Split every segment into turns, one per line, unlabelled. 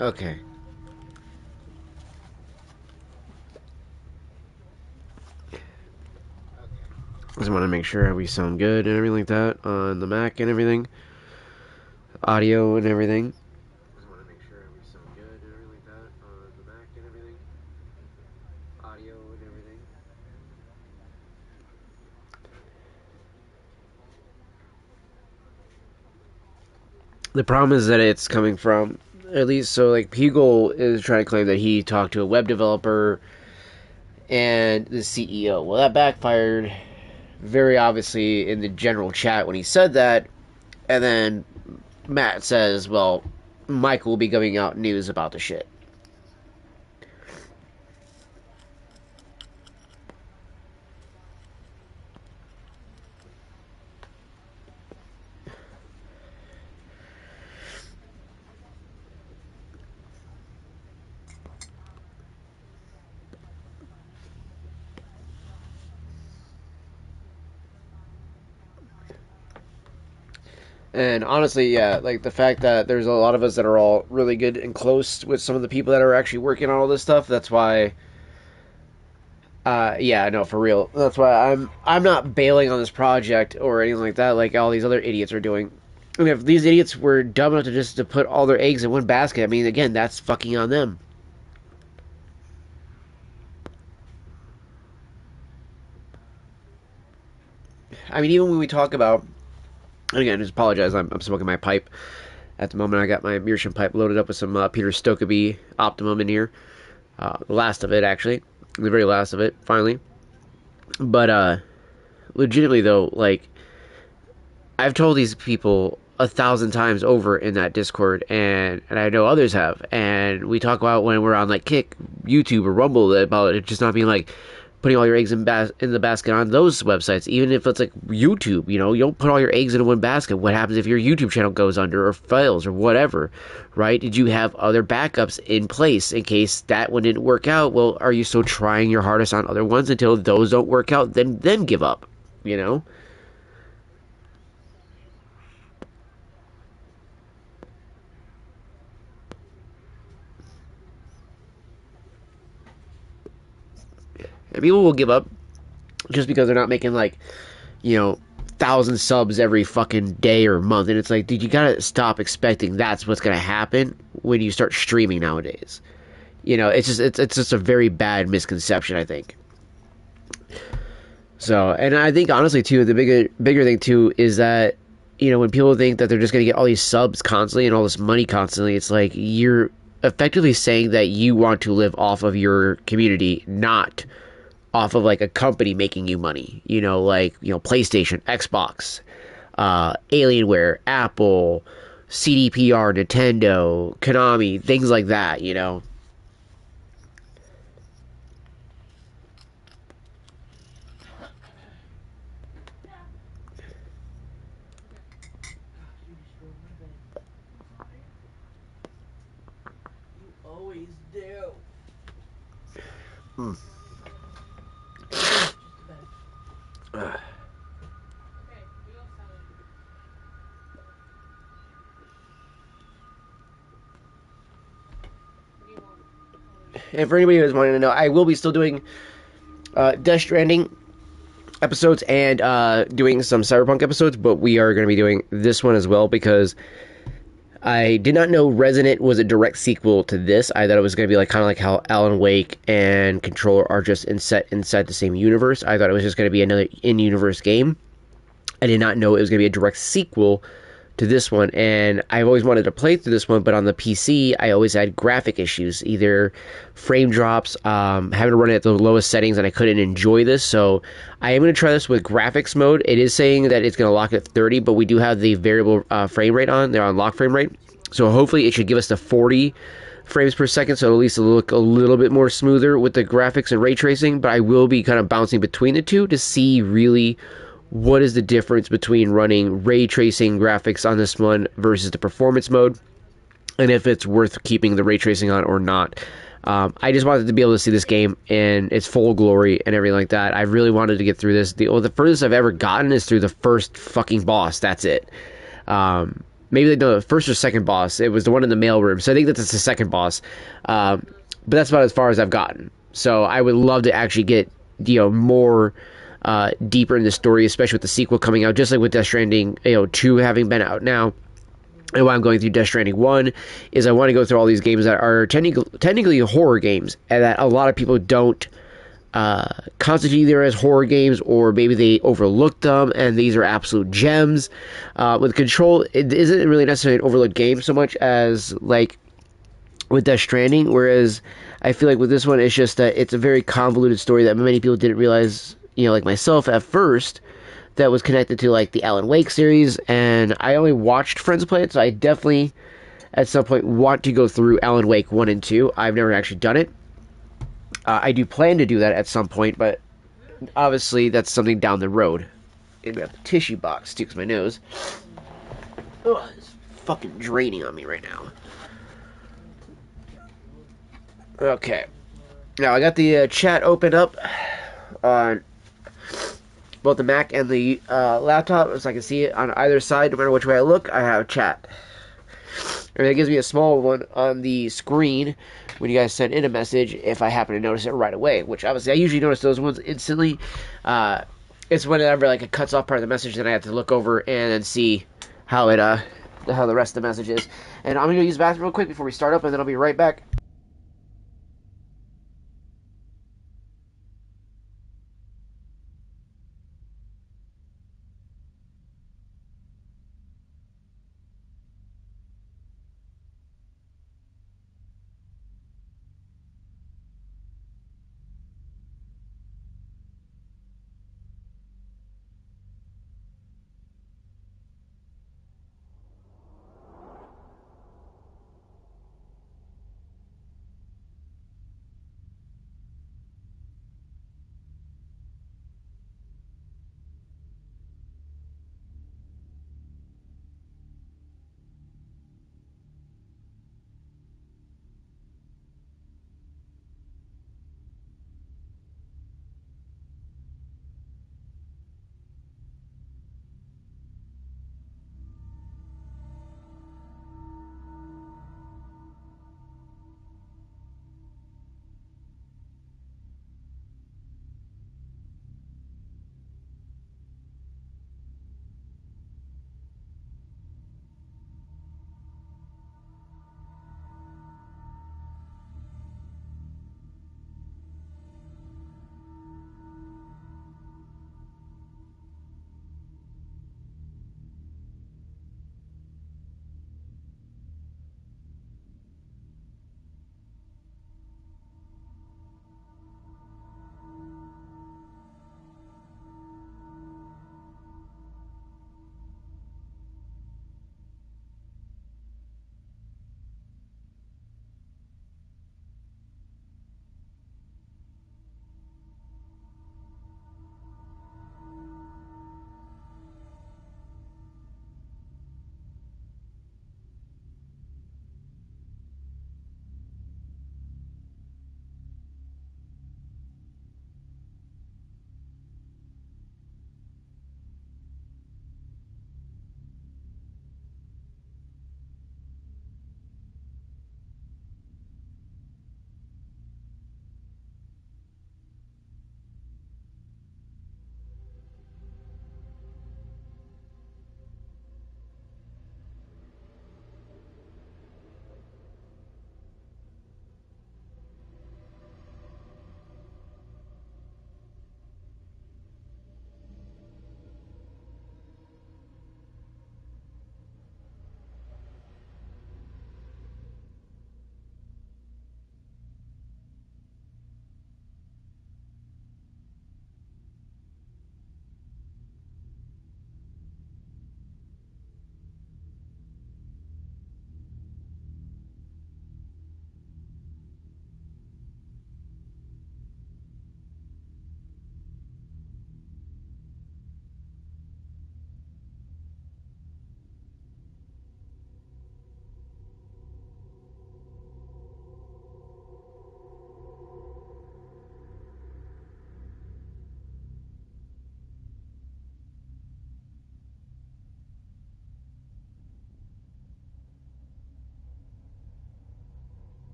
Okay. Just want to make sure we sound good and everything like that on the Mac and everything. Audio and everything. Just want to make sure we sound good and everything like that on the Mac and everything. Audio and everything. The problem is that it's coming from, at least, so like Pugel is trying to claim that he talked to a web developer and the CEO. Well, that backfired very obviously in the general chat when he said that. And then Matt says, well, Mike will be giving out news about the shit. And honestly, yeah, like the fact that there's a lot of us that are all really good and close with some of the people that are actually working on all this stuff. That's why, yeah, no, for real. That's why I'm not bailing on this project or anything like that, like all these other idiots are doing. I mean, if these idiots were dumb enough to just to put all their eggs in one basket, I mean, again, that's fucking on them. I mean, even when we talk about, and again, I just apologize, I'm smoking my pipe. At the moment, I got my Meerschaum pipe loaded up with some Peter Stokkebye Optimum in here. The last of it, actually. The very last of it, finally. But, legitimately, though, like, I've told these people 1,000 times over in that Discord, and I know others have, and we talk about when we're on, like, Kick, YouTube, or Rumble, about it just not being, like, putting all your eggs in the basket on those websites, even if it's like YouTube, you know, you don't put all your eggs in one basket. What happens if your YouTube channel goes under or fails or whatever, right? Did you have other backups in place in case that one didn't work out? Well, are you still trying your hardest on other ones until those don't work out? Then give up, you know? And people will give up just because they're not making like, you know, 1,000 subs every fucking day or month. And it's like, dude, you gotta stop expecting that's what's gonna happen when you start streaming nowadays. You know, it's just a very bad misconception, I think. So, and I think honestly too, the bigger thing too is that, you know, when people think that they're just gonna get all these subs constantly and all this money constantly, it's like you're effectively saying that you want to live off of your community, not off of like a company making you money, you know, like, you know, PlayStation, Xbox, Alienware, Apple, CDPR, Nintendo, Konami, things like that, you know. Hmm. And for anybody who's wanting to know, I will be still doing Death Stranding episodes and doing some Cyberpunk episodes, but we are going to be doing this one as well because I did not know Resident was a direct sequel to this. I thought it was going to be like kind of like how Alan Wake and Controller are just set inside the same universe. I thought it was just going to be another in-universe game. I did not know it was going to be a direct sequel to this one, and I've always wanted to play through this one, but on the PC, I always had graphic issues, either frame drops, having to run it at the lowest settings, and I couldn't enjoy this, so I am going to try this with graphics mode. It is saying that it's going to lock at 30, but we do have the variable frame rate on. They're on lock frame rate, so hopefully it should give us the 40 frames per second, so at least it'll look a little bit more smoother with the graphics and ray tracing, but I will be kind of bouncing between the two to see really what is the difference between running ray tracing graphics on this one versus the performance mode, and if it's worth keeping the ray tracing on or not. I just wanted to be able to see this game in its full glory and everything like that. I really wanted to get through this. The furthest I've ever gotten is through the first fucking boss. That's it. maybe like the first or second boss. It was the one in the mailroom, so I think that's the second boss. But that's about as far as I've gotten. So I would love to actually get more deeper in the story, especially with the sequel coming out, just like with Death Stranding 2 having been out now. And why I'm going through Death Stranding 1 is I want to go through all these games that are technically horror games, and that a lot of people don't constitute either as horror games, or maybe they overlooked them, and these are absolute gems. With Control, it isn't really necessarily an overlooked game so much as like with Death Stranding, whereas I feel like with this one, it's just that it's a very convoluted story that many people didn't realize, like myself at first, that was connected to like the Alan Wake series, and I only watched friends play it, so I definitely at some point want to go through Alan Wake 1 and 2. I've never actually done it. I do plan to do that at some point, but obviously that's something down the road. And we have the tissue box too, because my nose. Ugh, it's fucking draining on me right now. Okay. Now I got the chat open up on both the Mac and the laptop, so I can see it on either side. No matter which way I look, I have chat. And it gives me a small one on the screen when you guys send in a message if I happen to notice it right away, which obviously I usually notice those ones instantly. It's whenever like it cuts off part of the message, then I have to look over and then see how the rest of the message is. And I'm gonna go use the bathroom real quick before we start up, and then I'll be right back.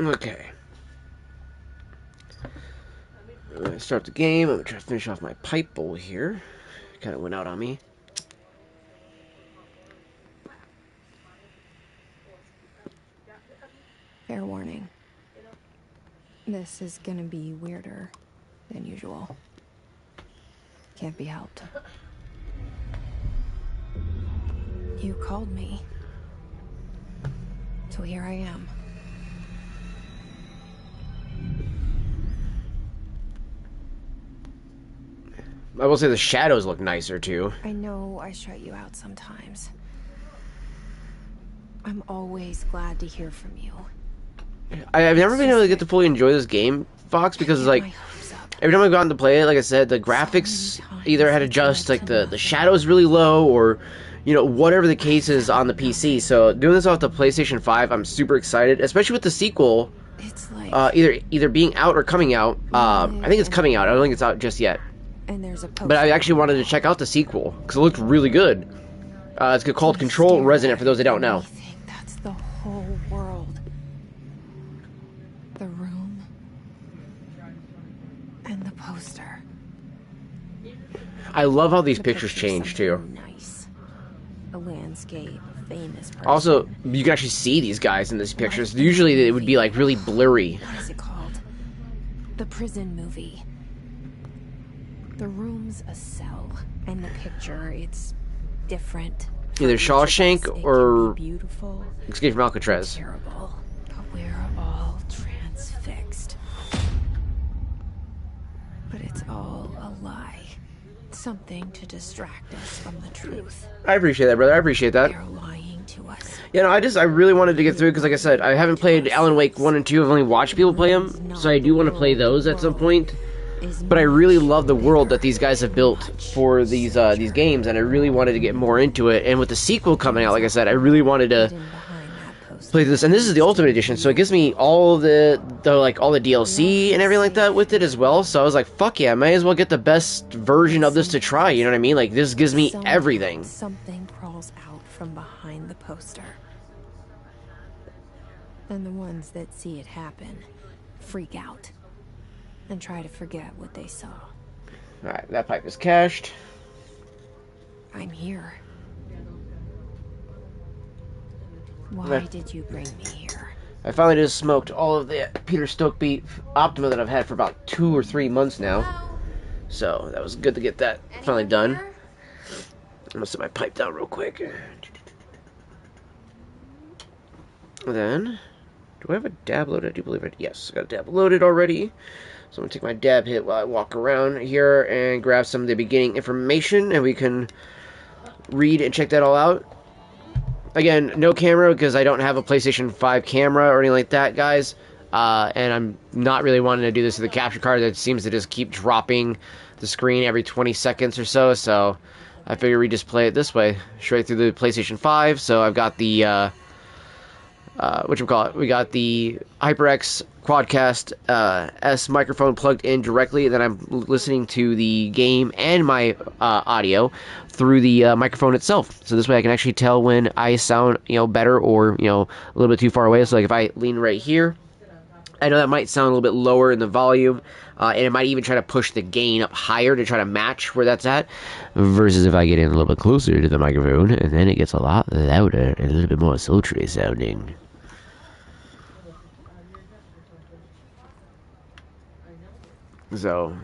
Okay. I'm gonna start the game. I'm gonna try to finish off my pipe bowl here. Kind of went out on me.
Fair warning. This is gonna be weirder than usual. Can't be helped. You called me. So here I am.
I will say the shadows look nicer too.
I know I shut you out sometimes. I'm always glad to hear from you.
I've never been able to get to fully enjoy this game, Fox, because it's like every time I've gotten to play it, like I said, the graphics either had to adjust, like the shadows really low, or whatever the case is on the PC. So doing this off the PlayStation 5, I'm super excited, especially with the sequel.
It's like
either being out or coming out. I think it's coming out. I don't think it's out just yet.
and there's a
But I actually wanted to check out the sequel because it looked really good. It's called Control Resonant for those that don't know.
I think that's the whole world. The room and the poster.
I love how these
The
pictures
picture's
change too.
something nice. A landscape, a famous person.
Also, you can actually see these guys in these pictures. Usually it would be like really blurry.
What is it called? The prison movie. The room's a cell, and the picture, it's different.
Either
For each of us,
Shawshank
it can be
or
beautiful,
Escape from Alcatraz.
terrible, but we're all transfixed. But it's all a lie. Something to distract us from the truth.
I appreciate that, brother. I appreciate that.
They're lying to us.
I really wanted to get through because, like I said, I haven't played Alan Wake 1 and 2. I've only watched people play them, so I do want to play those at some point. But I really love the world that these guys have built for these games, and I really wanted to get more into it. And with the sequel coming out, like I said, I really wanted to
Hidden behind that poster.
play this. And this is the Ultimate Edition, so it gives me all the all the DLC and everything like that with it as well. So I was like, fuck yeah, I might as well get the best version of this to try. You know what I mean? Like, this gives me
Somehow
everything.
Something crawls out from behind the poster. And the ones that see it happen freak out and try to forget what they saw.
Alright, that pipe is cached.
I'm here. Why
Okay.
did you bring me here?
I finally just smoked all of the Peter Stoke Beat Optima that I've had for about 2 or 3 months now. So that was good to get that finally done. I'm gonna set my pipe down real quick. And then, do I have a dab loaded? I do believe I do. Yes, I got a dab loaded already. So I'm gonna take my dab hit while I walk around here and grab some of the beginning information, and we can read and check that all out. Again, no camera because I don't have a PlayStation 5 camera or anything like that, guys. And I'm not really wanting to do this with the capture card that seems to just keep dropping the screen every 20 seconds or so. So I figure we just play it this way, straight through the PlayStation 5. So I've got the we got the HyperX Quadcast S microphone plugged in directly, and then I'm listening to the game and my audio through the microphone itself. So this way I can actually tell when I sound better or a little bit too far away. So like if I lean right here, I know that might sound a little bit lower in the volume, and it might even try to push the gain up higher to try to match where that's at, versus if I get in a little bit closer to the microphone, and then it gets a lot louder and a little bit more sultry sounding. So,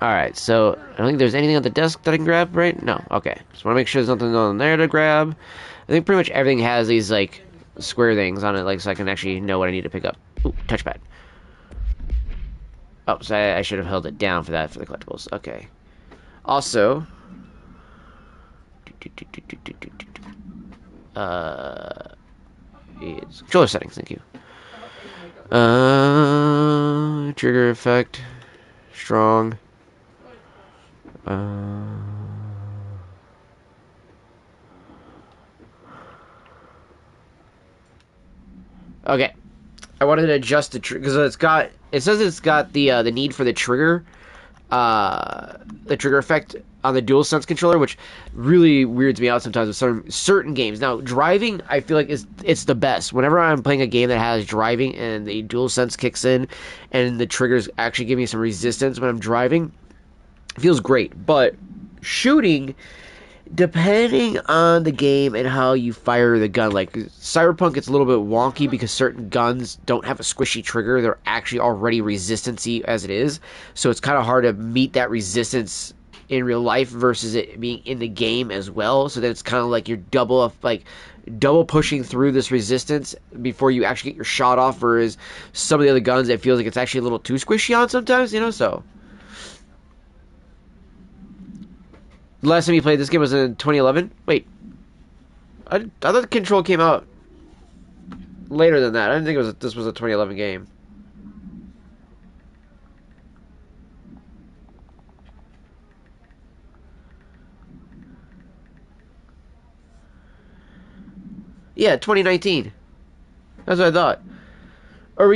alright, so I don't think there's anything on the desk that I can grab, right? No, okay. Just want to make sure there's nothing on there to grab. I think pretty much everything has these, like, square things on it, like, so I can actually know what I need to pick up. Ooh, touchpad. Oh, so I should have held it down for that, for the collectibles. Okay. Also, it's controller settings, thank you. Trigger effect. Strong. Okay. I wanted to adjust the trigger because it says it's got the need for the trigger the trigger effect on the DualSense controller, which really weirds me out sometimes with certain games. Now, driving, I feel like it's the best. Whenever I'm playing a game that has driving and the DualSense kicks in and the triggers actually give me some resistance when I'm driving, it feels great. But shooting, depending on the game and how you fire the gun, like Cyberpunk, gets a little bit wonky because certain guns don't have a squishy trigger. They're actually already resistancy as it is, so it's kind of hard to meet that resistance in real life versus it being in the game as well. So then it's kind of like you're double pushing through this resistance before you actually get your shot off. Whereas some of the other guns, it feels like it's actually a little too squishy on sometimes, you know. So the last time you played this game was in 2011. Wait, I thought the Control came out later than that. I didn't think this was a 2011 game. Yeah, 2019. That's what I thought. Or were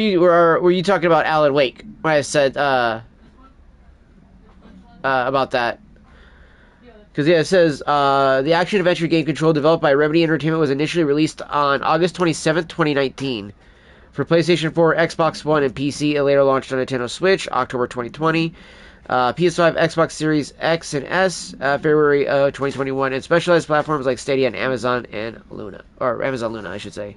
you talking about Alan Wake when I said about that? Because yeah, it says the action adventure game Control, developed by Remedy Entertainment, was initially released on August 27th, 2019, for PlayStation 4, Xbox One, and PC. It later launched on Nintendo Switch, October 2020. PS5, Xbox Series X and S, February 2021, and specialized platforms like Stadia and Amazon and Luna, or Amazon Luna, I should say.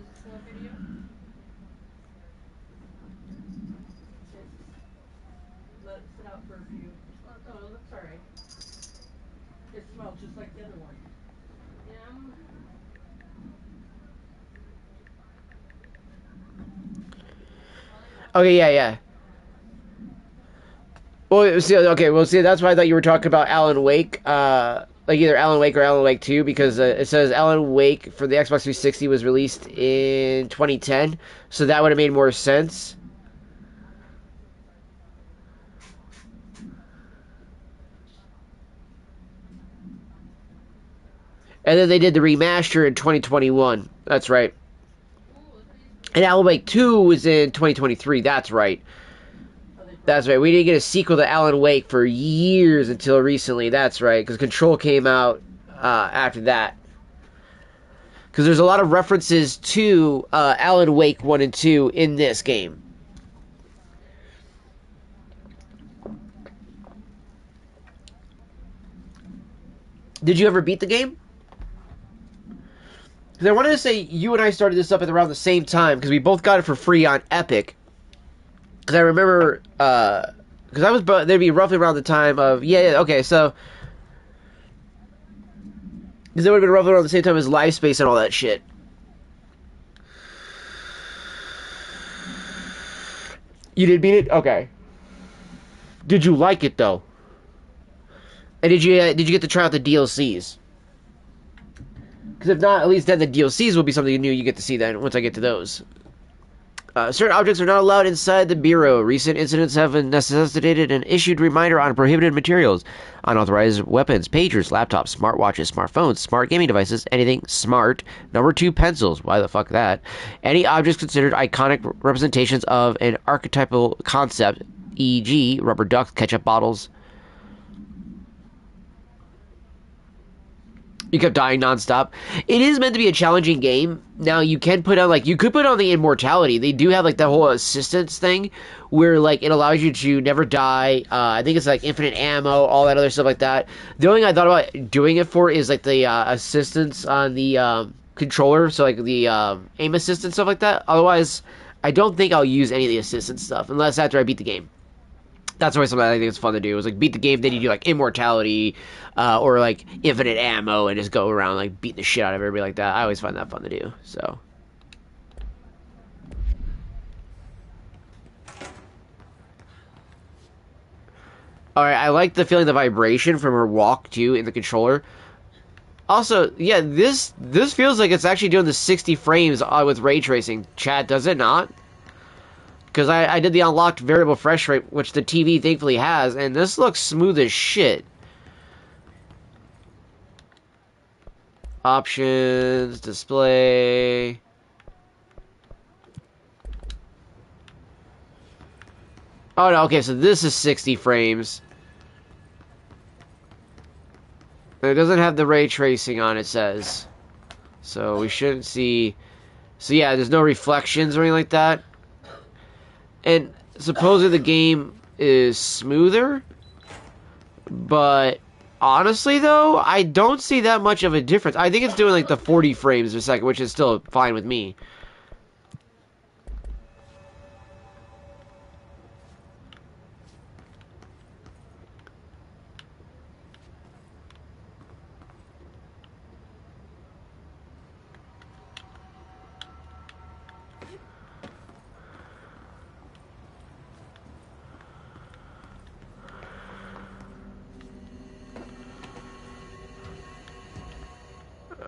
Okay, yeah. Well, see, okay, well, see, that's why I thought you were talking about Alan Wake, like either Alan Wake or Alan Wake 2, because it says Alan Wake for the Xbox 360 was released in 2010, so that would have made more sense. And then they did the remaster in 2021. That's right. And Alan Wake 2 was in 2023. That's right. That's right. We didn't get a sequel to Alan Wake for years until recently. That's right. Because Control came out after that. Because there's a lot of references to Alan Wake 1 and 2 in this game. Did you ever beat the game? Because I wanted to say you and I started this up at around the same time. Because we both got it for free on Epic. Because I remember, because I was, they'd be roughly around the time of, okay, so, because it would have been roughly around the same time as Live Space and all that shit. You did beat it? Okay. Did you like it, though? And did you get to try out the DLCs? Because if not, at least then the DLCs will be something new you get to see then, once I get to those. Certain objects are not allowed inside the Bureau. Recent incidents have necessitated an issued reminder on prohibited materials, unauthorized weapons, pagers, laptops, smartwatches, smartphones, smart gaming devices, anything smart. Number 2, pencils. Why the fuck that? Any objects considered iconic representations of an archetypal concept, e.g., rubber ducks, ketchup bottles. You kept dying nonstop. It is meant to be a challenging game. Now, you can put on, you could put on the immortality. They do have, that whole assistance thing where, it allows you to never die. I think it's, infinite ammo, all that other stuff like that. The only thing I thought about doing it for is, the assistance on the controller. So, the aim assist stuff like that. Otherwise, I don't think I'll use any of the assistance stuff unless after I beat the game. That's always something I think it's fun to do. Is beat the game, then you do immortality, or infinite ammo, and just go around beating the shit out of everybody like that. I always find that fun to do. So, all right, I like the feeling, the vibration from her walk too in the controller. Also, yeah, this feels like it's actually doing the 60 frames with ray tracing. Chat, does it not? Because I did the unlocked variable refresh rate, which the TV thankfully has, and this looks smooth as shit. Options, display. Oh no, okay, so this is 60 frames. It doesn't have the ray tracing on, it says. So we shouldn't see... So yeah, there's no reflections or anything like that. And supposedly the game is smoother. But honestly, though, I don't see that much of a difference. I think it's doing like the 40 frames a second, which is still fine with me.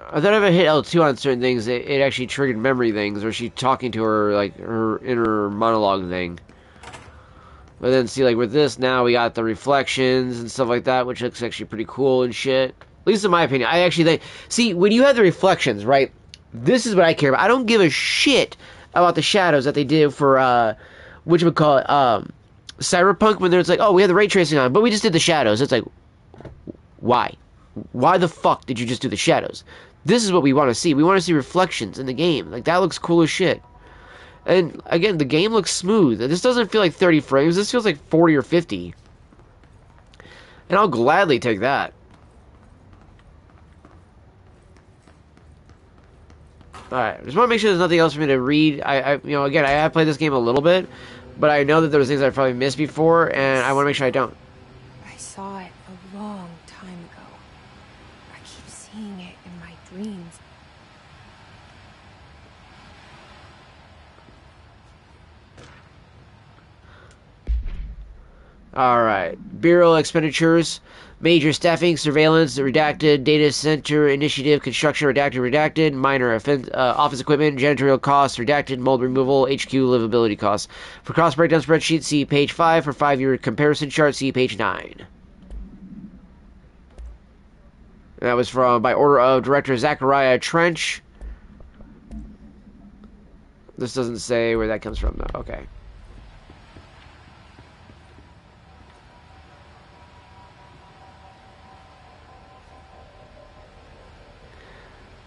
I thought if I hit L2 on certain things, it actually triggered memory things, or she talking to her, like, her inner monologue thing. But then, see, like, with this, now we got the reflections and stuff like that, which looks actually pretty cool and shit. At least in my opinion. I actually think... See, when you have the reflections, right, this is what I care about. I don't give a shit about the shadows that they did for, whatchamacallit, Cyberpunk, when there's like, oh, we have the ray tracing on, but we just did the shadows. It's like, why? Why the fuck did you just do the shadows? This is what we want to see. We want to see reflections in the game. Like, that looks cool as shit. And, again, the game looks smooth. This doesn't feel like 30 frames. This feels like 40 or 50. And I'll gladly take that. Alright, just want to make sure there's nothing else for me to read. Again, I have played this game a little bit, but I know that there was things I probably missed before, and I want to make sure I don't.
I saw it a long time ago. I keep seeing it in my dreams.
Alright. Bureau expenditures. Major staffing, surveillance, redacted, data center initiative, construction, redacted, minor office equipment, janitorial costs, redacted, mold removal, HQ livability costs. For cost breakdown spreadsheet, see page 5. For 5-year comparison chart, see page 9. That was by order of Director Zachariah Trench. This doesn't say where that comes from, though. Okay.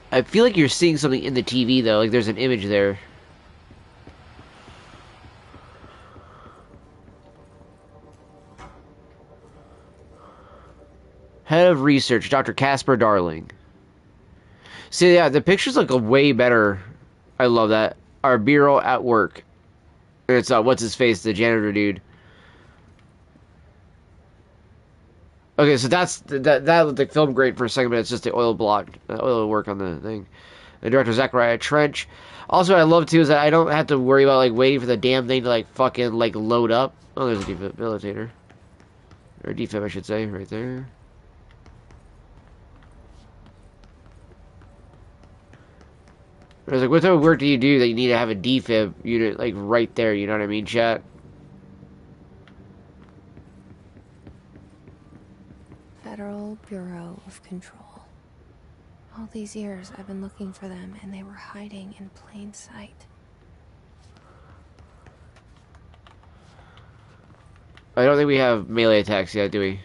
I feel like you're seeing something in the TV, though. Like, there's an image there. Head of Research, Dr. Casper Darling. See, yeah, the pictures look way better. I love that. Our bureau at work. And it's, what's-his-face, the janitor dude. Okay, so that looked like film great for a second, but it's just the oil work on the thing. The director, Zachariah Trench. Also, what I love, too, is that I don't have to worry about, like, waiting for the damn thing to, like, fucking, like, load up. Oh, there's a defibrillator. Or defib, I should say, right there. I was like, what type of work do you do that you need to have a defib unit, like, right there, you know what I mean, chat?
Federal Bureau of Control. All these years I've been looking for them, and they were hiding in plain sight.
I don't think we have melee attacks yet, do we?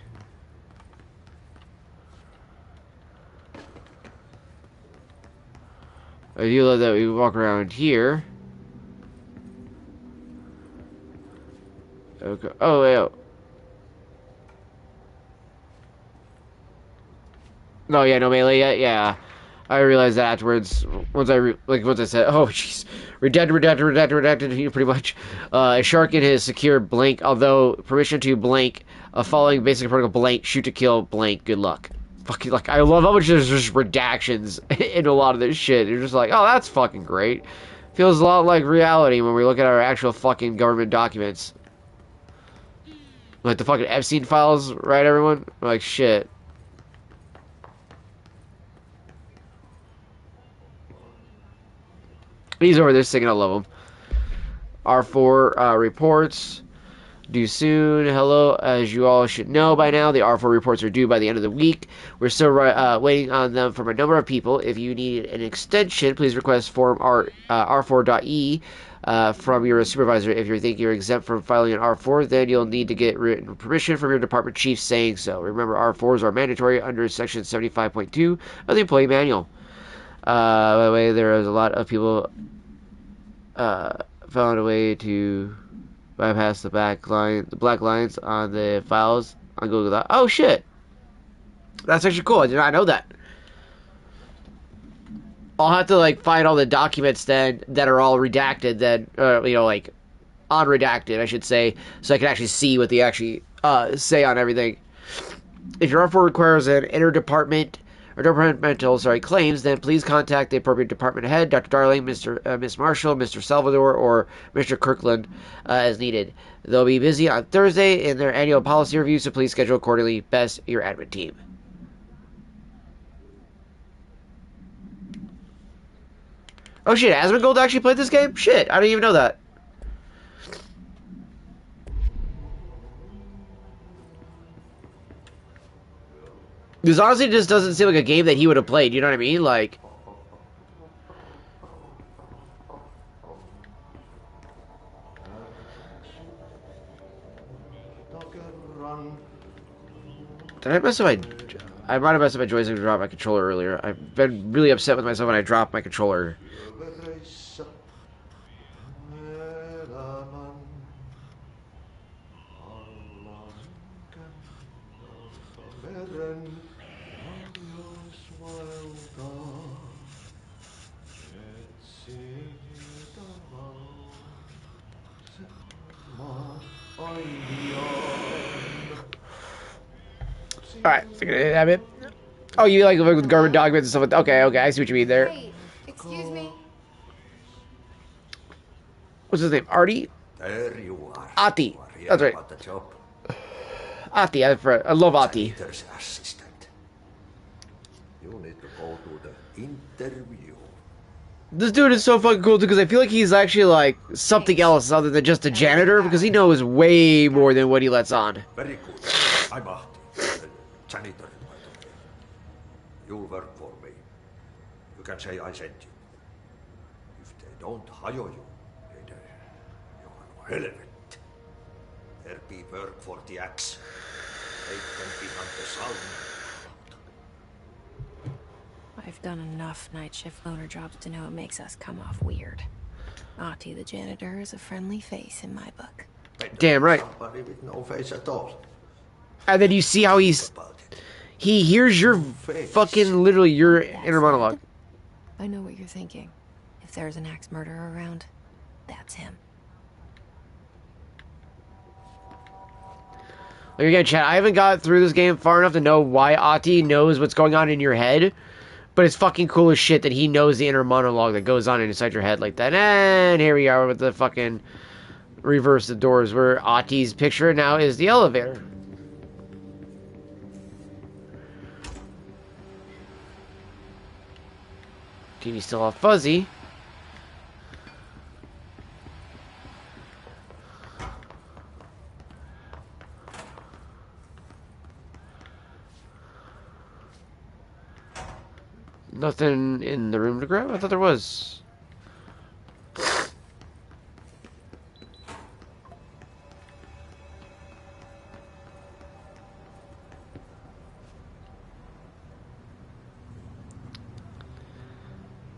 I do love that we walk around here. Okay. Oh, yeah. No, yeah, no melee yet. Yeah, I realized that afterwards. Once I said, "Oh, jeez, redacted," pretty much. A shark in his secure blank. Although permission to blank, following basic protocol blank, shoot to kill blank. Good luck. Fucking like, I love how much there's just redactions in a lot of this shit. You're just like, oh, that's fucking great. Feels a lot like reality when we look at our actual fucking government documents. Like the fucking Epstein files, right, everyone? Like, shit. He's over there singing, I love him. R4 reports. due soon. Hello, as you all should know by now, the R4 reports are due by the end of the week. We're still waiting on them from a number of people. If you need an extension, please request form R4.E from your supervisor. If you think you're exempt from filing an R4, then you'll need to get written permission from your department chief saying so. Remember, R4s are mandatory under Section 75.2 of the Employee Manual. By the way, there is a lot of people found a way to bypass the black lines on the files on Google Docs. Oh shit, that's actually cool. I did not know that. I'll have to like find all the documents then that are all redacted, then like unredacted, I should say, so I can actually see what they actually say on everything. If your R4 requires an interdepartment or departmental claims, then please contact the appropriate department head, Dr. Darling, Miss Marshall, Mr. Salvador, or Mr. Kirkland, as needed. They'll be busy on Thursday in their annual policy review, so please schedule accordingly. Best, your admin team. Oh shit, Asmongold actually played this game? Shit, I didn't even know that. This honestly just doesn't seem like a game that he would have played, you know what I mean? Like... Did I mess up my... I might have messed up my joystick to drop my controller earlier. I've been really upset with myself when I dropped my controller. Alright, so gonna have it. Oh, you like with government documents and stuff like that? Okay, okay, I see what you mean there.
Hey, excuse me.
What's his name? Artie?
There you are.
Ati.
You
That's right.
about the job.
Ati, I love Ati.
Janitor's assistant. You need to go to the interview.
This dude is so fucking cool too, because I feel like he's actually like something else other than just a janitor, because he knows way more than what he lets on.
Very good. I'm Ahti, the janitor, by the way. You work for me. You can say I sent you. If they don't hire you, then you are no relevant. There be work for the axe. They can be on the sound.
I've done enough night shift loner jobs to know it makes us come off weird. Ati the janitor is a friendly face in my book.
Damn right.
Somebody with no face at all.
And then you see how he hears your fucking, literally your inner monologue.
I know what you're thinking. If there's an axe murderer around, that's him.
Like again, chat, I haven't got through this game far enough to know why Ati knows what's going on in your head. But it's fucking cool as shit that he knows the inner monologue that goes on inside your head like that. And here we are with the fucking reverse the doors, where Ati's picture now is the elevator. TV's still all fuzzy. Nothing in the room to grab? I thought there was.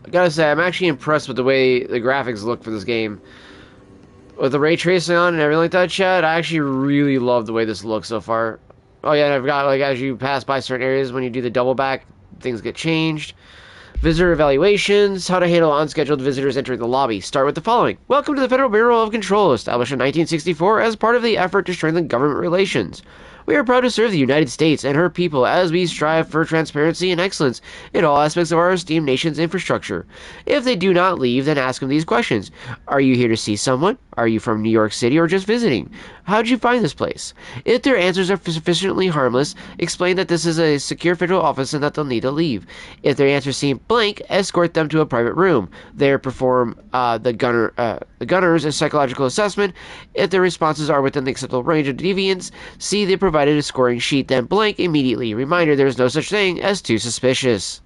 I gotta say, I'm actually impressed with the way the graphics look for this game. With the ray tracing on and everything like that, Chad, I actually really love the way this looks so far. Oh yeah, and I forgot, like, as you pass by certain areas, when you do the double back, things get changed. Visitor evaluations. How to handle unscheduled visitors entering the lobby. Start with the following. Welcome to the Federal Bureau of Control, established in 1964 as part of the effort to strengthen government relations. We are proud to serve the United States and her people as we strive for transparency and excellence in all aspects of our esteemed nation's infrastructure. If they do not leave, then ask them these questions. Are you here to see someone? Are you from New York City or just visiting? How did you find this place? If their answers are sufficiently harmless, explain that this is a secure federal office and that they'll need to leave. If their answers seem blank, escort them to a private room. There perform the The gunner is a psychological assessment. If the responses are within the acceptable range of deviance, see the provided scoring sheet, then blank immediately. Reminder, there is no such thing as too suspicious.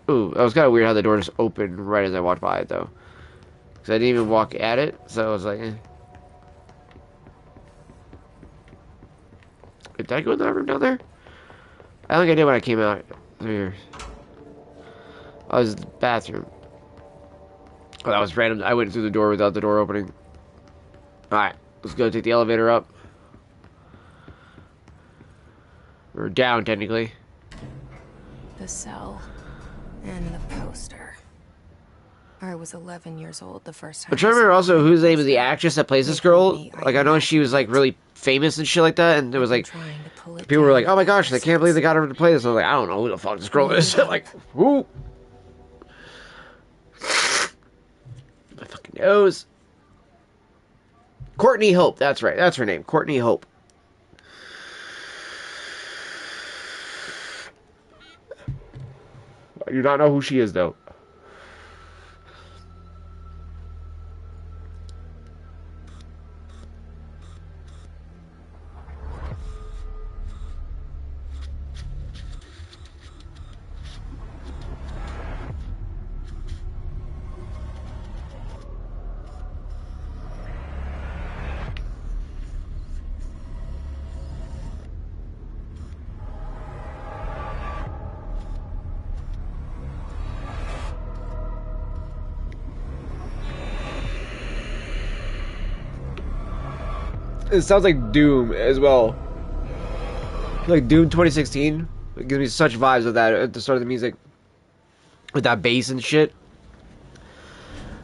Ooh, that was kind of weird how the door just opened right as I walked by it, though. Because I didn't even walk at it, so I was like, eh. Did I go in that room down there? I don't think I did when I came out here. Oh, this is the bathroom. Oh, that was random. I went through the door without the door opening. Alright, let's go take the elevator up. Or down, technically.
The cell. And the poster. I was 11 years old the first time.
I'm trying to remember also whose name is the actress that plays this girl. Like, I know she was, like, really famous and shit like that, and it was, like, people were like, oh my gosh, I can't believe they got her to play this. I was like, I don't know who the fuck this girl is. Like, who? My fucking nose. Courtney Hope, that's right. That's her name. Courtney Hope. I do not know who she is, though. It sounds like Doom as well. Like Doom 2016. It gives me such vibes of that at the start of the music. With that bass and shit.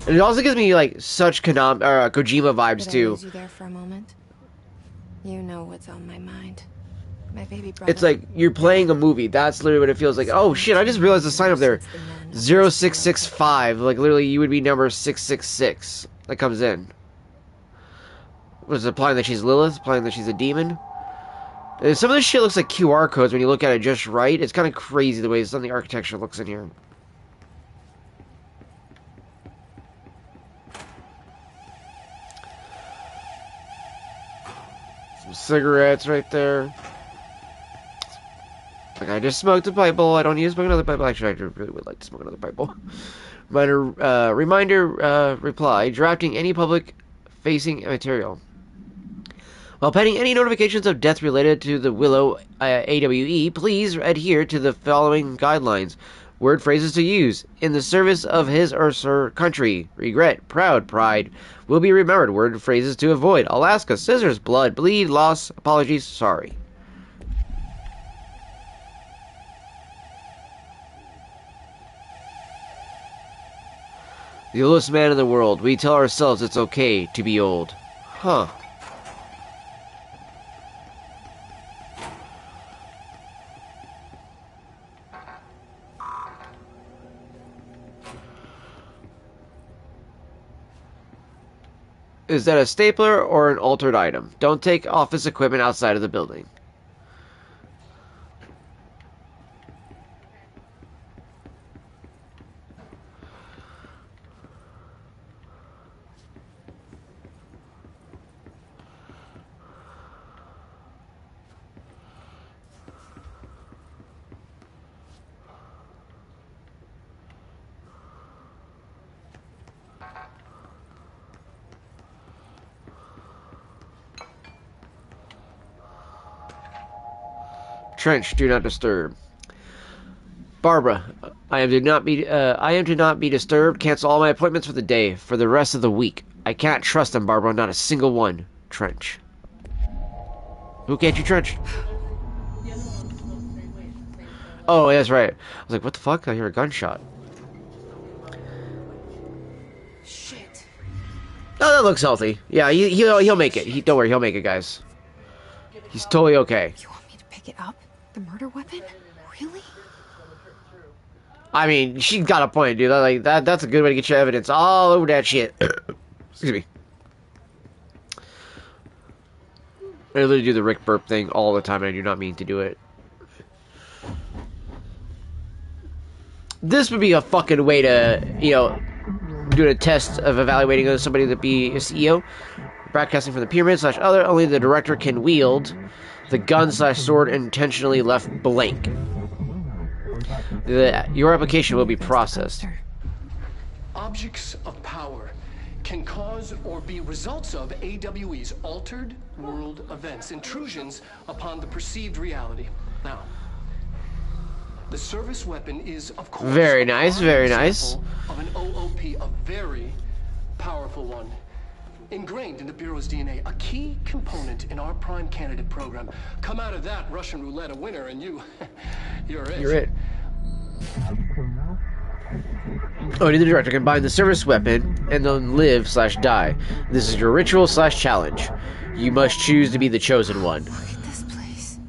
And it also gives me like such Kojima vibes too.
Did I lose you there for a moment? You know what's on my mind. My baby brother.
It's like you're playing a movie. That's literally what it feels like. Oh shit, I just realized the sign up there. 0665. Like literally you would be number 666 that comes in. Was it implying that she's Lilith? Implying that she's a demon? And some of this shit looks like QR codes when you look at it just right. It's kind of crazy the way some of the architecture looks in here. Some cigarettes right there. Like, I just smoked a pipe bowl. I don't need to smoke another pipe bowl. Actually, I really would like to smoke another pipe bowl. Reminder, reply. Drafting any public-facing material. While pending any notifications of death related to the Willow AWE, please adhere to the following guidelines. Word phrases to use. In the service of his or her country. Regret, proud, pride. Will be remembered. Word phrases to avoid. Alaska, scissors, blood, bleed, loss, apologies, sorry. The oldest man in the world. We tell ourselves it's okay to be old. Huh. Is that a stapler or an altered item? Don't take office equipment outside of the building. Trench, do not disturb. Barbara, I am to not be disturbed. Cancel all my appointments for the day, for the rest of the week. I can't trust them, Barbara, not a single one. Trench. Who can't you trench? Oh, that's right. I was like, what the fuck? I hear a gunshot.
Shit.
Oh, that looks healthy. Yeah, he'll make it. Don't worry, he'll make it, guys. He's totally okay.
You want me to pick it up? The murder weapon? Really?
I mean, she's got a point, dude. Like that's a good way to get your evidence all over that shit. Excuse me. I literally do the Rick burp thing all the time, and I do not mean to do it. This would be a fucking way to, you know, do a test of evaluating somebody to be a CEO. Broadcasting from the pyramid / other, only the director can wield the gun / sword intentionally left blank. Your application will be processed.
Objects of power can cause or be results of AWE's altered world events, intrusions upon the perceived reality. Now, the service weapon is, of course,
very nice, very nice.
Of an OOP, a very powerful one. Ingrained in the Bureau's DNA, a key component in our prime candidate program. Come out of that Russian roulette a winner, and you're it.
You're it. Only the director can bind the service weapon and then live / die. This is your ritual / challenge. You must choose to be the chosen one.
Look at this place.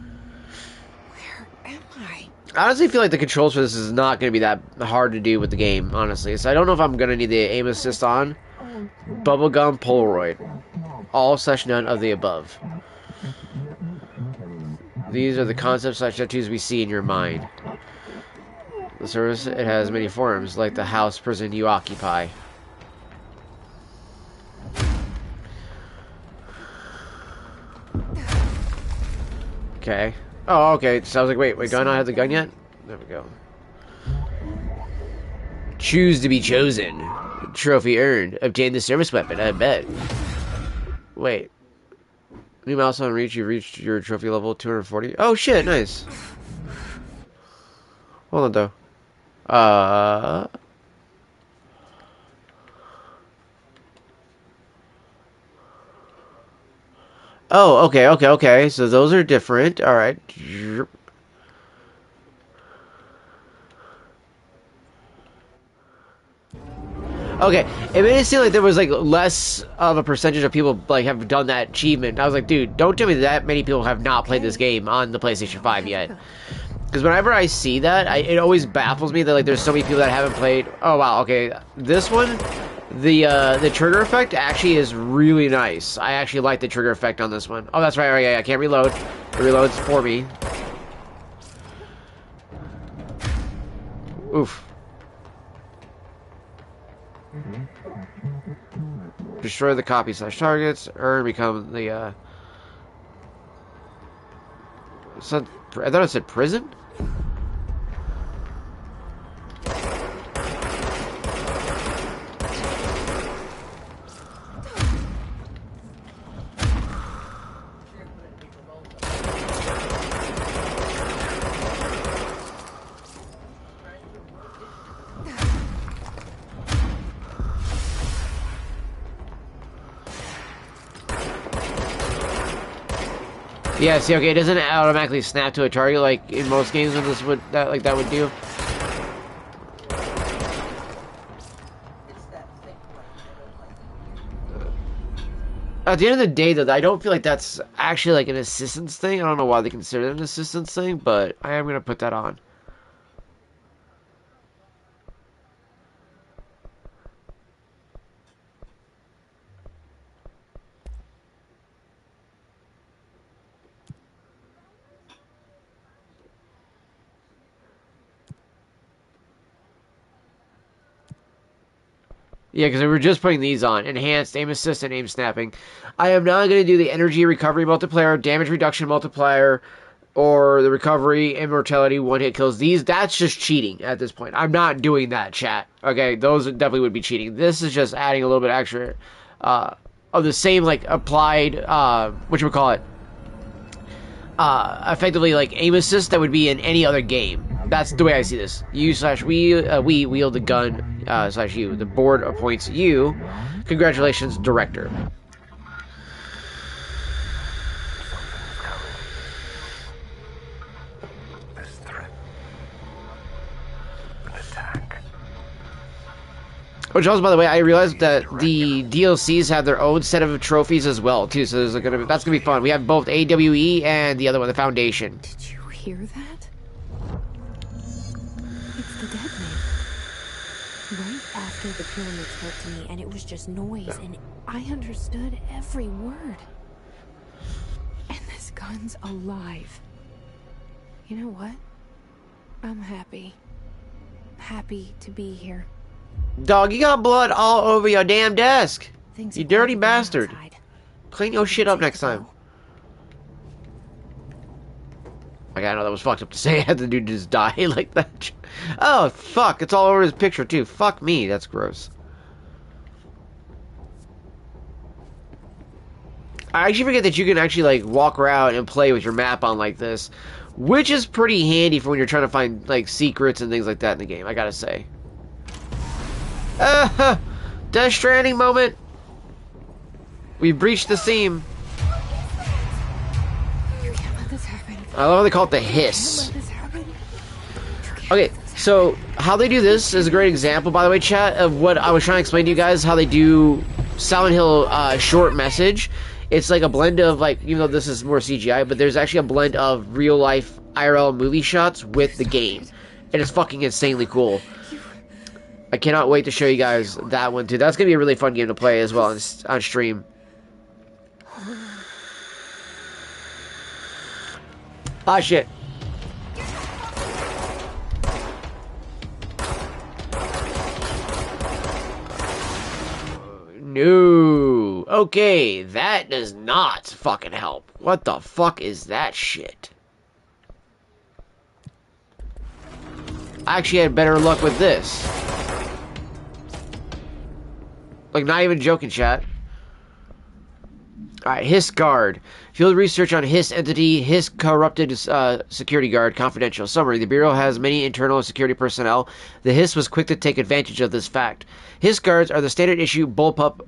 Where am I?
I honestly feel like the controls for this is not going to be that hard to do with the game, honestly. So I don't know if I'm going to need the aim assist on. Bubblegum Polaroid. All / none of the above. These are the concepts / tattoos we see in your mind. The service, it has many forms, like the house prison you occupy. Okay. Oh, okay. So I was like, wait, do I not have the gun yet? There we go. Choose to be chosen. Trophy earned. Obtain the service weapon. I bet. Wait. New milestone reach. You reached your trophy level 240. Oh shit! Nice. Hold on though. Oh, okay. So those are different. All right. Okay, it made it seem like there was like less of a percentage of people like have done that achievement. I was like, dude, don't tell me that many people have not played this game on the PlayStation 5 yet. Because whenever I see that, it always baffles me that like there's so many people that haven't played. Oh wow, okay, this one, the trigger effect actually is really nice. I actually like the trigger effect on this one. Oh, that's right. Okay, I can't reload. It reloads for me. Oof. Destroy the copy / targets. Earn, become the, I thought it said prison? Yeah, see, okay, it doesn't automatically snap to a target like in most games when this would that would do. At the end of the day, though, I don't feel like that's actually like an assistance thing. I don't know why they consider it an assistance thing, but I am gonna put that on. Yeah, because we were just putting these on. Enhanced, aim assist, and aim snapping. I am not going to do the energy recovery multiplier, damage reduction multiplier, or the recovery, immortality, one-hit kills. That's just cheating at this point. I'm not doing that, chat. Okay, those definitely would be cheating. This is just adding a little bit extra of the same, like, applied, whatchamacallit, effectively, like, aim assist that would be in any other game. That's the way I see this. We wield the gun, / you. The board appoints you. Congratulations, director.
This threat. An attack.
Which also, by the way, I realized that the DLCs have their own set of trophies as well, too. So that's gonna be fun. We have both AWE and the other one, the Foundation.
Did you hear that? It's the dead man. Right after the pyramid spoke to me, and it was just noise, and I understood every word. And son's alive. You know what? I'm happy. Happy to be here.
Dog, you got blood all over your damn desk.
Things
You
are
dirty
quiet
bastard.
outside.
Clean your shit up next time.
Go.
Like, I know that was fucked up to say. I had the dude just die like that. Oh, fuck. It's all over his picture, too. Fuck me. That's gross. I actually forget that you can actually, like, walk around and play with your map on like this. Which is pretty handy for when you're trying to find, like, secrets and things like that in the game, I gotta say. Death Stranding moment. We breached the seam.
You can't let this happen.
I love how they call it the
You
hiss.
can't let this happen.
Okay, so how they do this is a great example, by the way, chat, of what I was trying to explain to you guys, how they do Silent Hill short message. It's like a blend of, like, even though this is more CGI, but there's actually a blend of real-life IRL movie shots with the game. And it's fucking insanely cool. I cannot wait to show you guys that one, too. That's going to be a really fun game to play as well on stream. Ah, shit. No. Okay, that does not fucking help. What the fuck is that shit? I actually had better luck with this. Like, not even joking, chat. Alright, Hiss Guard. Field research on Hiss entity, Hiss corrupted security guard, confidential. Summary, the Bureau has many internal security personnel. The Hiss was quick to take advantage of this fact. Hiss guards are the standard issue bullpup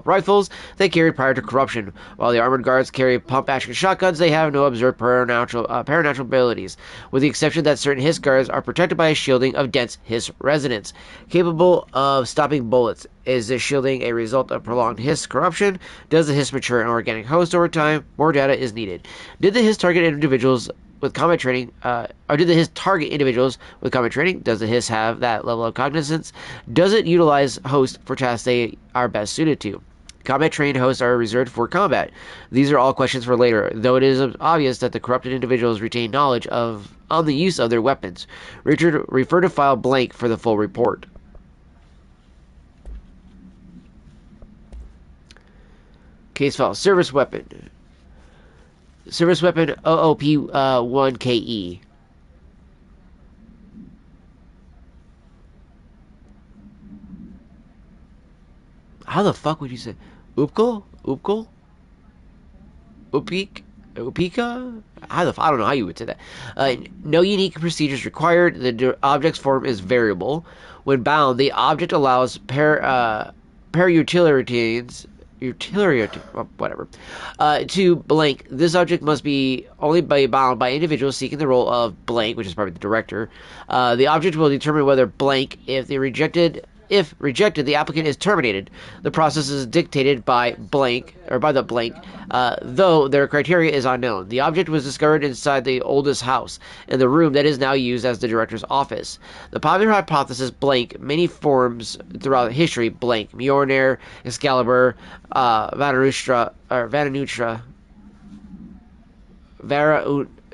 rifles they carried prior to corruption. While the armored guards carry pump action shotguns, they have no observed paranatural abilities, with the exception that certain Hiss guards are protected by a shielding of dense Hiss resonance, capable of stopping bullets. Is this shielding a result of prolonged Hiss corruption? Does the Hiss mature an organic host over time? More data is needed. Did the Hiss target individuals with combat training, or did the Hiss target individuals with combat training? Does the Hiss have that level of cognizance? Does it utilize hosts for tasks they are best suited to? Combat trained hosts are reserved for combat. These are all questions for later, though it is obvious that the corrupted individuals retain knowledge on the use of their weapons. Richard, refer to file blank for the full report. Case file. Service weapon. Service weapon OOP1KE. How the fuck would you say? Upko? Upko? Upik? Upika? I don't know how you would say that. No unique procedures required. The object's form is variable. When bound, the object allows para-utilitarians to blank. This object must be only bound by individuals seeking the role of blank, which is probably the director. The object will determine whether blank, if rejected, the applicant is terminated. The process is dictated by blank, or by the blank, though their criteria is unknown. The object was discovered inside the oldest house, in the room that is now used as the director's office. The popular hypothesis blank many forms throughout history blank. Mjolnir, Excalibur,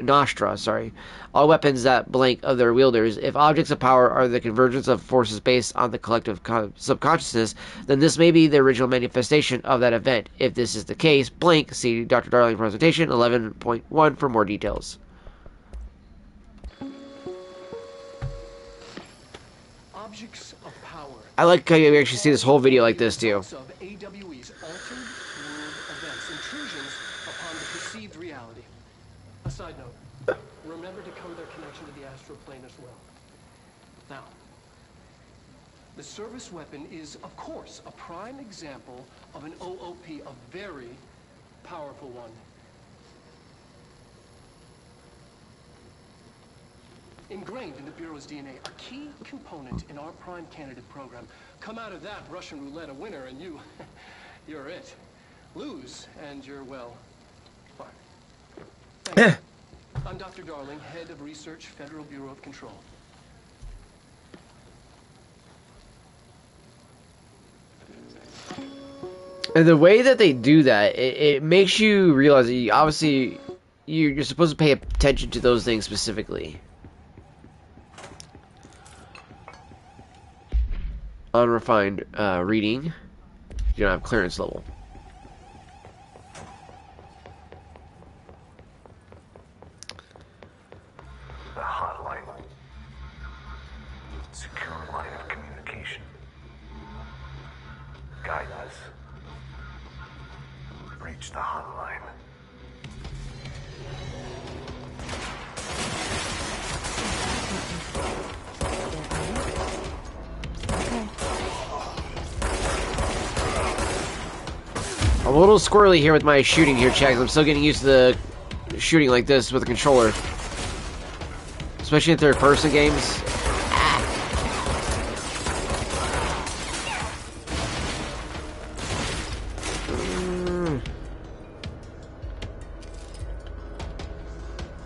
Nostra, sorry. All weapons that blank of their wielders. If objects of power are the convergence of forces based on the collective subconsciousness, then this may be the original manifestation of that event. If this is the case, blank, see Dr. Darling's presentation 11.1 for more details.
Objects of power.
I like how you actually see this whole video like this too.
Of AWE's altered world events, intrusions upon the perceived reality. A side note. Remember to cover their connection to the astral plane as well. Now, the service weapon is, of course, a prime example of an OOP, a very powerful one. Ingrained in the Bureau's DNA, a key component in our prime candidate program. Come out of that Russian roulette a winner and you're it. Lose and you're, well, fine. Thank you. I'm Dr. Darling, Head of Research, Federal Bureau of Control.
And the way that they do that, it makes you realize that obviously you're supposed to pay attention to those things specifically. Unrefined reading. You don't have clearance level.
The hotline. Secure line of communication. Guide us. Reach the hotline.
I'm a little squirrely here with my shooting here, Chad. I'm still getting used to the shooting like this with a controller. Especially in third-person games.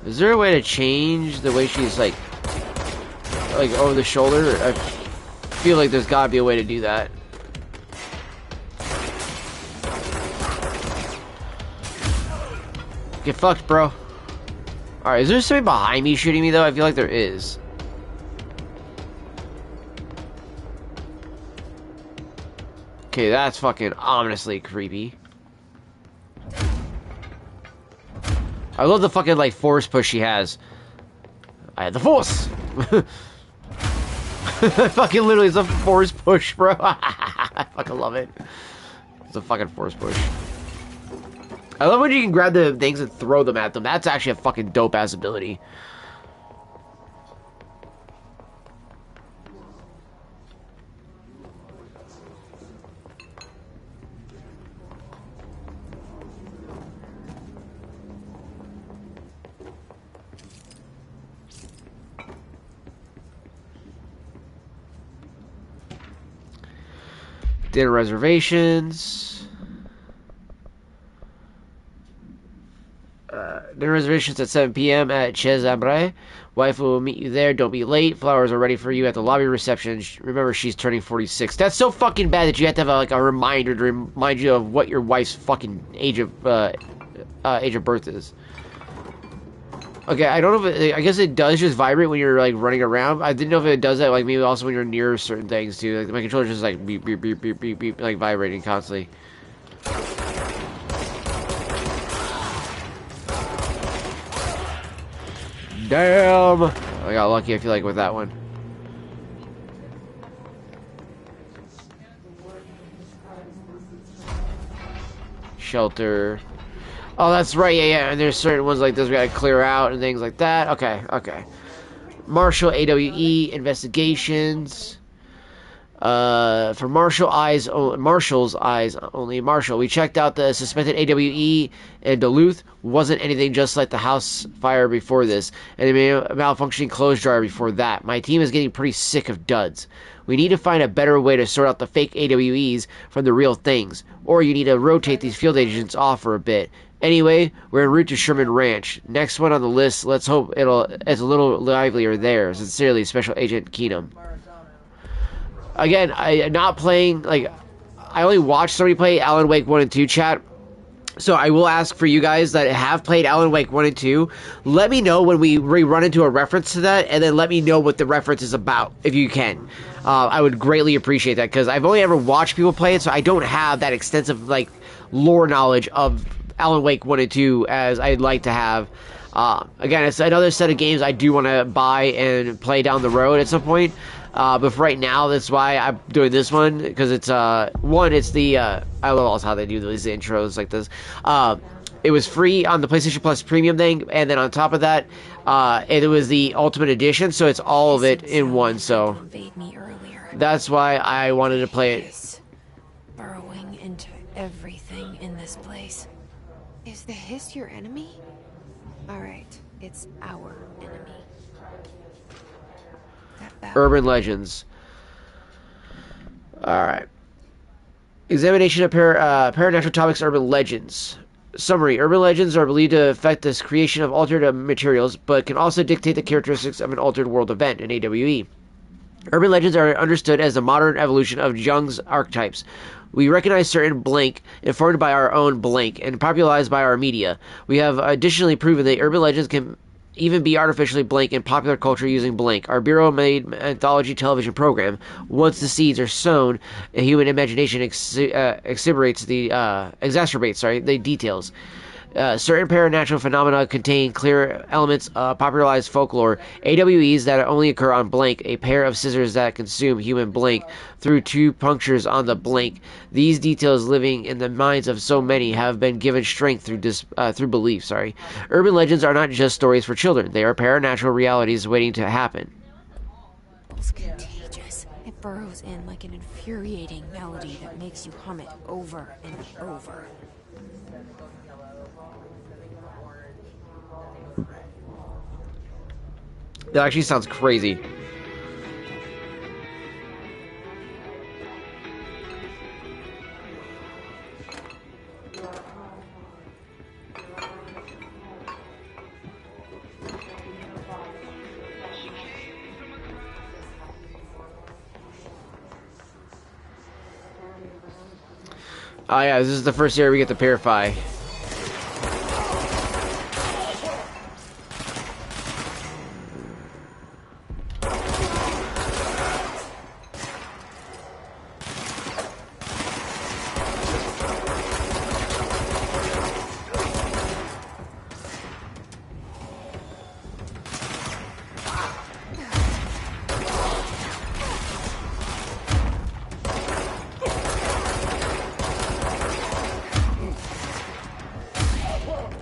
Is there a way to change the way she's like over the shoulder? I feel like there's gotta be a way to do that. Get fucked, bro. Alright, is there somebody behind me shooting me, though? I feel like there is. Okay, that's fucking ominously creepy. I love the fucking, like, force push she has. I had the force! Fucking literally, it's a force push, bro. I fucking love it. It's a fucking force push. I love when you can grab the things and throw them at them. That's actually a fucking dope-ass ability. Dinner reservations. Dinner reservations at 7 p.m. at Chez Ambre. Wife will meet you there. Don't be late. Flowers are ready for you at the lobby reception. Remember, she's turning 46. That's so fucking bad that you have to have a reminder to remind you of what your wife's fucking age of birth is. Okay, I don't know if it, I guess it does just vibrate when you're like running around. I didn't know if it does that like maybe also when you're near certain things too. Like my controller's just like beep beep beep beep beep beep like vibrating constantly. Damn! I got lucky, I feel like, with that one. Shelter. Oh, that's right, yeah. And there's certain ones like this we gotta clear out and things like that. Okay, okay. Marshall, AWE, investigations. For Marshall's eyes only. Marshall, we checked out the suspected AWE in Duluth. Wasn't anything just like the house fire before this, and a malfunctioning clothes dryer before that. My team is getting pretty sick of duds. We need to find a better way to sort out the fake AWEs from the real things, or you need to rotate these field agents off for a bit. Anyway, we're en route to Sherman Ranch. Next one on the list. Let's hope it's a little livelier there. Sincerely, Special Agent Keenum. Again, I'm not playing, like, I only watched somebody play Alan Wake 1 and 2, chat. So I will ask for you guys that have played Alan Wake 1 and 2, let me know when we run into a reference to that, and then let me know what the reference is about, if you can. I would greatly appreciate that, because I've only ever watched people play it, so I don't have that extensive, like, lore knowledge of Alan Wake 1 and 2 as I'd like to have. Again, it's another set of games I do want to buy and play down the road at some point. But for right now, that's why I'm doing this one, because it's, one, it's the, I love also how they do these intros like this. It was free on the PlayStation Plus Premium thing, and then on top of that, it was the Ultimate Edition, so it's all of it in one, so that's why I wanted to play it.
Burrowing into everything in this place. Is the Hiss your enemy? Alright, it's our enemy.
Urban Legends. Alright. Examination of Paranatural Topics Urban Legends. Summary. Urban Legends are believed to affect the creation of altered materials, but can also dictate the characteristics of an altered world event, an AWE. Urban Legends are understood as the modern evolution of Jung's archetypes. We recognize certain blank, informed by our own blank, and popularized by our media. We have additionally proven that urban legends can even be artificially blank in popular culture using blank. Our Bureau-made anthology television program, once the seeds are sown, a human imagination exacerbates the details. Certain paranormal phenomena contain clear elements of popularized folklore. AWEs that only occur on blank, a pair of scissors that consume human blank through 2 punctures on the blank. These details living in the minds of so many have been given strength through belief. Urban legends are not just stories for children. They are paranormal realities waiting to happen.
It's contagious. It burrows in like an infuriating melody that makes you hum it over and over.
That actually sounds crazy. Oh yeah, this is the first area we get to purify.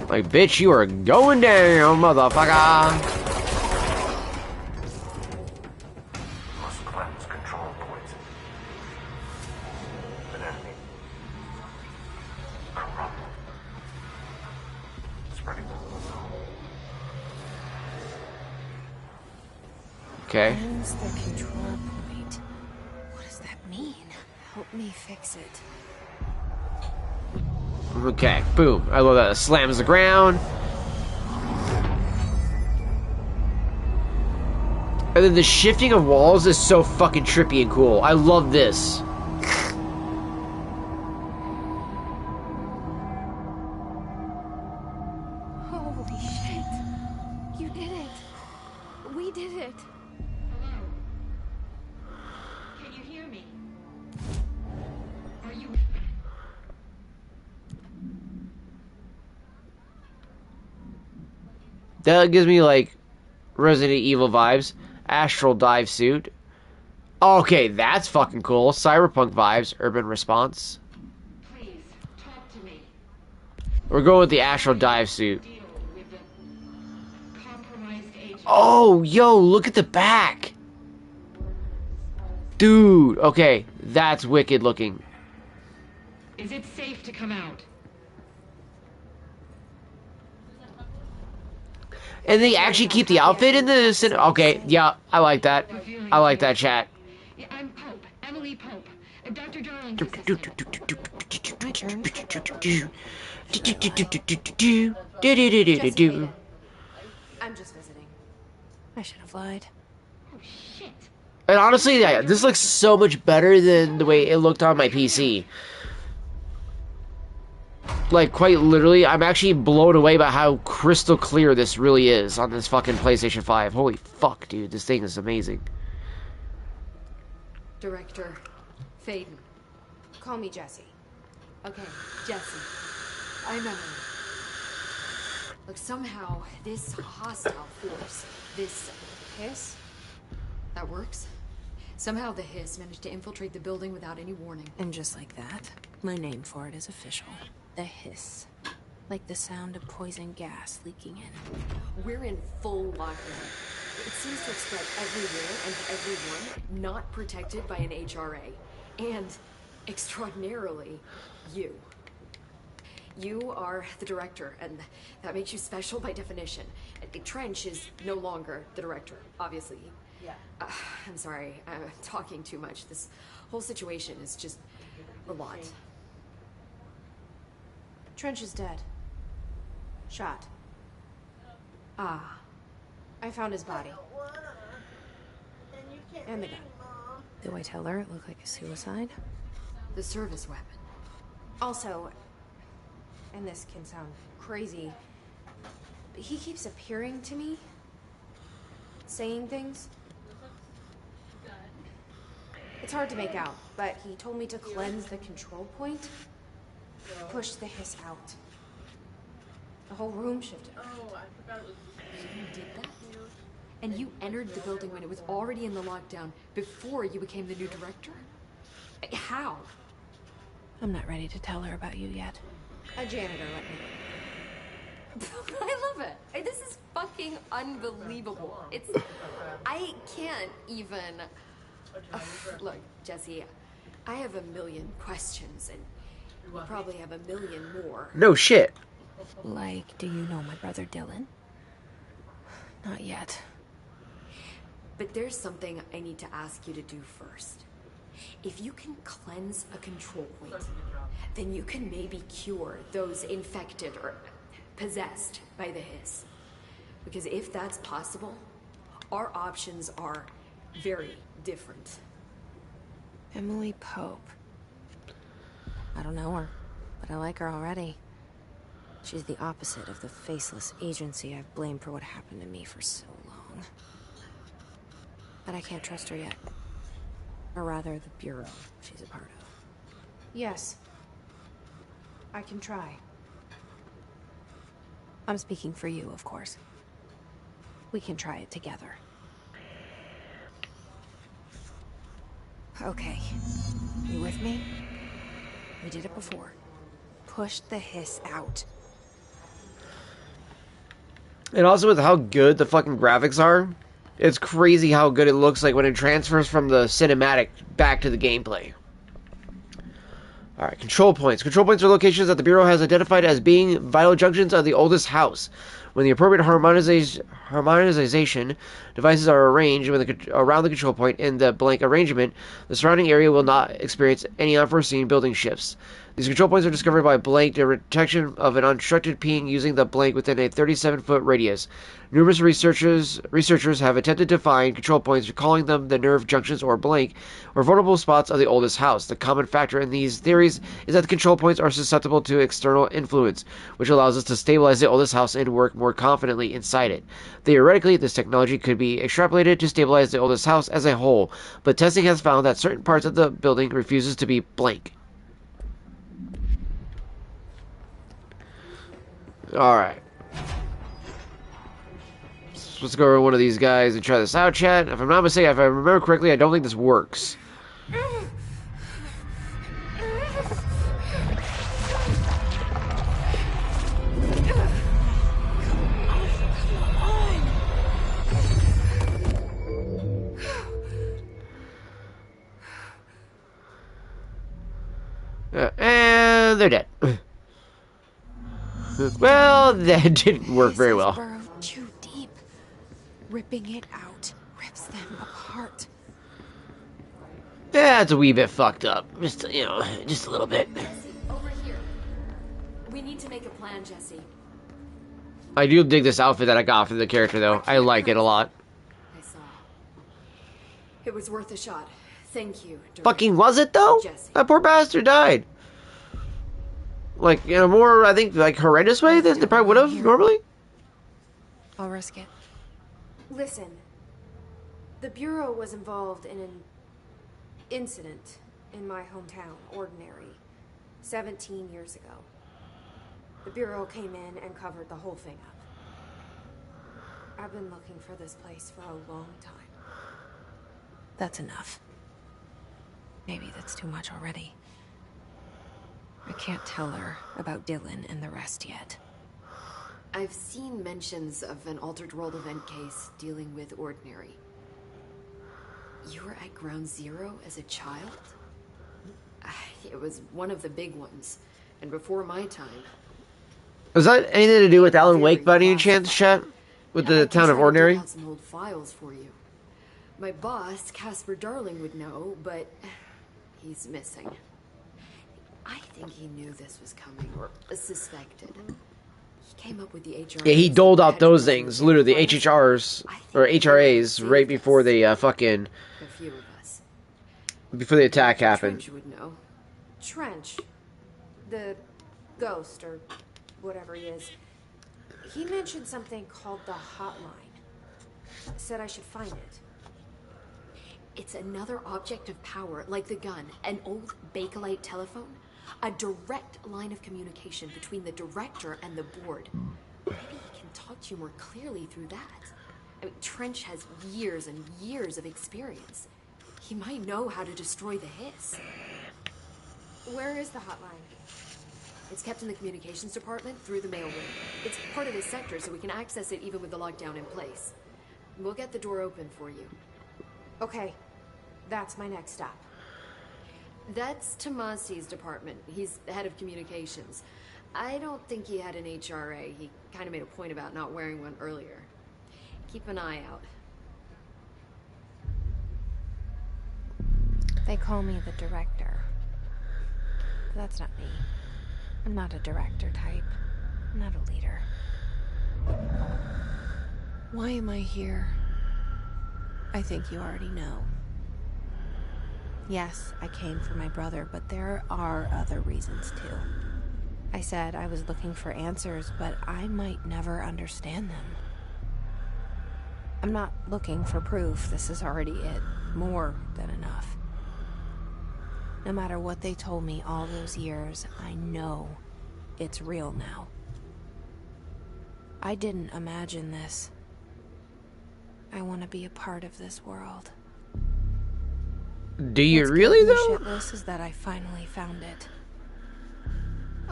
Like, bitch, you are going down, motherfucker.
Must cleanse control points. An enemy. Corrupt. Spreading.
Okay.
Cleanse the control point. What does that mean? Help me fix it.
Okay, boom. I love that. It slams the ground. And then the shifting of walls is so fucking trippy and cool. I love this.
Holy shit. You did it. We did it.
Can you hear me? Are you...
That gives me, like, Resident Evil vibes. Astral dive suit. Okay, that's fucking cool. Cyberpunk vibes. Urban response.
Please, talk to me.
We're going with the astral dive suit.
Deal with the compromised agent.
Oh, yo, look at the back. Dude, okay, that's wicked looking.
Is it safe to come out?
And they actually keep the outfit in the... Okay, yeah, I like that. I like that, chat.
Yeah, I'm Pope. Emily Pope. Dr. Darling's assistant.
I'm just visiting. I should have lied.
Oh, shit.
And honestly, yeah, this looks so much better than the way it looked on my PC. Like, quite literally, I'm actually blown away by how crystal clear this really is on this fucking PlayStation 5. Holy fuck, dude, this thing is amazing.
Director Faden. Call me Jesse. Okay, Jesse. I know. Look, somehow this hostile force, this hiss, that works. Somehow the hiss managed to infiltrate the building without any warning. And just like that, my name for it is official. The hiss. Like the sound of poison gas leaking in. We're in full lockdown. It seems to have spread everywhere and to everyone not protected by an HRA. And, extraordinarily, you. You are the director, and that makes you special by definition. Trench is no longer the director, obviously. Yeah. I'm sorry, I'm talking too much. This whole situation is just a lot. Trench is dead. Shot. Ah. I found his body. And the gun. Do I tell her it looked like a suicide? The service weapon.
Also, and this can sound crazy, but he keeps appearing to me, saying things. It's hard to make out, but he told me to cleanse the control point, push the hiss out. The whole room shifted.
Oh, I forgot it was.
You did that? And you entered the building when it was already in the lockdown before you became the new director? How?
I'm not ready to tell her about you yet. A janitor let me.
I love it. This is fucking unbelievable. I can't even. Look, Jesse, I have a million questions, and you probably have a million more.
No shit.
Like, do you know my brother Dylan? Not yet.
But there's something I need to ask you to do first. If you can cleanse a control point, then you can maybe cure those infected or possessed by the hiss. Because if that's possible, our options are very different.
Emily Pope. I don't know her, but I like her already. She's the opposite of the faceless agency I've blamed for what happened to me for so long. But I can't trust her yet. Or rather, the Bureau she's a part of. Yes. I can try. I'm speaking for you, of course. We can try it together. Okay. You with me? We did it before. Push the hiss out.
And also with how good the fucking graphics are, it's crazy how good it looks like when it transfers from the cinematic back to the gameplay. Alright, control points. Control points are locations that the Bureau has identified as being vital junctions of the oldest house. When the appropriate harmonization devices are arranged around the control point in the blank arrangement, the surrounding area will not experience any unforeseen building shifts. These control points are discovered by blank detection of an unstructured ping using the blank within a 37-foot radius. Numerous researchers have attempted to find control points, calling them the nerve junctions or blank, or vulnerable spots of the oldest house. The common factor in these theories is that the control points are susceptible to external influence, which allows us to stabilize the oldest house and work more confidently inside it. Theoretically, this technology could be extrapolated to stabilize the oldest house as a whole, but testing has found that certain parts of the building refuses to be blank. Alright. So let's go over one of these guys and try this out, chat. If I'm not mistaken, if I remember correctly, I don't think this works. And they're dead. Well, that didn't work very well.
Burrowed too deep. Ripping it out rips them apart.
Yeah, it's a wee bit fucked up. Just, just a little bit.
Jesse, over here. We need to make a plan, Jesse.
I do dig this outfit that I got for the character, though. I like it a lot.
I saw. It was worth a shot. Thank you, Director.
Fucking was it, though?
Jesse.
That poor bastard died. Like, in a more, I think, like, horrendous way than they probably would have normally.
I'll risk it. Listen. The Bureau was involved in an incident in my hometown, Ordinary, 17 years ago. The Bureau came in and covered the whole thing up. I've been looking for this place for a long time. That's enough. Maybe that's too much already. I can't tell her about Dylan and the rest yet.
I've seen mentions of an Altered World event case dealing with Ordinary. You were at Ground Zero as a child? It was one of the big ones, and before my time.
Was that anything to do with Alan Wake by any chance, chat? With the town of Ordinary?
I can some old files for you. My boss, Casper Darling, would know, but he's missing. I think he knew this was coming, or suspected. He came up with the HRAs.
Yeah, he doled out those things, literally, the HHRs, or HRAs, right before they,
A few of us.
before the attack happened.
Trench would know.
Trench, the ghost, or whatever he is, he mentioned something called the hotline. Said I should find it.
It's another object of power, like the gun, an old Bakelite telephone. A direct line of communication between the director and the board. Maybe he can talk to you more clearly through that. I mean, Trench has years and years of experience. He might know how to destroy the hiss.
Where is the hotline?
It's kept in the communications department through the mailroom. It's part of this sector, so we can access it even with the lockdown in place. We'll get the door open for you.
Okay, that's my next stop.
That's Tomasi's department. He's the head of communications. I don't think he had an HRA. He kind of made a point about not wearing one earlier. Keep an eye out.
They call me the director. But that's not me. I'm not a director type. I'm not a leader. Why am I here? I think you already know. Yes, I came for my brother, but there are other reasons too. I said I was looking for answers, but I might never understand them. I'm not looking for proof. This is already it. More than enough. No matter what they told me all those years, I know it's real now. I didn't imagine this. I want to be a part of this world.
Do you really though?
Shitless is that I finally found it.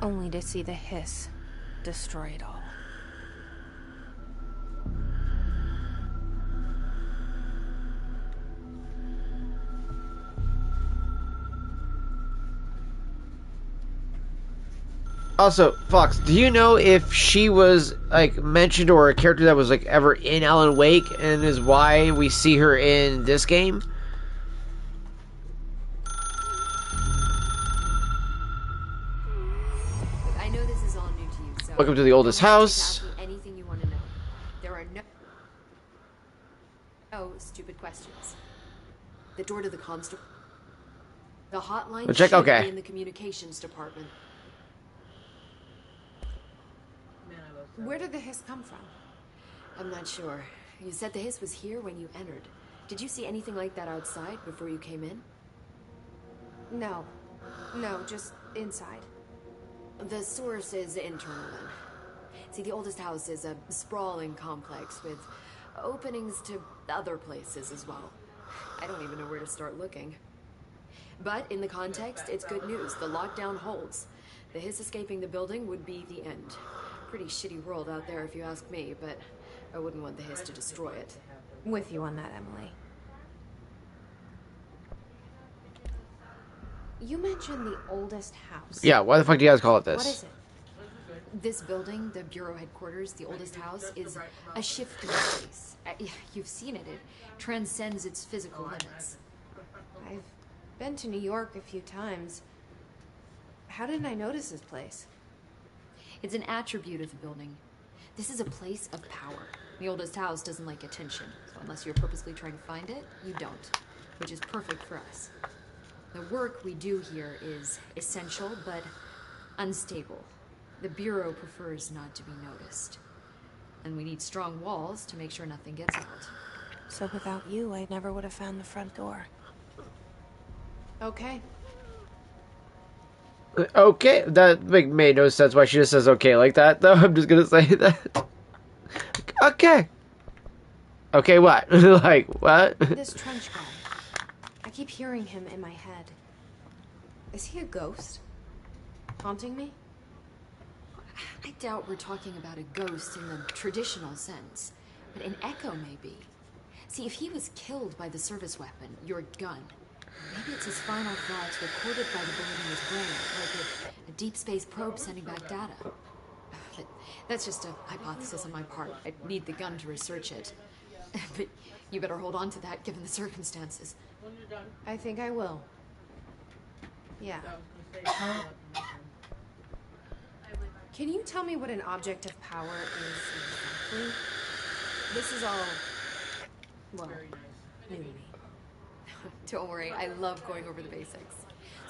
Only to see the hiss destroy it all.
Also, Fox, do you know if she was like mentioned or a character that was like ever in Alan Wake and is why we see her in this game?
I know this is all new to you, so
Welcome to the oldest house.
Ask me anything you want to know. There are no stupid questions. The door to the comms. The hotline
Check.
should
Okay.
be in the communications department.
Where did the hiss come from?
I'm not sure. You said the hiss was here when you entered. Did you see anything like that outside before you came in?
No, just inside.
The source is internal then. See, the oldest house is a sprawling complex with openings to other places as well. I don't even know where to start looking. But in the context, it's good news. The lockdown holds. The hiss escaping the building would be the end. Pretty shitty world out there if you ask me, but I wouldn't want the hiss to destroy it.
With you on that, Emily. You mentioned the oldest house.
Yeah, why the fuck do you guys call it this?
What is it?
This building, the bureau headquarters, the oldest house, is a shifting place. You've seen it. It transcends its physical limits.
I've been to New York a few times. How didn't I notice this place?
It's an attribute of the building. This is a place of power. The oldest house doesn't like attention, so unless you're purposely trying to find it, you don't, which is perfect for us. The work we do here is essential, but unstable. The Bureau prefers not to be noticed. And we need strong walls to make sure nothing gets out.
So without you, I never would have found the front door. Okay.
Okay, that made no sense why she just says okay like that, though. I'm just gonna say that. Okay. Okay, what? Like, what?
This Trench guy. I keep hearing him in my head. Is he a ghost? Haunting me?
I doubt we're talking about a ghost in the traditional sense, but an echo maybe. See, if he was killed by the service weapon, your gun, maybe it's his final thoughts recorded by the bullet in his brain, like a deep space probe sending back data. But that's just a hypothesis on my part. I'd need the gun to research it. But you better hold on to that given the circumstances.
I think I will. Yeah. Can you tell me what an object of power is exactly? This is all, well, new to me.
Don't worry, I love going over the basics.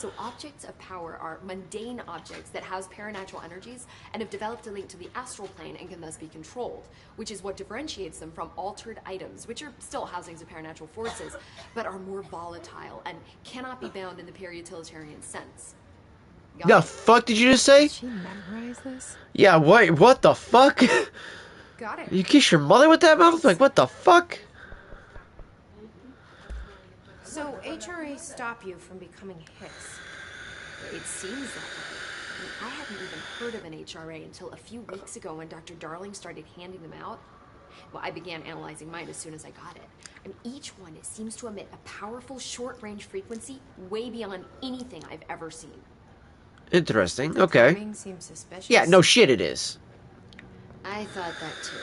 So objects of power are mundane objects that house paranatural energies and have developed a link to the astral plane and can thus be controlled, which is what differentiates them from altered items, which are still housings of paranatural forces, but are more volatile and cannot be bound in the pure utilitarian sense.
The fuck did you just say?
Did she memorize this?
Yeah, what the fuck?
Got it.
You kiss your mother with that mouth? Like, what the fuck?
So HRA stop you from becoming Hicks?
It seems that way. I hadn't even heard of an HRA until a few weeks ago when Dr. Darling started handing them out. Well, I began analyzing mine as soon as I got it. And each one seems to emit a powerful short-range frequency way beyond anything I've ever seen.
Interesting. Okay.
Timing seems suspicious.
Yeah, no shit it is.
I thought that too.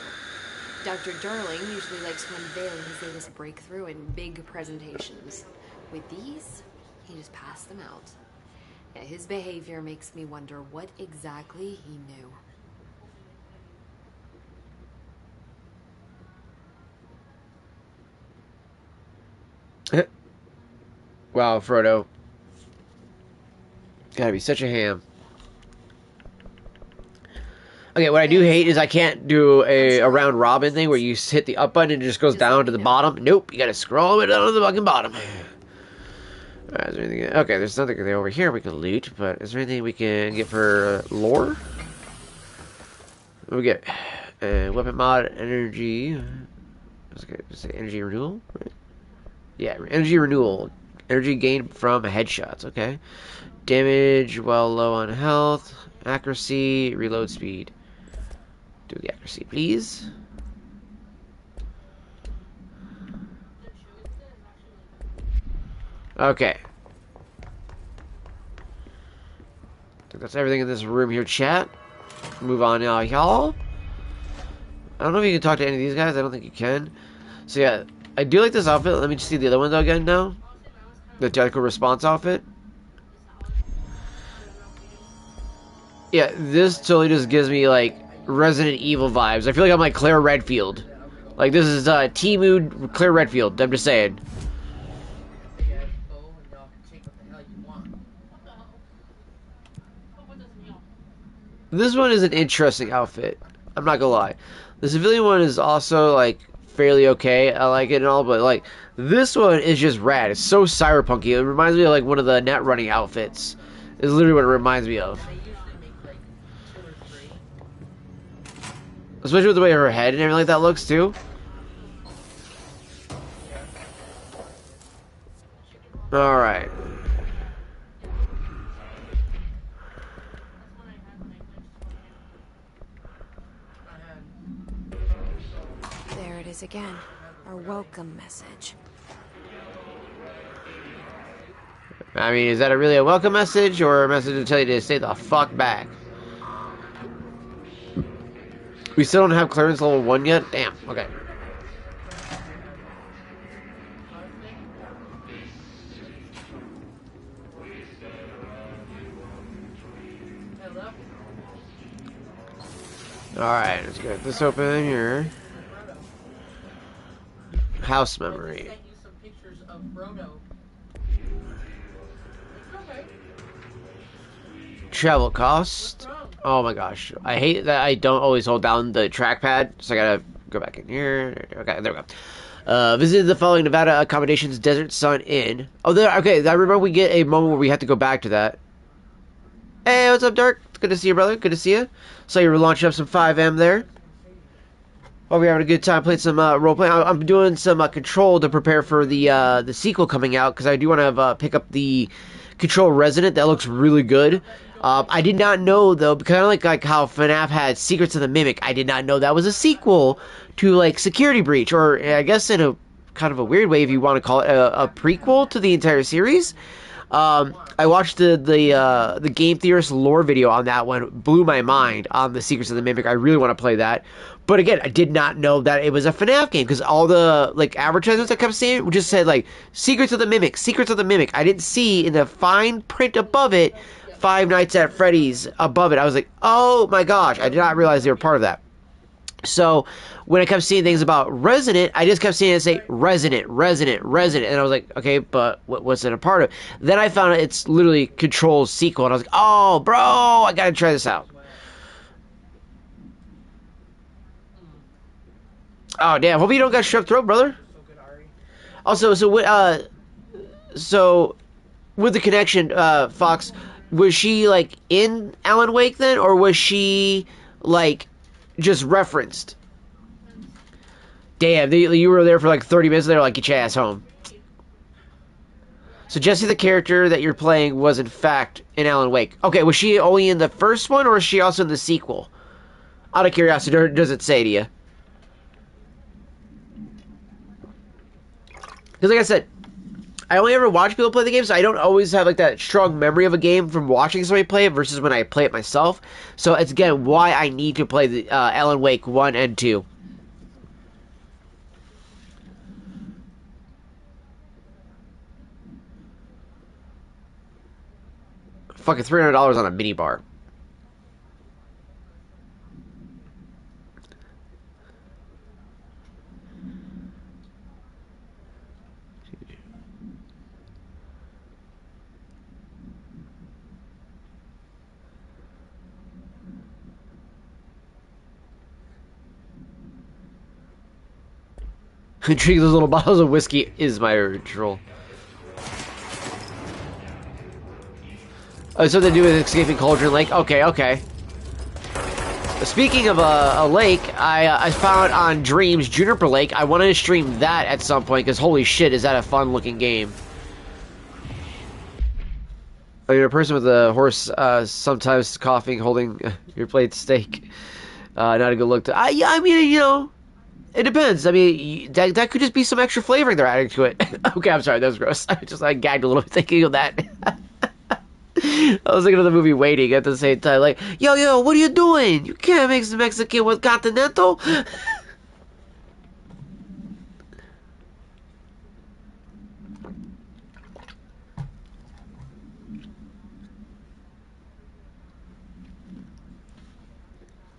Dr. Darling usually likes to unveil his latest breakthrough in big presentations. With these, he just passed them out. Yeah, his behavior makes me wonder what exactly he knew.
Wow, Frodo. Gotta be such a ham. Okay, what I do hate is I can't do a round robin thing where you hit the up button and it just goes down to the bottom. Nope, you gotta scroll it down to the fucking bottom. Alright, is there anything? Okay, there's nothing over here we can loot, but is there anything we can get for lore? What do we get? Weapon mod, energy. Let's say energy renewal, right? Yeah, energy renewal. Energy gained from headshots, okay. Damage while low on health. Accuracy, reload speed. Do the accuracy, please. Okay. I think that's everything in this room here, chat. Move on now, y'all. I don't know if you can talk to any of these guys. I don't think you can. So yeah, I do like this outfit. Let me just see the other one though again now. The tactical response outfit. Yeah, this totally just gives me like Resident Evil vibes. I feel like I'm like Claire Redfield. Like this is T-Mood Claire Redfield. I'm just saying. This one is an interesting outfit. I'm not gonna lie. The civilian one is also like fairly okay. I like it and all, but like this one is just rad. It's so cyberpunky. It reminds me of like one of the net running outfits. Is literally what it reminds me of. Especially with the way her head and everything like that looks too. Alright.
There it is again. Our welcome message.
I mean, is that really a welcome message or a message to tell you to stay the fuck back? We still don't have clearance level 1 yet? Damn, okay. Alright, let's get this open here. House memory. Travel cost. Oh my gosh. I hate that I don't always hold down the trackpad, so I gotta go back in here. Okay, there we go. Visited the following Nevada accommodations: Desert Sun Inn. Oh, there. Okay, I remember we get a moment where we have to go back to that. Hey, what's up, Dark? Good to see you, brother. Good to see you. So you were launching up some 5M there. While we're having a good time playing some role-playing. I'm doing some Control to prepare for the sequel coming out, because I do want to pick up the Control Resident. That looks really good. I did not know, though, because I like how FNAF had Secrets of the Mimic. I did not know that was a sequel to, like, Security Breach, or I guess in a kind of a weird way, if you want to call it, a prequel to the entire series. I watched the Game Theorist lore video on that one. Blew my mind on the Secrets of the Mimic. I really want to play that. But again, I did not know that it was a FNAF game, because all the like advertisements I kept seeing just said like Secrets of the Mimic, Secrets of the Mimic. I didn't see in the fine print above it Five Nights at Freddy's above it. I was like, oh my gosh, I did not realize they were part of that. So when I kept seeing things about Resident, I just kept seeing it say Resident, Resident, Resident, and I was like, okay, but what's it a part of? Then I found out it's literally Control's sequel, and I was like, oh, bro, I gotta try this out. Oh damn! Hope you don't got strep throat, brother. Also, so with the connection, Fox, was she like in Alan Wake then, or was she like just referenced? Damn, you were there for like 30 minutes and they're like, get your ass home. So Jessie, the character that you're playing, was in fact in Alan Wake. Okay, was she only in the first one, or was she also in the sequel? Out of curiosity, does it say to you? Because like I said, I only ever watch people play the game, so I don't always have like that strong memory of a game from watching somebody play it versus when I play it myself. So it's again why I need to play the Alan Wake 1 and 2. Fucking $300 on a minibar. Drinking those little bottles of whiskey is my ritual. Oh, it's something to do with escaping Cauldron Lake? Okay, okay. Speaking of a lake, I found on Dreams Juniper Lake. I wanted to stream that at some point, because holy shit, is that a fun-looking game. Oh, you're a person with a horse, sometimes coughing, holding your plate steak. Not a good look to... yeah, I mean, you know... It depends. I mean, that could just be some extra flavoring they're adding to it. Okay, I'm sorry, that was gross. I gagged a little bit thinking of that. I was thinking of the movie Waiting at the same time. Like, yo, what are you doing? You can't mix Mexican with Continental.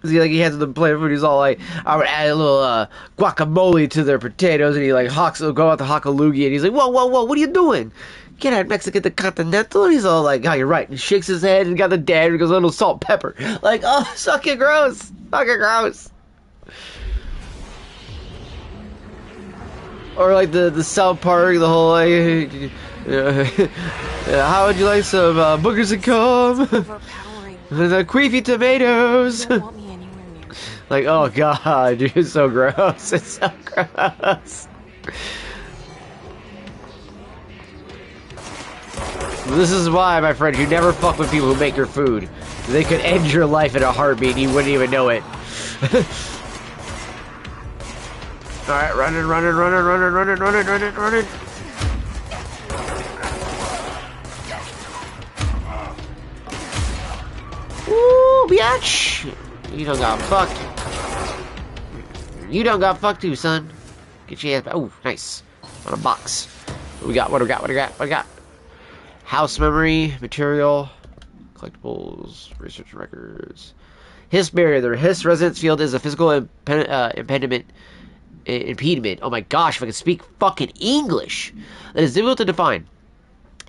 He has the plate of food. He's all like, I would add a little guacamole to their potatoes, and he like go out to hock a loogie, and he's like, whoa, what are you doing? You can't add Mexican to Continental. And he's all like, oh, you're right. And he shakes his head and got the dad and goes a little salt pepper. Like, oh, fucking gross. Fucking gross. Or like the South Park, the whole like, how would you like some boogers and cum? The queefy tomatoes. Like, oh god, dude, it's so gross. It's so gross. This is why, my friend, you never fuck with people who make your food. They could end your life in a heartbeat and you wouldn't even know it. Alright, running. Ooh, biatch! You don't got fucked. You don't got fucked too, son. Get your ass back. Oh, nice. On a box. What we got? What do we got? House memory, material, collectibles, research records. Hiss barrier. The Hiss resonance field is a physical impediment. Oh my gosh, if I could speak fucking English. That is difficult to define.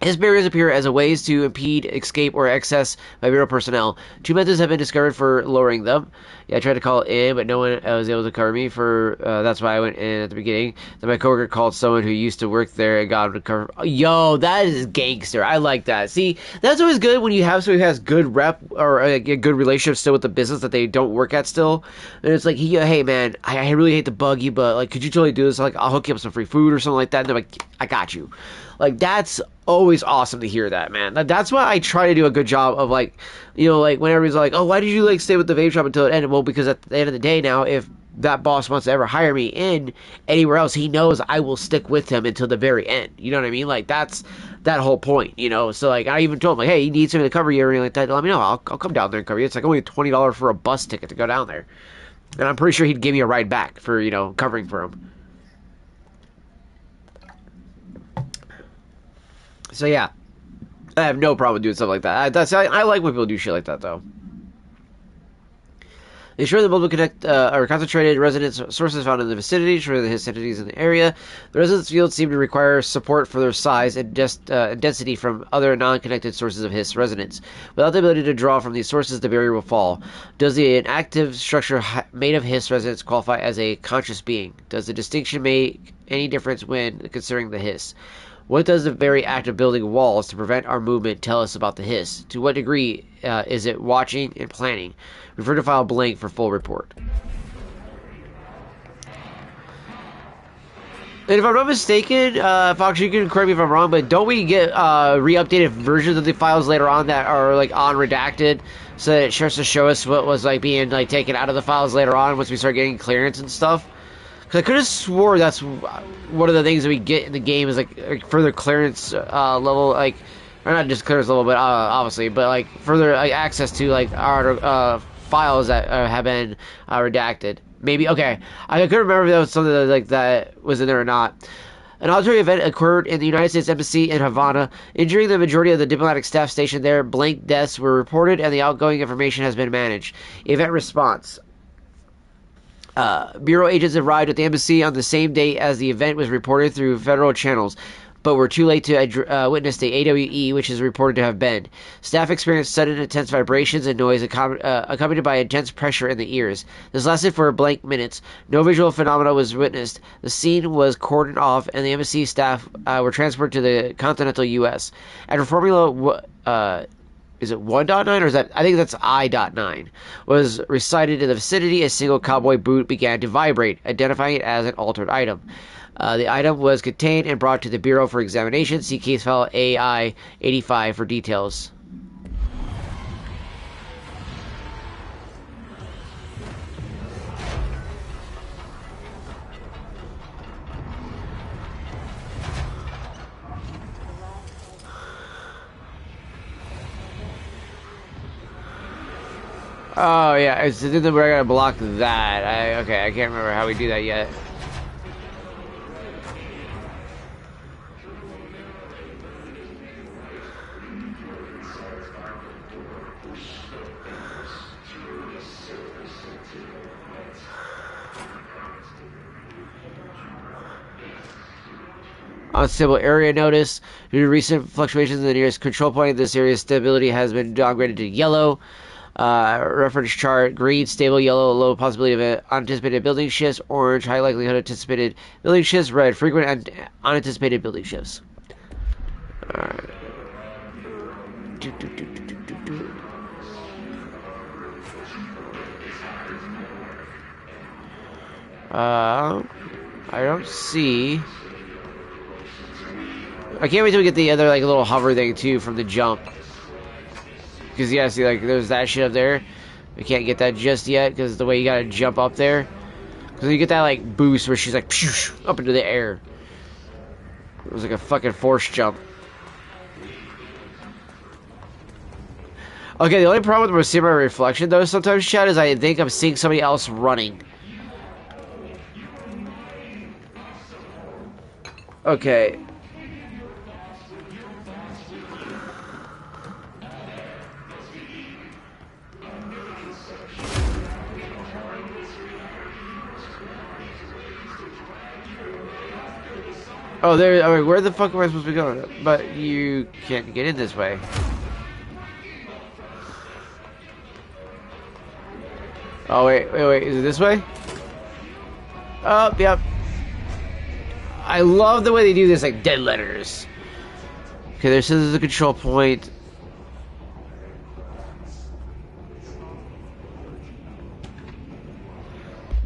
His barriers appear as a ways to impede, escape, or access by Bureau personnel. 2 methods have been discovered for lowering them. Yeah, I tried to call it in, but no one was able to cover me for, that's why I went in at the beginning. Then my coworker called someone who used to work there and got him to cover. Oh, yo, that is gangster. I like that. See, that's always good when you have someone who has good rep or a good relationship still with the business that they don't work at still. And it's like, hey man, I really hate to bug you, but like, could you totally do this? Like, I'll hook you up some free food or something like that. And they're like, I got you. Like, that's always awesome to hear that, man. That's why I try to do a good job of, like, you know, like, when everybody's like, oh, why did you, like, stay with the vape shop until it ended? Well, because at the end of the day now, if that boss wants to ever hire me in anywhere else, he knows I will stick with him until the very end. You know what I mean? Like, that's that whole point, you know? So, like, I even told him, like, hey, you need something to cover you or anything like that, let me know. I'll come down there and cover you. It's, like, only $20 for a bus ticket to go down there. And I'm pretty sure he'd give me a ride back for, you know, covering for him. So yeah, I have no problem doing stuff like that. I like when people do shit like that, though. Ensure the multiple connect or concentrated resonance sources found in the vicinity. Ensure the Hiss entities in the area. The resonance fields seem to require support for their size and density from other non-connected sources of Hiss resonance. Without the ability to draw from these sources, the barrier will fall. Does the inactive structure made of Hiss resonance qualify as a conscious being? Does the distinction make any difference when considering the Hiss? What does the very act of building walls to prevent our movement tell us about the Hiss? To what degree is it watching and planning? Refer to file blank for full report. And if I'm not mistaken, Fox, you can correct me if I'm wrong, but don't we get re-updated versions of the files later on that are like on redacted, so that it starts to show us what was like being like taken out of the files later on once we start getting clearance and stuff? Because I could have swore that's one of the things that we get in the game is like further clearance level, like, or not just clearance level, but obviously, but like further access to like our files that have been redacted. Maybe, okay. I couldn't remember if that was something that, like, that was in there or not. An auditory event occurred in the United States Embassy in Havana, injuring the majority of the diplomatic staff stationed there. Blank deaths were reported, and the outgoing information has been managed. Event response. Bureau agents arrived at the embassy on the same day as the event was reported through federal channels, but were too late to witness the AWE, which is reported to have been. Staff experienced sudden intense vibrations and noise accompanied by intense pressure in the ears. This lasted for blank minutes. No visual phenomena was witnessed. The scene was cordoned off, and the embassy staff were transferred to the continental U.S. After Formula is it 1.9 or is that, I think that's I.9, was recited in the vicinity, a single cowboy boot began to vibrate, identifying it as an altered item. The item was contained and brought to the Bureau for examination. See case file AI-85 for details. Oh yeah, it's we're gonna block that. Okay, I can't remember how we do that yet. Unstable area notice. Due to recent fluctuations in the nearest control point, this area's stability has been downgraded to yellow. Reference chart: green, stable; yellow, low possibility of unanticipated building shifts; orange, high likelihood of anticipated building shifts; red, frequent and unanticipated building shifts. Alright. I don't see. I can't wait till we get the other like little hover thing too from the jump. Because yeah, see, like there's that shit up there. We can't get that just yet because the way you gotta jump up there. Because you get that like boost where she's like pshh, up into the air. It was like a fucking force jump. Okay, the only problem with seeing my reflection though sometimes, chat, is I think I'm seeing somebody else running. Okay. Oh, there. I mean, where the fuck am I supposed to be going? But you can't get in this way. Oh wait. Is it this way? Oh, yep. I love the way they do this, like dead letters. Okay, this is the control point.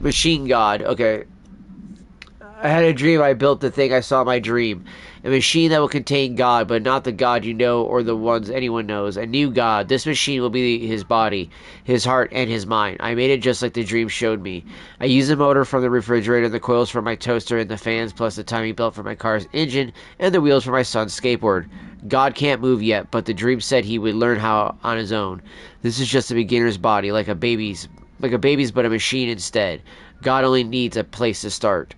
Machine God. Okay. I had a dream. I built the thing I saw in my dream. A machine that will contain God, but not the God you know or the ones anyone knows. A new God. This machine will be his body, his heart, and his mind. I made it just like the dream showed me. I used the motor from the refrigerator, the coils from my toaster, and the fans, plus the timing belt for my car's engine, and the wheels for my son's skateboard. God can't move yet, but the dream said he would learn how on his own. This is just a beginner's body, like a baby's but a machine instead. God only needs a place to start.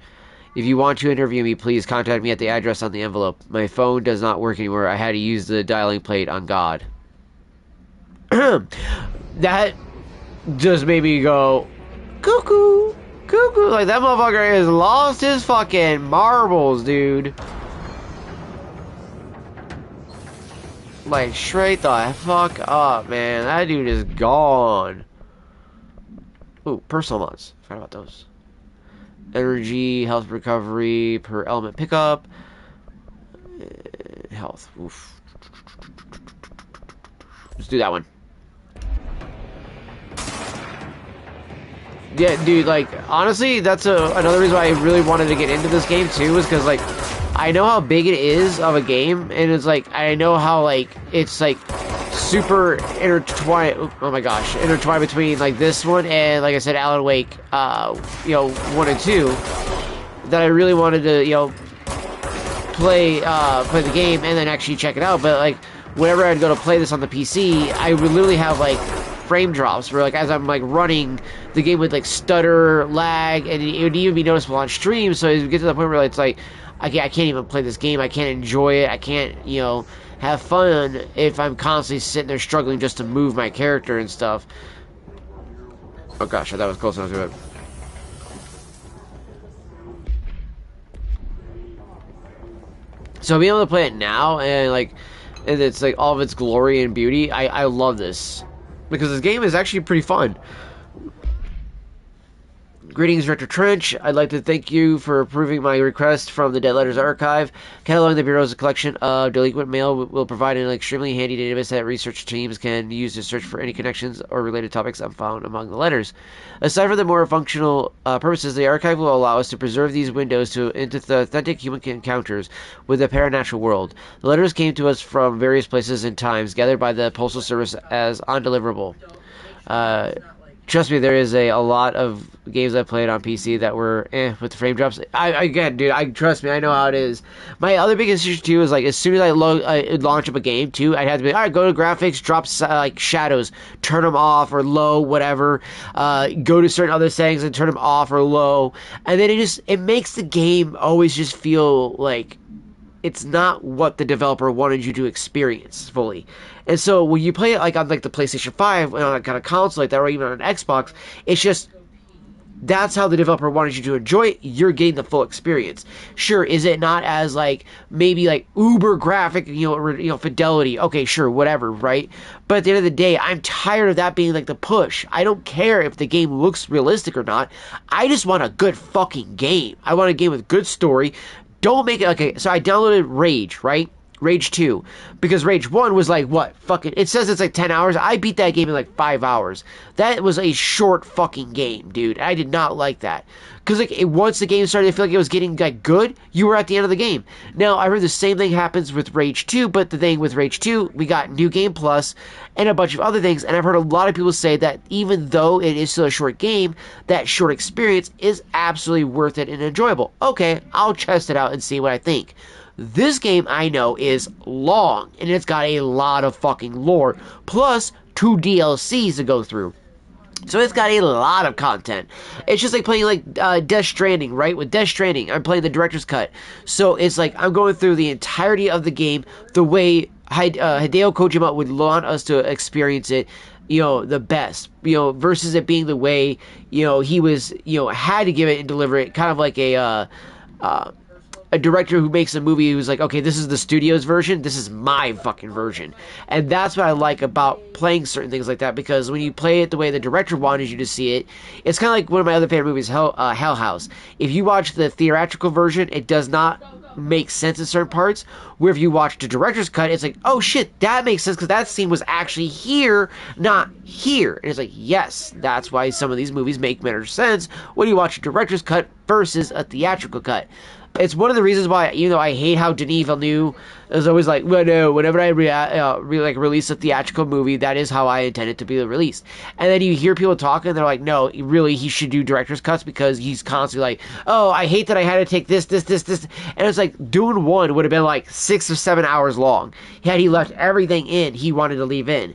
If you want to interview me, please contact me at the address on the envelope. My phone does not work anymore. I had to use the dialing plate on God. That just made me go, cuckoo, cuckoo. Like, that motherfucker has lost his fucking marbles, dude. Like, straight the fuck up, man. That dude is gone. Ooh, personal mods. Forgot about those. Energy, health recovery, per element pickup. Health. Oof. Let's do that one. Yeah, dude, like, honestly, that's another reason why I really wanted to get into this game, too, is because, like, I know how big it is of a game, and it's, like, I know how, like, it's, like, super intertwined, oh my gosh, intertwined between, like, this one and, like I said, Alan Wake, 1 and 2, that I really wanted to, play the game and then actually check it out, but, like, whenever I'd go to play this on the PC, I would literally have, like, frame drops where, like, as I'm, like, running, the game would, like, stutter, lag, and it would even be noticeable on stream, so it would get to the point where it's like, I can't even play this game, I can't enjoy it, I can't, have fun if I'm constantly sitting there struggling just to move my character and stuff. Oh gosh, that was close enough to it. So being able to play it now, and it's, like, all of its glory and beauty, I love this. Because this game is actually pretty fun. Greetings, Director Trench. I'd like to thank you for approving my request from the Dead Letters Archive. Cataloging the Bureau's collection of delinquent mail will provide an extremely handy database that research teams can use to search for any connections or related topics unfound among the letters. Aside from the more functional purposes, the archive will allow us to preserve these windows into the authentic human encounters with the paranatural world. The letters came to us from various places and times, gathered by the Postal Service as undeliverable. Trust me, there is a lot of games I played on PC that were with the frame drops. Trust me, I know how it is. My other biggest issue too is, like, as soon as I launch up a game too, I'd have to be, all right, go to graphics, drop like shadows, turn them off or low, whatever. Go to certain other settings and turn them off or low, and then it makes the game always just feel like it's not what the developer wanted you to experience fully. And so when you play it, like, on, like, the PlayStation 5, on a kind of console like that, or even on an Xbox, it's just, that's how the developer wanted you to enjoy it. You're getting the full experience. Sure, is it not as, like, maybe, like, uber graphic, fidelity? Okay, sure, whatever, right? But at the end of the day, I'm tired of that being, like, the push. I don't care if the game looks realistic or not. I just want a good fucking game. I want a game with good story. Don't make it, okay, so I downloaded Rage, right? Rage 2. Because Rage 1 was like, what? Fucking, it says it's like 10 hours. I beat that game in like 5 hours. That was a short fucking game, dude. I did not like that. Because, like, once the game started, I feel like it was getting, like, good, you were at the end of the game. Now, I heard the same thing happens with Rage 2, but the thing with Rage 2, we got New Game Plus and a bunch of other things, and I've heard a lot of people say that even though it is still a short game, that short experience is absolutely worth it and enjoyable. Okay, I'll test it out and see what I think. This game, I know, is long, and it's got a lot of fucking lore, plus 2 DLCs to go through. So it's got a lot of content. It's just like playing, like, Death Stranding, right? With Death Stranding, I'm playing the director's cut. So it's like I'm going through the entirety of the game the way Hideo Kojima would want us to experience it, the best, versus it being the way, he was, had to give it and deliver it, kind of like a director who makes a movie who's like, okay, this is the studio's version, this is my fucking version. And that's what I like about playing certain things like that, because when you play it the way the director wanted you to see it, it's kind of like one of my other favorite movies, Hell House. If you watch the theatrical version, it does not make sense in certain parts, where if you watch the director's cut, it's like, oh shit, that makes sense, because that scene was actually here, not here. And it's like, yes, that's why some of these movies make better sense when you watch a director's cut versus a theatrical cut. It's one of the reasons why, I hate how Denis Villeneuve is always like, well, no, whenever I release a theatrical movie, that is how I intend it to be released. And then you hear people talking, and they're like, no, really, he should do director's cuts, because he's constantly like, oh, I hate that I had to take this. And it's like, Dune 1 would have been like 6 or 7 hours long. Had he left everything in he wanted to leave in.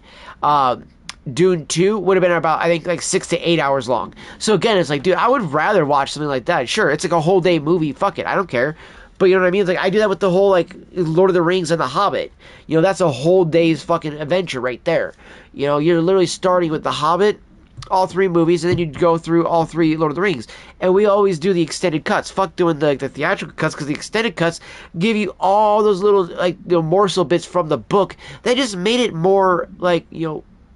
Dune 2 would have been about, I think, like 6 to 8 hours long. So again, it's like, dude, I would rather watch something like that. Sure, it's like a whole day movie. Fuck it, I don't care. But you know what I mean? It's like, I do that with the whole, like, Lord of the Rings and The Hobbit. That's a whole day's fucking adventure right there. You're literally starting with The Hobbit all 3 movies, and then you'd go through all 3 Lord of the Rings. And we always do the extended cuts. Fuck doing the theatrical cuts, because the extended cuts give you all those little, like, morsel bits from the book that just made it more, like,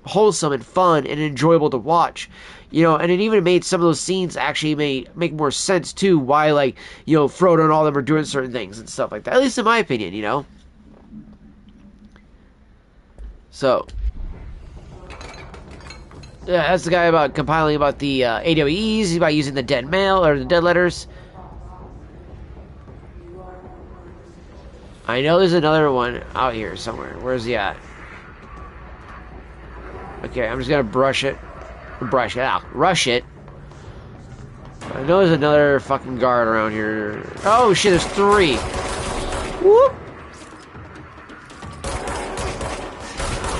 wholesome and fun and enjoyable to watch. And it even made some of those scenes actually make more sense too, why, like, Frodo and all of them are doing certain things and stuff like that. At least in my opinion, So, yeah, that's the guy about compiling about the AWEs, about using the dead mail, or the dead letters. I know there's another one out here somewhere. Where's he at? Okay, I'm just gonna rush it. Rush it. I know there's another fucking guard around here. Oh shit, there's 3. Whoop!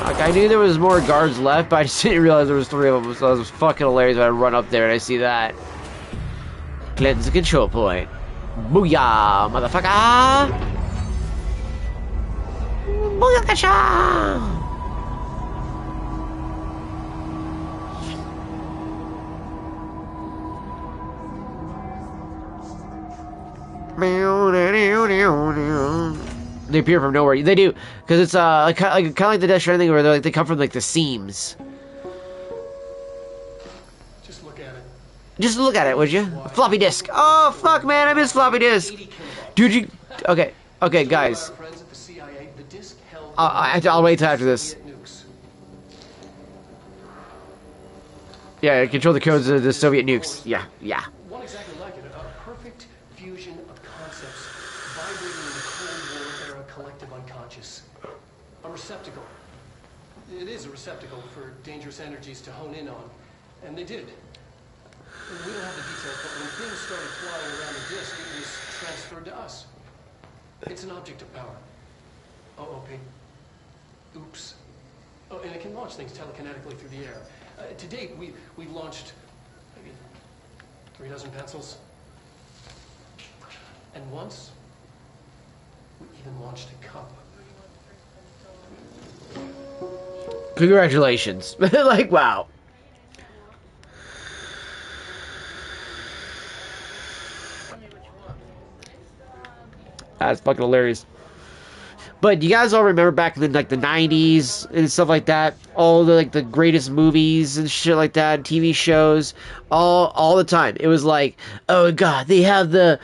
Like, I knew there was more guards left, but I just didn't realize there was 3 of them, so it was fucking hilarious when I run up there and I see that. Cleanse the control point. Booyah, motherfucker! Booyah! They appear from nowhere. They do, because it's kind of like the Death Stranding, where they come from like the seams.
Just look at it.
Just look at it, would you? Floppy disk. Oh fuck, man, I miss floppy disk. Dude, you? Okay, guys. I'll wait till after this. Yeah, control the codes of the Soviet nukes. Yeah.
One exactly like it. A perfect fusion of concepts vibrating in the Cold War era collective unconscious. A receptacle. It is a receptacle for dangerous energies to hone in on. And they did. And we don't have the details, but when things started flying around the disk, it was transferred to us. It's an object of power. OP. Oops. Oh, and it can launch things telekinetically through the air. To date, we've launched maybe 3 dozen pencils. And once, we even launched a cup.
Congratulations. Like, wow. That's fucking hilarious. But you guys all remember back in like the 90s and stuff like that, all the the greatest movies and shit like that, TV shows, all the time. It was like, oh god, they have the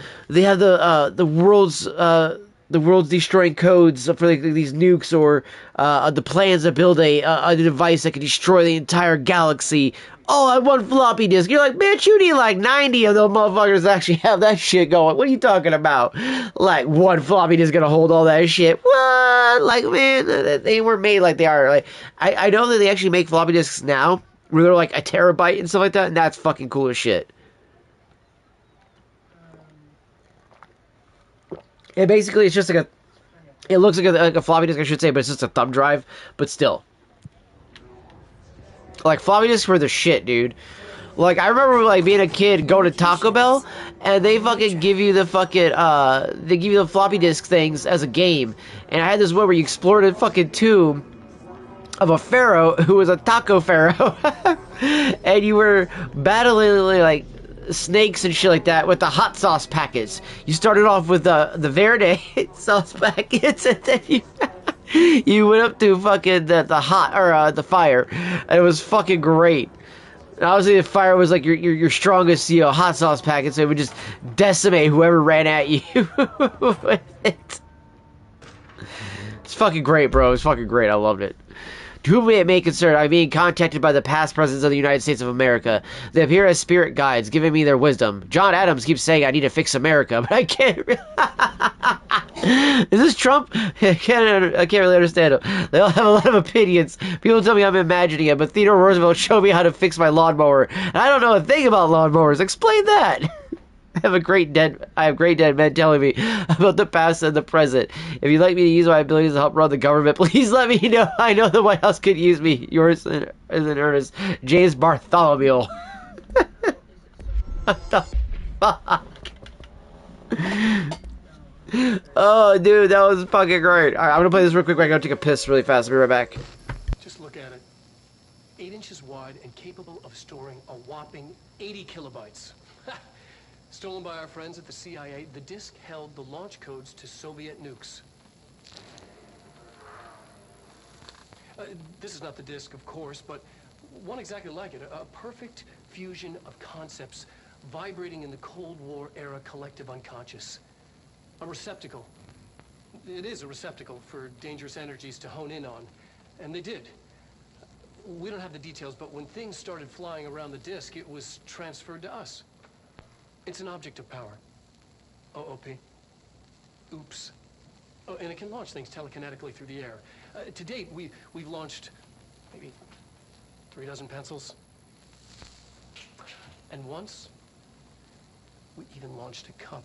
world's destroying codes for like these nukes, or the plans to build a device that can destroy the entire galaxy. Oh, I want floppy disk. You're like, bitch, you need like 90 of those motherfuckers to actually have that shit going. What are you talking about? Like, one floppy disk gonna hold all that shit? What? Like, man, they were made like they are. Like, I know that they actually make floppy disks now where they're like a terabyte and stuff like that, and that's fucking cool as shit. And basically, it's just like it looks like a floppy disk, I should say, but it's just a thumb drive, but still. Like, floppy disks were the shit, dude. Like, I remember, like, being a kid, going to Taco Bell, and they fucking give you the fucking, they give you the floppy disk things as a game. And I had this one where you explored a fucking tomb of a pharaoh who was a taco pharaoh. And you were battling, like, snakes and shit like that with the hot sauce packets. You started off with the Verde sauce packets, and then you went up to fucking the hot, or the fire, and it was fucking great. And obviously the fire was like your strongest, hot sauce packet, so it would just decimate whoever ran at you with it. It's fucking great, bro. It's fucking great. I loved it. To whom it may concern, I'm being contacted by the past presidents of the United States of America. They appear as spirit guides, giving me their wisdom. John Adams keeps saying I need to fix America, but I can't. Is this Trump? I can't really understand him. They all have a lot of opinions. People tell me I'm imagining it, but Theodore Roosevelt showed me how to fix my lawnmower. And I don't know a thing about lawnmowers. Explain that. I have great dead men telling me about the past and the present. If you'd like me to use my abilities to help run the government, please let me know. I know the White House could use me. Yours in earnest, James Bartholomew. What the fuck? Oh, dude, that was fucking great. Alright, I'm gonna play this real quick. I gotta take a piss really fast. I'll be right back.
Just look at it. 8 inches wide and capable of storing a whopping 80 kilobytes. Stolen by our friends at the CIA, the disk held the launch codes to Soviet nukes. This is not the disk, of course, but one exactly like it. A perfect fusion of concepts vibrating in the Cold War era collective unconscious. A receptacle. It is a receptacle for dangerous energies to hone in on. And they did. We don't have the details, but when things started flying around the disk, it was transferred to us. It's an object of power. OOP. Oops. Oh, and it can launch things telekinetically through the air. To date, we've launched maybe 3 dozen pencils. And once, we even launched a cup.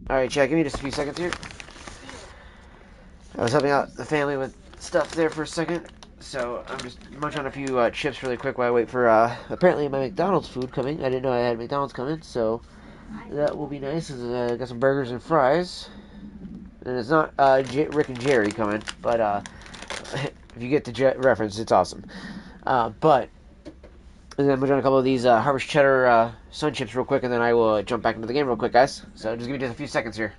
Alright, chat, give me just a few seconds here. I was helping out the family with stuff there for a second, so I'm just munching on a few chips really quick while I wait for apparently my McDonald's food coming. I didn't know I had McDonald's coming, so that will be nice. I got some burgers and fries. And it's not Rick and Jerry coming, but if you get the reference, it's awesome. But and then I'm munching on a couple of these Harvest Cheddar Sun Chips real quick, and then I will jump back into the game real quick, guys. So just give me just a few seconds here.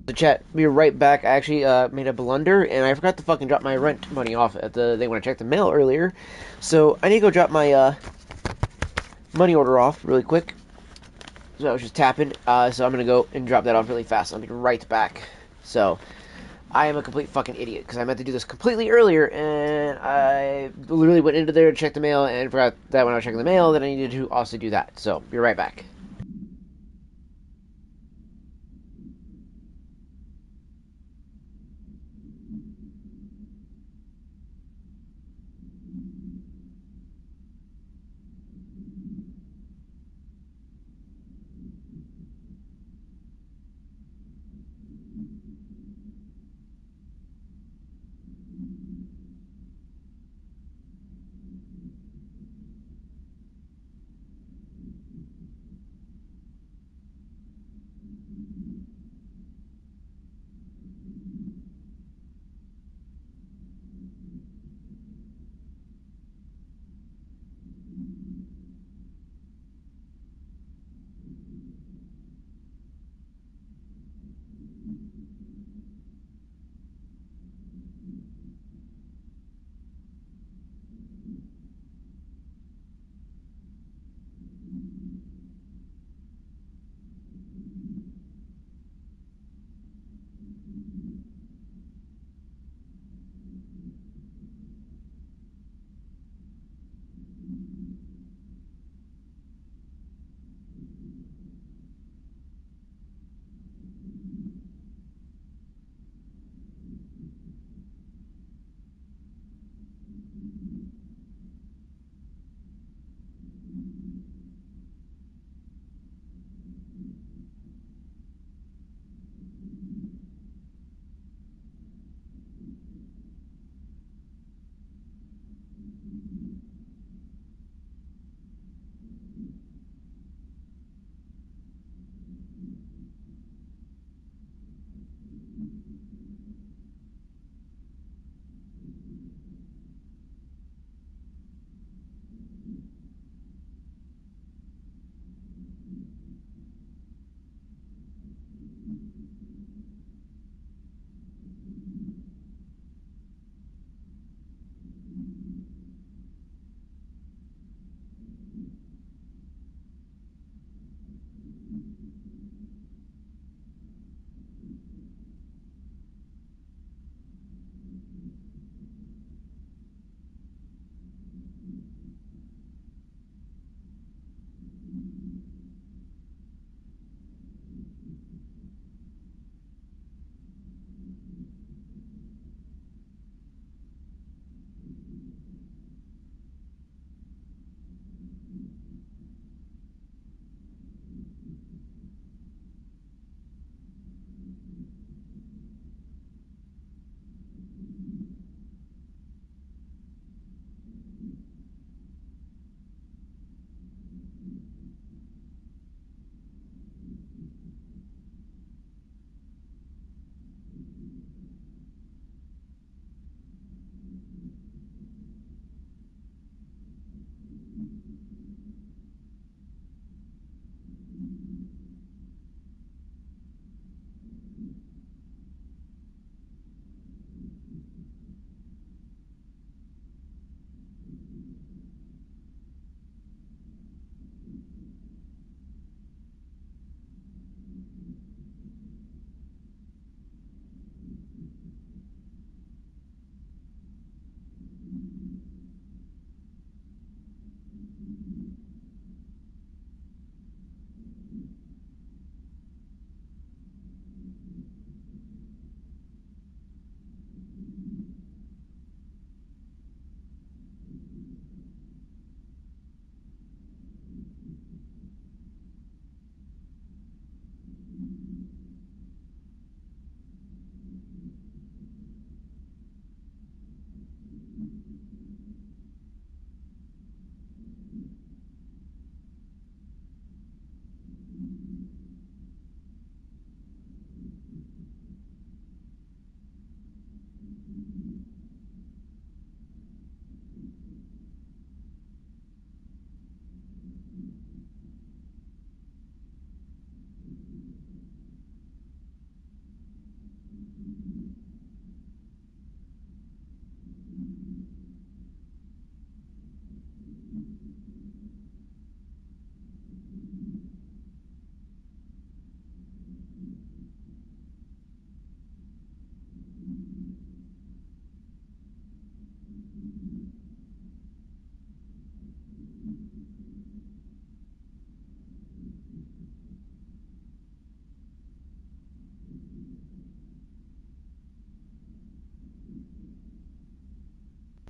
The chat, be right back. I actually made a blunder, and I forgot to fucking drop my rent money off at the thing when I checked the mail earlier. So I need to go drop my money order off really quick. So I was just tapping. So I'm gonna go and drop that off really fast. I'll be right back. So I am a complete fucking idiot because I meant to do this completely earlier, and I literally went into there to check the mail and forgot that when I was checking the mail that I needed to also do that. So be right back.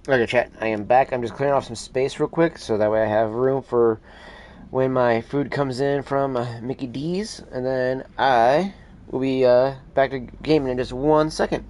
Okay, chat. I am back. I'm just clearing off some space real quick, so that way I have room for when my food comes in from Mickey D's, and then I will be back to gaming in just 1 second.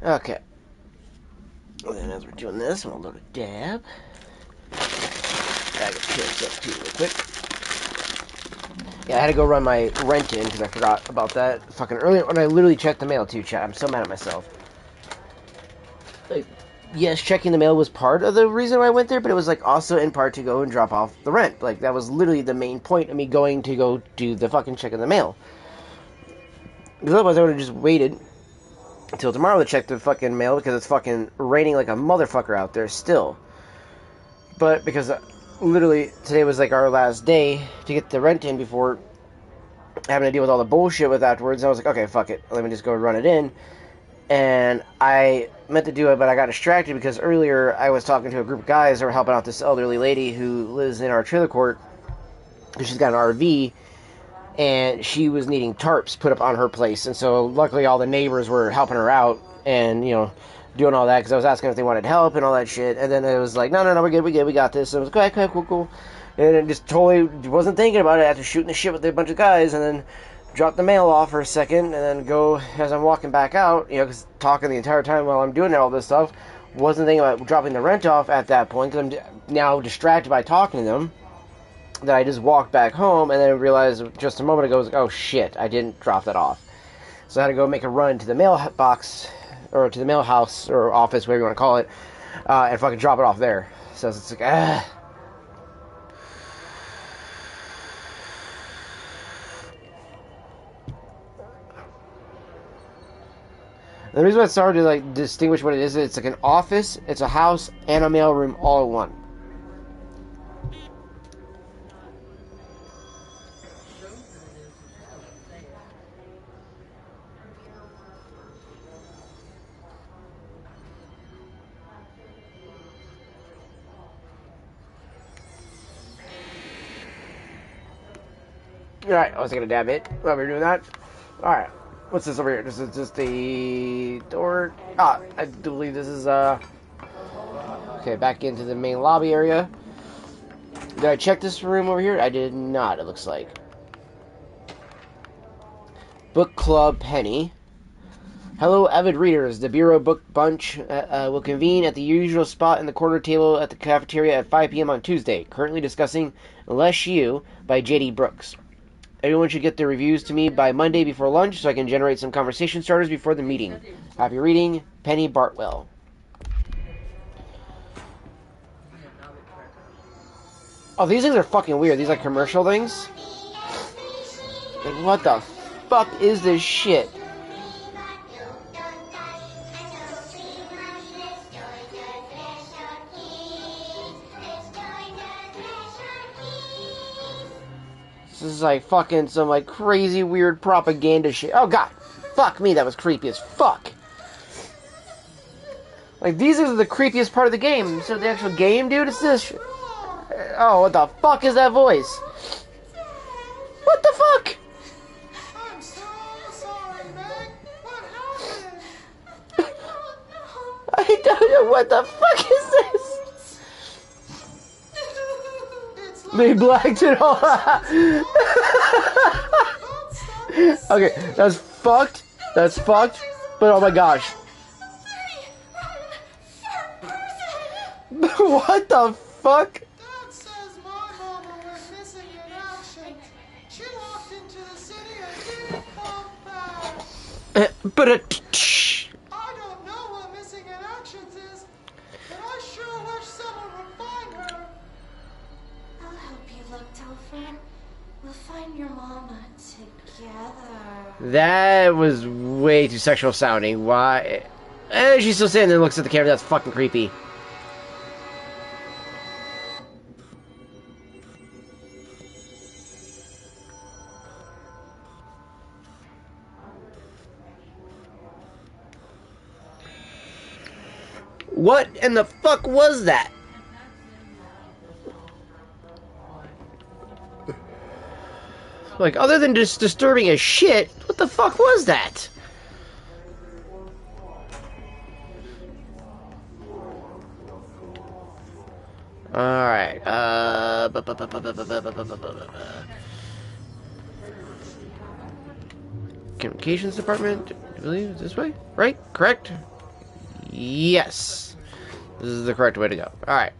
Okay. And then as we're doing this, I'm going to load a dab. I got kids up too real quick. Yeah, I had to go run my rent in because I forgot about that fucking earlier when I literally checked the mail too, chat. I'm so mad at myself. Like, yes, checking the mail was part of the reason why I went there, but it was like also in part to go and drop off the rent. Like, that was literally the main point of me going to go do the fucking check in the mail. Because otherwise I would have just waited until tomorrow to check the fucking mail because it's fucking raining like a motherfucker out there still. But because literally today was like our last day to get the rent in before having to deal with all the bullshit with afterwards, I was like, okay, fuck it, let me just go run it in. And I meant to do it, but I got distracted because earlier I was talking to a group of guys that were helping out this elderly lady who lives in our trailer court because she's got an RV. And she was needing tarps put up on her place. And so, luckily, all the neighbors were helping her out and, you know, doing all that. Because I was asking if they wanted help and all that shit. And then it was like, no, we're good, we got this. And I was like, okay, cool. And it just totally wasn't thinking about it after shooting the shit with a bunch of guys. And then dropped the mail off for a second. And then go, as I'm walking back out, you know, because talking the entire time while I'm doing all this stuff. Wasn't thinking about dropping the rent off at that point. Because I'm now distracted by talking to them. That I just walked back home and then realized just a moment ago, like, oh shit, I didn't drop that off. So I had to go make a run to the mailbox, or to the mail house, or office, whatever you want to call it, and fucking drop it off there. So it's like, The reason why it's hard to like distinguish what it is, it's like an office, it's a house, and a mail room all in one. Alright, I was taking a dab it while we were doing that. Alright, what's this over here? This is just the door. I do believe this is, okay, back into the main lobby area. Did I check this room over here? I did not, it looks like. Book Club Penny. Hello, avid readers. The Bureau Book Bunch will convene at the usual spot in the corner table at the cafeteria at 5 p.m. on Tuesday. Currently discussing Less You by J.D. Brooks. Everyone should get their reviews to me by Monday before lunch so I can generate some conversation starters before the meeting. Happy reading, Penny Bartwell. Oh, these things are fucking weird. These like commercial things. Like, what the fuck is this shit? This is like fucking some like crazy weird propaganda shit. Oh god. Fuck me, that was creepy as fuck. Like, these are the creepiest part of the game. So the actual game, dude, it's this shit. Oh, what the fuck is that voice? What the fuck?
I'm so sorry, Meg. What happened?
I don't know what the fuck is this.
It's
They blacked it all out. Okay, that's fucked. That's fucked. But oh my gosh. What the fuck?
Dad says my mama went missing in action. She walked into the city and didn't come back.
But
I don't know what missing in actions is, but I sure wish someone would find her.
I'll help you look, Telford. We'll find your mama together.
that was way too sexual sounding. Why? She's still sitting there and looks at the camera. That's fucking creepy. What in the fuck was that? Like, other than just disturbing as shit, what the fuck was that? Alright, Communications Department, I believe it's this way? Right? Correct? Yes. This is the correct way to go. Alright.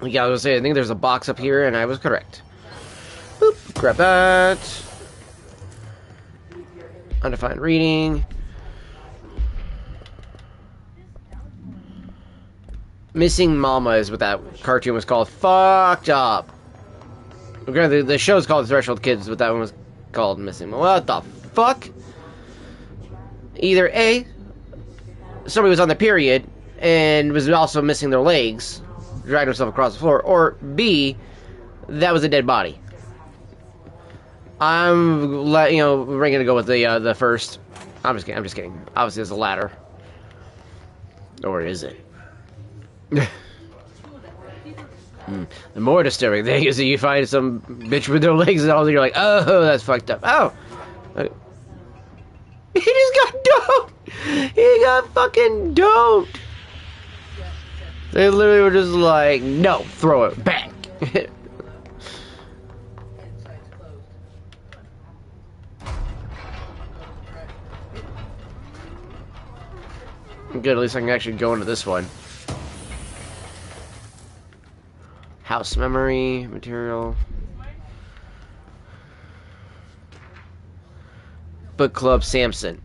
Yeah, I was gonna say, I think there's a box up here, and I was correct. Boop, grab that. Undefined reading. Missing Mama is what that cartoon was called. Fucked up. Okay, the show's called Threshold Kids, but that one was called Missing Mama. What the fuck? Either A, somebody was on the period and was also missing their legs, dragged himself across the floor, or B, that was a dead body. I'm we're gonna go with the first. I'm just kidding. Obviously, it's the latter. Or is it? The more disturbing thing is that you find some bitch with no legs and all, and you're like, oh, that's fucked up. Oh, he just got doped. He got fucking doped. They literally were just like, no, throw it back. Good, at least I can actually go into this one. House memory, material. Book Club Samson.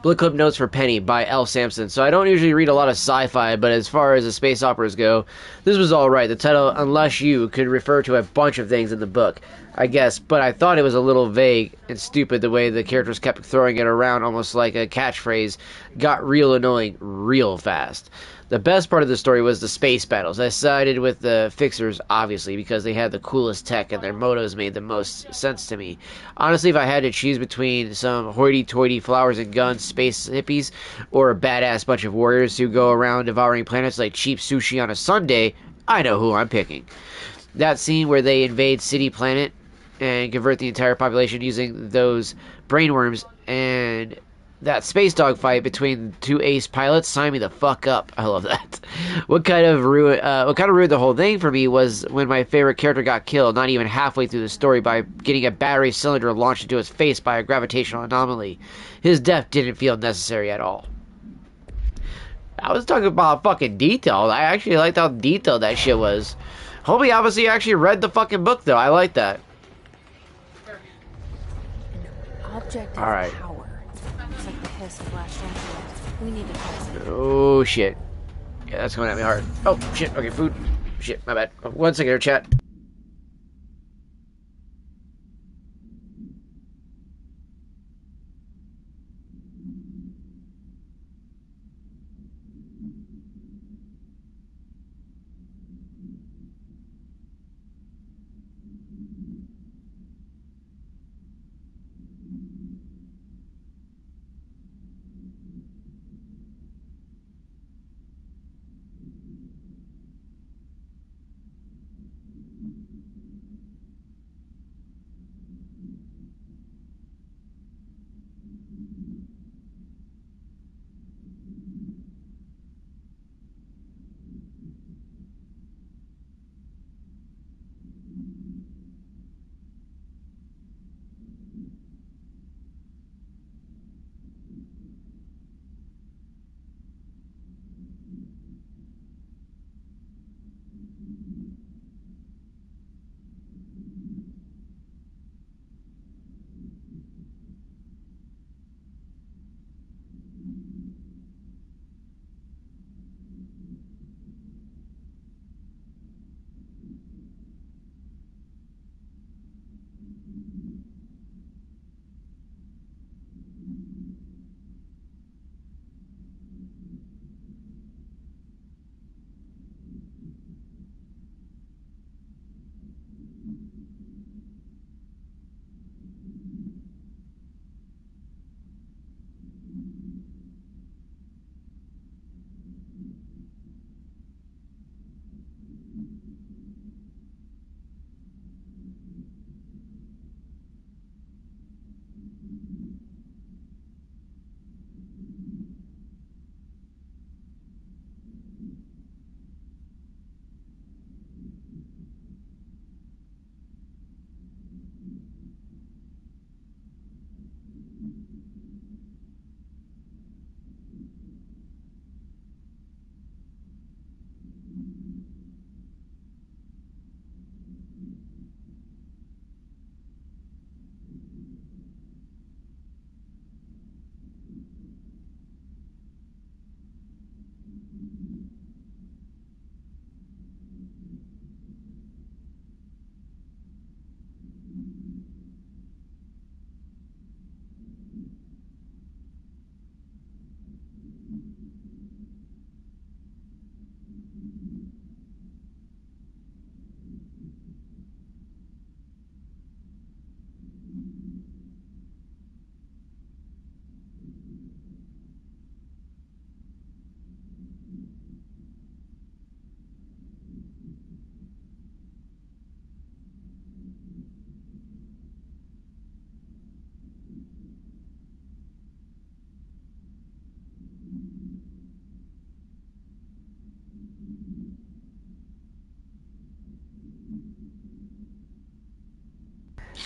Book Club Notes for Penny by L. Sampson. So I don't usually read a lot of sci-fi, but as far as the space operas go, this was alright. The title, Unless You, could refer to a bunch of things in the book, I guess, but I thought it was a little vague and stupid the way the characters kept throwing it around almost like a catchphrase. Got real annoying real fast. The best part of the story was the space battles. I sided with the Fixers, obviously, because they had the coolest tech and their motos made the most sense to me. Honestly, if I had to choose between some hoity-toity flowers and guns space hippies or a badass bunch of warriors who go around devouring planets like cheap sushi on a Sunday, I know who I'm picking. That scene where they invade City Planet and convert the entire population using those brainworms and that space dog fight between two ace pilots, sign me the fuck up. I love that. What kind of ruined the whole thing for me was when my favorite character got killed, not even halfway through the story, by getting a battery cylinder launched into his face by a gravitational anomaly. His death didn't feel necessary at all. I was talking about fucking detailed. I actually liked how detailed that shit was. Homie obviously actually read the fucking book, though. I like that.
Object of
All right.
power. Looks like the hiss flashed into it. We need to test it.
Oh, shit. Yeah, that's coming at me hard. Oh, shit. Okay, food. Shit, my bad. 1 second here, chat.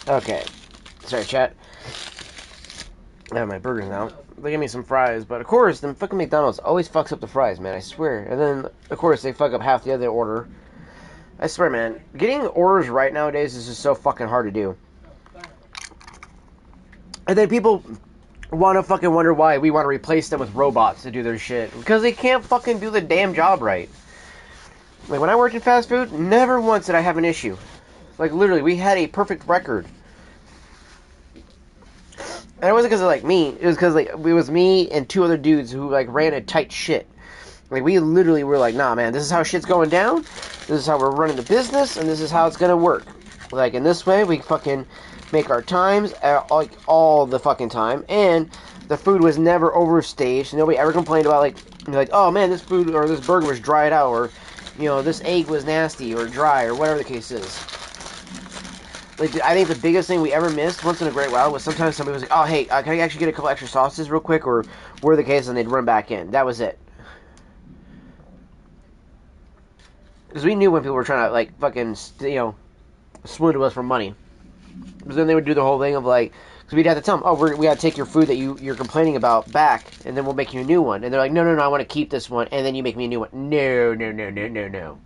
Okay. Sorry, chat. I have my burgers now. They give me some fries, but of course, them fucking McDonald's always fucks up the fries, man, I swear. And then, of course, they fuck up half the other order. I swear, man, getting orders right nowadays is just so fucking hard to do. And then people want to fucking wonder why we want to replace them with robots to do their shit. Because they can't fucking do the damn job right. Like, when I worked in fast food, never once did I have an issue. Like, literally, we had a perfect record. And it wasn't because of, like, me. It was because, like, it was me and two other dudes who, like, ran a tight shit. Like, we literally were like, nah, man, this is how shit's going down. This is how we're running the business, and this is how it's gonna work. Like, in this way, we fucking make our times, like, all the fucking time. And the food was never overstaged. Nobody ever complained about, like, oh, man, this food or this burger was dried out, or, you know, this egg was nasty or dry, or whatever the case is. Like, I think the biggest thing we ever missed once in a great while was sometimes somebody was like, "Oh, hey, can I actually get a couple extra sauces real quick?" Or were the case, and they'd run back in. That was it. Because we knew when people were trying to like fucking swoon to us for money. Because then they would do the whole thing of like, because we'd have to tell them, "Oh, we got to take your food that you're complaining about back, and then we'll make you a new one." And they're like, "No, no, no, I want to keep this one, and then you make me a new one." No, no, no, no, no, no.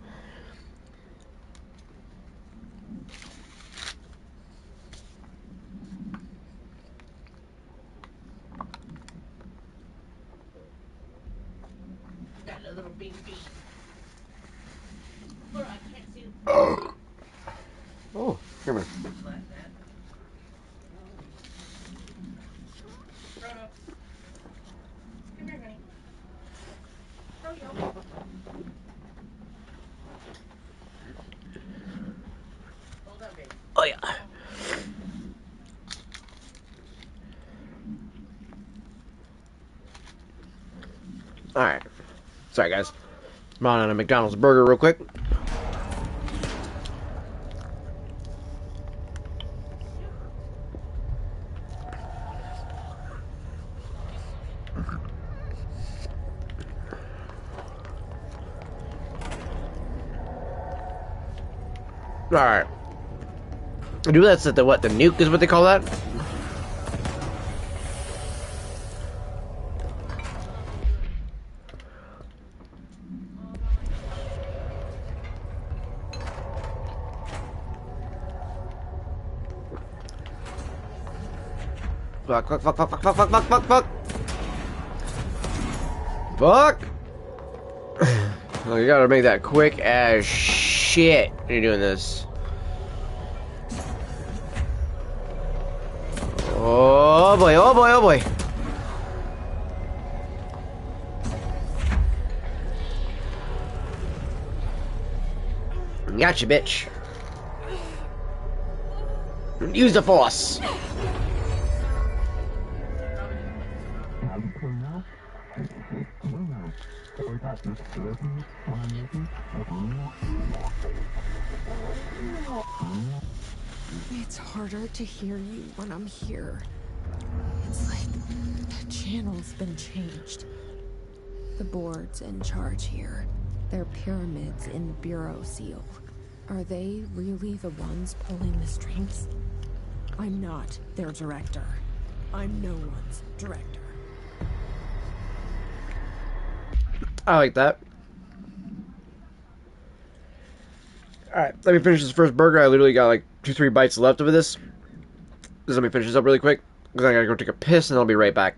Oh, here a minute. Oh yeah. All right. Sorry, guys. I'm on a McDonald's burger real quick. All right. I do that's at the what? The nuke is what they call that. Fuck! Fuck! Fuck! Fuck! Fuck! Fuck! Fuck! Fuck! Fuck! Fuck! Fuck! Oh, you gotta make that quick as shit when you're doing this. Oh boy! Oh boy! Oh boy! Gotcha, bitch. Use the force.
It's harder to hear you when I'm here. It's like the channel's been changed. The board's in charge here. They're pyramids in Bureau Seal. Are they really the ones pulling the strings? I'm not their director. I'm no one's director.
I like that. Alright, let me finish this first burger. I literally got like 2-3 bites left of this. Just let me finish this up really quick, because I gotta go take a piss and I'll be right back.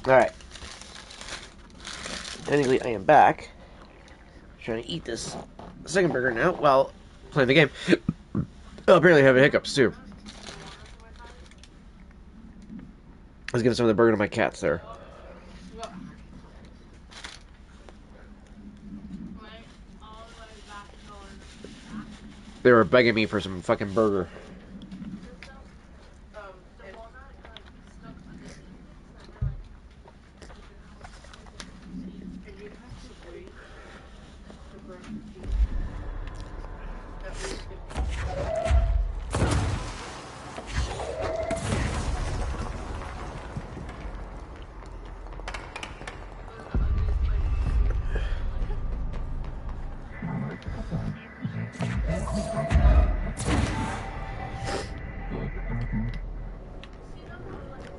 Alright. Technically, I am back. Trying to eat this second burger now while playing the game. Oh, apparently I have hiccups too. I was getting some of the burger to my cats there. They were begging me for some fucking burger.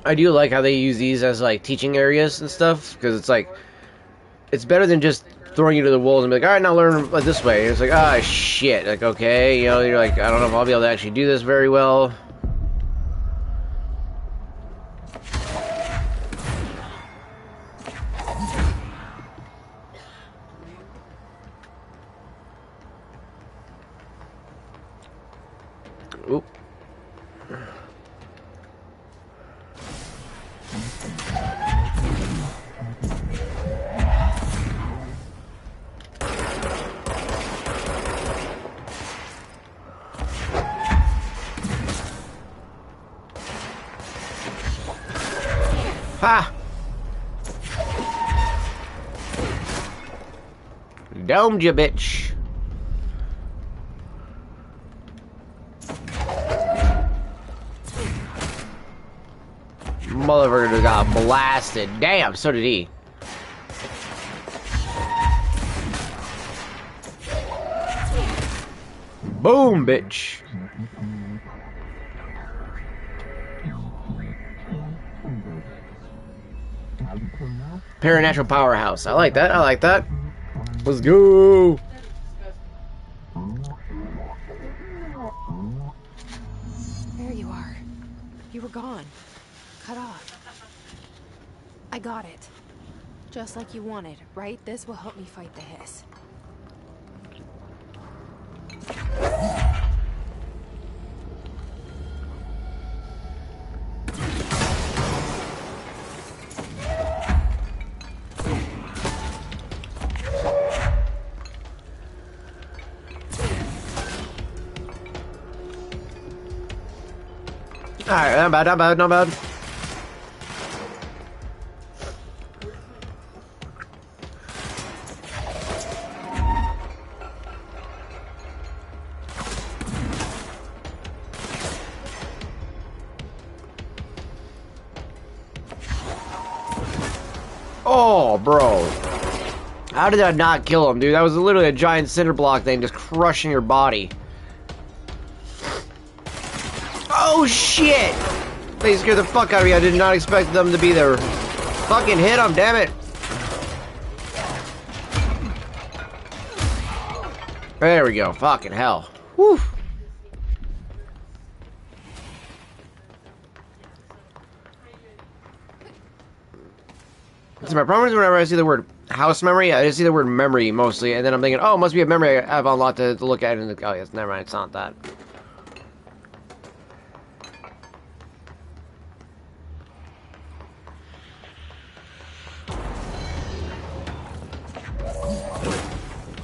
I do like how they use these as like teaching areas and stuff, because it's like it's better than just throwing you to the wolves and be like, all right, now learn like this way. And it's like, ah, shit. Like, okay, you know, you're like, I don't know if I'll be able to actually do this very well. Oop. Ha! Domed you, bitch. Motherfucker just got blasted. Damn, so did he. Boom, bitch. Paranatural powerhouse. I like that. I like that. Let's go.
There you are. You were gone. Cut off. I got it. Just like you wanted, right? This will help me fight the hiss.
Alright, not bad, not bad, not bad. Oh, bro. How did that not kill him, dude? That was literally a giant cinder block thing just crushing your body. Oh, shit! They scared the fuck out of me. I did not expect them to be there. Fucking hit him, damn it. There we go. Fucking hell. Whew. So my problem is whenever I see the word house memory, I just see the word memory mostly, and then I'm thinking, oh, it must be a memory I have unlocked to look at, and oh, yes, never mind, it's not that.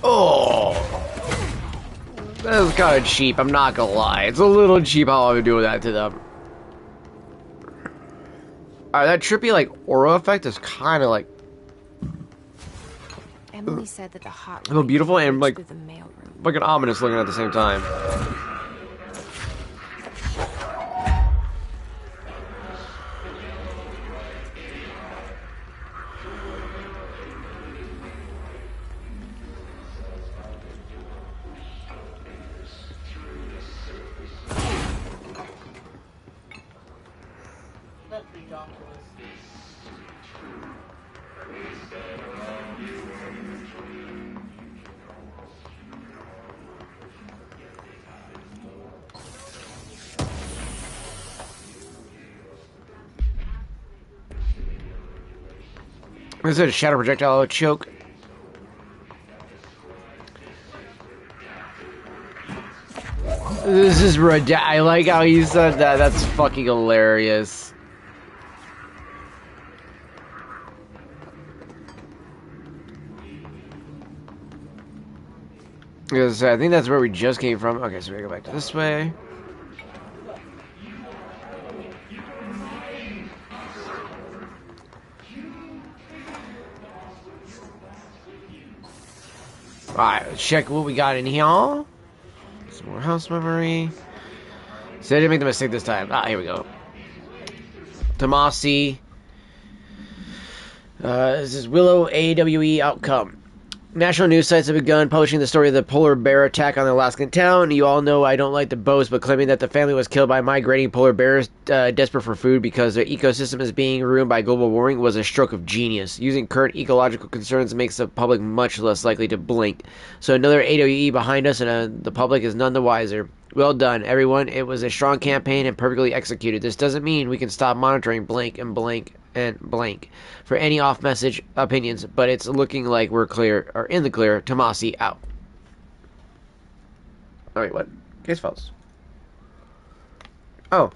Oh, that was kind of cheap. I'm not gonna lie. It's a little cheap how I would do that to them. Alright, that trippy like aura effect is kind of like
Emily said that the hot
a little beautiful and like
through the mailroom.
fucking ominous looking at the same time. This is a shadow projectile choke. This is ridiculous. I like how he said that. That's fucking hilarious. Because I think that's where we just came from. Okay, so we go back to this way. Alright, let's check what we got in here. Some more house memory. So I didn't make the mistake this time. Ah, here we go. Tomasi. This is Willow AWE outcome. National news sites have begun publishing the story of the polar bear attack on the Alaskan town. You all know I don't like to boast, but claiming that the family was killed by migrating polar bears desperate for food because their ecosystem is being ruined by global warming was a stroke of genius. Using current ecological concerns makes the public much less likely to blink. So another AWE behind us, and the public is none the wiser. Well done, everyone. It was a strong campaign and perfectly executed. This doesn't mean we can stop monitoring blank and blank and blank for any off-message opinions, but it's looking like we're clear, or in the clear. Tomasi out. Oh wait, what? Case files. Oh.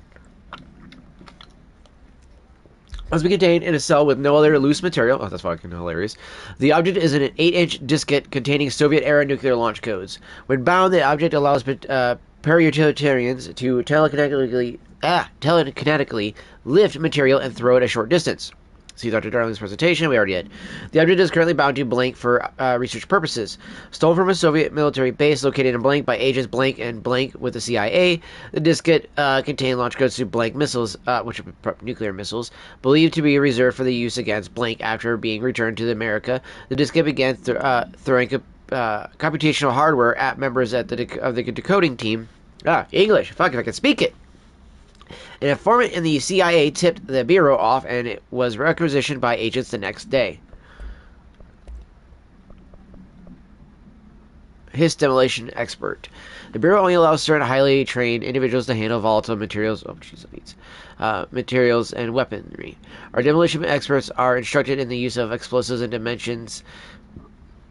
Must be contained in a cell with no other loose material. Oh, that's fucking hilarious. The object is an 8-inch diskette containing Soviet-era nuclear launch codes. When bound, the object allows para-utilitarians to telekinetically lift material and throw it a short distance. See Dr. Darling's presentation. We already did. The object is currently bound to blank for research purposes. Stolen from a Soviet military base located in blank by agents blank and blank with the CIA, the diskette contained launch codes to blank missiles, which are nuclear missiles, believed to be reserved for the use against blank after being returned to America. The diskette began throwing computational hardware at members of the decoding team. English. Fuck if I can speak it. An informant in the CIA tipped the Bureau off, and it was requisitioned by agents the next day. His demolition expert. The Bureau only allows certain highly trained individuals to handle volatile materials. Oh, jeez, materials and weaponry. Our demolition experts are instructed in the use of explosives and dimensions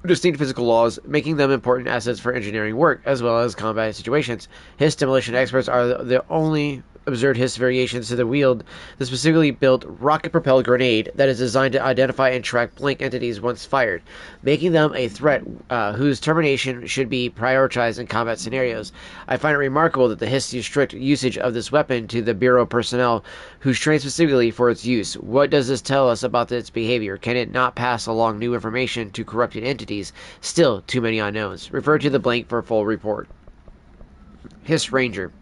distinct physical laws, making them important assets for engineering work as well as combat situations. His demolition experts are the only observed Hiss variations to the wield the specifically built rocket-propelled grenade that is designed to identify and track blink entities once fired, making them a threat whose termination should be prioritized in combat scenarios. I find it remarkable that the Hiss use strict usage of this weapon to the Bureau personnel who's trained specifically for its use. What does this tell us about its behavior? Can it not pass along new information to corrupted entities? Still, too many unknowns. Refer to the blank for a full report. Hiss Ranger.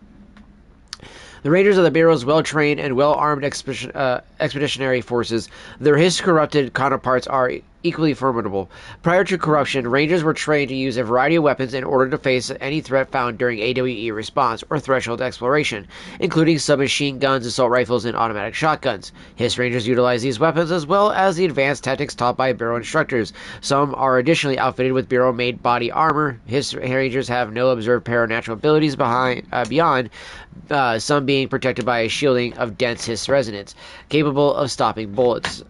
The Rangers of the Bureau's well-trained and well-armed expeditionary forces. Their Hiss-corrupted counterparts are equally formidable. Prior to corruption, Rangers were trained to use a variety of weapons in order to face any threat found during AWE response or threshold exploration, including submachine guns, assault rifles, and automatic shotguns. Hiss Rangers utilize these weapons as well as the advanced tactics taught by Bureau instructors. Some are additionally outfitted with Bureau-made body armor. Hiss Rangers have no observed paranatural abilities beyond some being protected by a shielding of dense Hiss resonance, capable of stopping bullets.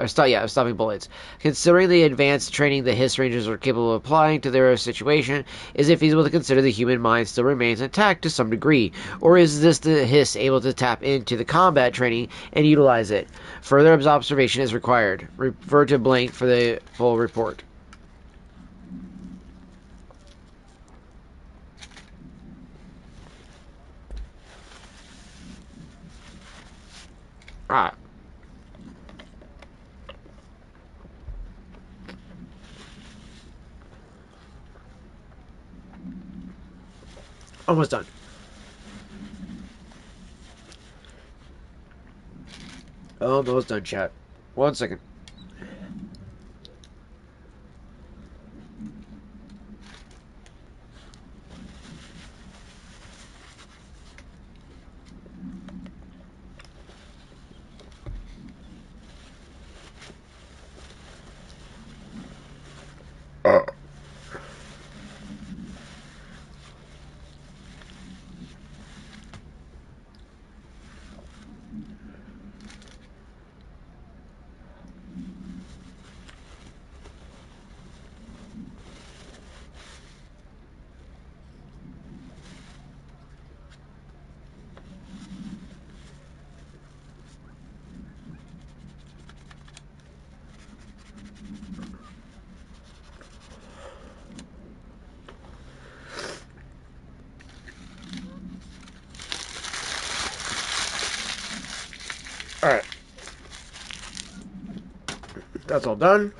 Stopping bullets. Considering the advanced training the Hiss Rangers are capable of applying to their situation, is it feasible to consider the human mind still remains intact to some degree? Or is this the Hiss able to tap into the combat training and utilize it? Further observation is required. Refer to blank for the full report. Alright. Almost done. Almost done, chat. 1 second. Alright. That's all done.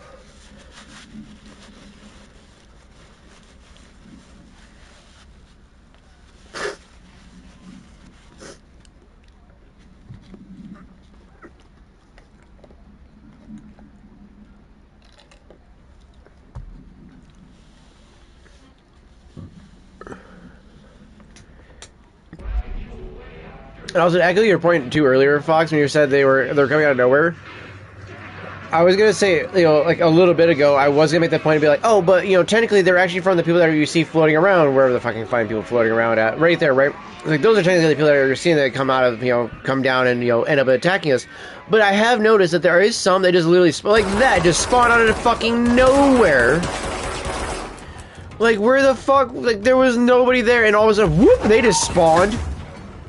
And also, to echo your point too earlier, Fox, when you said they're coming out of nowhere. I was gonna say, you know, like a little bit ago, I was gonna make that point and be like, oh, but you know, technically they're actually from the people that you see floating around wherever the fucking find people floating around at, right there, right? Like those are technically the people that you're seeing that come out of, you know, come down and, you know, end up attacking us. But I have noticed that there is some that just literally like that just spawn out of fucking nowhere. Like where the fuck? Like there was nobody there, and all of a sudden, whoop! They just spawned.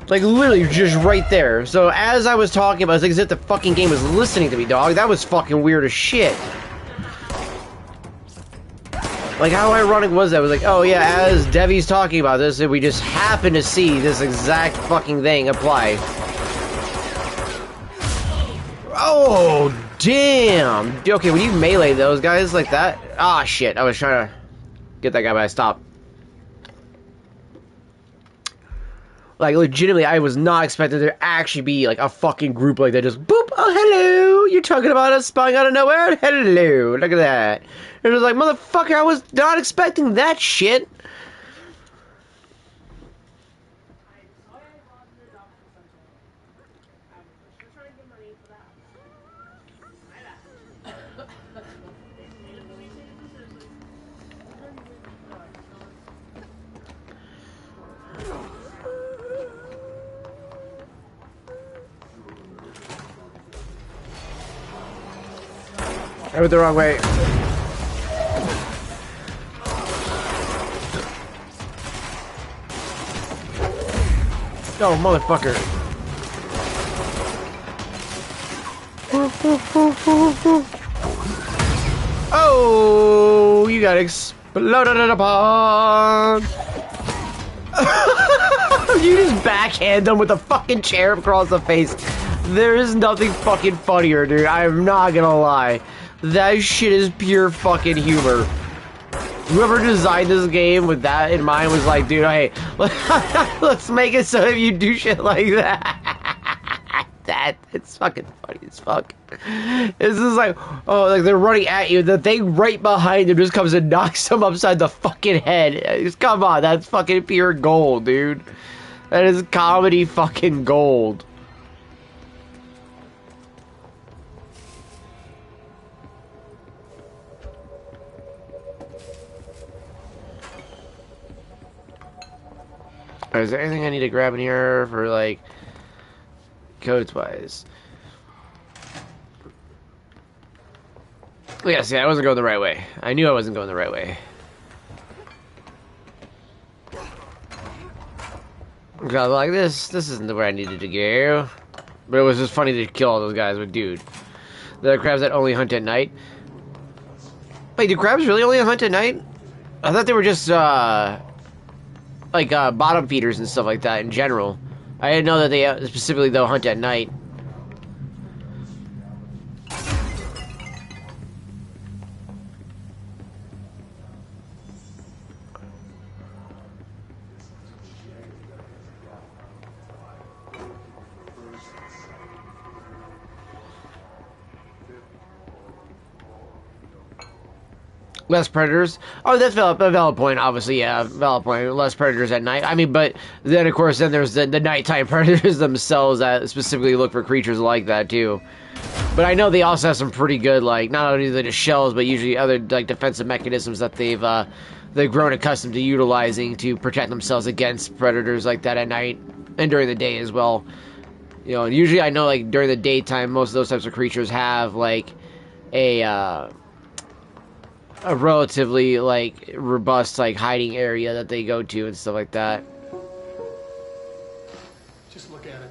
Like, literally, just right there. So, as I was talking about it, it's like as if the fucking game was listening to me, dog. That was fucking weird as shit. Like, how ironic was that? It was like, oh yeah, as Devi's talking about this, we just happen to see this exact fucking thing apply. Oh, damn! Okay, when you melee those guys like that... Ah, shit, I was trying to get that guy, but I stopped. Like, legitimately, I was not expecting there to actually be, like, a fucking group like that. Just, boop, oh, hello! You're talking about us spawning out of nowhere? Hello! Look at that. It was like, motherfucker, I was not expecting that shit. I went the wrong way. Oh, motherfucker. Oh, you got exploded upon. You just backhand them with a fucking chair across the face. There is nothing fucking funnier, dude. I'm not gonna lie. That shit is pure fucking humor. Whoever designed this game with that in mind was like, dude, hey, let's make it so if you do shit like that, it's fucking funny as fuck. This is like, oh, like they're running at you, the thing right behind them just comes and knocks them upside the fucking head. Just, come on, that's fucking pure gold, dude. That is comedy fucking gold. Is there anything I need to grab in here for, like, codes-wise? Yeah, see, I wasn't going the right way. I knew I wasn't going the right way. Because, like, this isn't where I needed to go. But it was just funny to kill all those guys, but dude. The crabs that only hunt at night. Wait, do crabs really only hunt at night? I thought they were just, like, bottom feeders and stuff like that in general. I didn't know that they specifically, though, hunt at night. Less predators. Oh, that's a valid point, obviously, yeah. Valid point. Less predators at night. I mean, but then, of course, then there's the nighttime predators themselves that specifically look for creatures like that, too. But I know they also have some pretty good, like, not only just shells, but usually other, like, defensive mechanisms that they've grown accustomed to utilizing to protect themselves against predators like that at night and during the day as well. You know, usually I know, like, during the daytime, most of those types of creatures have, like, a relatively, like, robust, like, hiding area that they go to and stuff like that.
Just look at it.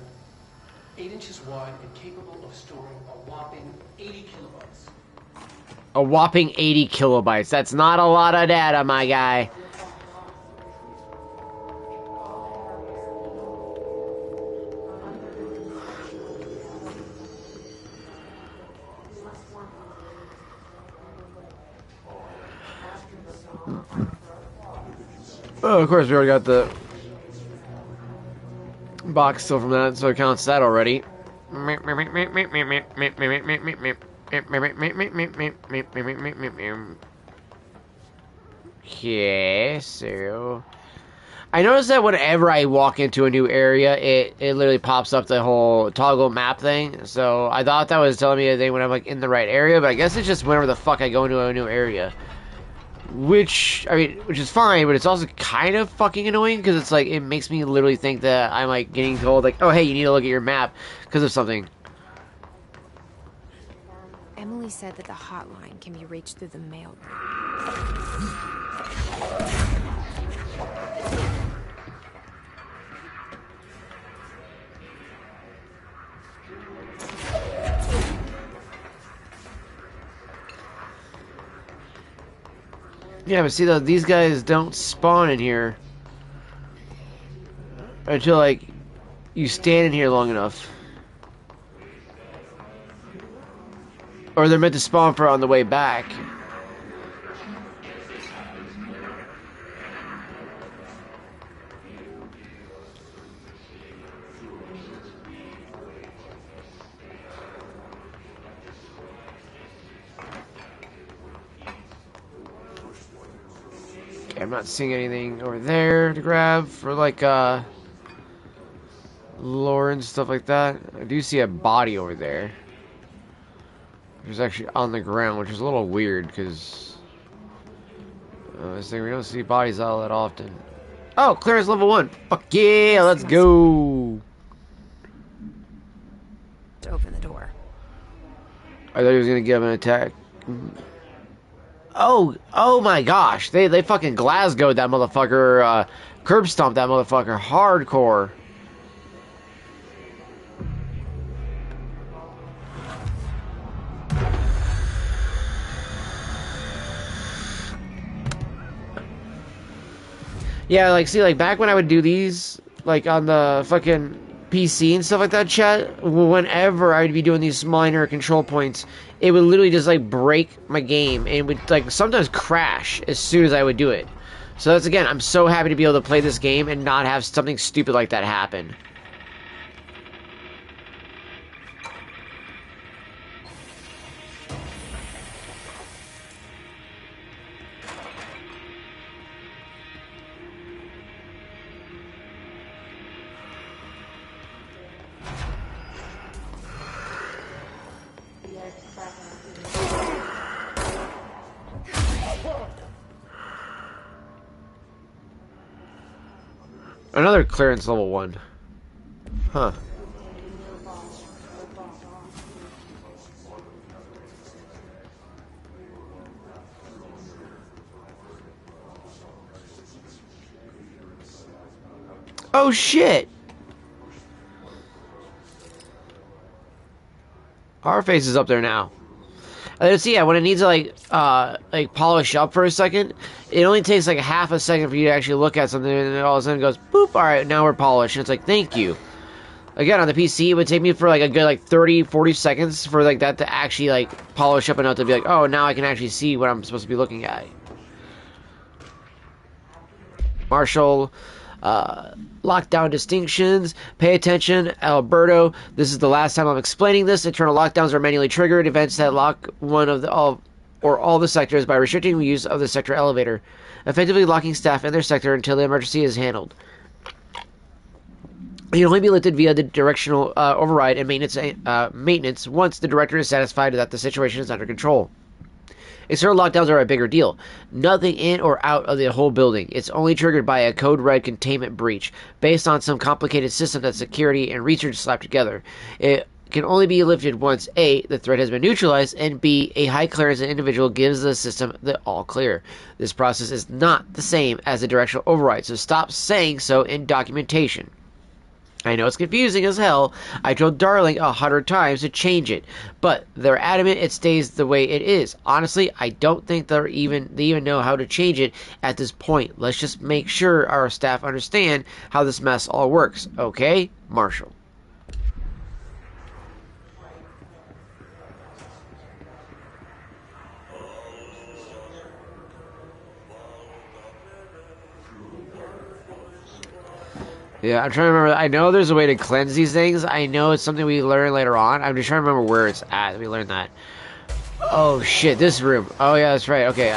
8 inches wide and capable of storing a whopping 80 kilobytes.
A whopping 80 kilobytes. That's not a lot of data, my guy. Oh, of course, we already got the box still from that, so it counts that already. Okay, so I noticed that whenever I walk into a new area, it literally pops up the whole toggle map thing. So I thought that was telling me a thing when I'm like in the right area, but I guess it's just whenever the fuck I go into a new area. Which is fine, but it's also kind of fucking annoying because it's like it makes me literally think that I'm like getting told like, oh hey, you need to look at your map because of something.
Emily said that the hotline can be reached through the mail room.
Yeah, but see, though, these guys don't spawn in here until, like, you stand in here long enough. Or they're meant to spawn for on the way back. I'm not seeing anything over there to grab for like lore and stuff like that. I do see a body over there. It's actually on the ground, which is a little weird because I was thinking we don't see bodies all that often. Oh, clearance level 1. Fuck yeah, let's go.
To open the door.
I thought he was gonna give an attack. Oh my gosh. They fucking Glasgow'd that motherfucker, curb stomped that motherfucker hardcore. Yeah, like, see, like, back when I would do these, like, on the fucking PC and stuff like that, chat, whenever I'd be doing these minor control points, it would literally just, like, break my game, and it would, like, sometimes crash as soon as I would do it. So that's, again, I'm so happy to be able to play this game and not have something stupid like that happen. Another clearance level 1. Huh. Oh shit! Our face is up there now. See, yeah, when it needs to like polish up for a second, it only takes like a half a second for you to actually look at something, and then all of a sudden it goes boop. All right, now we're polished, and it's like thank you. Again, on the PC, it would take me for like a good like 30-40 seconds for like that to actually like polish up enough to be like, oh, now I can actually see what I'm supposed to be looking at. Marshall. Lockdown distinctions. Pay attention, Alberto. This is the last time I'm explaining this. Internal lockdowns are manually triggered events that lock one of the all the sectors by restricting the use of the sector elevator, effectively locking staff in their sector until the emergency is handled. It can only be lifted via the directional override and maintenance once the director is satisfied that the situation is under control. External lockdowns are a bigger deal. Nothing in or out of the whole building. It's only triggered by a code red containment breach based on some complicated system that security and research slapped together. It can only be lifted once A, the threat has been neutralized, and B, a high clearance individual gives the system the all clear. This process is not the same as a directional override, so stop saying so in documentation. I know it's confusing as hell. I told Darling 100 times to change it, but they're adamant it stays the way it is. Honestly, I don't think they even know how to change it at this point. Let's just make sure our staff understand how this mess all works, okay? Marshall. Yeah, I'm trying to remember. I know there's a way to cleanse these things. I know it's something we learn later on. I'm just trying to remember where it's at. We learned that. Oh shit, this room. Oh yeah, that's right. Okay.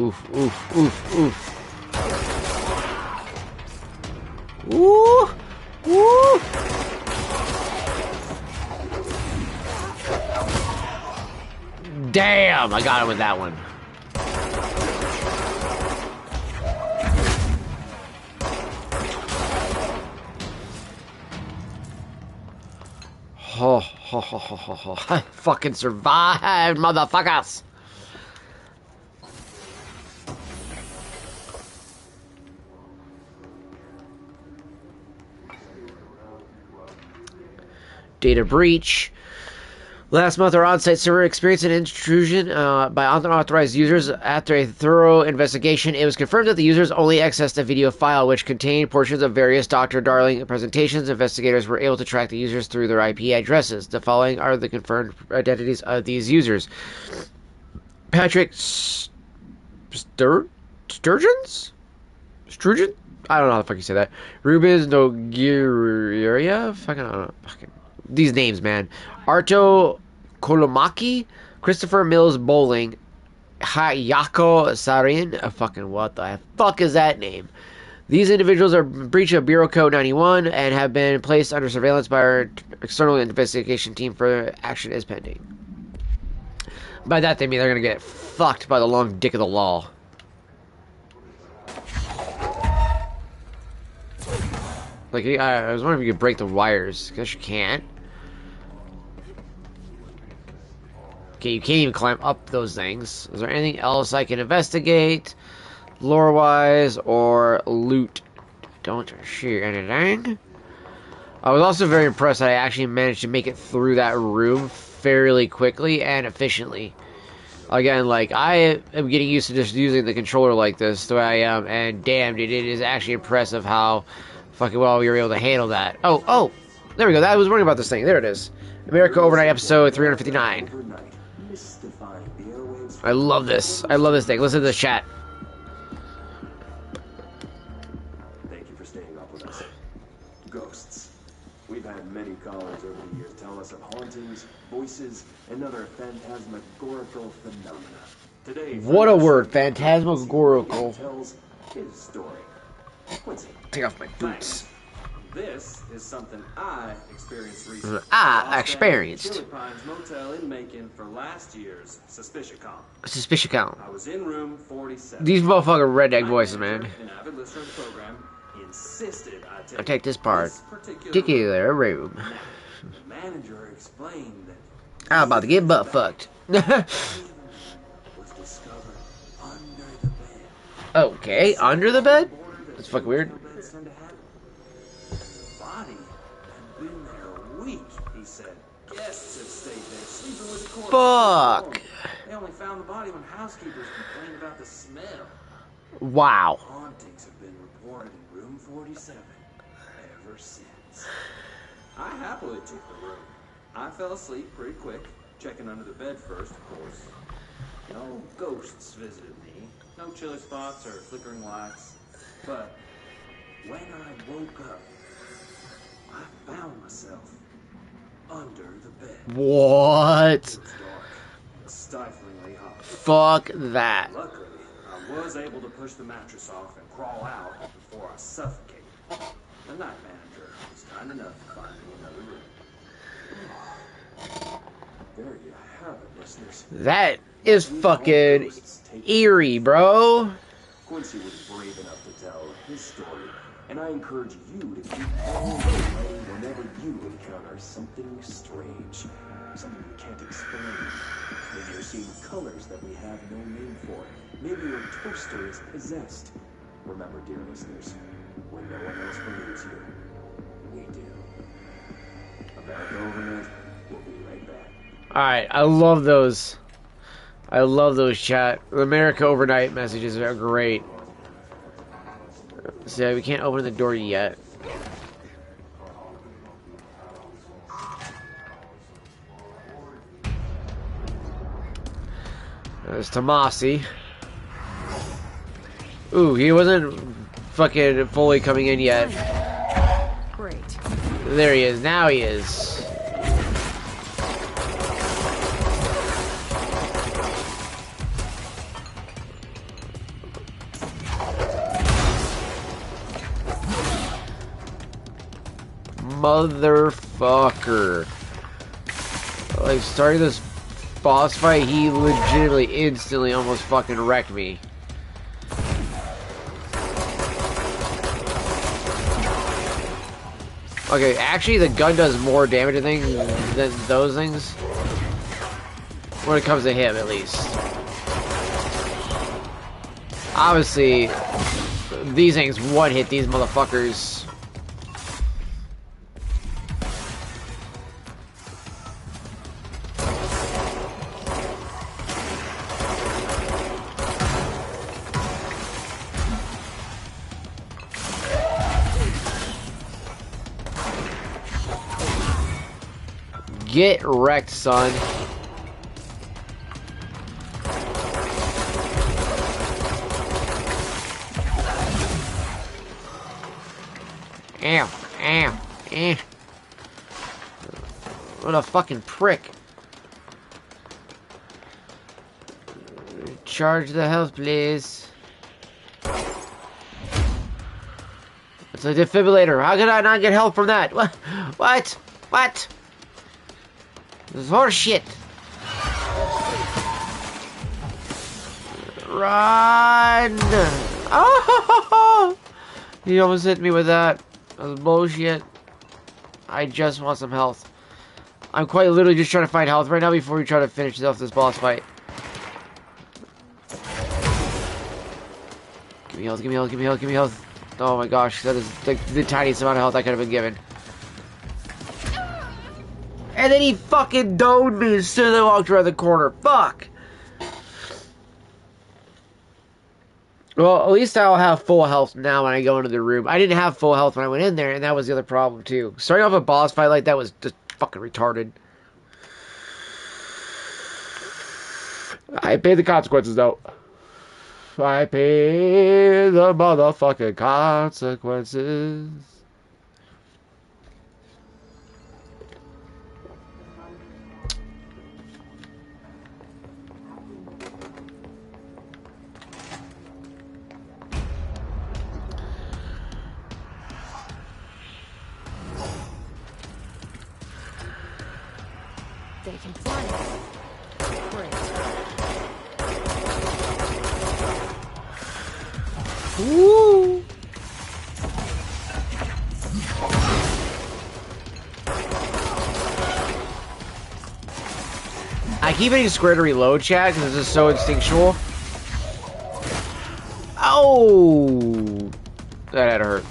Oof, oof, oof, oof. Ooh! Ooh! Damn! I got him with that one. Ho, ho, ho, ho, ho, ho. I fucking survived, motherfuckers! Data breach. Last month, our on-site server experienced an intrusion by unauthorized users. After a thorough investigation, it was confirmed that the users only accessed a video file which contained portions of various Dr. Darling presentations. Investigators were able to track the users through their IP addresses. The following are the confirmed identities of these users. Patrick Sturgeons? Sturgeon? I don't know how the fuck you say that. Rubens Nogueira? Fucking, I don't know. Fucking. These names, man. Arto Kolomaki, Christopher Mills Bowling, Hayako Sarin. Fucking what the fuck is that name? These individuals are breach of Bureau Code 91 and have been placed under surveillance by our external investigation team. Further action is pending. By that they mean they're gonna get fucked by the long dick of the law. Like, I was wondering if you could break the wires. Guess you can't. Okay, you can't even climb up those things. Is there anything else I can investigate? Lore-wise or loot? Don't see anything. I was also very impressed that I actually managed to make it through that room fairly quickly and efficiently. Again, like, I am getting used to just using the controller like this, the way I am, and damn, dude, it is actually impressive how fucking well we were able to handle that. Oh, there we go. I was worrying about this thing. There it is. America Overnight episode 359. I love this. I love this thing. Listen to the chat.
Thank you for staying up with us. Ghosts. We've had many callers over the years tell us of hauntings, voices, and other phantasmagorical phenomena. Today,
what a word, phantasmagorical.
Tells his story.
Take off my boots.
This is something I experienced recently.
I experienced.
Chili Pines Motel in Macon for last year's SuspiciaCon.
SuspiciaCon.
I was in room 47.
These motherfucking redneck voices, man.
An avid listener of the program insisted
I take this part. Particular room.
The manager explained that
I'm about to get butt fucked.
was discovered under the bed.
Okay, under the bed? That's fucking weird.
Body had been there a week, he said. Guests had stayed there, sleeping with the corpse.
Fuck.
They only found the body when housekeepers complained about the smell.
Wow.
Hauntings have been reported in room 47 ever since. I happily took the room. I fell asleep pretty quick, checking under the bed first, of course. No ghosts visited me, no chilly spots or flickering lights. But when I woke up, I found myself under the bed.
What?
It was dark, stiflingly hot.
Fuck that.
Luckily, I was able to push the mattress off and crawl out before I suffocated. The night manager was kind enough to find me another room. There you have it, listeners.
That is fucking eerie, bro.
Quincy was brave enough to tell his story, and I encourage you to keep all the way whenever you encounter something strange, something you can't explain. Maybe you're seeing colors that we have no name for. Maybe your toaster is possessed. Remember, dear listeners, when no one else believes you, we do. America
Alright, I love those. I love those chat. America overnight messages are great. So we can't open the door yet. There's Tomasi. Ooh, he wasn't fucking fully coming in yet.
Great.
There he is. Now he is. Motherfucker. Like, starting this boss fight, he legitimately instantly almost fucking wrecked me. Okay, actually the gun does more damage to things than those things. When it comes to him, at least. Obviously, these things one-hit these motherfuckers. Get wrecked, son. Ow, ow, eh. What a fucking prick. Charge the health, please. It's a defibrillator. How could I not get help from that? What? What? What? This is horse shit. Run! Oh! He almost hit me with that. That was bullshit. I just want some health. I'm quite literally just trying to find health right now before we try to finish off this boss fight. Give me health, give me health, give me health, give me health. Oh my gosh, that is the tiniest amount of health I could have been given. And then he fucking domed me as soon as I walked around the corner. Fuck! Well, at least I'll have full health now when I go into the room. I didn't have full health when I went in there, and that was the other problem, too. Starting off a boss fight like that was just fucking retarded. I paid the consequences, though. I paid the motherfucking consequences.
They can fly. Great.
Woo! I keep hitting square to reload, chat, because this is so instinctual. Oh! That had to hurt.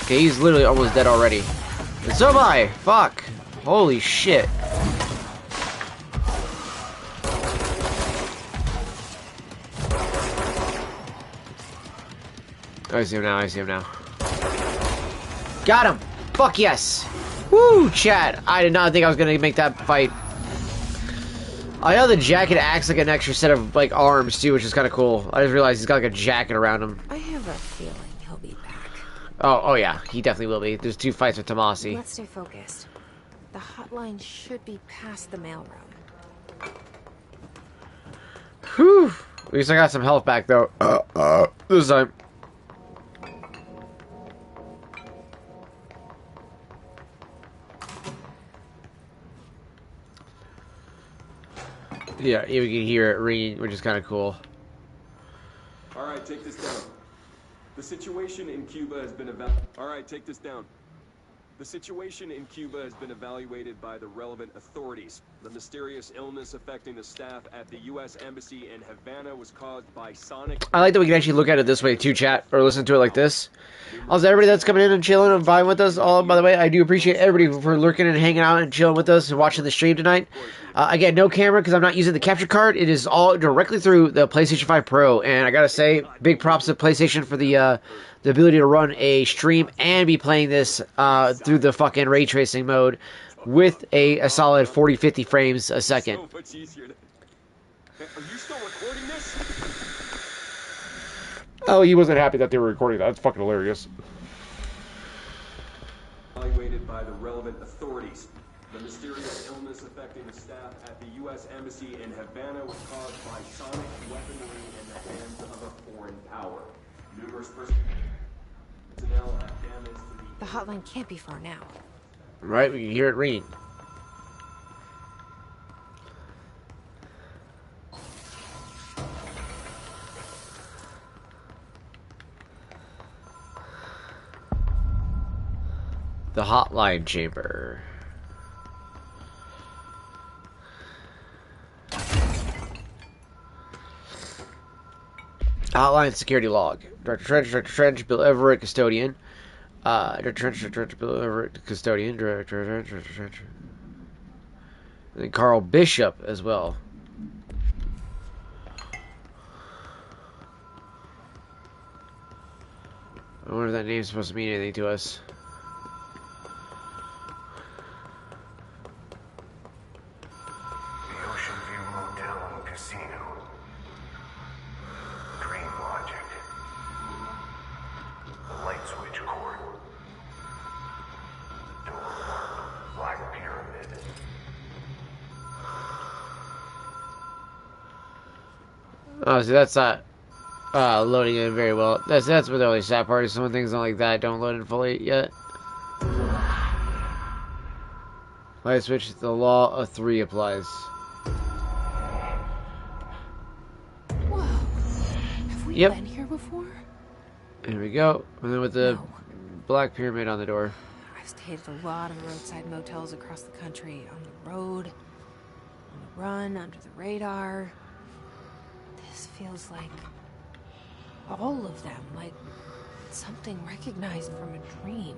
Okay, he's literally almost dead already. And so am I! Fuck! Holy shit. I see him now, I see him now. Got him! Fuck yes! Woo, chat! I did not think I was gonna make that fight. I know the jacket acts like an extra set of, like, arms, too, which is kind of cool. I just realized he's got, like, a jacket around him.
I have a feeling he'll be back.
Oh yeah, he definitely will be. There's 2 fights with Tomasi.
Let's stay focused. The hotline should be past the mailroom.
Whew! At least I got some health back, though. This time. Yeah, you can hear it ringing, which is kind of cool.
All right, take this down. The situation in Cuba has been take this down. The situation in Cuba has been evaluated by the relevant authorities.
The mysterious illness affecting the staff at the U.S. Embassy in Havana was caused by sonic...
I like that we can actually look at it this way too, chat, or listen to it like this. Also, everybody that's coming in and chilling and vibing with us, all, by the way, I do appreciate everybody for lurking and hanging out and chilling with us and watching the stream tonight. Again, no camera because I'm not using the capture card. It is all directly through the PlayStation 5 Pro, and I gotta say, big props to PlayStation for the ability to run a stream and be playing this through the fucking ray tracing mode with a solid 40-50 frames a second.
So much easier to... Are you still recording this?
Oh, he wasn't happy that they were recording that. That's fucking hilarious.
Evaluated by the relevant authorities. The mysterious illness affecting the staff at the U.S. Embassy in Havana was caused by sonic weaponry in the hands of a foreign power. Numerous personnel have damage to
The hotline can't be far now.
Right, we can hear it ringing. The hotline chamber. Hotline security log. Director Trench, Bill Everett, custodian. Director Trench, Bill Everett, custodian. Director Trench. And then Carl Bishop as well. I wonder if that name's supposed to mean anything to us.
The Ocean View Motel and Casino. Dream Logic. The Light Switch Court. Door 1. Black Pyramid.
Oh, see, that's not loading in very well. That's what the only sad part is. Some things like that don't load in fully yet. Light switch, the law of 3 applies.
Whoa. Have we
Yep.
been here before?
Here we go. And then with the
No.
black pyramid on the door.
I've stayed at a lot of roadside motels across the country. On the road, on the run, under the radar. This feels like all of them, like something recognized from a dream.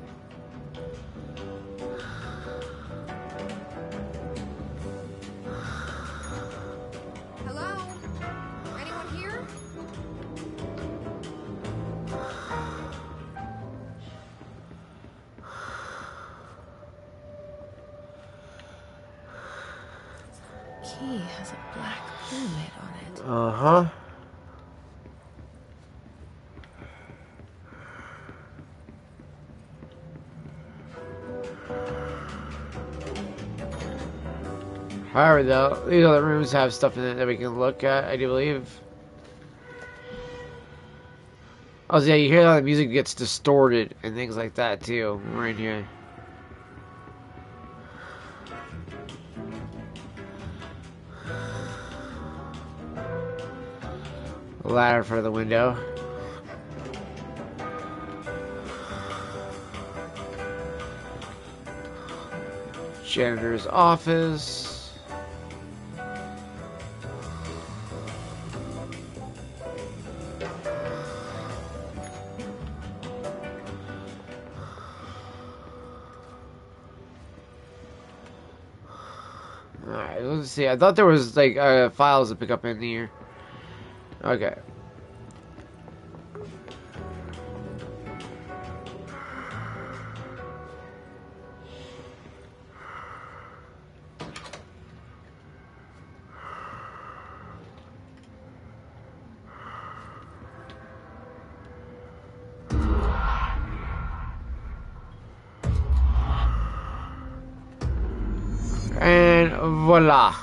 Hello? Anyone here?
Key has a black pyramid on it.
Uh-huh. However, though, these other rooms have stuff in it that we can look at, I do believe. Oh, so yeah, you hear how the music gets distorted and things like that, too, when we're in here. Ladder in front of the window. Janitor's office. Alright, let's see. I thought there was like files to pick up in here. Okay. And voila.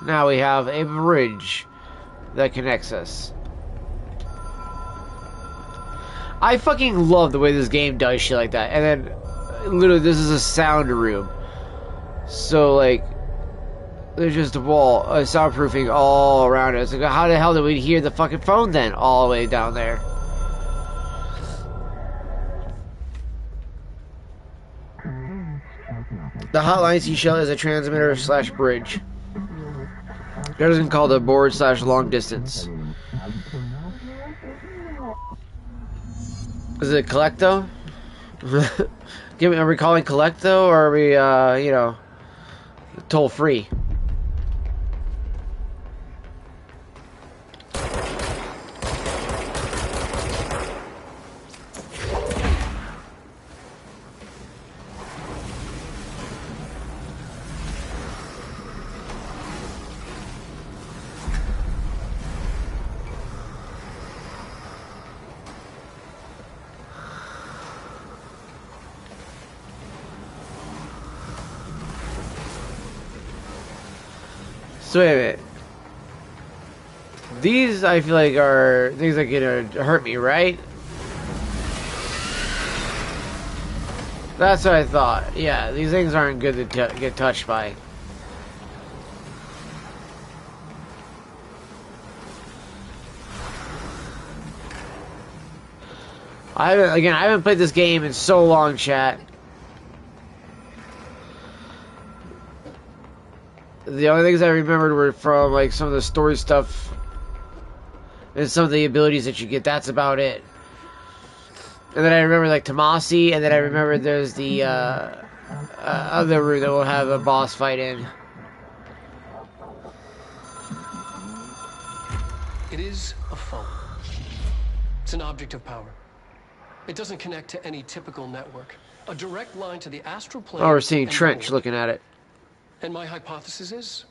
Now we have a bridge that connects us. I fucking love the way this game does shit like that. And then, literally, this is a sound room. So, like, there's just a wall, soundproofing all around us. Like, how the hell did we hear the fucking phone then, all the way down there? The hotline seashell is a transmitter / bridge. Doesn't call the board / long distance. Is it Collecto? Are we calling Collecto, or are we, you know, toll free? So wait a minute. These, I feel like, are things that are gonna hurt me, right? That's what I thought. Yeah, these things aren't good to get touched by. I haven't played this game in so long, chat. The only things I remembered were from, like, some of the story stuff and some of the abilities that you get. That's about it. And then I remember, like, Tomasi, and then I remember there's the other room that we'll have a boss fight in.
It is a phone. It's an object of power. It doesn't connect to any typical network. A direct line to the astral plane.
Oh, we're seeing
and
Trench
the
looking at it.
And my hypothesis is,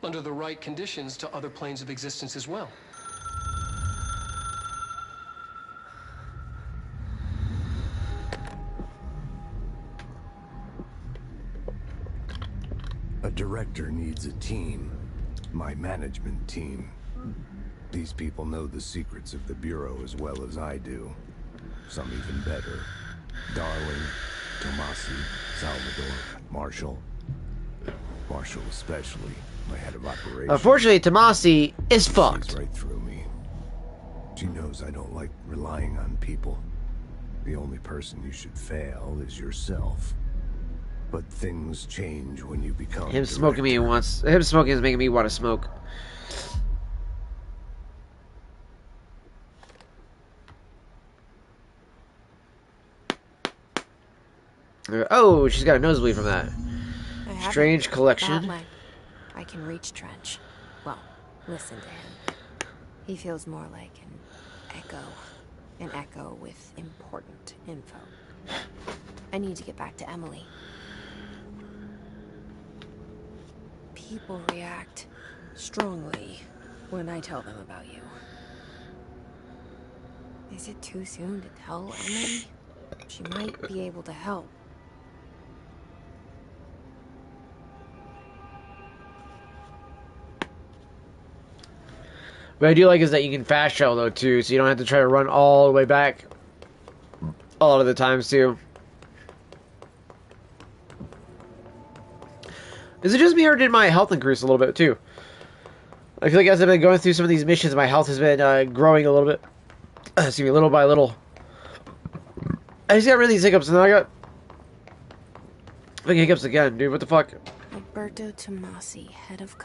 under the right conditions, to other planes of existence as well.
A director needs a team. My management team. These people know the secrets of the Bureau as well as I do. Some even better. Darling, Tomasi, Salvador, Marshall. Marshall especially, my head of operations.
Unfortunately, Tomasi is fucked.
Sees right through me. She knows I don't like relying on people. The only person you should fail is yourself. But things change when you become
Him smoking is making me want to smoke. Oh, she's got a nosebleed from that. Strange collection.
I can reach Trench. Well, listen to him. He feels more like an echo. An echo with important info. I need to get back to Emily. People react strongly when I tell them about you. Is it too soon to tell Emily? She might be able to help.
What I do like is that you can fast travel though too, so you don't have to try to run all the way back a lot of the times too. Is it just me, or did my health increase a little bit too? I feel like as I've been going through some of these missions, my health has been growing a little bit. Excuse me, little by little. I just got rid of these hiccups, and then I got fucking hiccups again, dude. What the fuck?
Alberto Tomasi, head of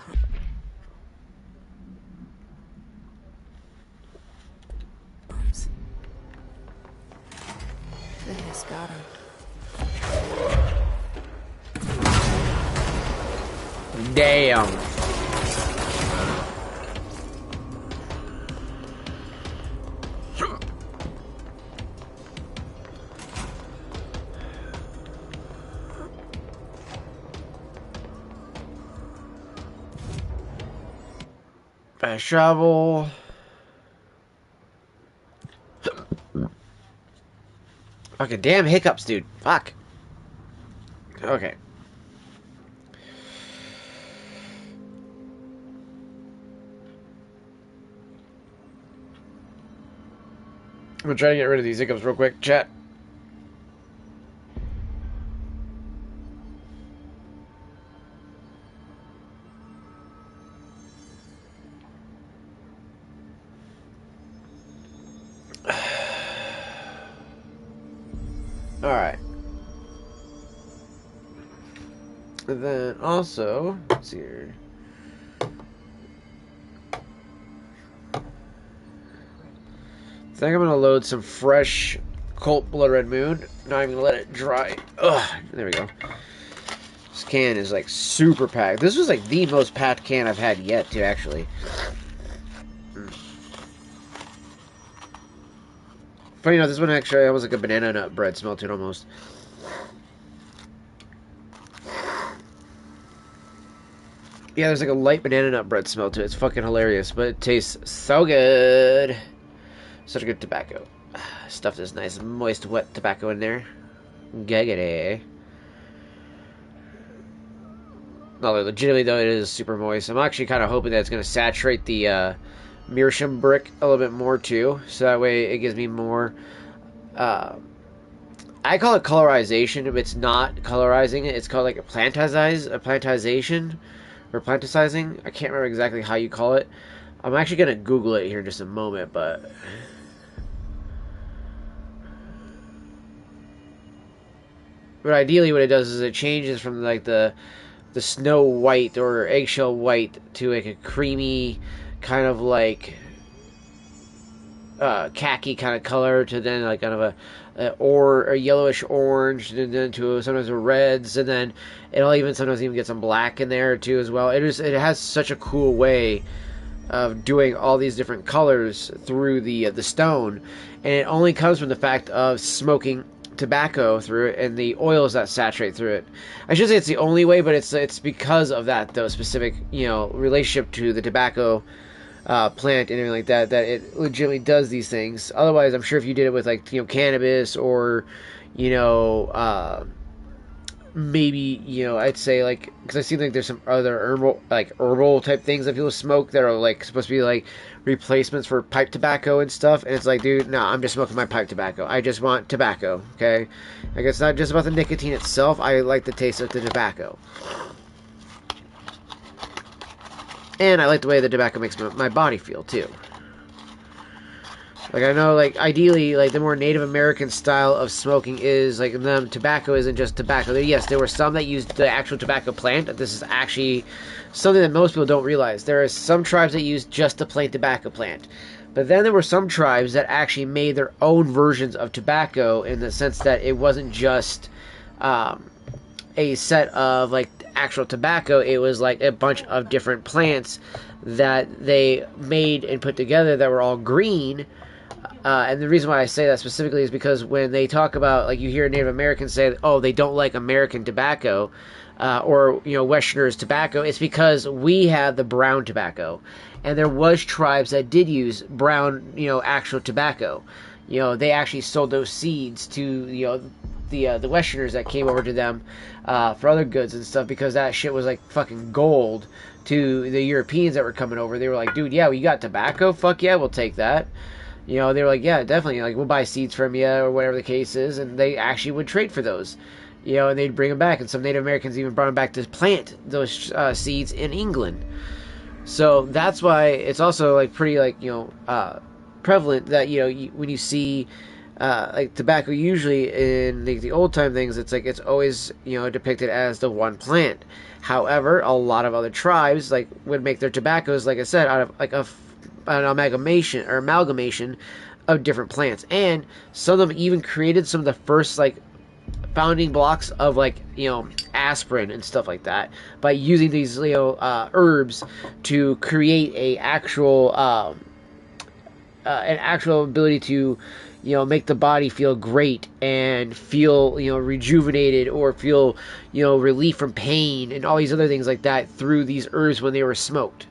Goodness, got him.
Damn. Fast travel. Fucking damn hiccups, dude. Fuck. Okay. I'm gonna try to get rid of these hiccups real quick, chat. Alright. And then also, let's see here. think I'm gonna load some fresh Colt Blood Red Moon. Not even gonna let it dry. Ugh, there we go. This can is like super packed. This was like the most packed can I've had yet, too, actually. Funny enough, this one actually almost like a banana nut bread smell to it almost. Yeah, there's like a light banana nut bread smell to it. It's fucking hilarious, but it tastes so good. Such a good tobacco. Stuff this nice, moist, wet tobacco in there. Giggity. No, legitimately though, it is super moist. I'm actually kind of hoping that it's going to saturate the meerschaum brick a little bit more too, so that way it gives me more. I call it colorization. If it's not colorizing it, it's called like a plantization, or planticizing. I can't remember exactly how you call it. I'm actually going to Google it here in just a moment, but ideally what it does is it changes from like the snow white or eggshell white to like a creamy kind of like khaki kind of color, to then like kind of a yellowish orange, and then to sometimes a reds, and then it'll even sometimes even get some black in there too as well. It has such a cool way of doing all these different colors through the stone, and it only comes from the fact of smoking tobacco through it and the oils that saturate through it. I should say it's the only way, but it's because of that though, specific relationship to the tobacco plant and everything like that, that it legitimately does these things. Otherwise, I'm sure if you did it with like cannabis or maybe I'd say like, because I see like there's some other herbal type things that people smoke that are like supposed to be like replacements for pipe tobacco and stuff, and it's like, dude, no, I'm just smoking my pipe tobacco. I just want tobacco. Okay, like it's not just about the nicotine itself. I like the taste of the tobacco, and I like the way the tobacco makes my body feel too. Like, I know, like, ideally, like, the more Native American style of smoking is, like, tobacco isn't just tobacco. Yes, there were some that used the actual tobacco plant. This is actually something that most people don't realize. There are some tribes that use just the plain tobacco plant. But then there were some tribes that actually made their own versions of tobacco, in the sense that it wasn't just a set of, like, actual tobacco. It was, like, a bunch of different plants that they made and put together that were all green. And the reason why I say that specifically is because when they talk about, like, you hear Native Americans say, oh, they don't like American tobacco, or, Westerners tobacco, it's because we have the brown tobacco. And there was tribes that did use brown, actual tobacco. They actually sold those seeds to, the Westerners that came over to them for other goods and stuff, because that shit was like fucking gold to the Europeans that were coming over. They were like, dude, yeah, we got tobacco? Fuck yeah, we'll take that. They were like, yeah, definitely, like, we'll buy seeds from you, or whatever the case is, and they actually would trade for those, and they'd bring them back, and some Native Americans even brought them back to plant those seeds in England. So that's why it's also, like, pretty, like, prevalent that, when you see, like, tobacco, usually in the old-time things, it's, like, it's always, depicted as the one plant. However, a lot of other tribes, like, would make their tobaccos, like I said, out of, like, an amalgamation of different plants, and some of them even created some of the first, like, founding blocks of, like, aspirin and stuff like that, by using these herbs to create an actual ability to make the body feel great and feel rejuvenated, or feel relief from pain and all these other things like that through these herbs when they were smoked.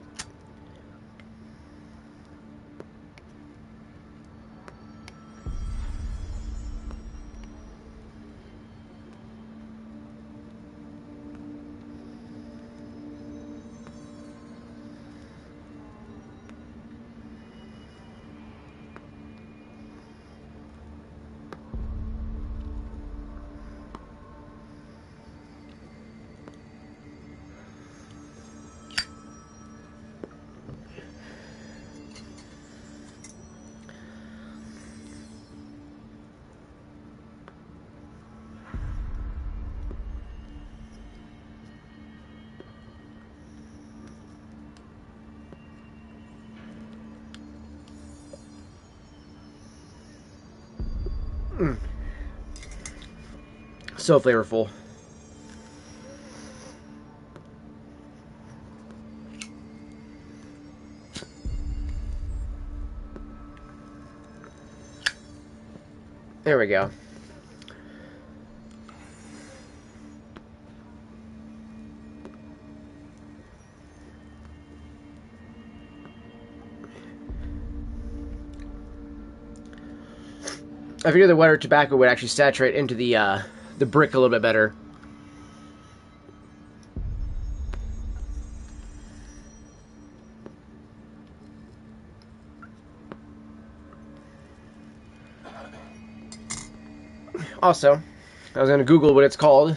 So flavorful. There we go. I figured the wetter tobacco would actually saturate into the brick a little bit better. Also, I was going to Google what it's called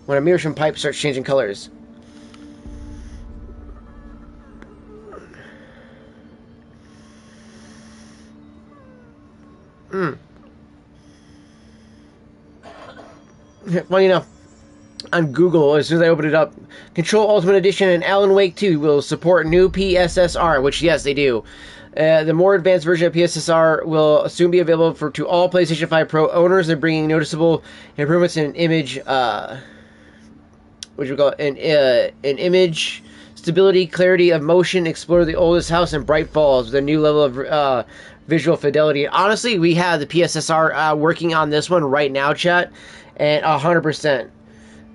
when a meerschaum pipe starts changing colors. Well, you know, on Google, as soon as I open it up, Control Ultimate Edition and Alan Wake 2 will support new PSSR, which, yes, they do. The more advanced version of PSSR will soon be available to all PlayStation 5 Pro owners. They're bringing noticeable improvements in image, what do you call it? In image stability, clarity of motion, explore the oldest house in Bright Falls with a new level of visual fidelity. Honestly, we have the PSSR working on this one right now, chat, and 100%.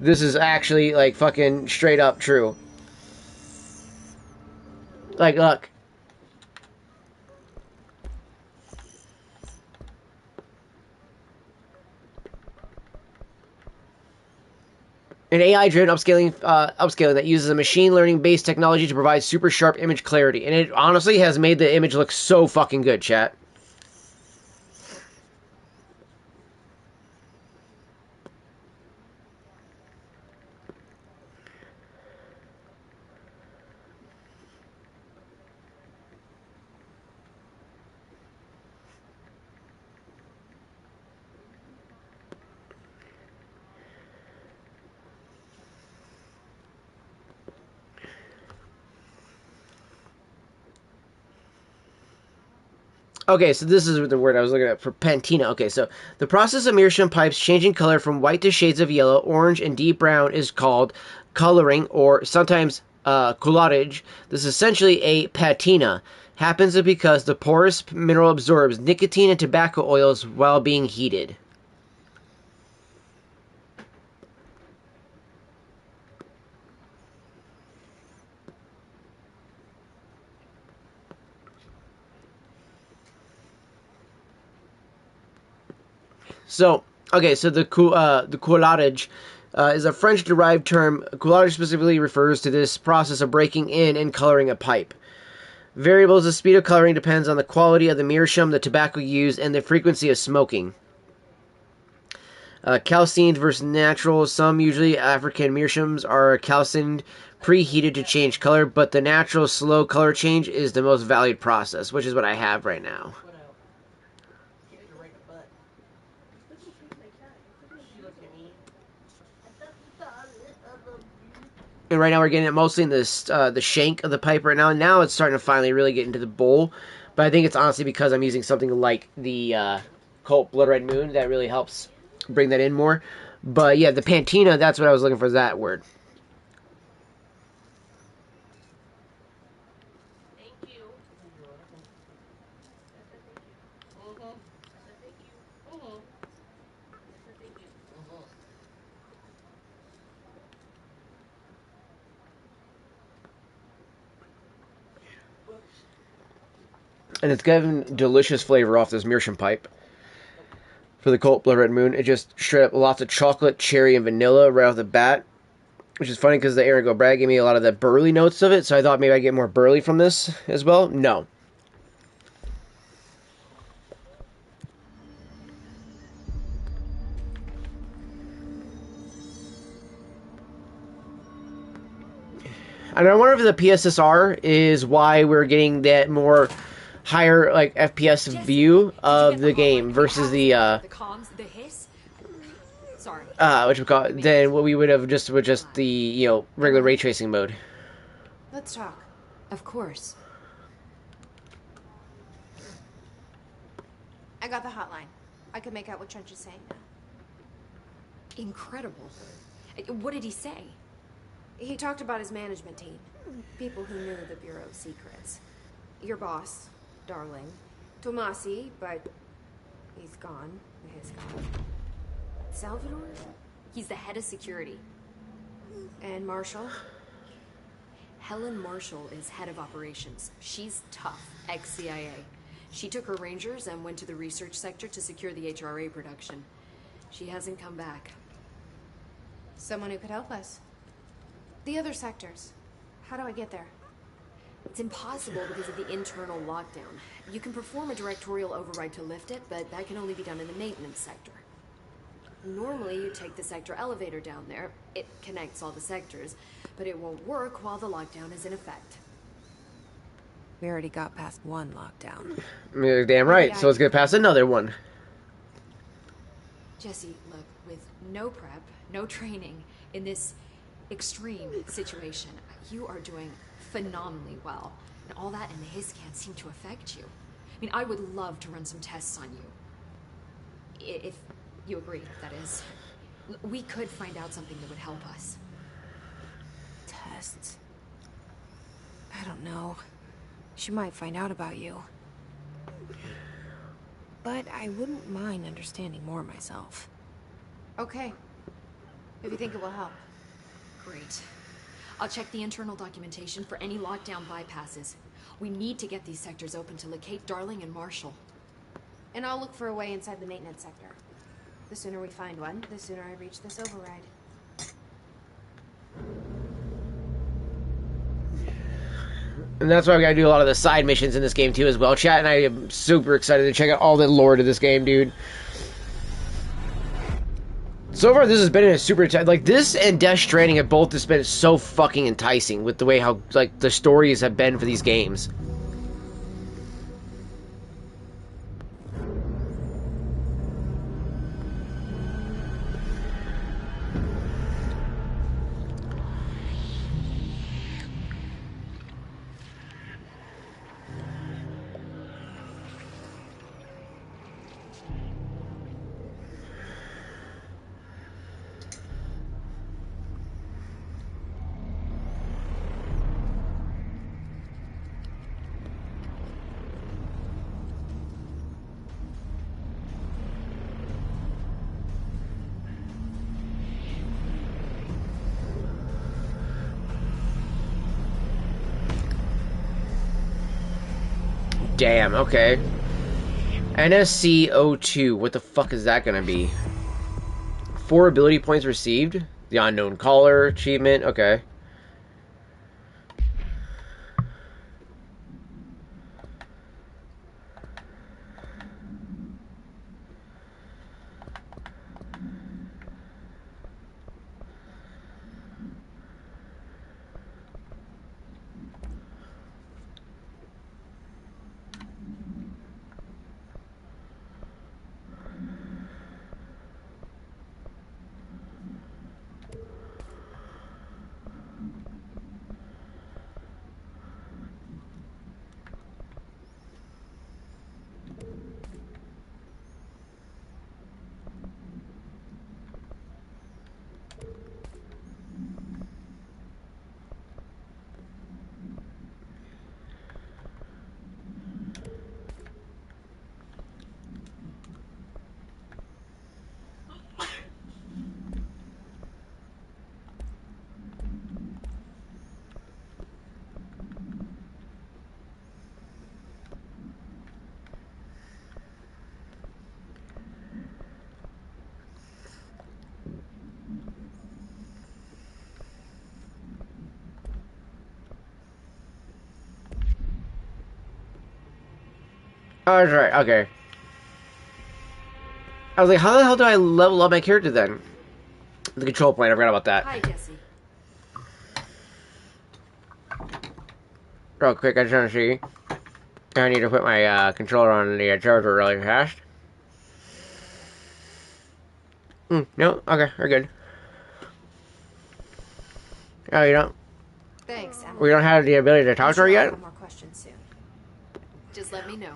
This is actually, like, fucking straight up true. Like, look. An AI-driven upscaling that uses a machine learning-based technology to provide super sharp image clarity. And it honestly has made the image look so fucking good, chat. Okay, so this is the word I was looking at for patina. Okay, so the process of meerschaum pipes changing color from white to shades of yellow, orange, and deep brown is called coloring, or sometimes coulage. This is essentially a patina. Happens because the porous mineral absorbs nicotine and tobacco oils while being heated. So, okay, so the coulage is a French-derived term. Coulage specifically refers to this process of breaking in and coloring a pipe. Variables of speed of coloring depends on the quality of the meerschaum, the tobacco used, and the frequency of smoking. Calcined versus natural. Some, usually African meerschaums, are calcined, preheated to change color, but the natural slow color change is the most valued process, which is what I have right now. And right now we're getting it mostly in this the shank of the pipe right now. Now it's starting to finally really get into the bowl. But I think it's honestly because I'm using something like the Colt Blood Red Moon that really helps bring that in more. But yeah, the patina, that's what I was looking for, that word. And it's giving delicious flavor off this meerschaum pipe. For the Colt Blood Red Moon, it just straight up lots of chocolate, cherry, and vanilla right off the bat. Which is funny because the Aaron Go Bragg gave me a lot of the burley notes of it, so I thought maybe I'd get more burley from this as well. No. And I wonder if the PSSR is why we're getting that more higher like FPS view of the game versus the
comms, the hiss. Sorry.
Which we call than what we would have just with just the regular ray tracing mode.
Let's talk.
Of course.
I got the hotline. I could make out what Trench is saying now.
Incredible. What did he say?
He talked about his management team. People who knew the Bureau's secrets. Your boss, Darling. Tomasi, but he's gone. He's gone. Salvador?
He's the head of security.
And Marshall?
Helen Marshall is head of operations. She's tough, ex-CIA. She took her Rangers and went to the research sector to secure the HRA production. She hasn't come back.
Someone who could help us. The other sectors. How do I get there?
It's impossible because of the internal lockdown. You can perform a directorial override to lift it, but that can only be done in the maintenance sector. Normally, you take the sector elevator down there. It connects all the sectors, but it won't work while the lockdown is in effect.
We already got past one lockdown.
You're damn right, so let's get past another one.
Jesse, look, with no prep, no training, in this extreme situation, you are doing phenomenally well. And all that and the hiss can't seem to affect you. I mean, I would love to run some tests on you. If you agree, that is. We could find out something that would help us.
Tests? I don't know. She might find out about you. But I wouldn't mind understanding more myself. Okay. If you think it will help.
Great. I'll check the internal documentation for any lockdown bypasses. We need to get these sectors open to locate Darling and Marshall.
And I'll look for a way inside the maintenance sector. The sooner we find one, the sooner I reach this override.
And that's why we gotta do a lot of the side missions in this game too as well, chat, and I am super excited to check out all the lore to this game, dude. So far, this has been a super like this and Death Stranding have both just been so fucking enticing with the way how like the stories have been for these games. Damn, okay. NSC-02, what the fuck is that gonna be? 4 ability points received? The Unknown Caller achievement, okay. Oh, that's right, okay. I was like, how the hell do I level up my character then? The control plane, I forgot about that.
Hi, Jesse.
Real quick, I just want to see. I need to put my controller on the charger really fast. No? Okay, we're good. Oh, you don't?
Thanks, Emily.
We don't have the ability to talk to her
I'll
yet?
have more questions soon.
Just let me know.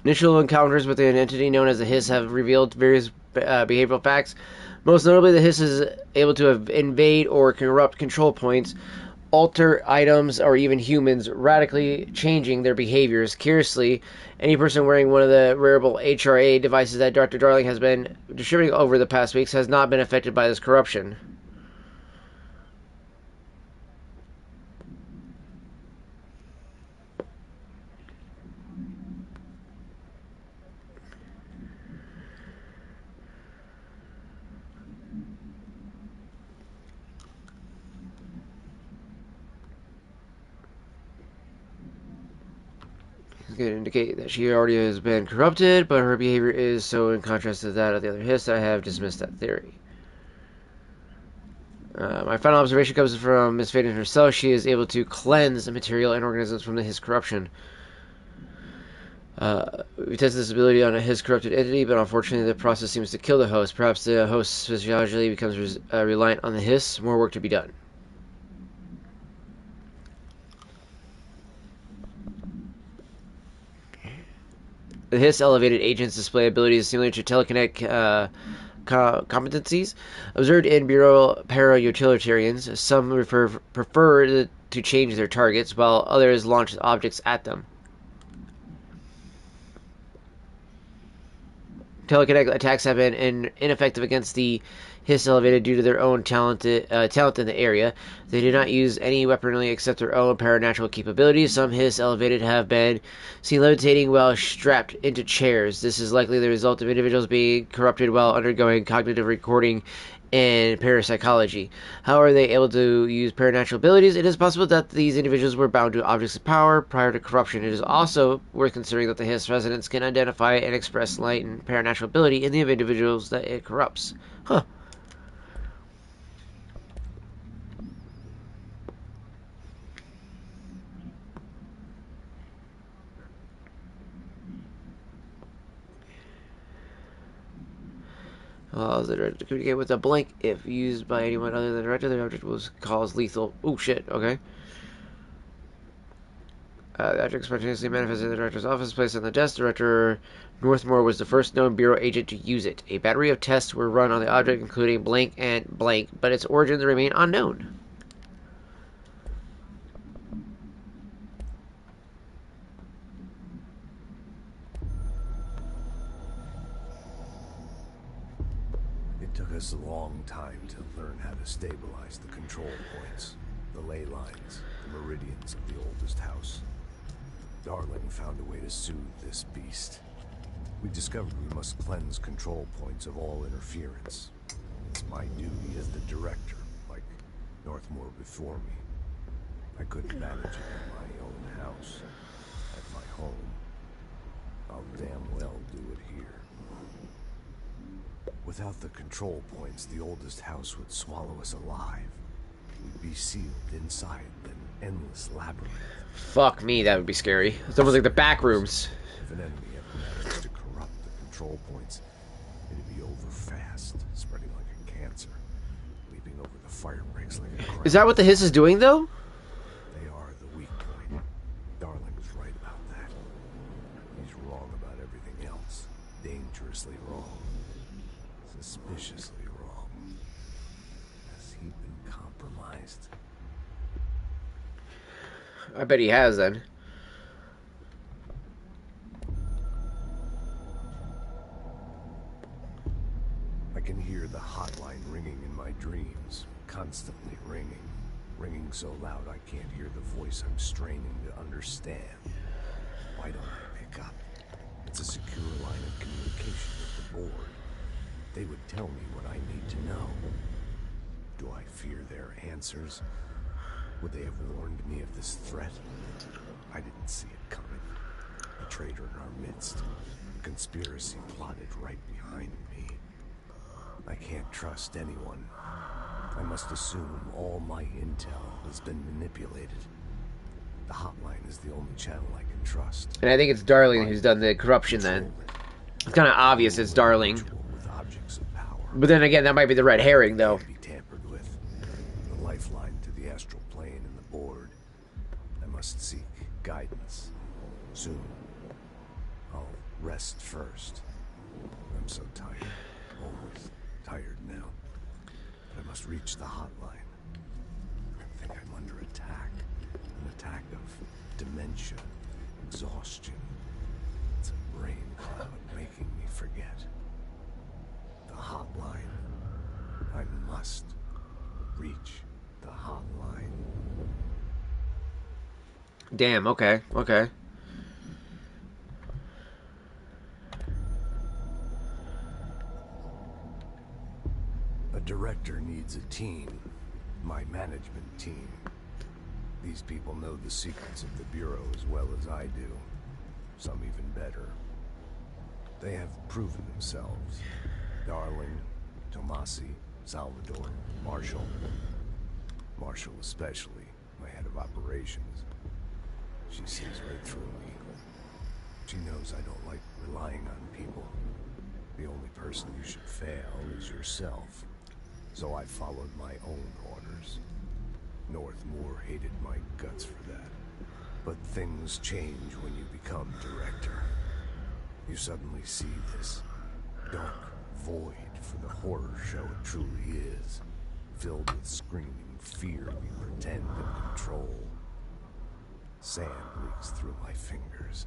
Initial encounters with an entity known as the Hiss have revealed various behavioral facts. Most notably, the Hiss is able to invade or corrupt control points, alter items, or even humans, radically changing their behaviors. Curiously, any person wearing one of the wearable HRA devices that Dr. Darling has been distributing over the past weeks has not been affected by this corruption. Could indicate that she already has been corrupted, but her behavior is so in contrast to that of the other Hiss that I have dismissed that theory. My final observation comes from Miss Faden herself. She is able to cleanse the material and organisms from the Hiss corruption. We tested this ability on a Hiss corrupted entity, but unfortunately the process seems to kill the host. Perhaps the host's physiology becomes reliant on the Hiss. More work to be done. The Hiss elevated agents display abilities similar to telekinetic competencies observed in Bureau para-utilitarians. Some prefer to change their targets, while others launch objects at them. Telekinetic attacks have been ineffective against the Hiss elevated due to their own talent in the area. They do not use any weaponry except their own paranatural capabilities. Some Hiss elevated have been seen levitating while strapped into chairs. This is likely the result of individuals being corrupted while undergoing cognitive recording and parapsychology. How are they able to use paranatural abilities? It is possible that these individuals were bound to objects of power prior to corruption. It is also worth considering that the Hiss residents can identify and express light and paranatural ability in the individuals that it corrupts. Huh. Allows the director to communicate with a blank. If used by anyone other than the director, the object will cause lethal. Oh shit, okay. The object spontaneously manifested in the director's office, placed on the desk. Director Northmore was the first known Bureau agent to use it. A battery of tests were run on the object, including blank and blank, but its origins remain unknown.
It took us a long time to learn how to stabilize the control points, the ley lines, the meridians of the oldest house. Darling found a way to soothe this beast. We discovered we must cleanse control points of all interference. It's my duty as the director, like Northmore before me. I couldn't manage it in my own house, at my home. I'll damn well do it here. Without the control points, the oldest house would swallow us alive. We'd be sealed inside an endless labyrinth.
Fuck me, that would be scary. It's almost like the back rooms.
If an enemy ever managed to corrupt the control points, it'd be over fast, spreading like a cancer, leaping over the fire breaks like a crowd.
Is that what the Hiss is doing, though?
They are the weak point. Darling's right about that. He's wrong about everything else. Dangerously wrong. Suspiciously wrong. Has he been compromised?
I bet he has, then.
I can hear the hotline ringing in my dreams, constantly ringing. Ringing so loud I can't hear the voice I'm straining to understand. Why don't I pick up? It's a secure line of communication with the board. They would tell me what I need to know. Do I fear their answers? Would they have warned me of this threat? I didn't see it coming. A traitor in our midst. A conspiracy plotted right behind me. I can't trust anyone. I must assume all my intel has been manipulated. The hotline is the only channel I can trust.
And I think it's Darling who's done the corruption, then. It's kind of obvious it's Darling.
With objects of power.
But then again, that might be the red herring, though.
Be tampered with. The lifeline to the astral plane and the board. I must seek guidance. Soon. I'll rest first. I'm so tired. Always tired now. But I must reach the hotline. I think I'm under attack. An attack of dementia, exhaustion. It's a brain cloud making me forget. The hotline. I must reach the hotline.
Damn, okay, okay.
A director needs a team. My management team. These people know the secrets of the Bureau as well as I do. Some even better. They have proven themselves. Darling, Tomasi, Salvador, Marshall. Marshall especially, my head of operations. She sees right through me. She knows I don't like relying on people. The only person you should fail is yourself. So I followed my own orders. Northmore hated my guts for that. But things change when you become director. You suddenly see this dark void for the horror show it truly is. Filled with screaming fear we pretend to control. Sand leaks through my fingers.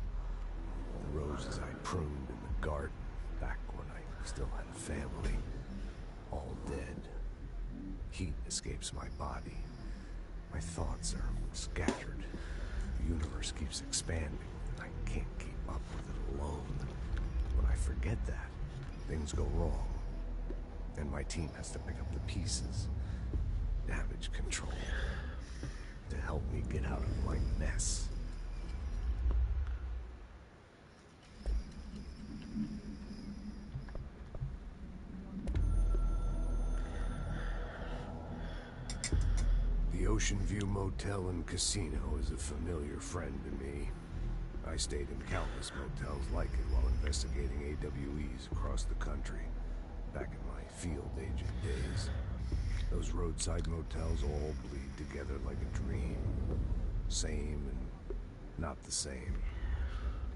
The roses I pruned in the garden back when I still had a family. All dead. Heat escapes my body. My thoughts are scattered. The universe keeps expanding, and I can't keep up with it alone. When I forget that, things go wrong. And my team has to pick up the pieces. Damage control. To help me get out of my mess. The Ocean View Motel and Casino is a familiar friend to me. I stayed in countless motels like it while investigating AWEs across the country, back in my field agent days. Those roadside motels all bleed together like a dream. Same and not the same.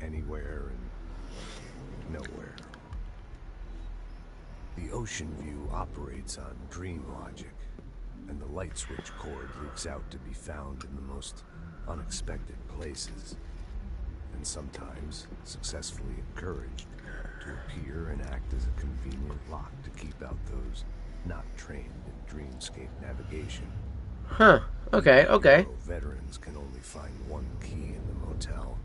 Anywhere and nowhere. The Ocean View operates on dream logic, and the light switch cord leaks out to be found in the most unexpected places, and sometimes successfully encouraged to appear and act as a convenient lock to keep out those not trained in dreamscape navigation.
Huh. Okay, okay.
Veterans can only find one key in the motel.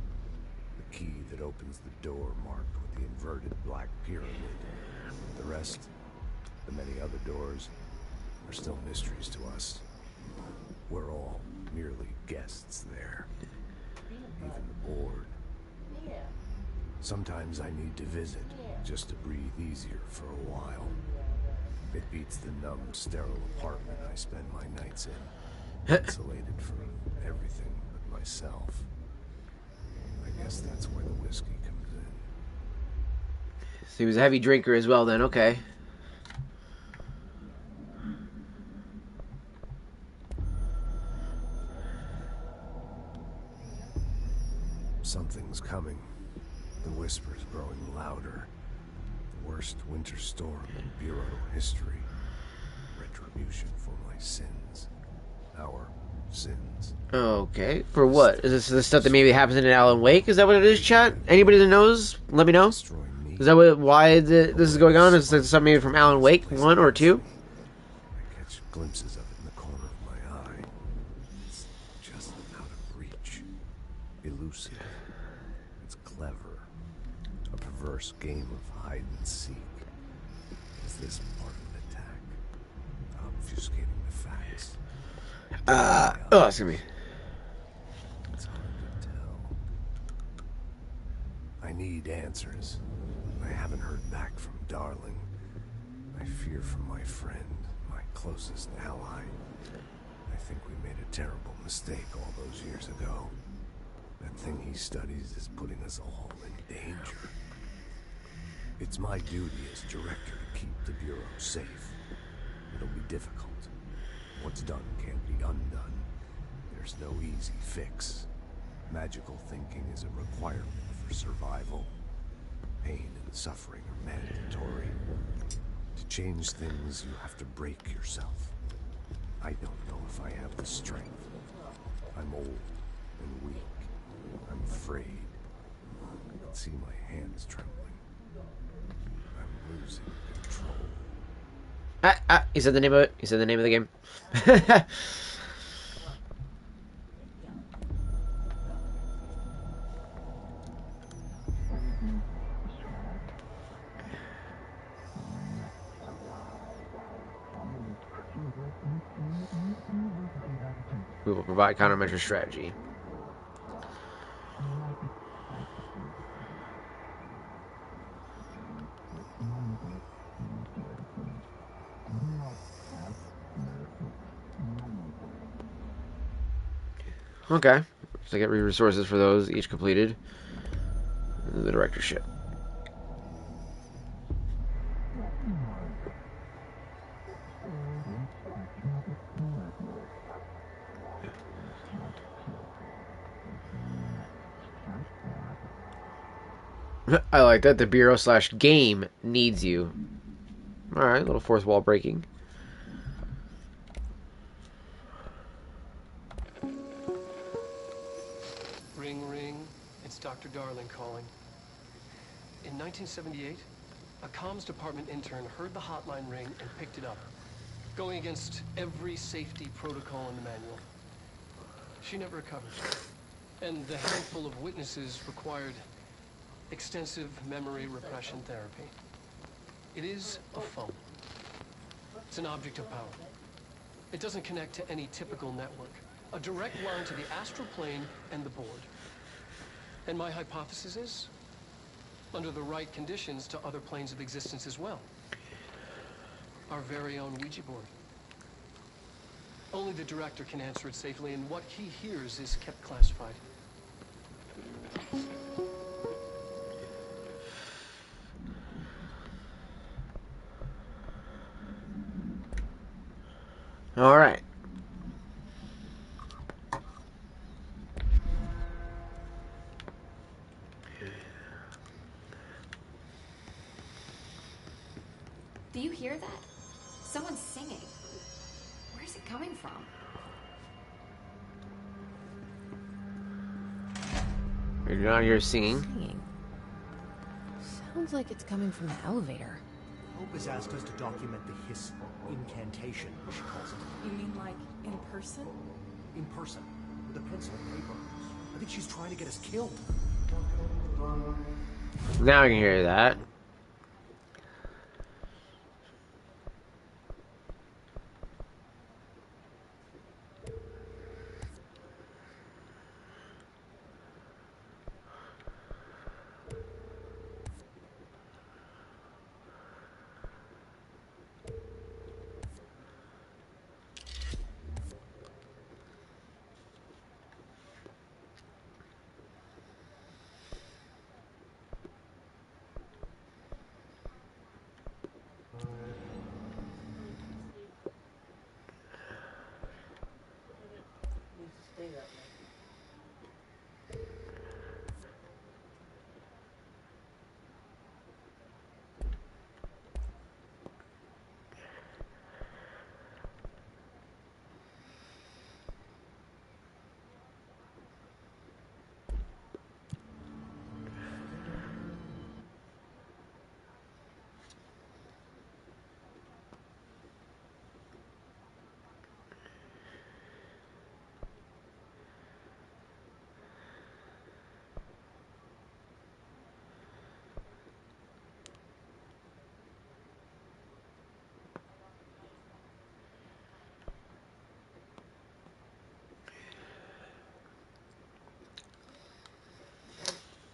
The key that opens the door marked with the inverted black pyramid. The rest, the many other doors, are still mysteries to us. We're all merely guests there. Even the board. Sometimes I need to visit, just to breathe easier for a while. It beats the numb, sterile apartment I spend my nights in. Isolated from everything but myself. I guess that's where the whiskey comes in.
So he was a heavy drinker as well then, okay.
Something's coming. The whisper's growing louder. The worst winter storm in Bureau history. Retribution for my sins. Our sins.
Okay. For what? Is this the stuff that maybe happens in Alan Wake? Is that what it is, chat? Anybody that knows, let me know. Is that why this is going on? Is this something maybe from Alan Wake 1 or 2?
I catch glimpses of it in the corner of my eye. It's just out of reach. Elusive. It's clever. A perverse game of hide and seek. Is this part of an attack? Obfuscating the facts.
Oh, excuse me.
It's hard to tell. I need answers. I haven't heard back from Darling. I fear for my friend, my closest ally. I think we made a terrible mistake all those years ago. That thing he studies is putting us all in danger. It's my duty as director to keep the Bureau safe. It'll be difficult. What's done can't be undone. There's no easy fix. Magical thinking is a requirement for survival. Pain and suffering are mandatory. To change things, you have to break yourself. I don't know if I have the strength. I'm old and weak. I'm afraid. I can see my hands trembling. I'm losing control.
He said the name of it. He said the name of the game. We will provide countermeasure strategy. Okay, so I get resources for those, each completed. The directorship. I like that. The Bureau / game needs you. Alright, little fourth wall breaking.
Ring, ring. It's Dr. Darling calling. In 1978, a comms department intern heard the hotline ring and picked it up, going against every safety protocol in the manual. She never recovered, and the handful of witnesses required extensive memory repression therapy. It is a phone. It's an object of power. It doesn't connect to any typical network. A direct line to the astral plane and the board. And my hypothesis is, under the right conditions, to other planes of existence as well. Our very own Ouija board. Only the director can answer it safely, and what he hears is kept classified.
All right.
Do you hear that? Someone's singing. Where's it coming from?
You're not here singing.
Singing. Sounds like it's coming from the elevator.
Hope has asked us to document the hiss incantation, she calls it.
You mean like in person?
In person, with a pencil and paper. I think she's trying to get us killed.
Now I can hear that.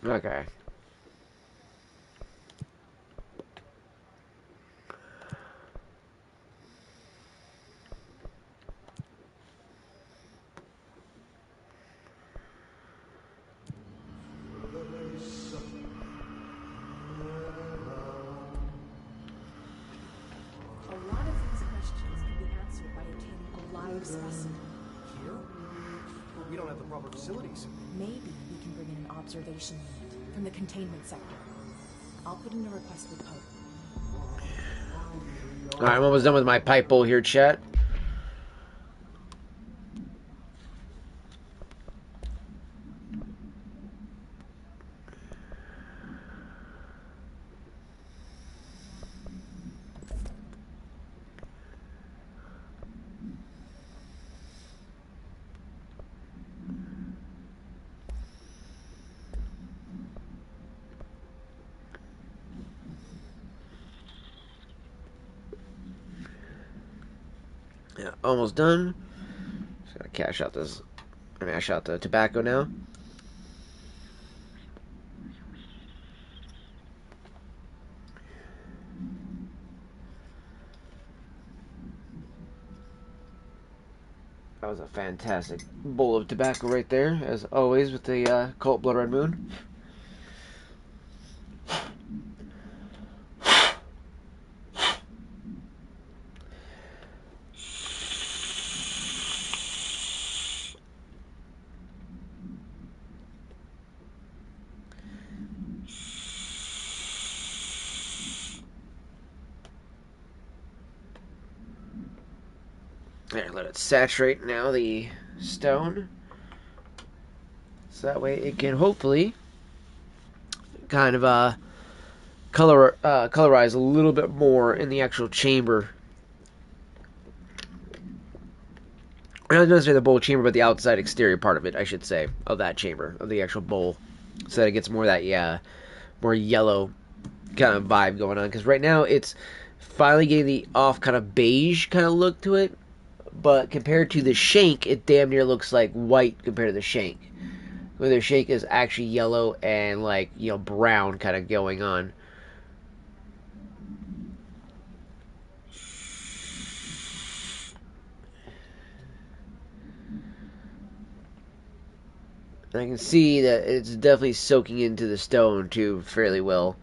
Okay.
A lot of these questions can be answered by obtaining a live specimen.
Here? But we don't have the proper facilities.
Maybe we can bring in an observation unit from the containment sector. I'll put in a request with Pope.
Alright, I'm almost done with my pipe bowl here, chat. Yeah, almost done. Just gotta cash out this, mash out the tobacco now. That was a fantastic bowl of tobacco right there, as always with the Cult Blood Red Moon. There, let it saturate now, the stone. So that way it can hopefully kind of colorize a little bit more in the actual chamber. Not necessarily the bowl chamber, but the outside exterior part of it, I should say, of that chamber, of the actual bowl. So that it gets more of that, more yellow kind of vibe going on. Because right now it's finally getting the off kind of beige kind of look to it. But compared to the shank, it damn near looks like white compared to the shank. Where the shank is actually yellow and like, brown kind of going on. And I can see that it's definitely soaking into the stone too fairly well.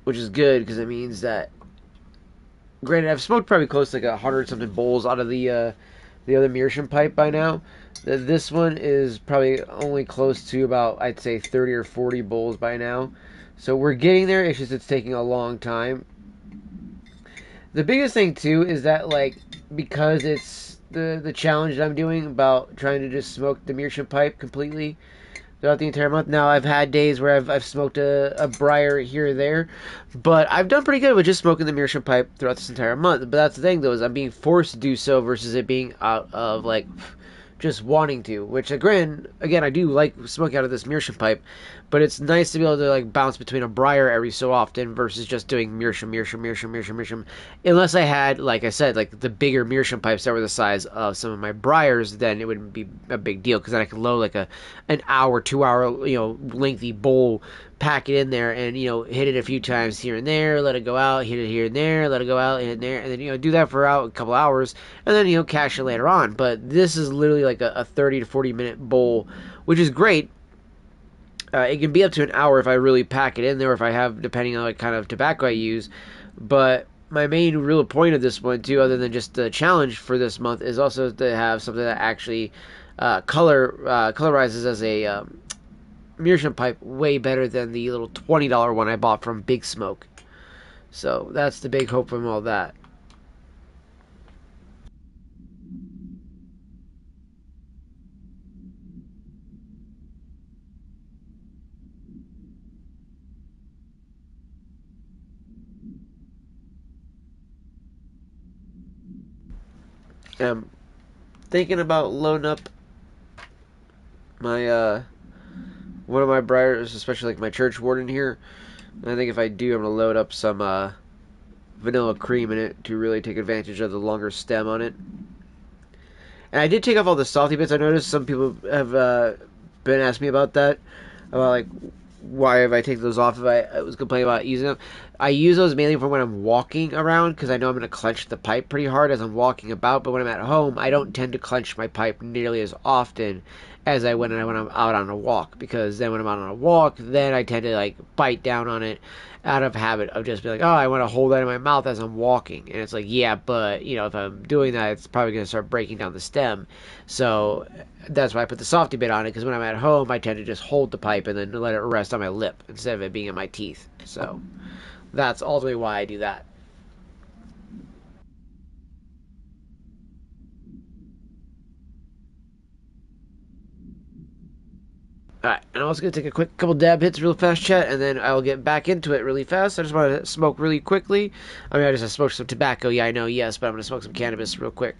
Which is good because it means that, granted, I've smoked probably close to like 100 something bowls out of the other Meerschaum pipe by now. This one is probably only close to about, I'd say, 30 or 40 bowls by now. So we're getting there. It's just it's taking a long time. The biggest thing too is that, like, because it's the challenge that I'm doing about trying to just smoke the Meerschaum pipe completely throughout the entire month. Now, I've had days where I've smoked a briar here or there, but I've done pretty good with just smoking the Meerschaum pipe throughout this entire month. But that's the thing, though, is I'm being forced to do so versus it being out of, like, just wanting to. Which, again, I do like smoking out of this Meerschaum pipe, but it's nice to be able to, like, bounce between a briar every so often versus just doing Meerschaum. Unless I had, like I said, like, the bigger Meerschaum pipes that were the size of some of my briars, then it wouldn't be a big deal, because then I could load, like, an hour, 2 hour, lengthy bowl, pack it in there, and, hit it a few times here and there, let it go out, hit it here and there, let it go out, hit it there, and then, do that for a couple hours, and then, cash it later on. But this is literally like a 30 to 40 minute bowl, which is great. It can be up to an hour if I really pack it in there, or if I have, depending on what kind of tobacco I use. But my main real point of this one, too, other than just the challenge for this month, is also to have something that actually colorizes as a Meerschaum pipe way better than the little $20 one I bought from Big Smoke. So that's the big hope from all that. I'm thinking about loading up my one of my briars, especially like my church warden here. And I think if I do, I'm gonna load up some vanilla cream in it to really take advantage of the longer stem on it. And I did take off all the salty bits. I noticed some people have been asking me about that, about like why have I taken those off if I was complaining about using them. I use those mainly for when I'm walking around, because I know I'm going to clench the pipe pretty hard as I'm walking about. But when I'm at home, I don't tend to clench my pipe nearly as often as I went out on a walk, because then when I'm out on a walk, then I tend to like bite down on it out of habit of just be like, oh, I want to hold that in my mouth as I'm walking, and it's like, yeah, but you know, if I'm doing that, it's probably going to start breaking down the stem. So that's why I put the softy bit on it, because when I'm at home, I tend to just hold the pipe and then let it rest on my lip instead of it being in my teeth. So that's ultimately why I do that. Alright, and I'm also going to take a quick couple dab hits, real fast, chat, and then I'll get back into it really fast. I just want to smoke really quickly. I mean, I just smoked some tobacco, yeah, I know, yes, but I'm going to smoke some cannabis real quick.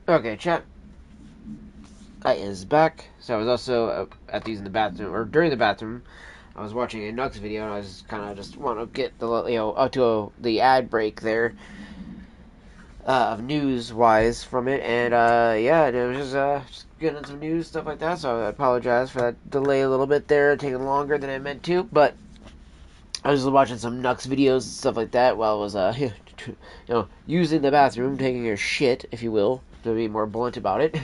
Okay, chat. I is back. So I was also using the bathroom, or during the bathroom, I was watching a Nux video, and I was kind of just want to get the up to the ad break there of news wise from it, and yeah, it was just getting some news stuff like that. So I apologize for that delay a little bit there, taking longer than I meant to, but I was just watching some Nux videos and stuff like that while I was using the bathroom, taking a shit, if you will, to be more blunt about it.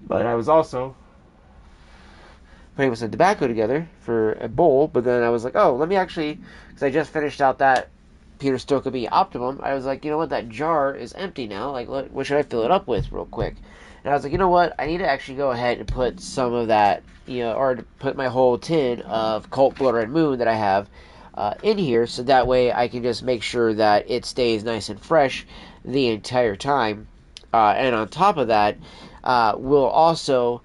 But I was also putting some tobacco together for a bowl, but then I was like, oh, let me actually, because I just finished out that Peter Stokkebye Optimum, I was like, you know what, that jar is empty now, like, what should I fill it up with real quick? And I was like, you know what, I need to actually go ahead and put some of that, or to put my whole tin of Cult Blood Red Moon that I have in here, so that way I can just make sure that it stays nice and fresh the entire time. And on top of that, will also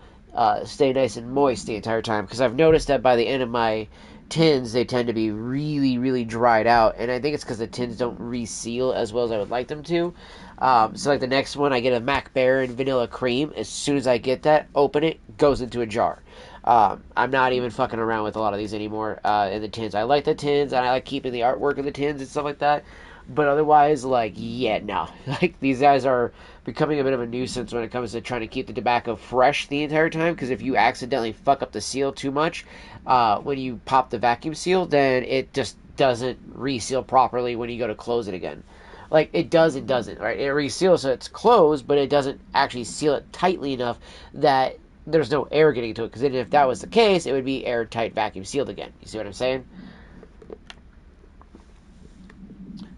stay nice and moist the entire time, because I've noticed that by the end of my tins, they tend to be really, really dried out, and I think it's because the tins don't reseal as well as I would like them to. So like the next one, I get a Mac Bear and vanilla cream. As soon as I get that, open it, goes into a jar. I'm not even fucking around with a lot of these anymore in the tins. I like the tins, and I like keeping the artwork in the tins and stuff like that. But otherwise, like, yeah, no. Like, these guys are becoming a bit of a nuisance when it comes to trying to keep the tobacco fresh the entire time, because if you accidentally fuck up the seal too much, when you pop the vacuum seal, then it just doesn't reseal properly when you go to close it again. Like, it does and doesn't, right? It reseals so it's closed, but it doesn't actually seal it tightly enough that there's no air getting into it, because if that was the case, it would be airtight vacuum sealed again. You see what I'm saying?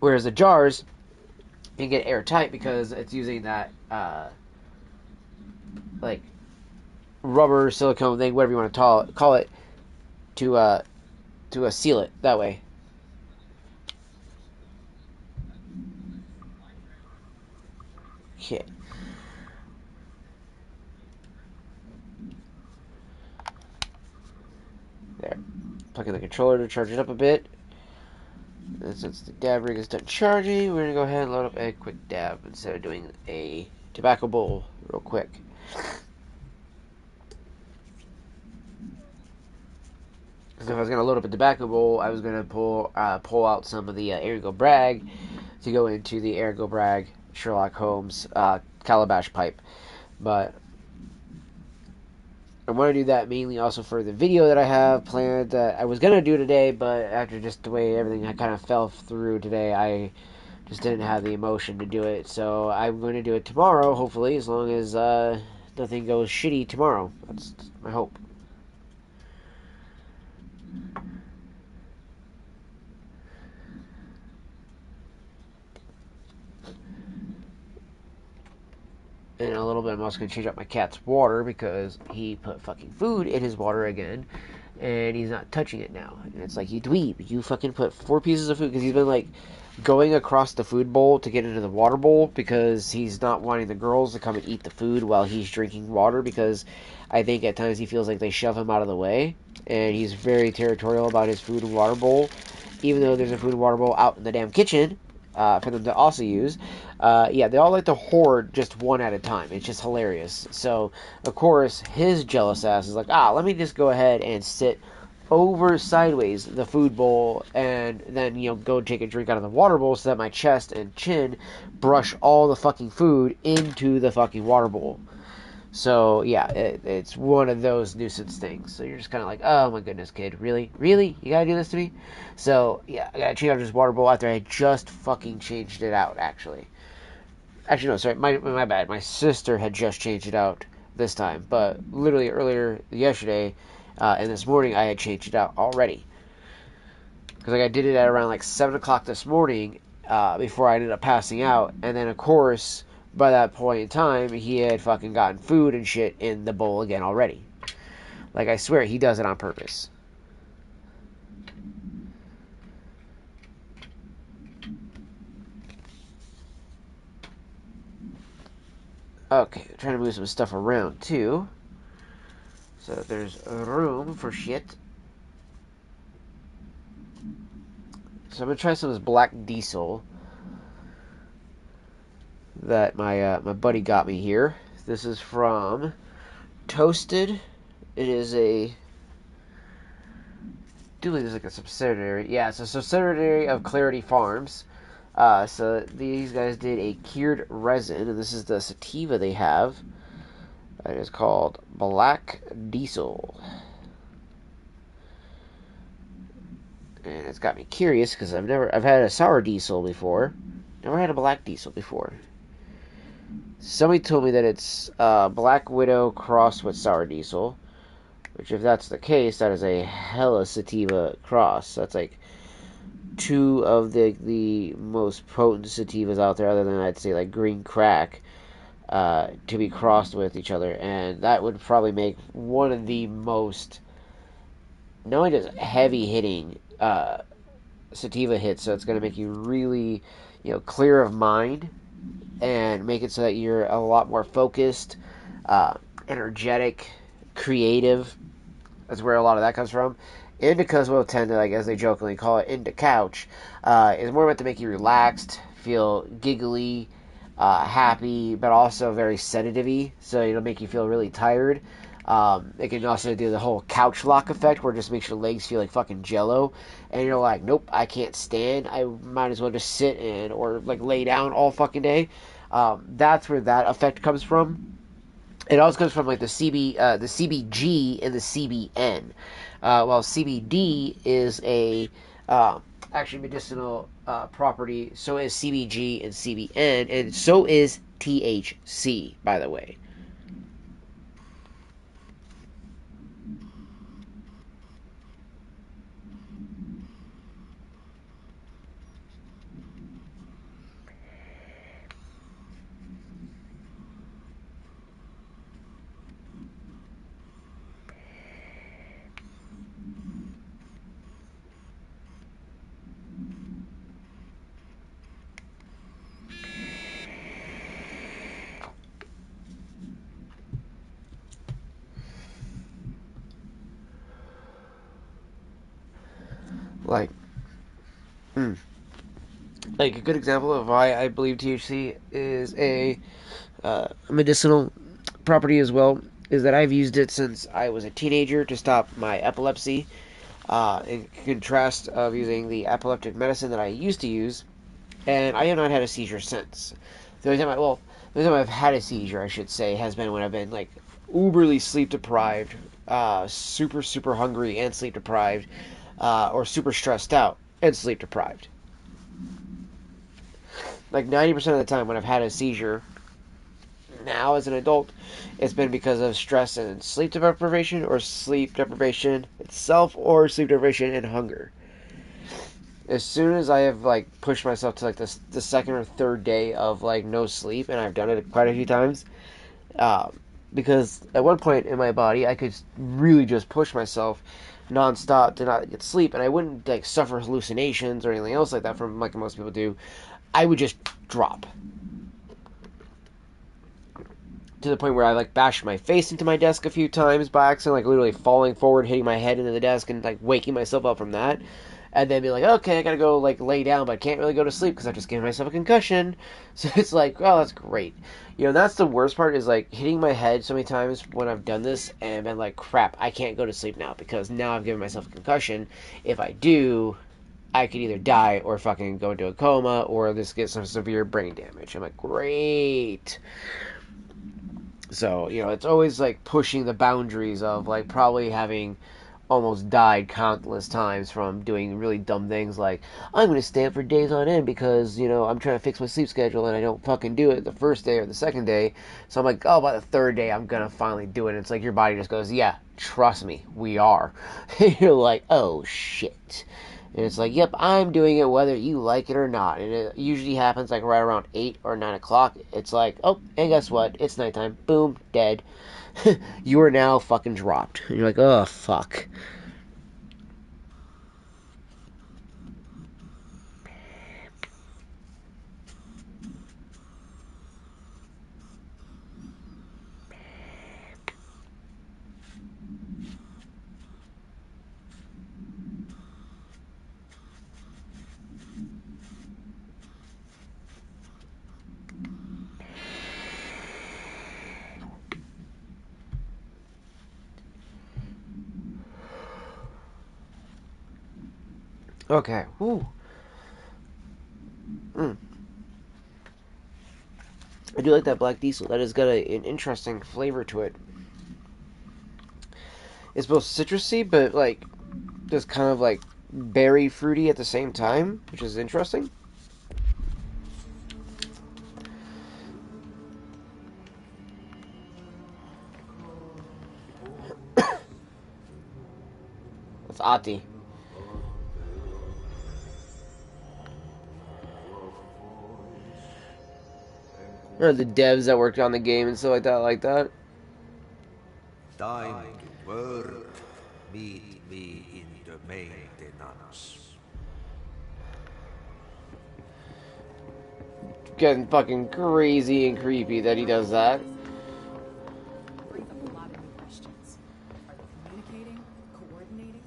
Whereas the jars can get airtight because it's using that, like, rubber, silicone thing, whatever you want to call it, to seal it that way. Okay. There. Plugging the controller to charge it up a bit. And since the dab rig is done charging, we're going to go ahead and load up a quick dab instead of doing a tobacco bowl real quick. So if I was going to load up a tobacco bowl, I was going to pull out some of the Ergo Bragg to go into the Ergo Bragg Sherlock Holmes calabash pipe. But I want to do that mainly also for the video that I have planned that I was going to do today, but after just the way everything kind of fell through today, I just didn't have the emotion to do it. So I'm going to do it tomorrow, hopefully, as long as nothing goes shitty tomorrow. That's my hope. And in a little bit, I'm also going to change up my cat's water because he put fucking food in his water again, and he's not touching it now. And it's like, you dweeb, you fucking put 4 pieces of food, because he's been, like, going across the food bowl to get into the water bowl because he's not wanting the girls to come and eat the food while he's drinking water, because I think at times he feels like they shove him out of the way, and he's very territorial about his food and water bowl, even though there's a food and water bowl out in the damn kitchen for them to also use. Yeah, they all like to hoard just one at a time. It's just hilarious. So, of course, his jealous ass is like, let me just go ahead and sit over sideways the food bowl and then, go take a drink out of the water bowl so that my chest and chin brush all the fucking food into the fucking water bowl. So, yeah, it's one of those nuisance things. So you're just kind of like, oh my goodness, kid, really? Really? You gotta do this to me? So, yeah, I gotta change out this water bowl after I just fucking changed it out, actually. Actually, no, sorry, my bad. My sister had just changed it out this time. But literally earlier yesterday and this morning, I had changed it out already. Because I did it at around 7 o'clock this morning before I ended up passing out. And then, of course, by that point in time, he had fucking gotten food and shit in the bowl again already. Like, I swear, he does it on purpose. Okay, trying to move some stuff around, too. So there's room for shit. So I'm going to try some of this black diesel. that my buddy got me here. This is from Toasted. It is a, I do believe it's like a subsidiary. Yeah, it's a subsidiary of Clarity Farms. So these guys did a cured resin, and this is the sativa they have. It is called Black Diesel. And it's got me curious because I've had a sour diesel before. Never had a black diesel before. Somebody told me that it's Black Widow crossed with sour diesel. Which, if that's the case, that is a hella sativa cross. That's like two of the most potent sativas out there, other than, I'd say, like green crack, to be crossed with each other. And that would probably make one of the most, not only just heavy hitting sativa hits, so it's going to make you really, clear of mind and make it so that you're a lot more focused, energetic, creative. That's where a lot of that comes from. Indicas will tend to, like, as they jokingly call it, indica couch, is more meant to make you relaxed, feel giggly, happy, but also very sedative-y, so it'll make you feel really tired. It can also do the whole couch lock effect, where it just makes your legs feel like fucking jello, and you're like, nope, I can't stand, I might as well just sit in, or like lay down all fucking day. That's where that effect comes from. It also comes from like the CBG and the CBN. While CBD is a actually medicinal property, so is CBG and CBN, and so is THC, by the way. Like, like a good example of why I believe THC is a medicinal property as well is that I've used it since I was a teenager to stop my epilepsy. In contrast of using the epileptic medicine that I used to use, and I have not had a seizure since. The only time I've had a seizure, I should say, has been when I've been like uberly sleep deprived, super super hungry and sleep deprived, or super stressed out and sleep deprived. Like 90% of the time when I've had a seizure, now as an adult, it's been because of stress and sleep deprivation, or sleep deprivation itself, or sleep deprivation and hunger. As soon as I have like pushed myself to like the second or third day of like no sleep, and I've done it quite a few times, because at one point in my body I could really just push myself nonstop to not get sleep, and I wouldn't like suffer hallucinations or anything else like that from like most people do. I would just drop to the point where I like bashed my face into my desk a few times by accident, like literally falling forward, hitting my head into the desk, and like waking myself up from that, and then be like, okay, I gotta go like lay down, but I can't really go to sleep because I just gave myself a concussion. So it's like, oh, that's great. That's the worst part, is like hitting my head so many times when I've done this and been like, crap, I can't go to sleep now because now I've given myself a concussion. If I do, I could either die or fucking go into a coma or just get some severe brain damage. I'm like, great. So, it's always like pushing the boundaries of like probably having almost died countless times from doing really dumb things like, I'm going to stay up for days on end because, I'm trying to fix my sleep schedule and I don't fucking do it the first day or the second day. So I'm like, oh, by the third day, I'm going to finally do it. And it's like your body just goes, yeah, trust me, we are. You're like, oh, shit. And it's like, yep, I'm doing it whether you like it or not. And it usually happens like right around 8 or 9 o'clock. It's like, oh, and guess what? It's nighttime. Boom, dead. You are now fucking dropped. And you're like, oh, fuck. Okay. Woo. I do like that black diesel. That has got an interesting flavor to it. It's both citrusy, but like just kind of like berry fruity at the same time, which is interesting. That's Ati. Or the devs that worked on the game and stuff like that.
Time to work. Meet me in the maintenance.
Getting fucking crazy and creepy that he does that.
Brings up a lot of new questions. Are they communicating? Coordinating?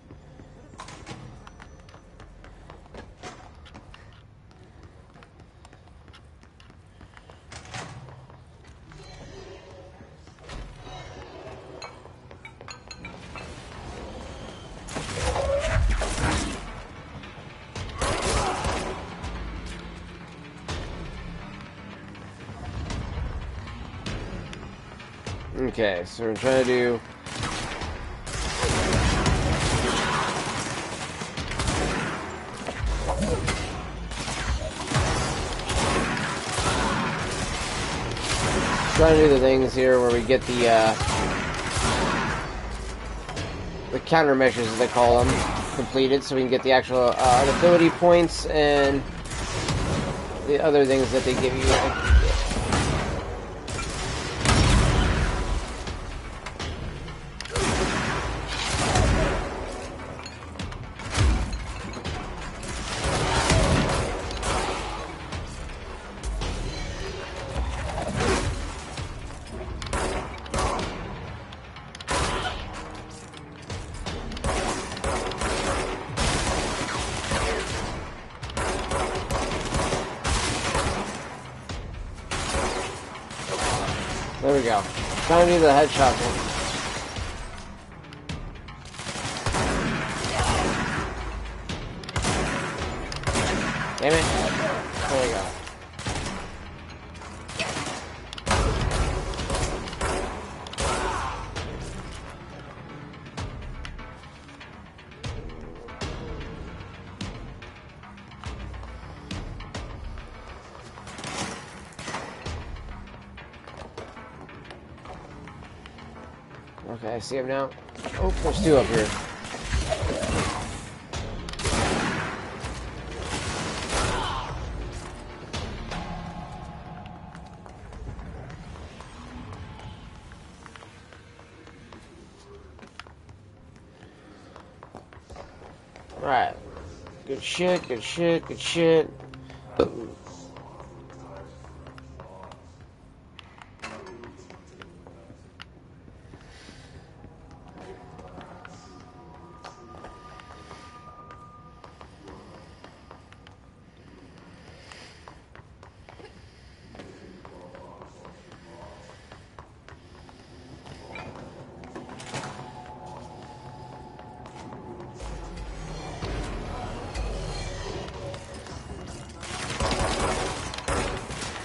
Okay, so we're trying to do... Trying to do the things here where we get the countermeasures, as they call them, completed, so we can get the actual ability points and the other things that they give you. There we go. Trying to do the headshot thing. Damn it. There we go. Okay, I see him now. Oh, there's two up here. Alright. Good shit, good shit, good shit.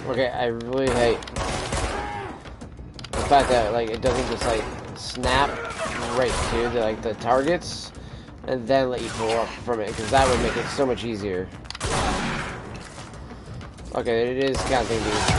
Okay, I really hate the fact that like it doesn't just like snap right to the targets and then let you pull up from it, because that would make it so much easier. Okay, it is counting these.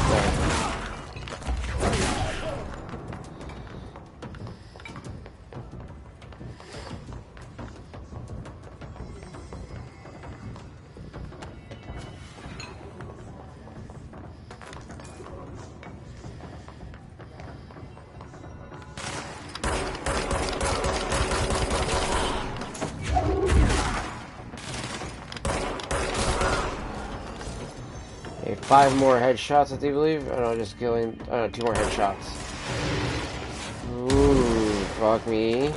Okay, 5 more headshots, I do believe. Oh no, just killing. Oh no, 2 more headshots. Ooh, fuck me.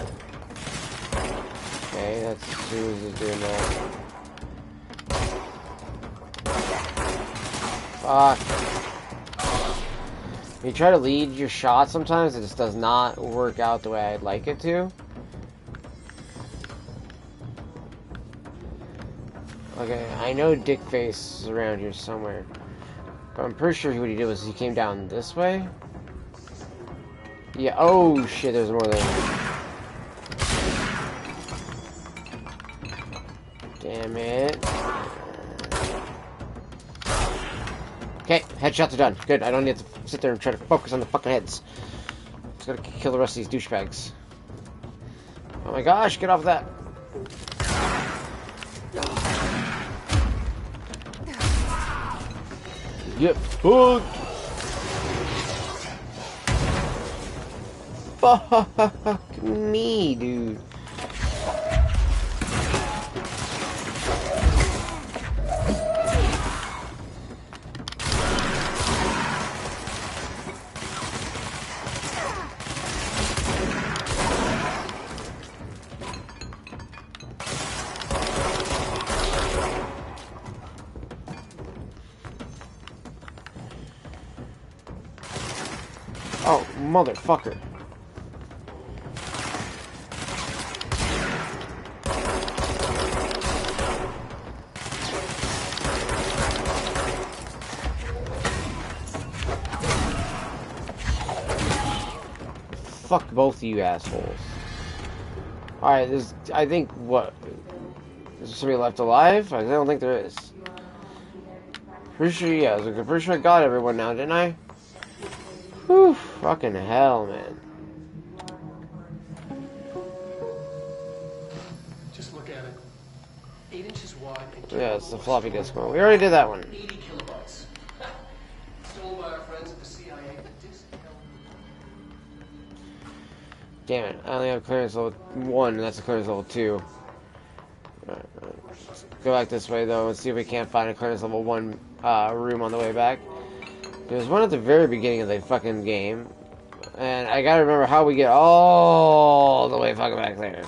Okay, that's who's just doing that. Fuck. You try to lead your shot sometimes, it just does not work out the way I'd like it to. Okay, I know Dick Face is around here somewhere. But I'm pretty sure what he did was he came down this way. Yeah, oh shit, there's more there. Damn it. Okay, headshots are done. Good, I don't need to sit there and try to focus on the fucking heads. Just gotta kill the rest of these douchebags. Oh my gosh, get off that. Yep. Fuck me, dude. Oh, motherfucker. Fuck both of you assholes. Alright, I think, what? Is there somebody left alive? I don't think there is. Pretty sure, yeah, I'm pretty sure I got everyone now, didn't I? Whew, fucking hell, man.
Just look at it. 8 inches wide and
Yeah, it's the floppy disk one. We already did that one.
80 kilobytes. Stolen by our friends at the CIA. The disk held...
Damn it, I only have clearance level 1, and that's a clearance level 2. Alright, let's go back this way, though, and see if we can't find a clearance level 1 room on the way back. There's one at the very beginning of the fucking game, and I gotta remember how we get all the way fucking back there.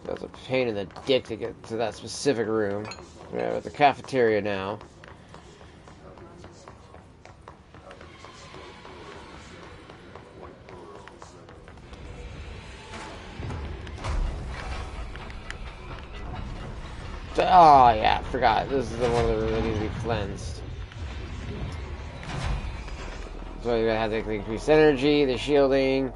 That's a pain in the dick to get to that specific room. We're at the cafeteria now. Oh yeah, I forgot. This is the one that really needs to be cleansed. So you're gonna have the increased energy, the shielding,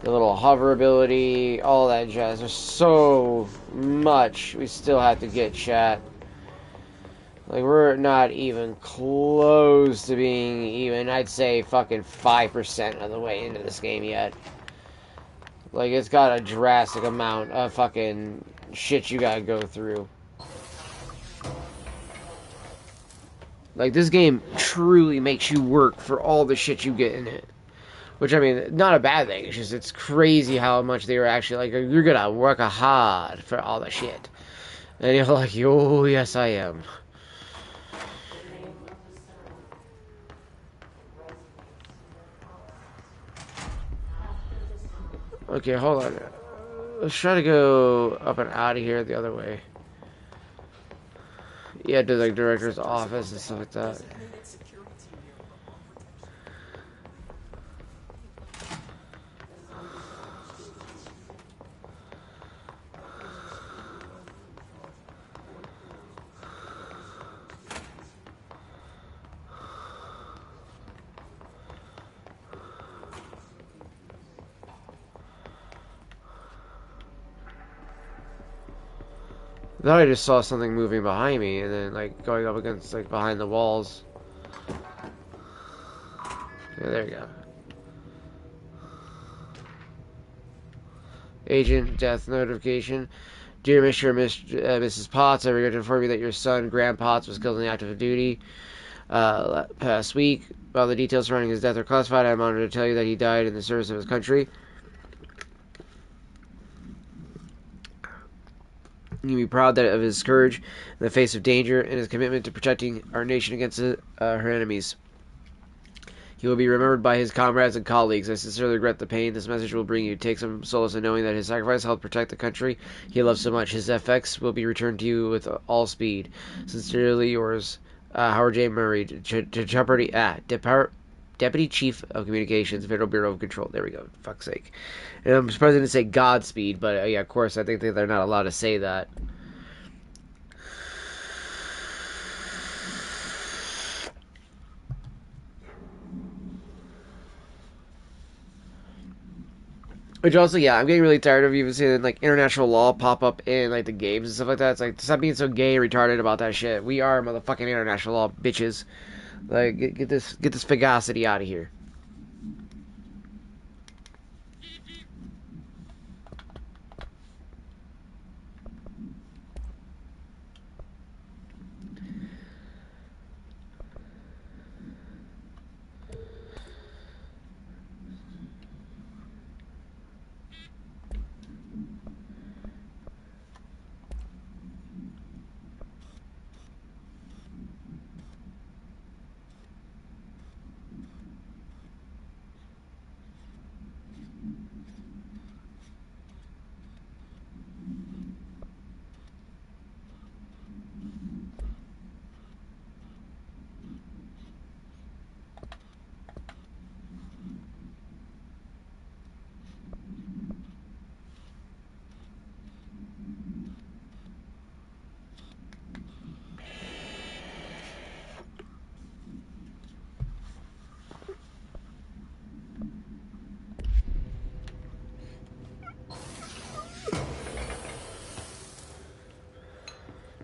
the little hover ability, all that jazz. There's so much we still have to get, chat. Like, we're not even close to being even, I'd say, fucking 5% of the way into this game yet. Like, it's got a drastic amount of fucking shit you gotta go through. Like, this game truly makes you work for all the shit you get in it. Which, I mean, not a bad thing. It's just, it's crazy how much they were actually, like, you're gonna work hard for all the shit. And you're like, oh, yes, I am. Okay, hold on. Let's try to go up and out of here the other way. Yeah, to the director's office and stuff like that. I thought I just saw something moving behind me, and then, like, going up against, like, behind the walls. Yeah, there you go. Agent, death notification. Dear Mr. and Mrs. Potts, I regret to inform you that your son, Graham Potts, was killed in the active duty past week. While the details surrounding his death are classified, I am honored to tell you that he died in the service of his country. You can be proud of his courage in the face of danger and his commitment to protecting our nation against her enemies. He will be remembered by his comrades and colleagues. I sincerely regret the pain this message will bring you. Take some solace in knowing that his sacrifice helped protect the country he loves so much. His effects will be returned to you with all speed. Sincerely yours, Howard J. Murray, Deputy Chief of Communications, Federal Bureau of Control. There we go. Fuck's sake. And I'm surprised they didn't say Godspeed, but yeah, of course, I think they're not allowed to say that. Which also, yeah, I'm getting really tired of even seeing like international law pop up in like the games and stuff like that. It's like, stop being so gay and retarded about that shit. We are motherfucking international law, bitches. Like, get this fagacity out of here.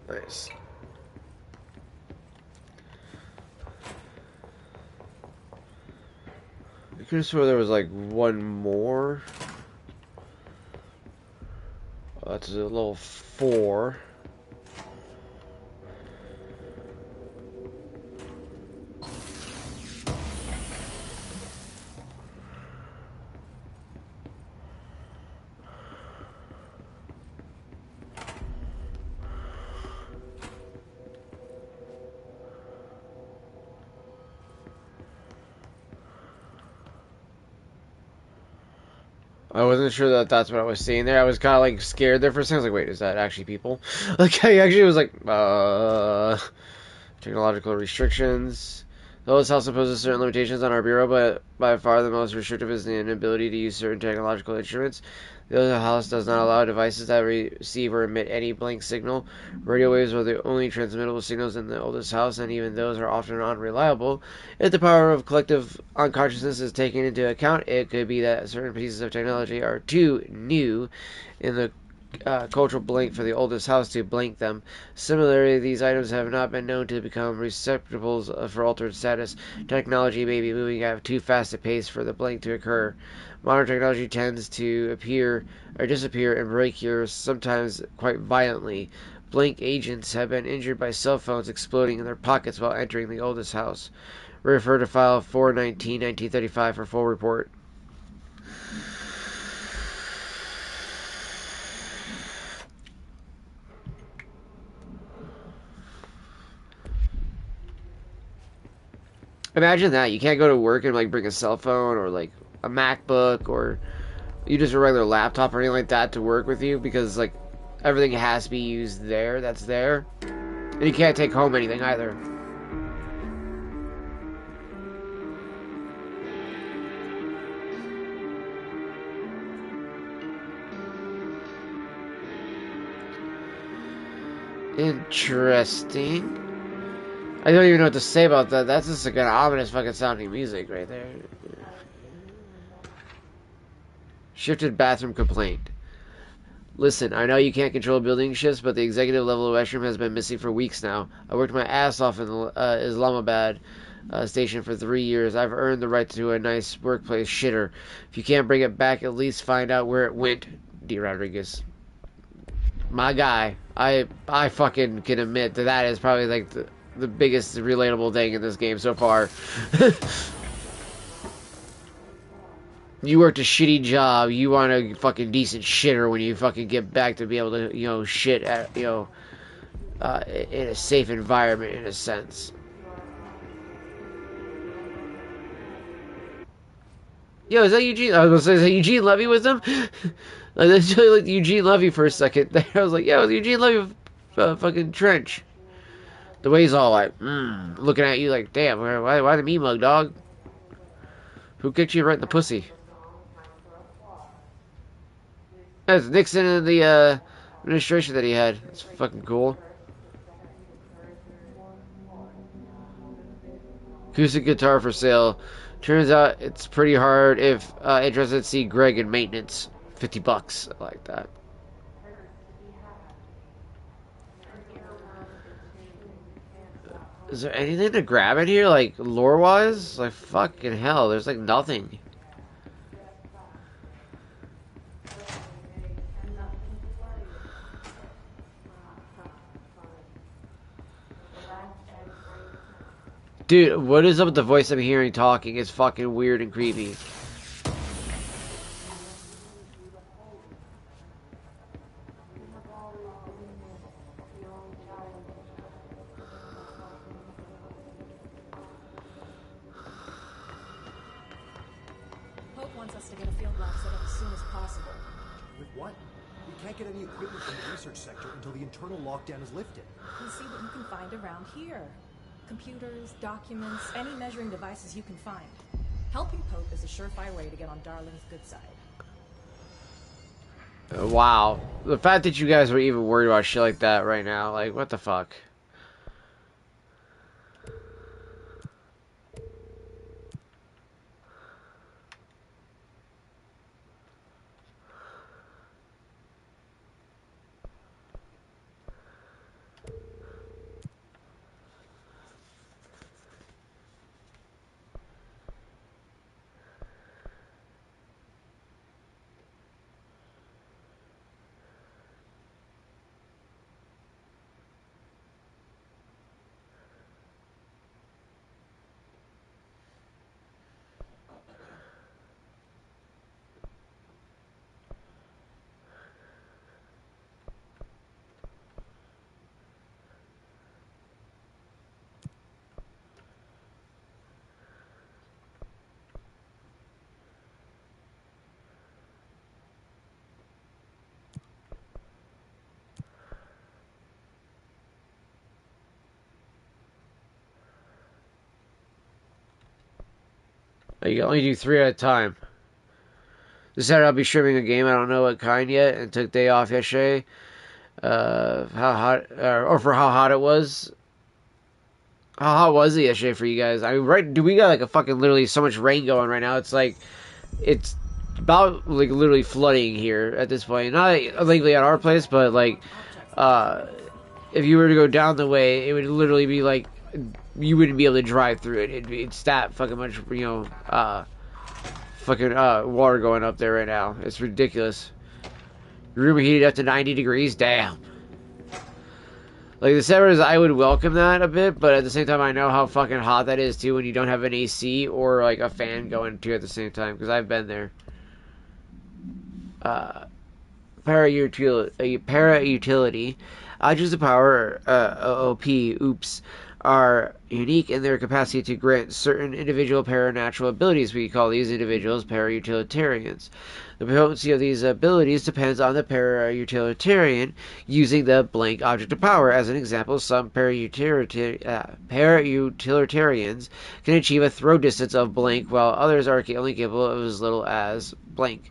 Nice. I could have swore there was like one more. That's a level 4. I wasn't sure that that's what I was seeing there. I was kind of like scared there for a second. I was like, wait, is that actually people? Like, I actually was like, technological restrictions. Though this house imposes certain limitations on our bureau, but by far the most restrictive is the inability to use certain technological instruments. The other house does not allow devices that receive or emit any blank signal. Radio waves are the only transmittable signals in the oldest house, and even those are often unreliable. If the power of collective unconsciousness is taken into account, it could be that certain pieces of technology are too new in the cultural blank for the oldest house to blank them. Similarly, these items have not been known to become receptacles for altered status. Technology may be moving at too fast a pace for the blank to occur. Modern technology tends to appear or disappear and break here, sometimes quite violently. Blank agents have been injured by cell phones exploding in their pockets while entering the oldest house. Refer to file 419-1935 for full report. Imagine that. You can't go to work and like bring a cell phone or like a MacBook or you just a regular laptop or anything like that to work with you because like everything has to be used there. That's there. And you can't take home anything either. Interesting. I don't even know what to say about that. That's just like an ominous fucking sounding music right there. Shifted bathroom complaint. Listen, I know you can't control building shifts, but the executive level restroom has been missing for weeks now. I worked my ass off in the Islamabad station for 3 years. I've earned the right to a nice workplace shitter. If you can't bring it back, at least find out where it went, D. Rodriguez. My guy. I fucking can admit that that is probably like the biggest relatable thing in this game so far. You worked a shitty job. You want a fucking decent shitter when you fucking get back to be able to, you know, shit at, you know, in a safe environment in a sense. Yo, is that Eugene? I was gonna say, is that Eugene Levy with them? Like, that's really like Eugene Levy for a second there. I was like, yeah, it was Eugene Levy with fucking Trench. The way he's all like, looking at you like, damn, why the me mug, dog? Who kicked you right in the pussy? That's Nixon and the administration that he had. That's fucking cool. Acoustic guitar for sale. Turns out it's pretty hard if interested to see Greg in maintenance. $50. I like that. Is there anything to grab in here, like, lore-wise? Like, fucking hell, there's, like, nothing. Dude, what is up with the voice I'm hearing talking? It's fucking weird and creepy.
Pope wants us to get a field lab set up as soon as possible.
With what? We can't get any equipment from the research sector until the internal lockdown is lifted.
And see what you can find around here. Computers, documents, any measuring devices you can find. Helping Pope is a surefire way to get on Darling's good side.
Wow. The fact that you guys are even worried about shit like that right now, like, what the fuck? You can only do 3 at a time. This Saturday I'll be streaming a game. I don't know what kind yet, and took day off yesterday. How hot, or for how hot it was. How hot was it yesterday for you guys? I mean, right? Do we got like a fucking literally so much rain going right now? It's like, it's about like literally flooding here at this point. Not illegally at our place, but like, if you were to go down the way, it would literally be like, you wouldn't be able to drive through it. It's that fucking much, you know, fucking water going up there right now. It's ridiculous. Room heated up to 90 degrees. Damn. Like, the servers, I would welcome that a bit, but at the same time, I know how fucking hot that is too when you don't have an AC or like a fan going too at the same time, because I've been there. Para-utility. Objects of power, OOP, oops, are unique in their capacity to grant certain individual paranatural abilities. We call these individuals para-utilitarians. The potency of these abilities depends on the para-utilitarian using the blank object of power. As an example, some para-utilitarians can achieve a throw distance of blank, while others are only capable of as little as blank.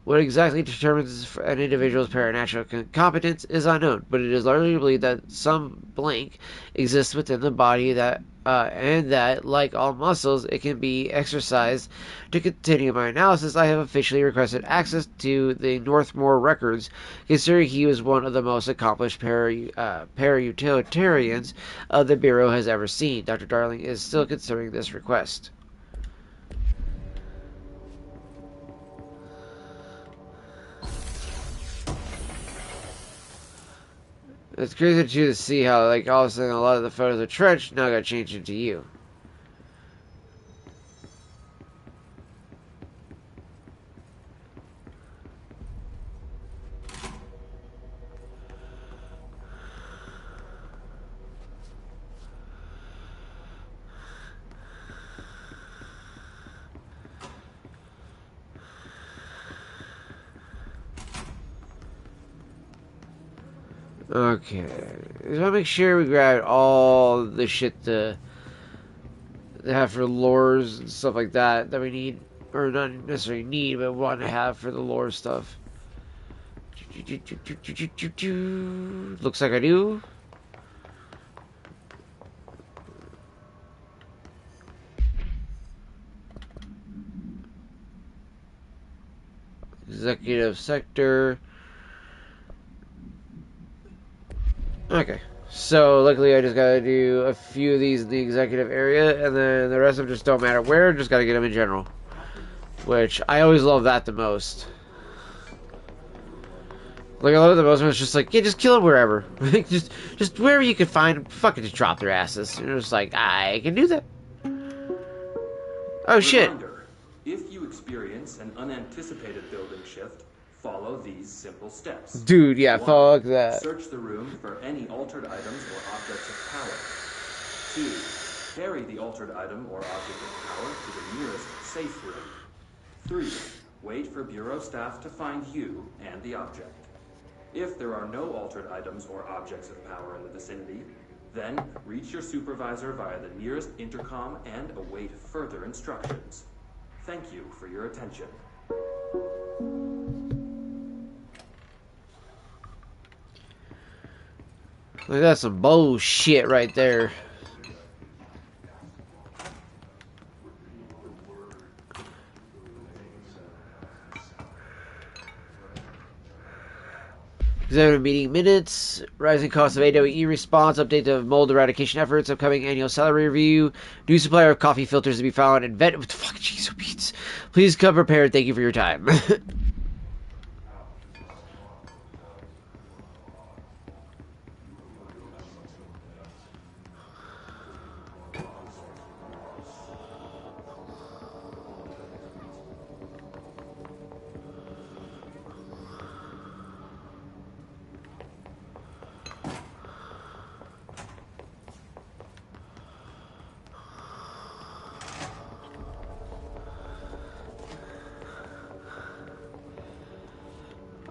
What exactly determines an individual's paranatural competence is unknown, but it is largely believed that some blank exists within the body that, and that, like all muscles, it can be exercised. To continue my analysis, I have officially requested access to the Northmore records, considering he was one of the most accomplished para-utilitarians the Bureau has ever seen. Dr. Darling is still considering this request. It's crazy to see how, like, all of a sudden a lot of the photos of Trench now got changed into you. Okay, just want to make sure we grab all the shit to have for lores and stuff like that we need, or not necessarily need, but want to have for the lore stuff. Looks like I do. executive sector. Okay. So, luckily I just gotta do a few of these in the executive area, and then the rest of them just don't matter where, just gotta get them in general. Which, I always love that the most. Like, I love it the most when it's just like, yeah, just kill them wherever. just wherever you can find them, fucking just drop their asses. You're just like, I can do that. Oh, shit.
Reminder, if you experience an unanticipated building shift, follow these simple steps.
Dude, yeah,
1,
fuck that.
Search the room for any altered items or objects of power. 2. Carry the altered item or object of power to the nearest safe room. 3. Wait for Bureau staff to find you and the object. If there are no altered items or objects of power in the vicinity, then reach your supervisor via the nearest intercom and await further instructions. Thank you for your attention.
Like, that's some bullshit right there. Executive meeting minutes, rising cost of AWE response, update of mold eradication efforts, upcoming annual salary review, new supplier of coffee filters to be found, and vet. What the fuck, jeez, oh, Pete. Please come prepared. Thank you for your time.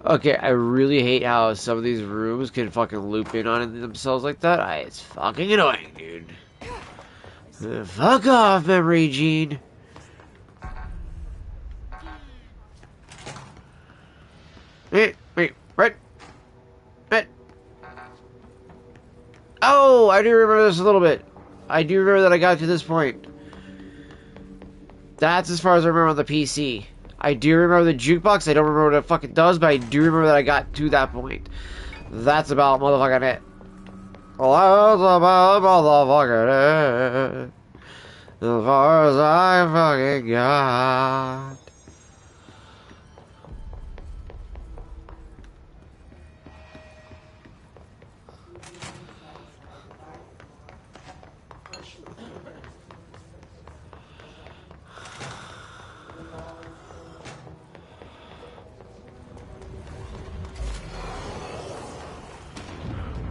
Okay, I really hate how some of these rooms can fucking loop in on themselves like that. It's fucking annoying, dude. Fuck off, Memory Gene. Wait, right. Oh, I do remember this a little bit. I do remember that I got to this point. That's as far as I remember on the PC. I do remember the jukebox. I don't remember what it fucking does, but I do remember that I got to that point. That's about motherfucking it. That's about motherfucking it. As far as I fucking got.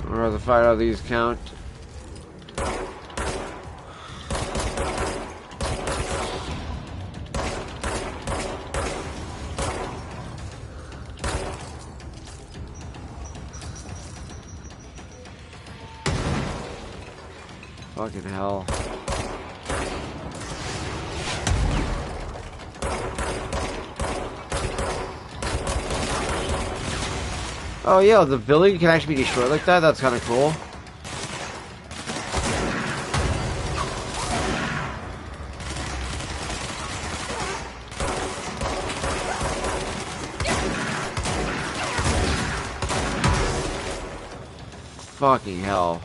I'd rather find out these count. Fucking hell. Oh yeah, the building can actually be destroyed like that? That's kind of cool. Fucking hell.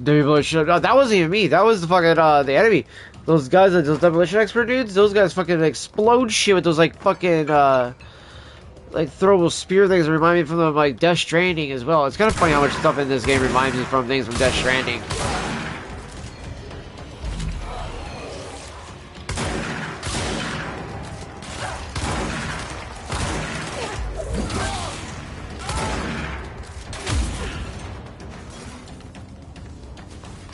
Demolition. Oh, that wasn't even me. That was the fucking the enemy. Those guys, those demolition expert dudes. Those guys fucking explode shit with those like fucking like throwable spear things that remind me from the like Death Stranding as well. It's kind of funny how much stuff in this game reminds me from things from Death Stranding.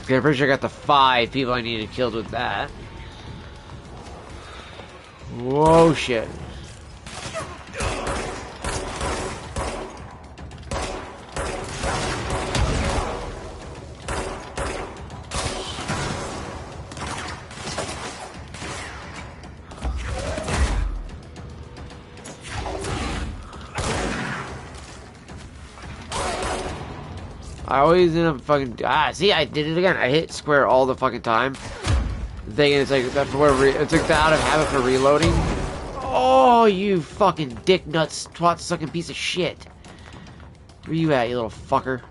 Okay, I'm pretty sure I got the 5 people I needed killed with that. Whoa, shit. I always end up fucking... see, I did it again. I hit square all the fucking time. Thinking it's like, that's where it's like the out of habit for reloading. Oh, you fucking dick nuts, twat sucking piece of shit. Where you at, you little fucker?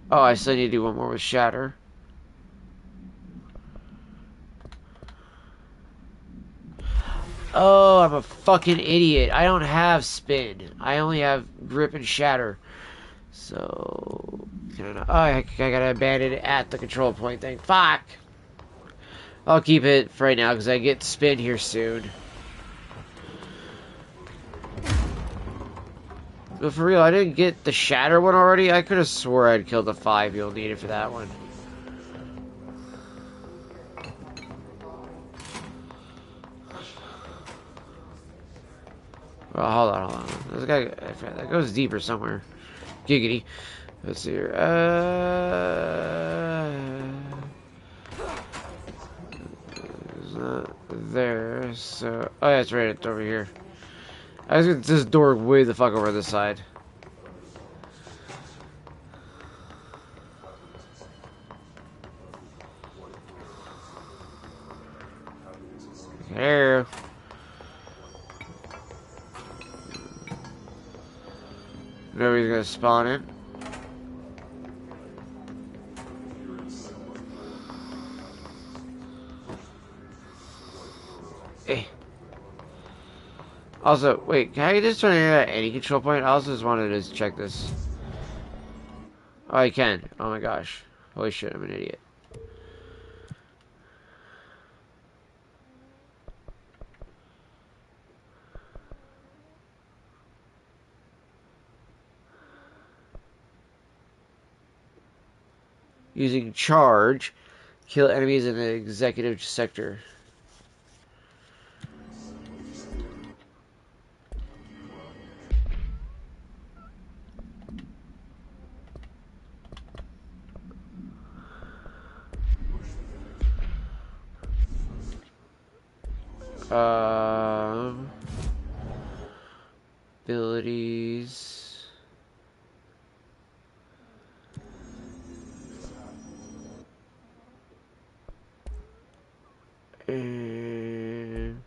Oh, I still need to do one more with Shatter. Oh, I'm a fucking idiot. I don't have spin. I only have grip and shatter. So, oh, I gotta abandon it at the control point thing. Fuck! I'll keep it for right now because I get spin here soon. But for real, I didn't get the shatter one already. I could have swore I'd killed the 5 you'll need it for that one. Well, hold on. This guy, that goes deeper somewhere. Giggity. Let's see here. It's not there. So, oh, yeah, it's right. It's over here. I was gonna this door way the fuck over this side. There. Nobody's gonna spawn in. Eh. Also, wait, can I just turn it at any control point? I also just wanted to check this. Oh, I can. Oh my gosh. Holy shit, I'm an idiot. Using charge, kill enemies in the executive sector. Abilities. And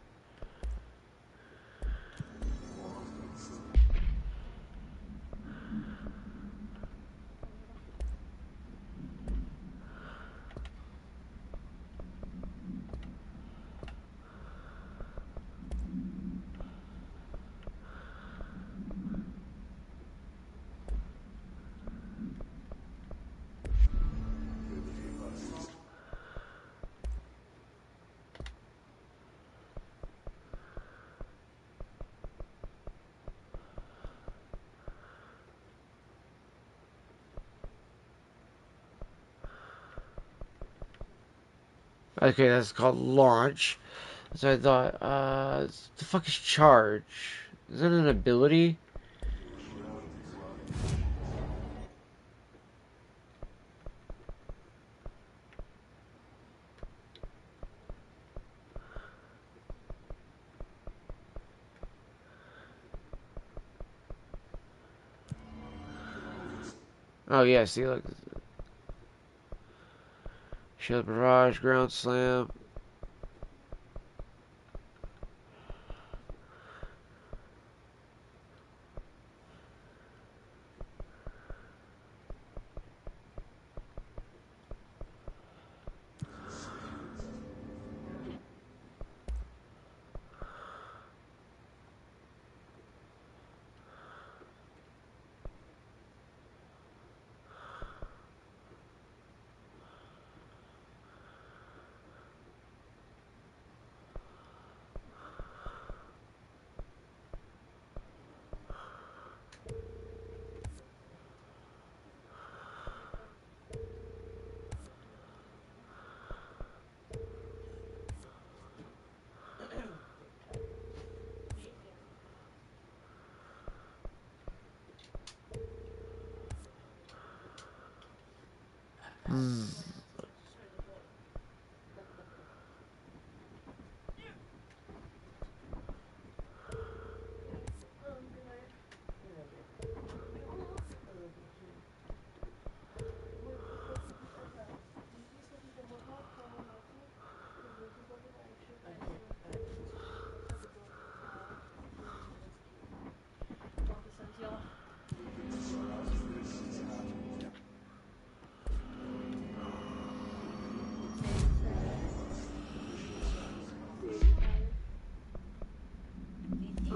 okay, that's called launch. So I thought, the fuck is charge? Is that an ability? Oh yeah, see, look. Shield barrage, ground slam.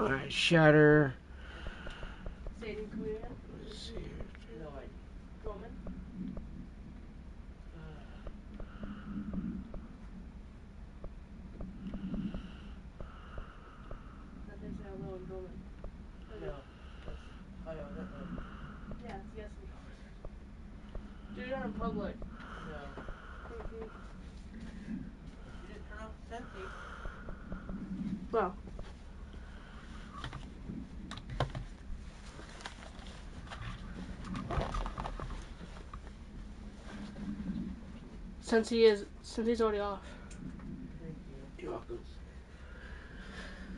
Alright, shatter.
Satan Queen.
Let's see here.
No, like Roman. Nothing say hello in Roman. No. That's yeah, it's yes in Roman. Do it in public. No. You didn't turn off the safety. Well. Since he's already off.
You're welcome.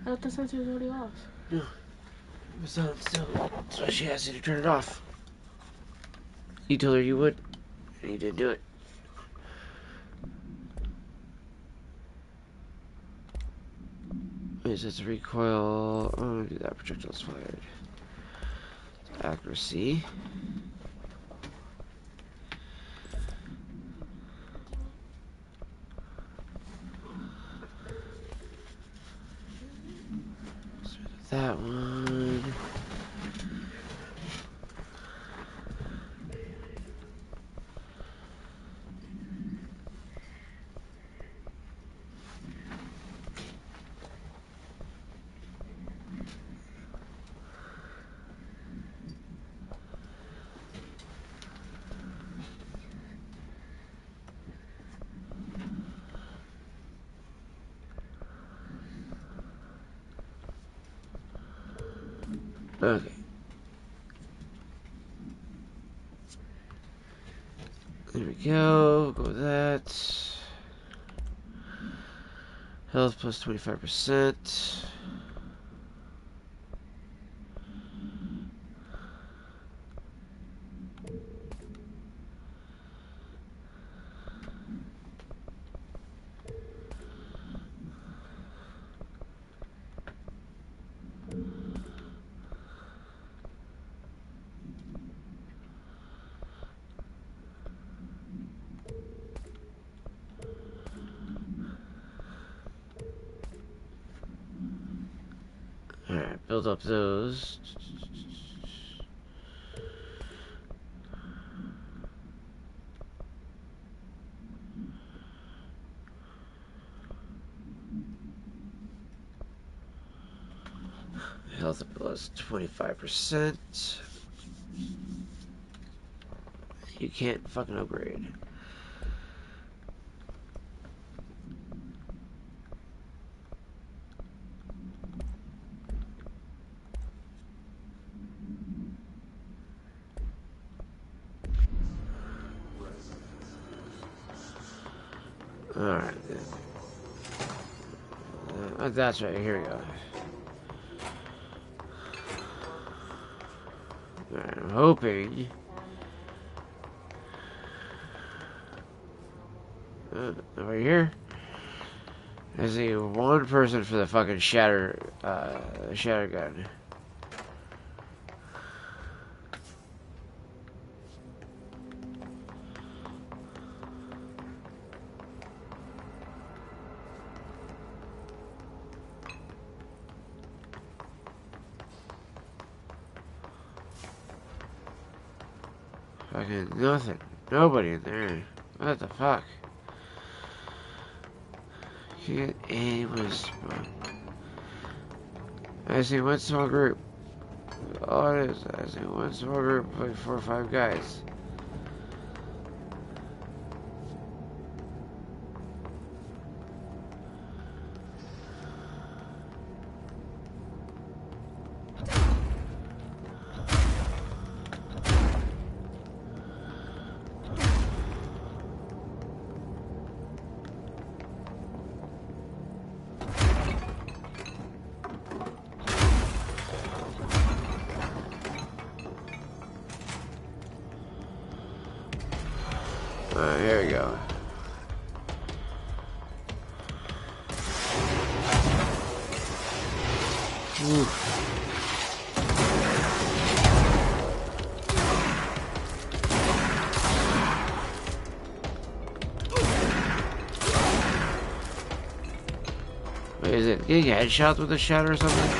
I thought the sensor was already off.
No. It was on still. That's why she asked you to turn it off. You told her you would, and you didn't do it. Is this recoil? I'm gonna do that. Projectiles fired. Accuracy. That one. Okay. There we go. Go with that. Health plus 25%. Alright, build up those. Health plus 25%. You can't fucking upgrade. Alright. That's right, here we go. Alright, I'm hoping. Over here. I see one person for the fucking shatter gun. Fucking nothing. Nobody in there. What the fuck? Can't aim with a smoke. I see one small group. All it is, I see one small group of like 4 or 5 guys. Here we go. Oof. Wait, is it getting headshots with a shatter or something?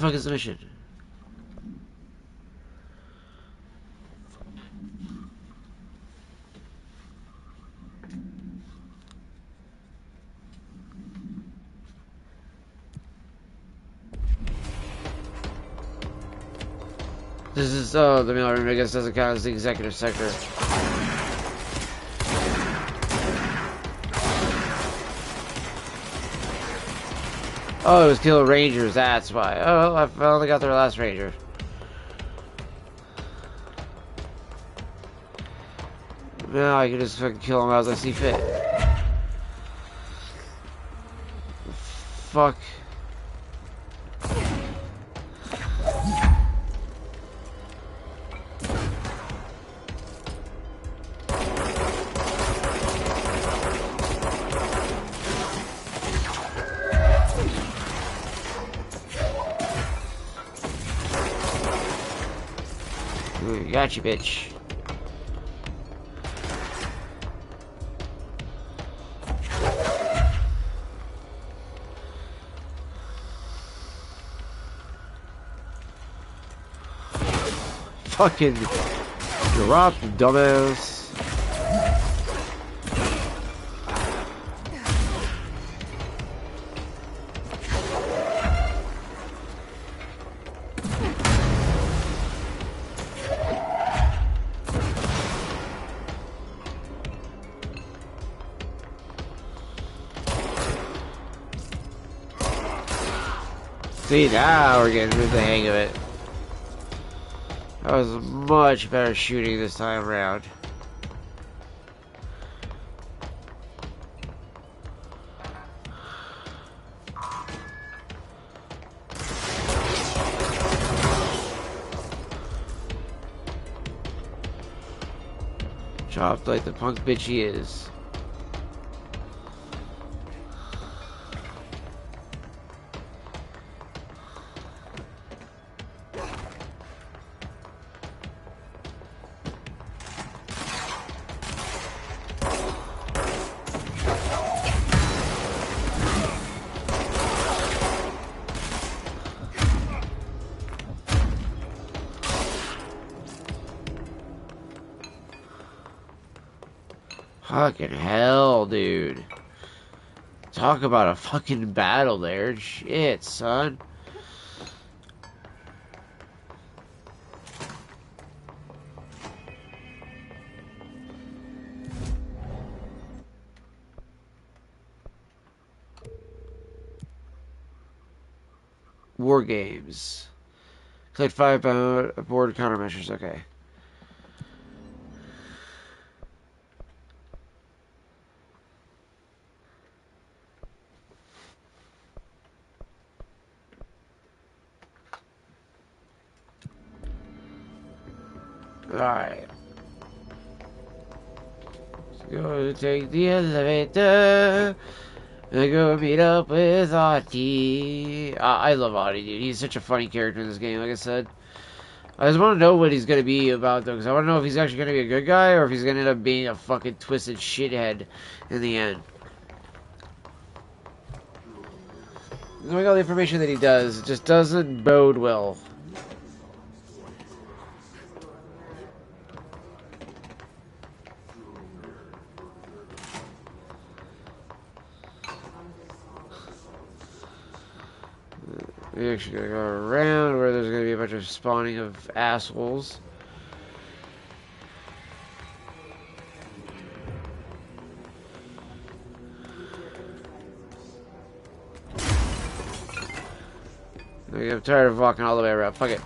fuck is the mission? This is, the mailroom, I guess, doesn't count as the executive sector. Oh, it was kill rangers, that's why. Oh, I finally got their last ranger. Now I can just fucking kill them as I see fit. Fuck. Got you, bitch. Fucking drop, dumbass. See, now we're getting the hang of it. That was much better shooting this time around. Chopped like the punk bitch he is. Fucking hell, dude. Talk about a fucking battle there. Shit, son. War games. Collect 5 board countermeasures. Okay. Alright. Let's go take the elevator and go meet up with Audie. I love Audie, dude. He's such a funny character in this game, like I said. I just want to know what he's going to be about, though, because I want to know if he's actually going to be a good guy or if he's going to end up being a fucking twisted shithead in the end. Knowing all the information that he does, it just doesn't bode well. We're actually gonna go around where there's gonna be a bunch of spawning of assholes. I'm tired of walking all the way around. Fuck it.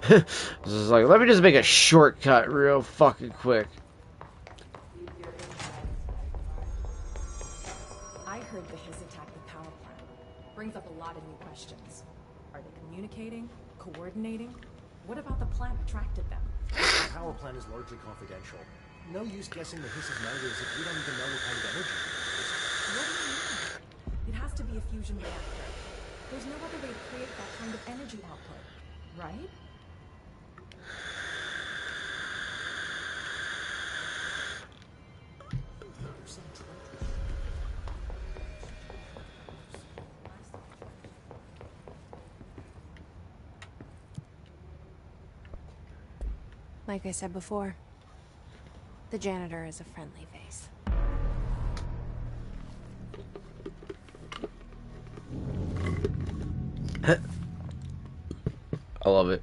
This is like, let me just make a shortcut real fucking quick.
I heard the Hiss attacked the power plant. Brings up a lot of new questions. Are they communicating? Coordinating? What about the plant attracted them?
The power plant is largely confidential. No use guessing the Hiss's motives if we don't even know what kind of energy it is.
What do you mean? It has to be a fusion reactor. There's no other way to create that kind of energy output, right?
Like I said before, the janitor is a friendly face.
I love it.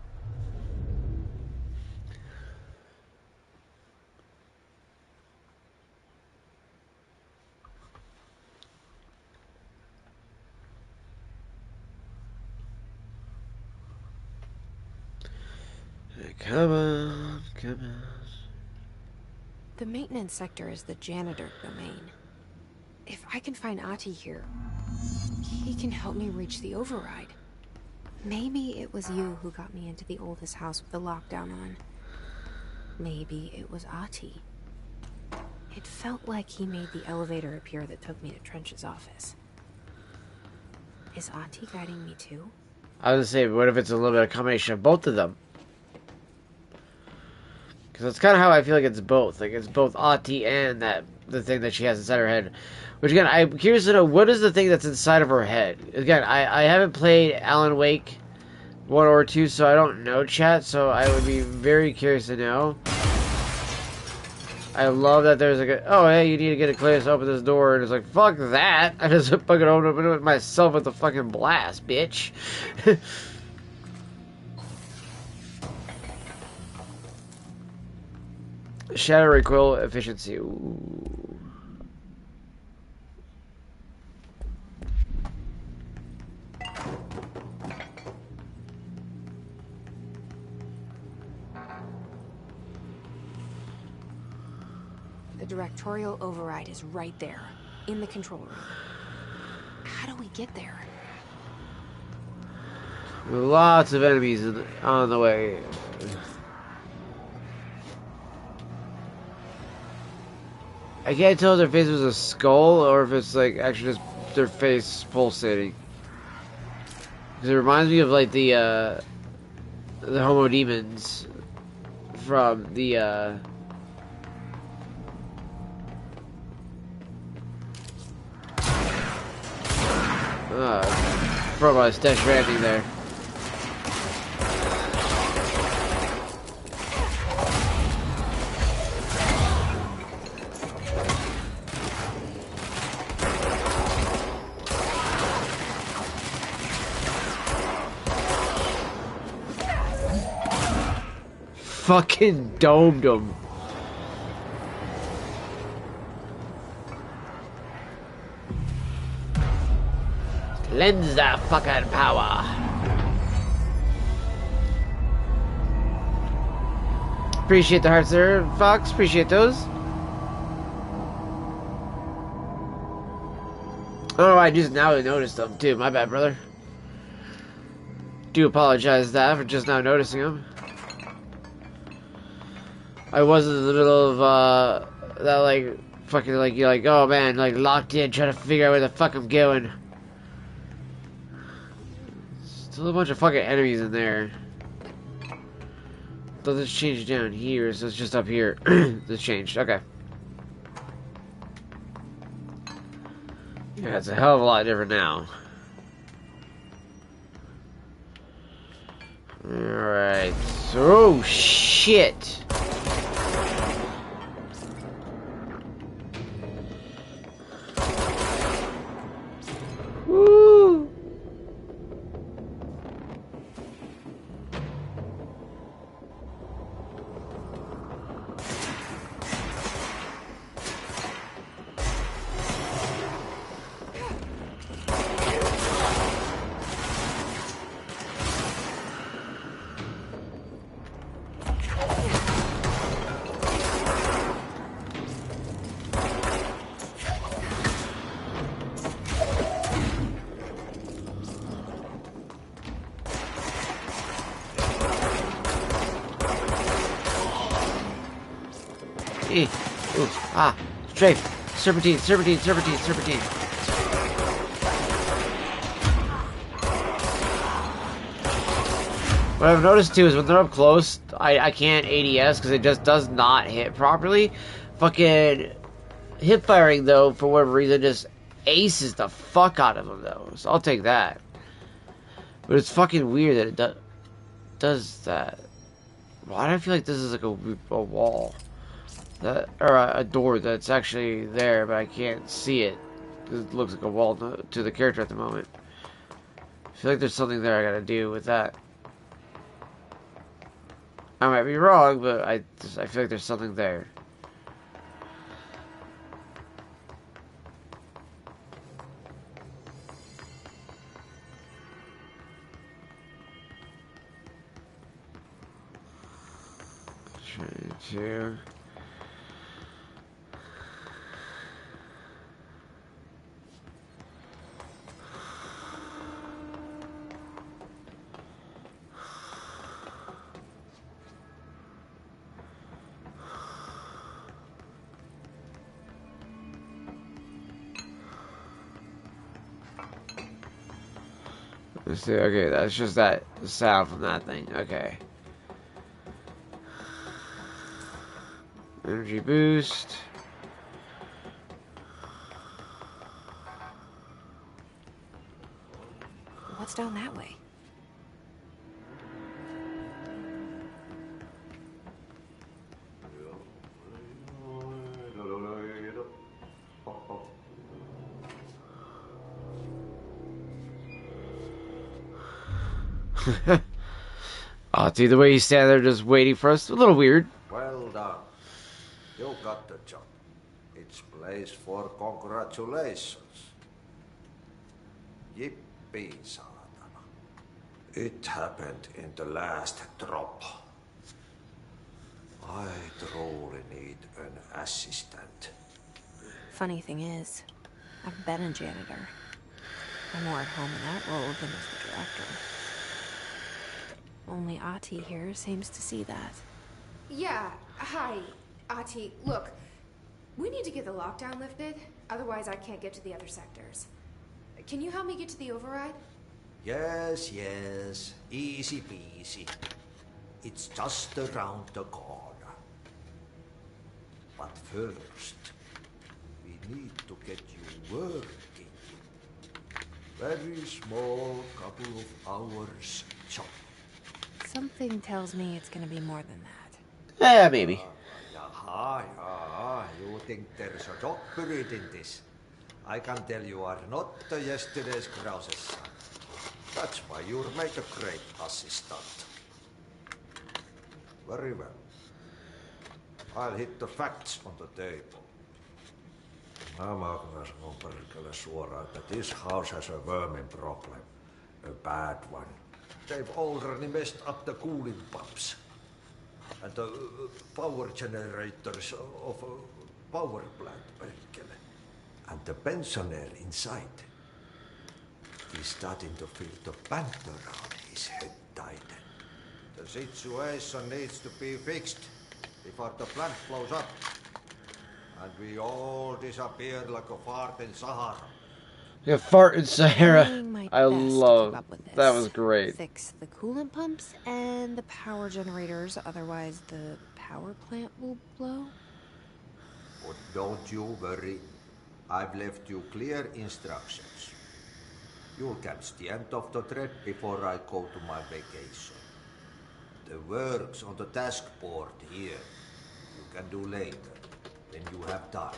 Come on, come on.
The maintenance sector is the janitor domain. If I can find Ahti here, he can help me reach the override. Maybe it was you who got me into the oldest house with the lockdown on. Maybe it was Ahti. It felt like he made the elevator appear that took me to Trench's office. Is Ahti guiding me too?
I was gonna say, what if it's a little bit of a combination of both of them? Because that's kind of how I feel like it's both. Like, it's both Ahti and the thing that she has inside her head. Which, again, I'm curious to know, what is the thing that's inside of her head? Again, I haven't played Alan Wake 1 or 2, so I don't know, chat, so I would be very curious to know. I love that there's like oh, hey, you need to get a clearance to open this door, and it's like, fuck that! I just fucking open it myself with a fucking blast, bitch. Shadow recoil efficiency. Ooh.
The directorial override is right there, in the control room. How do we get there?
Lots of enemies on the way. I can't tell if their face was a skull or if it's like actually just their face pulsating. Because it reminds me of like the Homo demons from the from Death Stranding there. Fucking domed him. Lends that fucking power. Appreciate the hearts there, Fox. Appreciate those. Oh, I just now noticed them too. My bad, brother. Do apologize that for just now noticing them. I was in the middle of that like fucking like you're like, oh man, like locked in trying to figure out where the fuck I'm going. Still a bunch of fucking enemies in there. Thought this changed down here, so it's just up here. This changed, okay. Yeah, it's a hell of a lot different now. Alright, so oh, shit. Woo! Ooh, ah, strafe. Serpentine, serpentine, serpentine, serpentine. What I've noticed too is when they're up close, I can't ADS because it just does not hit properly. Fucking hip firing though, for whatever reason, just aces the fuck out of them though. So I'll take that. But it's fucking weird that it does that. Why do I feel like this is like a wall? That, or a door that's actually there, but I can't see it. It looks like a wall to the character at the moment. I feel like there's something there I gotta do with that. I might be wrong, but I feel like there's something there. Trying to... Let's see, okay, that's just that sound from that thing, okay. Energy boost.
What's down that way?
See the way you stand there just waiting for us, a little weird.
Well done. You got the job. It's place for congratulations. Yippee, saatana. It happened in the last drop. I truly need an assistant.
Funny thing is, I've been a janitor. I'm more at home in that role than as the director. Only Ati here seems to see that. Yeah, hi, Ati. Look, we need to get the lockdown lifted, otherwise I can't get to the other sectors. Can you help me get to the override?
Yes, yes. Easy peasy. It's just around the corner. But first, we need to get you working. Very small, couple of hours job.
Something tells me it's gonna be more than that.
Yeah, maybe.
Jaha. You think there's a dog buried in this? I can tell you are not yesterday's Krause's son. That's why you'll make a great assistant. Very well. I'll hit the facts on the table. Mä kyllä sanon perkele suoraan, että this house has a vermin problem. A bad one. They've already messed up the cooling pumps. And the power generators of a power plant, perkele. And the pensioner inside is starting to feel the pant around his head tighten. The situation needs to be fixed before the plant blows up. And we all disappear like a fart in Sahara.
Yeah, fart in Sahara. I love
that.
That was great.
Fix the coolant pumps and the power generators, otherwise the power plant will blow.
But don't you worry. I've left you clear instructions. You'll catch the end of the thread before I go to my vacation. The work's on the task board here. You can do later, when you have time.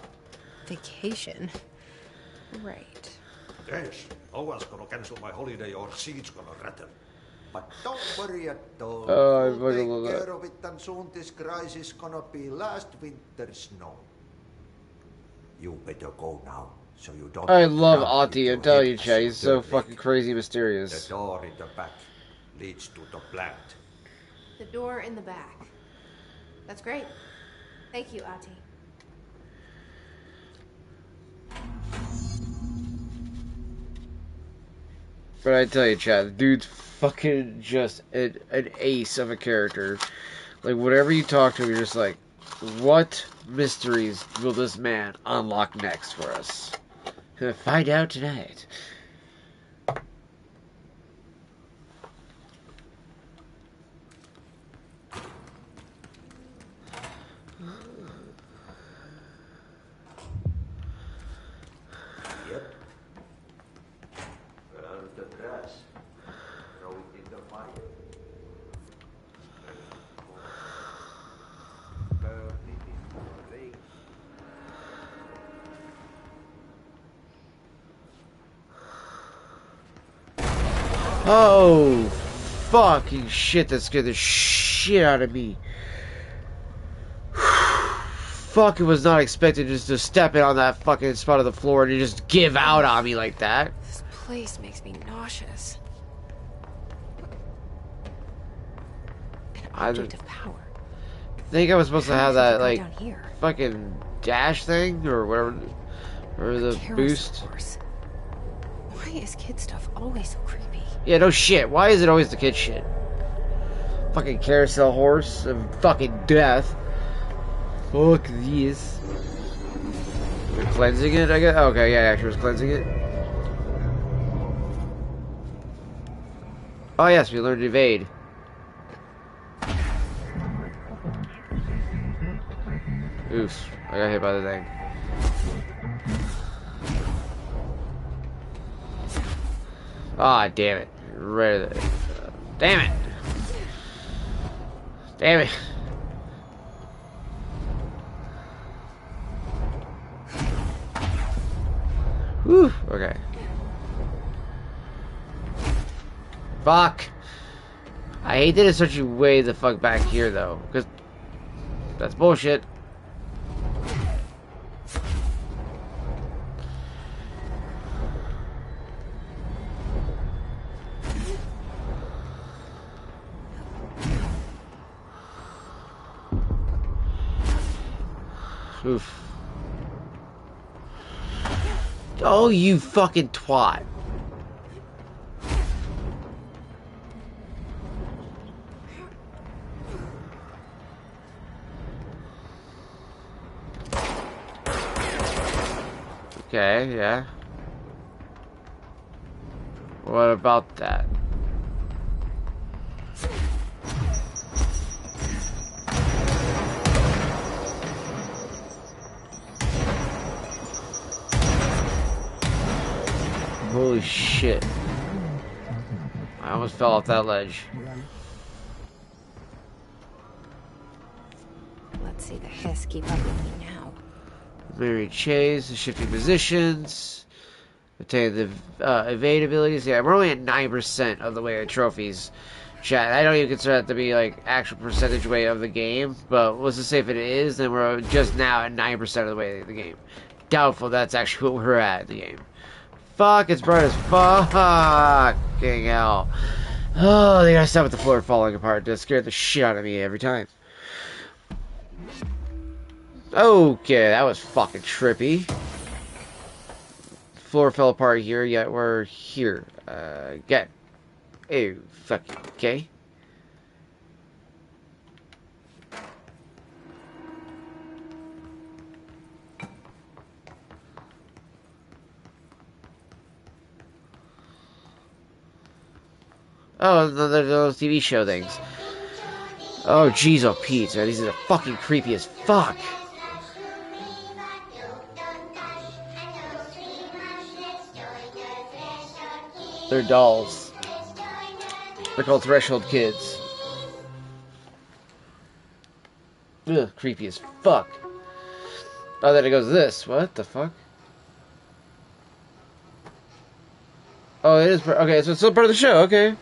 Vacation? Right.
Yes, no one's gonna cancel my holiday or seat's gonna rattle. But don't worry at all. We'll take care of it, and soon this crisis is gonna be last winter's snow. You better go now, so you don't...
I love Ati, I'm telling you, Chad, he's so fucking crazy mysterious.
The door in the back leads to the plant.
The door in the back. That's great. Thank you, Ati.
But I tell you, Chad, the dude's fucking just an ace of a character. Like, whatever you talk to him, you're just like, what mysteries will this man unlock next for us? Gonna find out tonight.
Yep. Burn the trash. Throw it in the fire.
Oh, fucking shit, that scared the shit out of me. Fuck, it was not expected just to step in on that fucking spot of the floor and to just give out on me like that.
This place makes me nauseous. An object of power.
I think I was supposed to have that, like,
down here?
fucking dash thing, or whatever, or the boost.
Horse. Why is kid stuff always so creepy?
Yeah, no shit. Why is it always the kid shit? Fucking carousel horse of fucking death. Fuck these. We're cleansing it, I guess? Okay, yeah, actually was cleansing it. Oh yes, we learned to evade. Oof, I got hit by the thing. Ah, damn it. Right of the... damn it! Damn it! Whew, okay. Fuck! I hate that it's such a way the fuck back here, though. Because... that's bullshit. Oof. Oh, you fucking twat. Okay, yeah. What about that? Holy shit. I almost fell off that ledge.
Let's see the hiss keep up with me now.
Mary Chase, shifting positions. Obtain the evade abilities. Yeah, we're only at 9% of the way of trophies. Chat, I don't even consider that to be like actual percentage way of the game, but let's just say if it is, then we're just now at 9% of the way of the game. Doubtful that's actually what we're at in the game. Fuck, it's bright as fucking hell. Oh, they gotta stop with the floor falling apart. That scared the shit out of me every time. Okay, that was fucking trippy. Floor fell apart here, yet we're here. Get. Oh, fuck you, okay? Oh, those TV show things. Oh, jeez, oh, Pete, man, these are fucking creepy as fuck. They're dolls. They're called Threshold Kids. Ugh, creepy as fuck. Oh, then it goes this. What the fuck? Oh, it is. Okay, so it's still part of the show. Okay.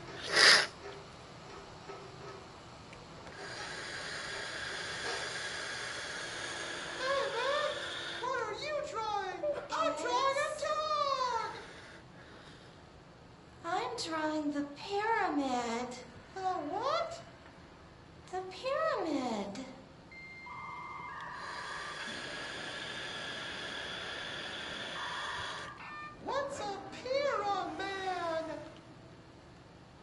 Drawing the pyramid.
The what?
The pyramid.
What's a pyramid?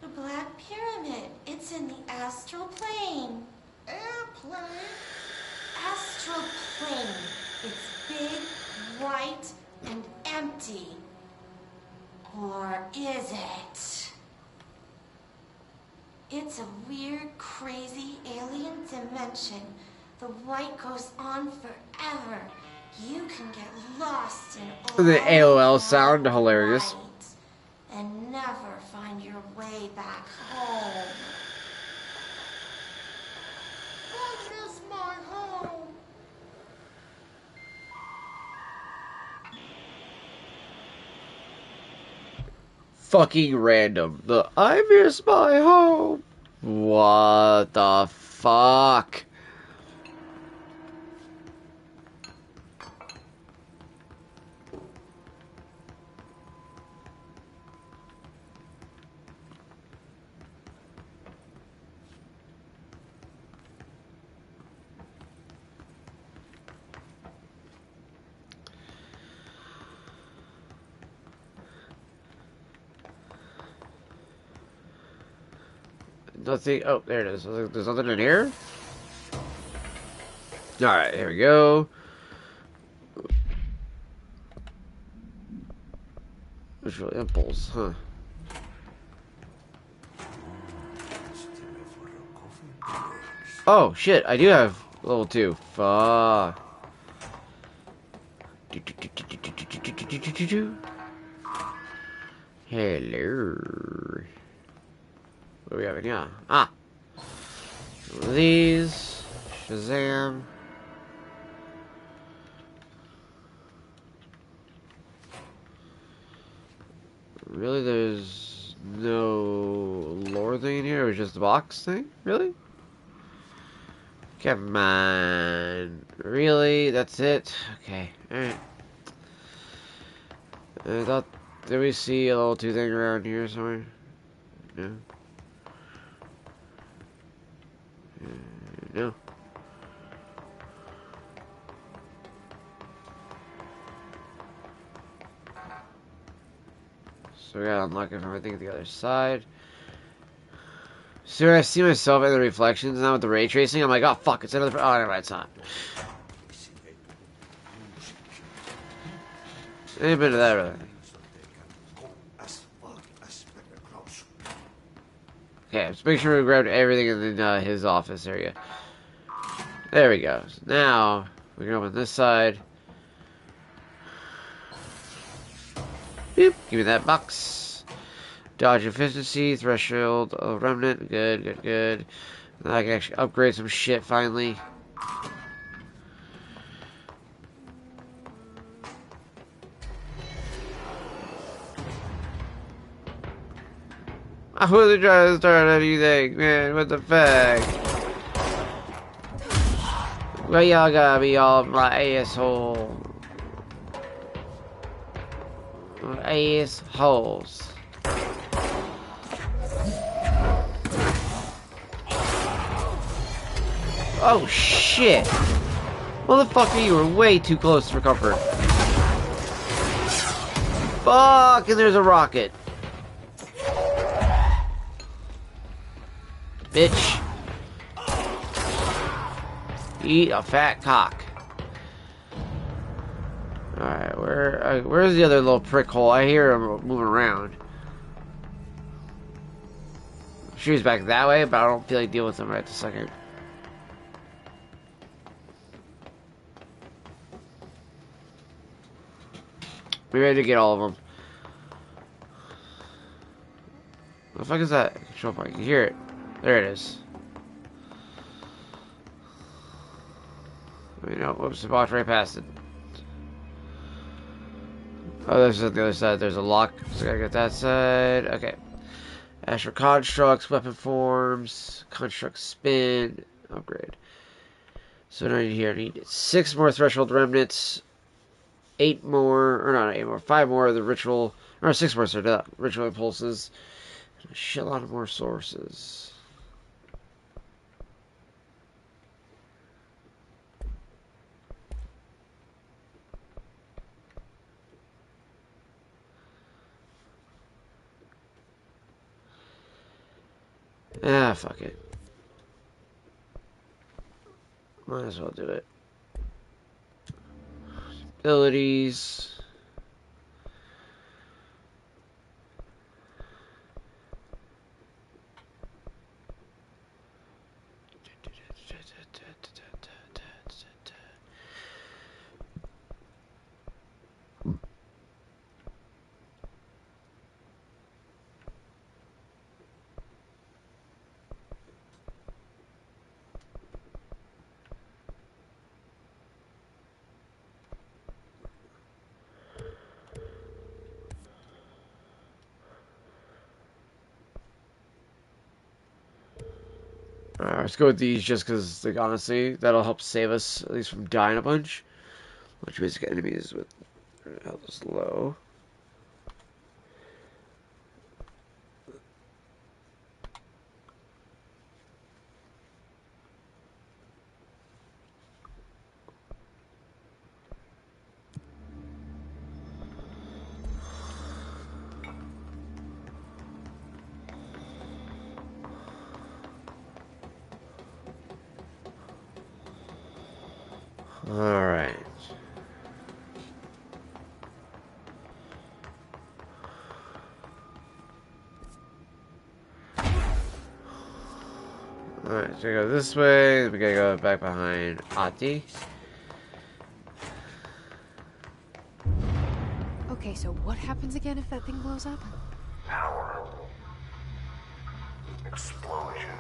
The Black Pyramid. It's in the astral plane.
Airplane?
Astral plane. It's big, white, and empty. Or is it? It's a weird, crazy alien dimension. The white goes on forever. You can get lost in all
The AOL sound, hilarious.
light and never find your way back home.
I miss my home.
fucking random. I miss my home. What the fuck? Nothing. Oh, there it is. There's nothing in here? Alright, here we go. Visual impulse, huh? Oh, shit. I do have level 2. Fuck. Hello. What do we have in here? Ah! One of these. Shazam. Really, there's no lore thing in here? It was just the box thing? Really? Come on. Really? That's it? Okay. Alright. I thought... Did we see a level 2 thing around here somewhere? No. No. So we gotta unlock it from everything at the other side. So I see myself in the reflections now with the ray tracing. I'm like, oh fuck, it's another. Oh, never mind, it's not. Any bit of that, really. Okay, let's make sure we grabbed everything in his office area. There we go. So now we can open this side. Boop. Give me that box. Dodge efficiency, threshold, remnant. Good, good, good. Now I can actually upgrade some shit finally. I wasn't trying to start anything, man. What the fuck? Why y'all gotta be all my asshole? Assholes. Oh shit! Motherfucker, you were way too close for comfort. Fuck, and there's a rocket. Bitch. Eat a fat cock. Alright, where's the other little prick hole? I hear him moving around. I'm sure he's back that way, but I don't feel like dealing with him right this second. Be ready to get all of them. What the fuck is that? Control point. You can hear it. There it is. Wait, no. Whoops, I walked right past it. Oh, there's on the other side. There's a lock. So I gotta get that side. Okay. Astral constructs, weapon forms, construct spin, upgrade. So now here I need 6 more threshold remnants, 8 more, or not 8 more, 5 more of the ritual, or 6 more, sorry, ritual impulses, and a shitload of more sources. Ah, fuck it. Might as well do it. Abilities. Let's go with these just because, like, honestly, that'll help save us at least from dying a bunch. Which basic enemies with health is low. Alright. Alright, so we go this way. We gotta go back behind Ati.
Okay, so what happens again if that thing blows up?
Power. Explosion.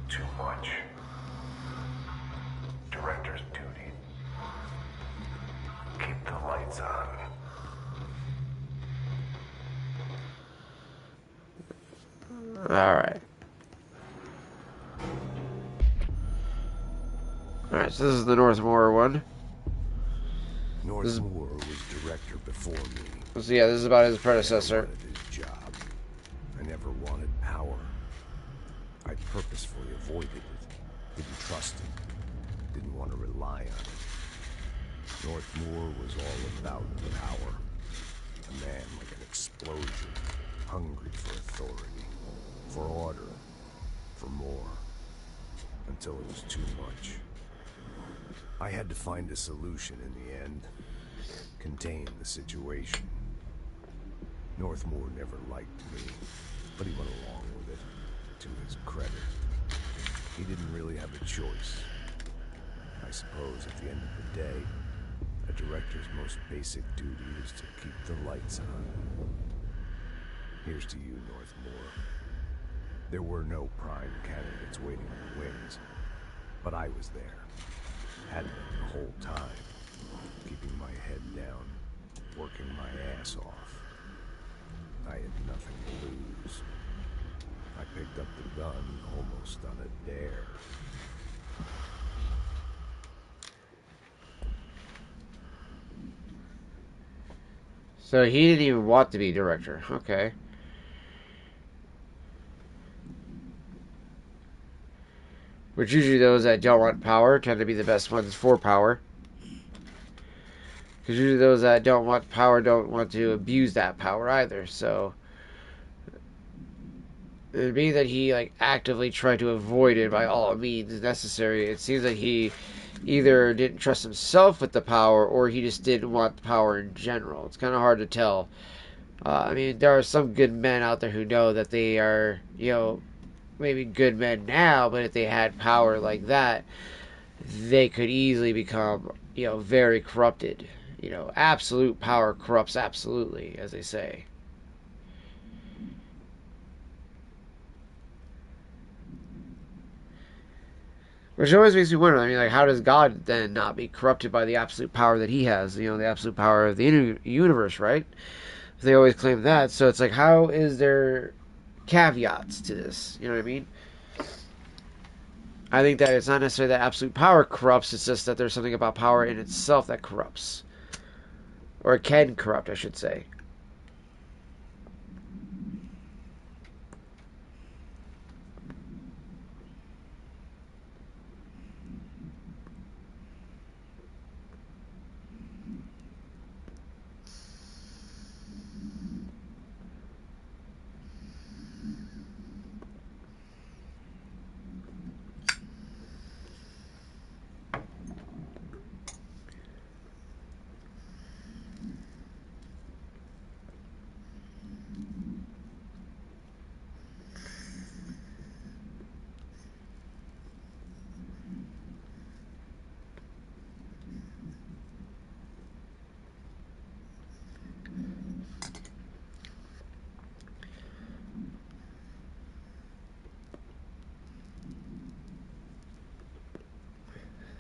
Too much. Director's duty. Keep the lights on.
Alright. Alright, so this is the Northmore one.
Northmore was director before me.
So yeah, this is about his predecessor.
I never wanted his job. I never wanted power. I purposefully avoided it. Didn't trust it. Didn't want to rely on it. Northmore was all about power. A man like an explosion. Hungry for authority. For order. For more. Until it was too much. I had to find a solution in the end. Contain the situation. Northmore never liked me, but he went along with it, to his credit. He didn't really have a choice. I suppose at the end of the day, a director's most basic duty is to keep the lights on. Here's to you, Northmore. There were no prime candidates waiting in the wings, but I was there. Had been the whole time, keeping my head down, working my ass off. I had nothing to lose. I picked up the gun almost on a dare.
So he didn't even want to be director. Okay. Which usually those that don't want power tend to be the best ones for power. Because usually those that don't want power don't want to abuse that power either. So it would be that he like actively tried to avoid it by all means necessary. It seems like he either didn't trust himself with the power or he just didn't want the power in general. It's kind of hard to tell. I mean, there are some good men out there who know that they are, you know, maybe good men now, but if they had power like that, they could easily become, you know, very corrupted. You know, absolute power corrupts absolutely, as they say. Which always makes me wonder, I mean, like, how does God then not be corrupted by the absolute power that he has? You know, the absolute power of the universe, right? They always claim that, so it's like, how is there caveats to this? You know what I mean? I think that it's not necessarily that absolute power corrupts, it's just that there's something about power in itself that corrupts. Or it can corrupt, I should say.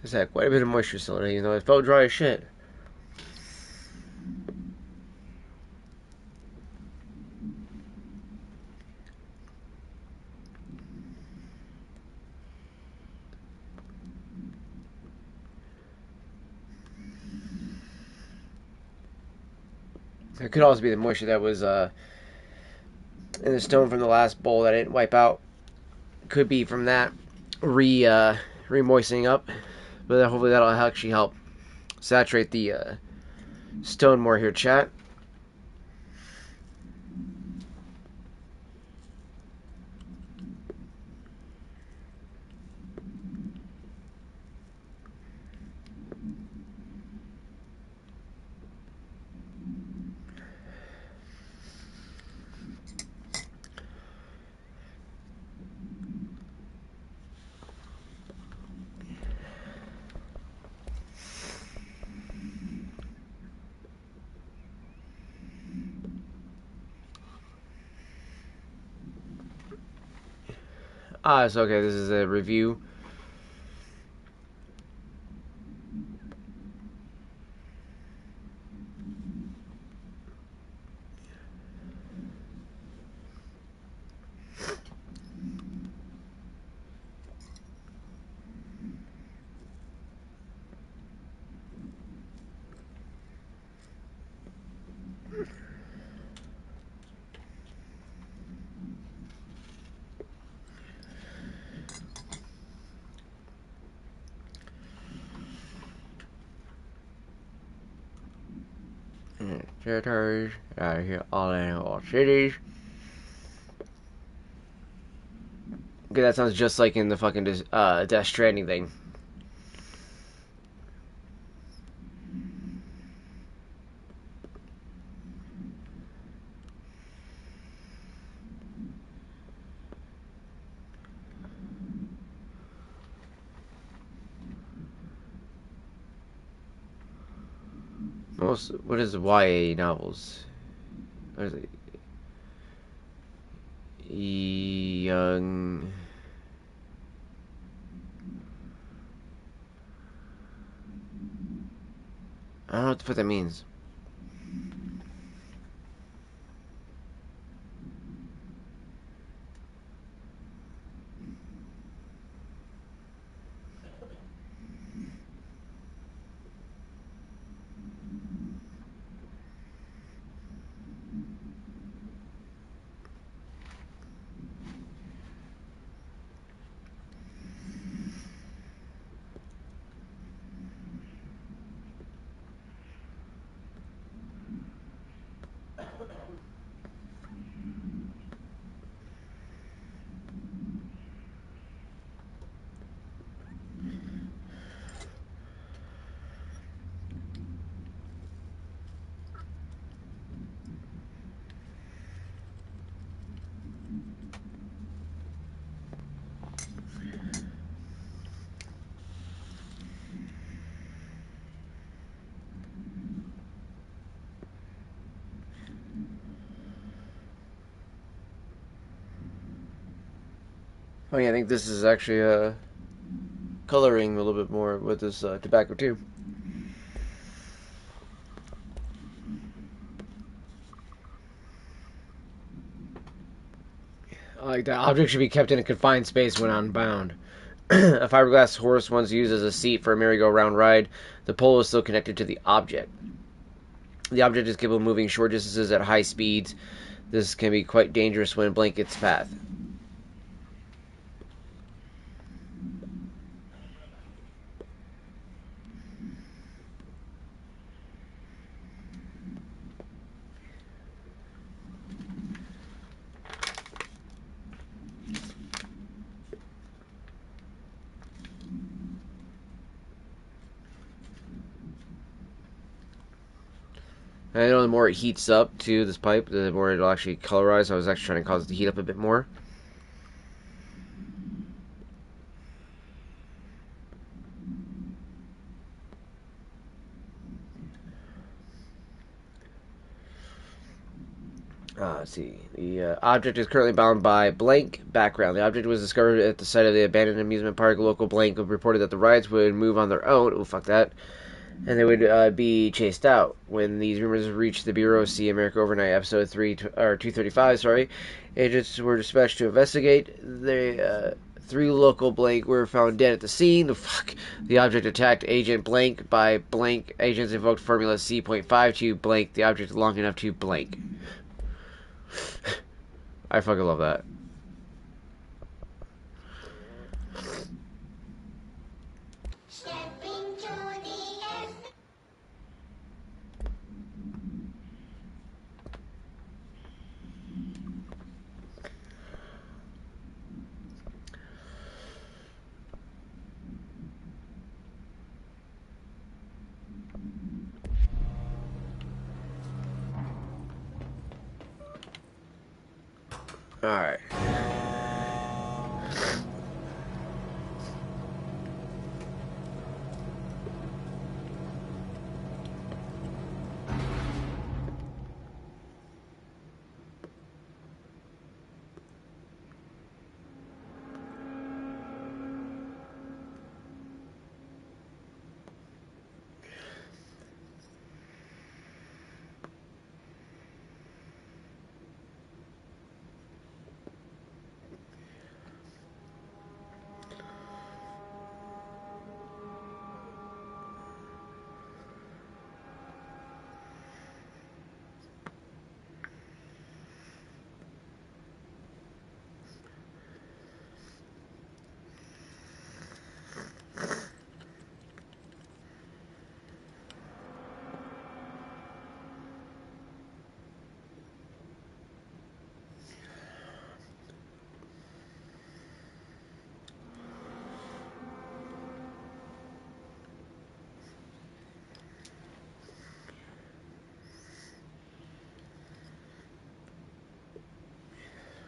It's had quite a bit of moisture still in it, you know, it felt dry as shit. It could also be the moisture that was in the stone from the last bowl that I didn't wipe out. Could be from that re-moistening up. But hopefully that'll actually help saturate the stone more here, chat. It's okay. This is a review. Territories out here, all in all cities. Okay, that sounds just like in the fucking Death Stranding thing. What is YA novels? What is it? Young. I don't know what the fuck that means. Oh yeah, I think this is actually coloring a little bit more with this tobacco too. Like the object should be kept in a confined space when unbound. A fiberglass horse once used as a seat for a merry-go-round ride. The pole is still connected to the object. The object is capable of moving short distances at high speeds. This can be quite dangerous when it blankets path. I know the more it heats up to this pipe, the more it'll actually colorize. I was actually trying to cause it to heat up a bit more. Let's see. The object is currently bound by blank background. The object was discovered at the site of the abandoned amusement park. Local blank reported that the rides would move on their own. Oh, fuck that. And they would be chased out. When these rumors reached the Bureau of See America Overnight, episode 235, agents were dispatched to investigate. They 3 local blank were found dead at the scene. The fuck. The object attacked agent blank by blank. Agents invoked formula C.5 to blank. The object long enough to blank. I fucking love that. Alright.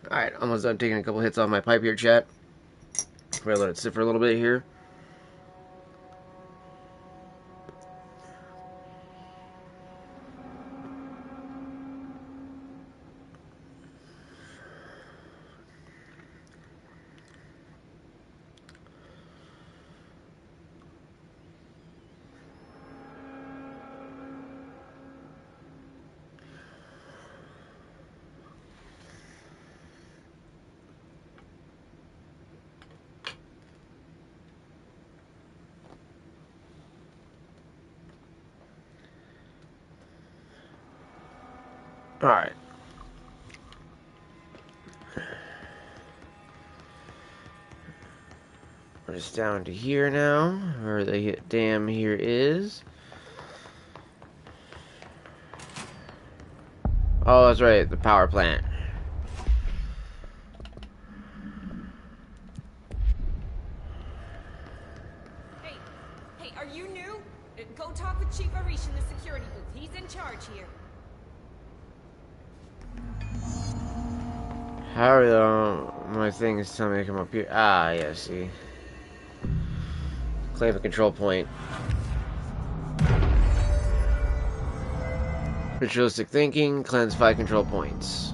Alright, almost done taking a couple hits off my pipe here, chat. We're gonna let it sit for a little bit here. Alright. We're just down to here now, where the dam here is. Oh, that's right, the power plant.
Hey, are you new? Go talk with Chief Arish in the security booth. He's in charge here.
How are my things telling me to come up here? Ah, yeah, see. Claim a control point. Ritualistic thinking, cleanse 5 control points.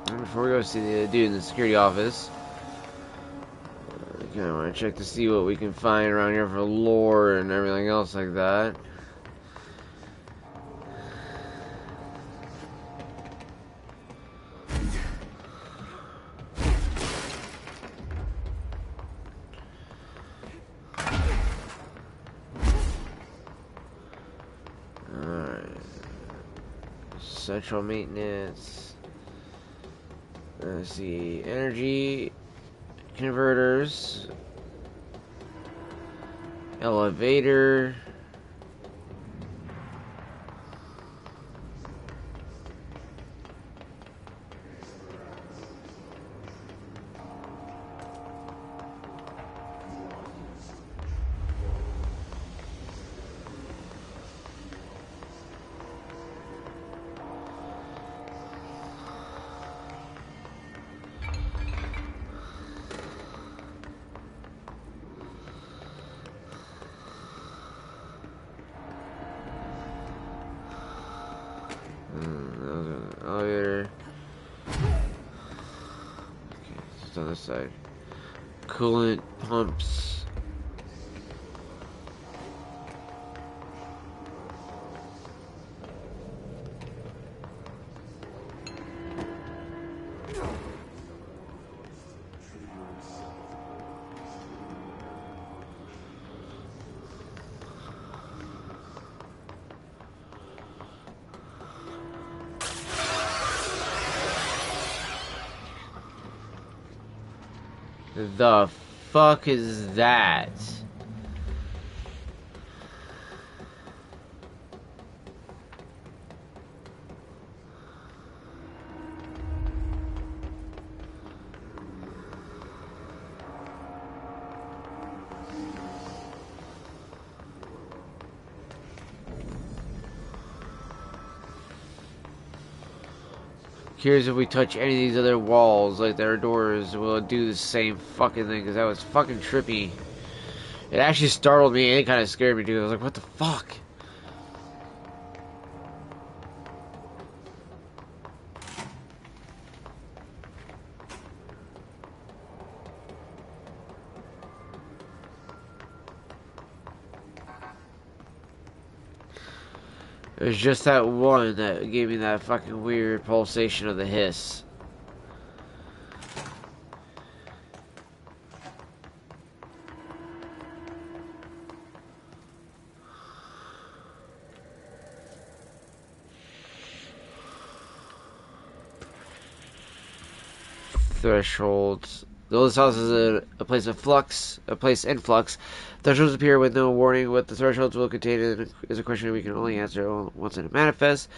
Before we go see the dude in the security office, I want to check to see what we can find around here for lore and everything else like that. Alright. Central maintenance. Let's see, energy converters, elevator, Elevator. Okay, it's on this side. Coolant pumps. The fuck is that? Curious if we touch any of these other walls, like their doors, will it do the same fucking thing? Because that was fucking trippy. It actually startled me and it kind of scared me too. I was like, what the fuck? It was just that one that gave me that fucking weird pulsation of the hiss. Thresholds. Though this house is a place of flux, a place in flux, thresholds appear with no warning. What the thresholds will contain is a question we can only answer once it manifests.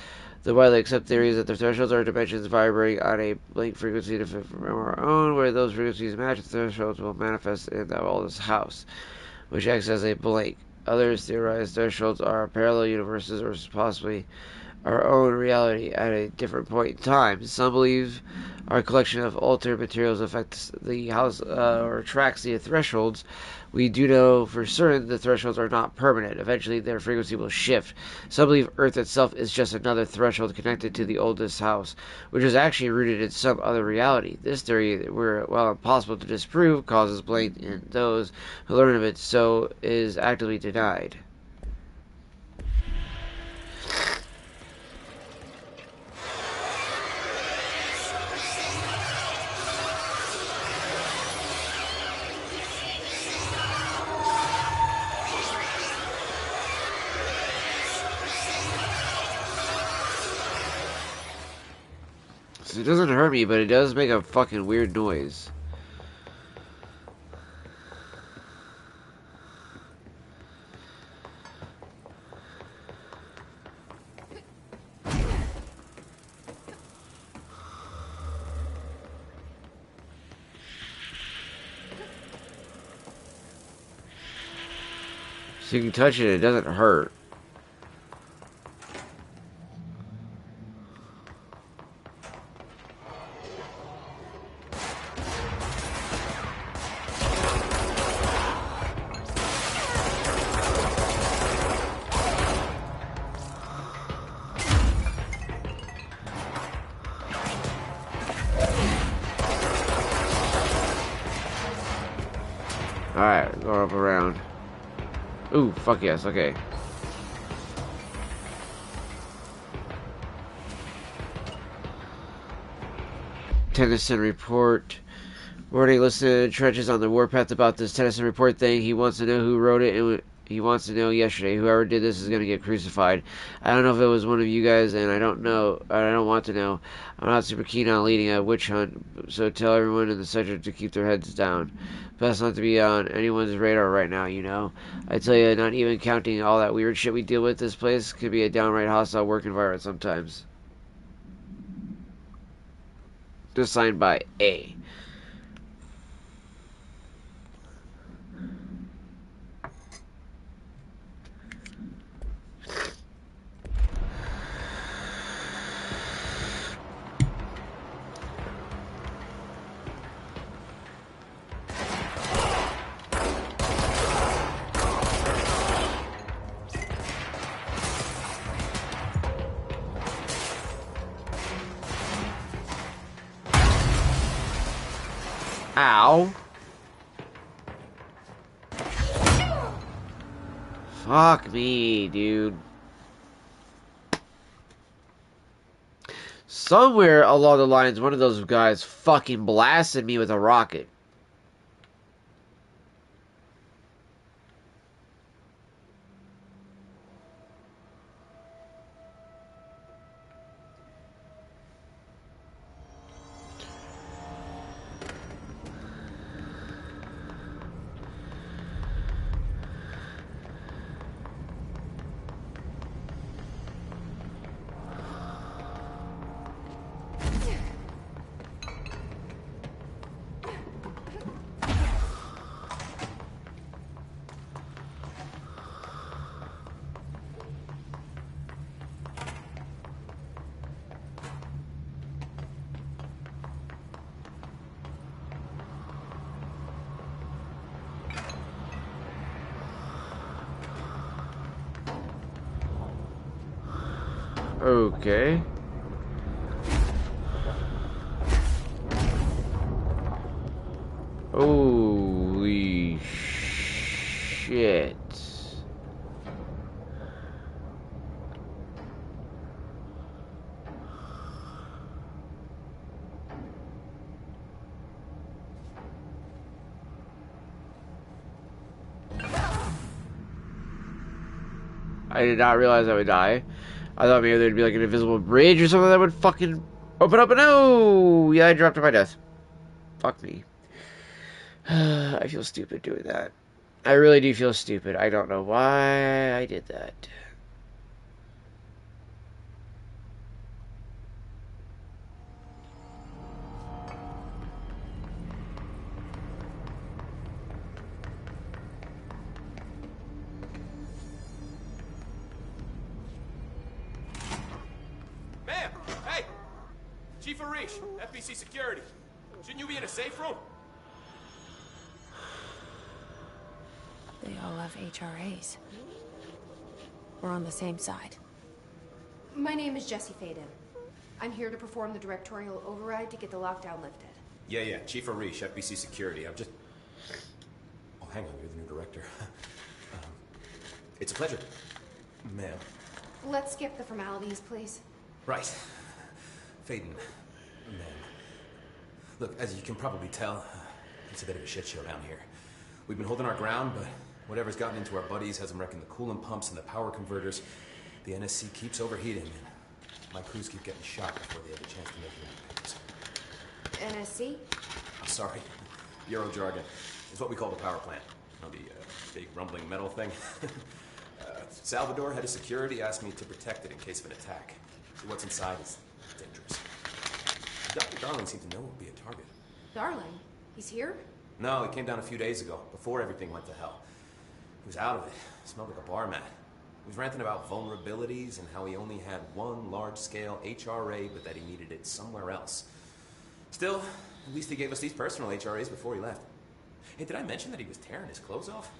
The widely accepted theory is that the thresholds are dimensions vibrating on a blank frequency different from our own, where those frequencies match. The thresholds will manifest in the oldest house, which acts as a blank. Others theorize thresholds are parallel universes or possibly our own reality at a different point in time. Some believe our collection of altered materials affects the house or attracts the thresholds. We do know for certain the thresholds are not permanent. Eventually their frequency will shift. Some believe Earth itself is just another threshold connected to the oldest house, which is actually rooted in some other reality. This theory, while impossible to disprove, causes blame in those who learn of it, so is actively denied. It doesn't hurt me, but it does make a fucking weird noise. So you can touch it, it doesn't hurt. Alright, going up around. Ooh, fuck yes, okay. Tennyson report. Warning, listen to trenches on the warpath about this Tennyson report thing. He wants to know who wrote it, and he wants to know yesterday. Whoever did this is going to get crucified. I don't know if it was one of you guys, and I don't know. I don't want to know. I'm not super keen on leading a witch hunt, so tell everyone in the sector to keep their heads down. Best not to be on anyone's radar right now, you know. I tell you, not even counting all that weird shit we deal with, this place could be a downright hostile work environment sometimes. Just signed by A. Ow. Fuck me, dude. Somewhere along the lines, one of those guys fucking blasted me with a rocket. Okay. Holy shit. I did not realize I would die. I thought maybe there'd be like an invisible bridge or something that would fucking open up, and no! Yeah, I dropped to my death. Fuck me. I feel stupid doing that. I really do feel stupid. I don't know why I did that.
Ma'am! Hey! Chief Arish, FBC Security. Shouldn't you be in a safe room?
They all have HRAs. We're on the same side.
My name is Jesse Faden. I'm here to perform the directorial override to get the lockdown lifted.
Yeah, Chief Arish, FBC Security. I'm just... Oh, hang on, you're the new director. It's a pleasure, ma'am.
Let's skip the formalities, please.
Right. Faden, ma'am. Look, as you can probably tell, it's a bit of a shit show down here. We've been holding our ground, but whatever's gotten into our buddies has them wrecking the coolant pumps and the power converters. The NSC keeps overheating, and my crews keep getting shot before they have a chance to make it.
NSC?
I'm sorry. Bureau jargon. It's what we call the power plant. You know, the big rumbling metal thing. Salvador, head of security, asked me to protect it in case of an attack. So what's inside is dangerous. Dr. Darling seemed to know it would be a target.
Darling? He's here?
No, he came down a few days ago, before everything went to hell. He was out of it. Smelled like a bar mat. He was ranting about vulnerabilities and how he only had one large-scale HRA, but that he needed it somewhere else. Still, at least he gave us these personal HRAs before he left. Hey, did I mention that he was tearing his clothes off?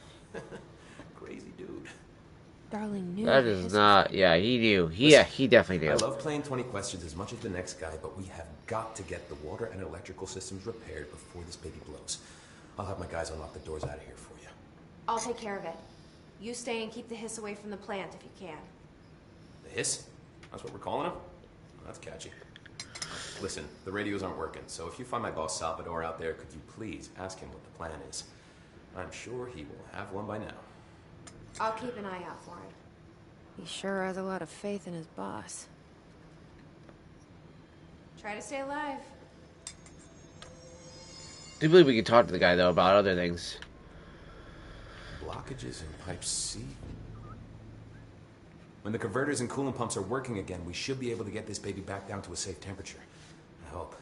Crazy dude.
Darling knew.
That is not... Yeah, he knew. He definitely knew.
I love playing 20 questions as much as the next guy, but we have got to get the water and electrical systems repaired before this baby blows. I'll have my guys unlock the doors out of here for you.
I'll take care of it. You stay and keep the hiss away from the plant if you can.
The hiss? That's what we're calling him? That's catchy. Listen, the radios aren't working, so if you find my boss Salvador out there, could you please ask him what the plan is? I'm sure he will have one by now.
I'll keep an eye out for him.
He sure has a lot of faith in his boss.
Try to stay alive.
I do believe we can talk to the guy, though, about other things.
Blockages in pipe C? When the converters and coolant pumps are working again, we should be able to get this baby back down to a safe temperature. I hope.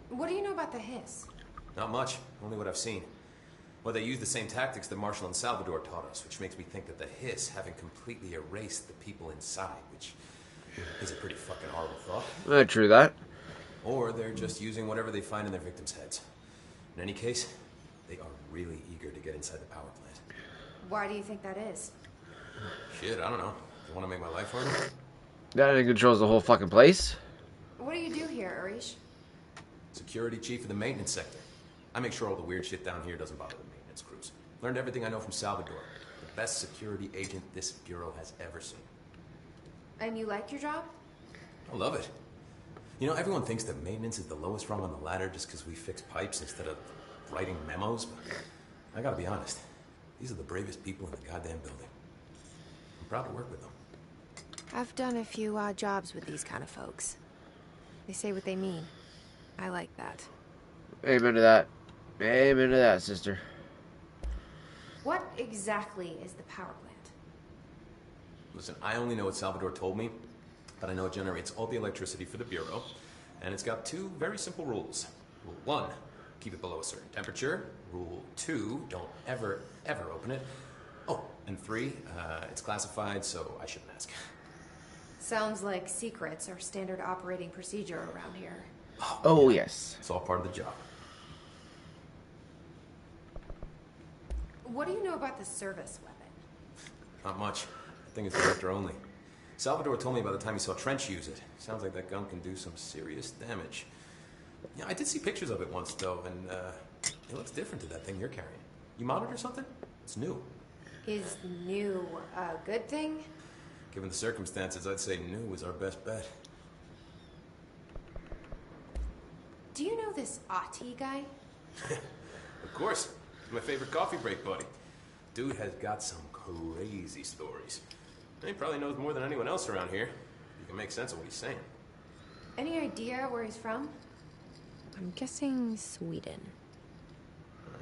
What do you know about the hiss?
Not much, only what I've seen. Well, they use the same tactics that Marshall and Salvador taught us, which makes me think that the hiss haven't completely erased the people inside, which is a pretty fucking horrible thought.
True that.
Or they're just using whatever they find in their victims' heads. In any case, they are really eager to get inside the power plant.
Why do you think that is?
Shit, I don't know. They want to make my life harder?
That controls the whole fucking place.
What do you do here, Arish?
security chief of the maintenance sector. I make sure all the weird shit down here doesn't bother the maintenance crews. Learned everything I know from Salvador. The best security agent this bureau has ever seen.
And you like your job?
I love it. You know, everyone thinks that maintenance is the lowest rung on the ladder just because we fix pipes instead of writing memos, but I gotta be honest. These are the bravest people in the goddamn building. I'm proud to work with them.
I've done a few odd jobs with these kind of folks. They say what they mean. I like that.
Amen to that. Amen to that, sister.
What exactly is the power plant?
Listen, I only know what Salvador told me, but I know it generates all the electricity for the Bureau, and it's got 2 very simple rules. Rule 1, keep it below a certain temperature. Rule 2, don't ever, ever open it. Oh, and 3, it's classified, so I shouldn't ask.
Sounds like secrets are standard operating procedure around here.
Oh, yes.
It's all part of the job.
What do you know about the service weapon?
Not much. I think it's director only. Salvador told me by the time he saw Trench use it. Sounds like that gun can do some serious damage. Yeah, I did see pictures of it once, though, and it looks different to that thing you're carrying. You monitor something? It's new.
Is new a good thing?
Given the circumstances, I'd say new is our best bet.
Do you know this Ati guy?
Of course. He's my favorite coffee break buddy. Dude has got some crazy stories. He probably knows more than anyone else around here. You can make sense of what he's saying.
Any idea where he's from? I'm guessing Sweden.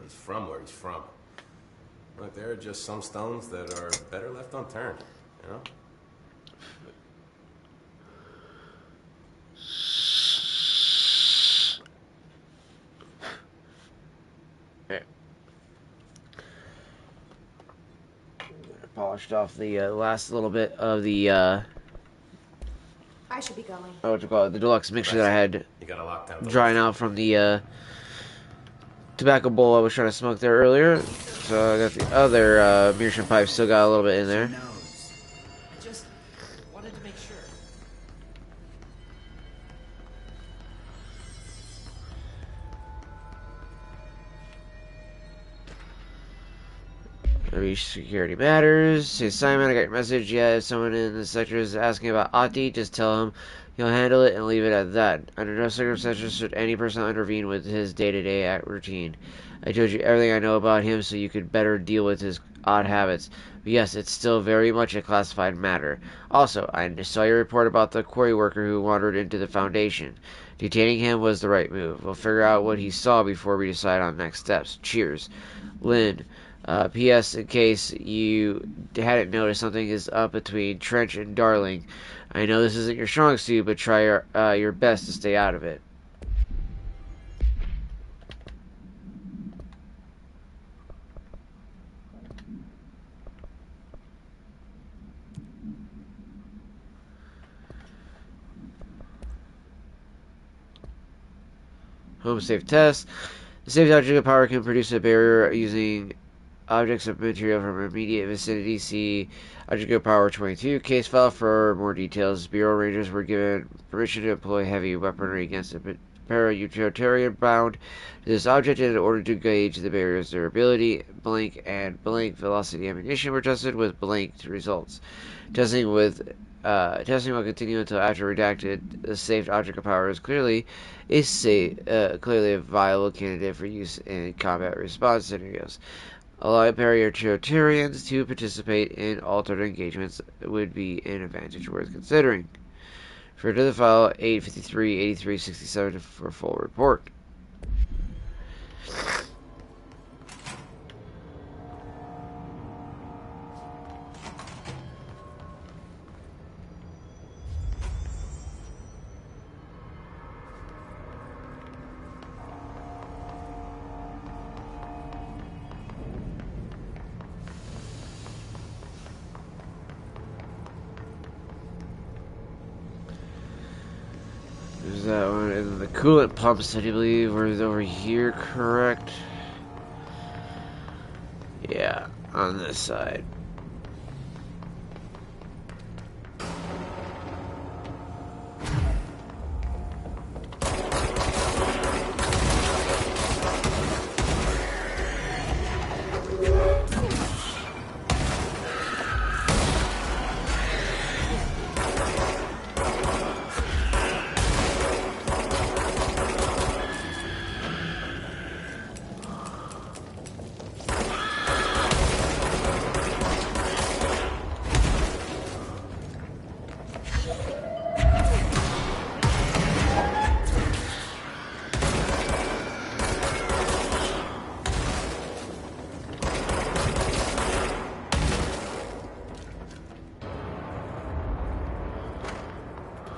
He's from where he's from. Look, there are just some stones that are better left unturned, you know?
Polished off the last little bit of the
I should be going.
what you call it, the deluxe mixture that I had
You gotta lock down
drying out from the tobacco bowl I was trying to smoke there earlier. So I got the other meerschaum pipe, still got a little bit in there.
Just wanted to make sure.
Security matters. Hey Simon, I got your message. Yeah, if someone in the sector is asking about Ati, just tell him he'll handle it and leave it at that. Under no circumstances should any person intervene with his day-to-day routine. I told you everything I know about him so you could better deal with his odd habits. But yes, it's still very much a classified matter. Also, I saw your report about the quarry worker who wandered into the Foundation. Detaining him was the right move. We'll figure out what he saw before we decide on next steps. Cheers. Lynn. P.S. In case you hadn't noticed, something is up between Trench and Darling. I know this isn't your strong suit, but try your best to stay out of it. Home safe test. The safe object of power can produce a barrier using objects of material from immediate vicinity. See object of power 22. Case file for more details. Bureau Rangers were given permission to employ heavy weaponry against a para-utilitarian bound to this object in order to gauge the barrier's durability. Blank and blank velocity ammunition were tested with blanked results. Testing will continue until after redacted. The safe object of power is clearly a viable candidate for use in combat response scenarios. Allowing para-utilitarians to participate in altered engagements would be an advantage worth considering. Refer to the file 853-8367 for full report. There's that one, and the coolant pumps, I do believe, were over here, correct? Yeah, on this side.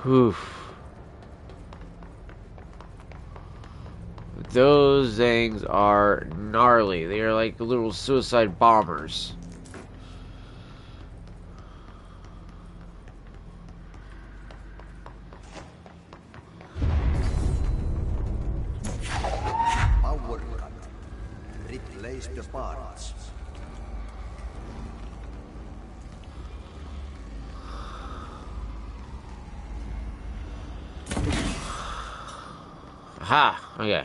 Oof. Those things are gnarly. They are like little suicide bombers.
Power cut. Replace the parts.
Aha! Okay.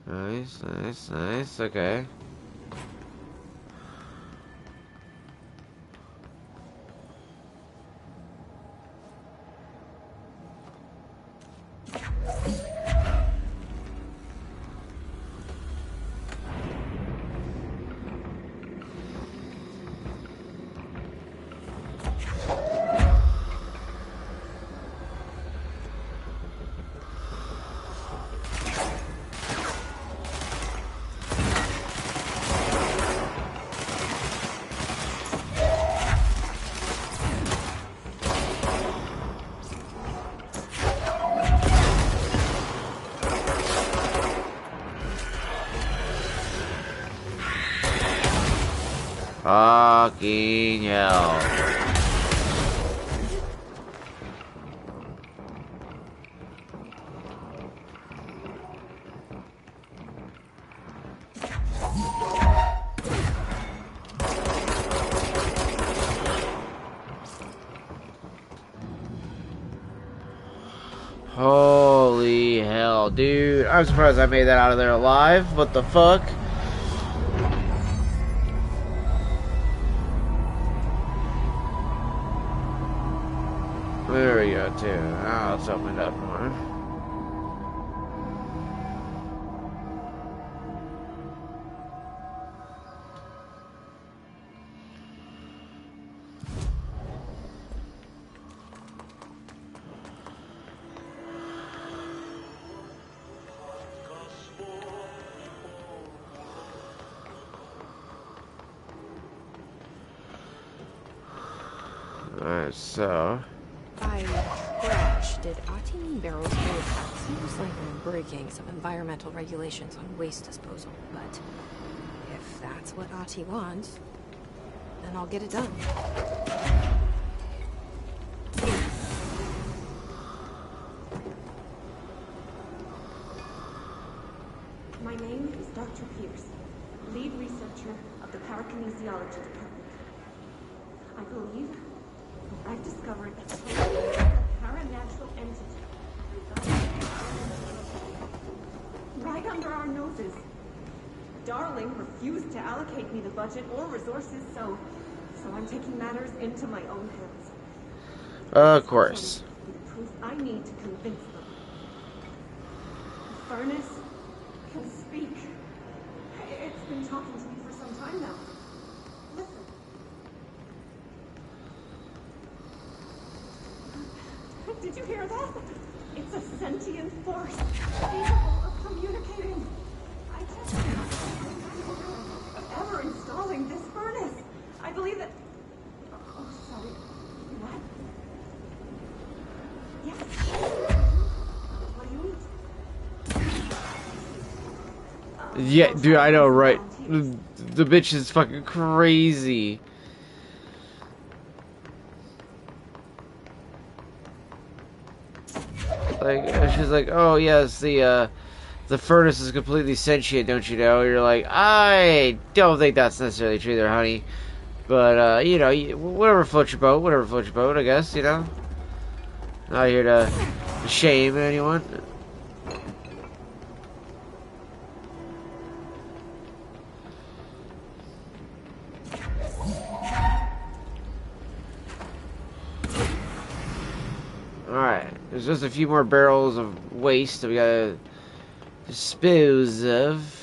Nice, nice, nice. Okay. Fucking hell. Holy hell, dude. I'm surprised I made that out of there alive. What the fuck? There we go, too. Now let's open it up more. Alright, so...
By garage, did Ati mean barrels full of... Seems like we're breaking some environmental regulations on waste disposal, but... if that's what Ati wants, then I'll get it done.
My name is Dr. Pierce, lead researcher of the Parakinesiology Department. I believe I've discovered a paranatural entity right under our noses. Darling refused to allocate me the budget or resources, so I'm taking matters into my own hands.
Of course.
With the proof I need to convince them. The furnace can speak. It's been talking to me for some time now. Listen. Did you hear that? It's a sentient force, capable of communicating. I just of ever installing this furnace. I believe that... Oh, sorry. What? Yes. What do you eat?
Yeah, dude, I know, right? The bitch is fucking crazy. Like, she's like, oh yes, the furnace is completely sentient, don't you know? You're like, I don't think that's necessarily true there, honey. But, you know, whatever floats your boat, I guess, you know? Not here to shame anyone. Alright, there's just a few more barrels of waste that we gotta dispose of.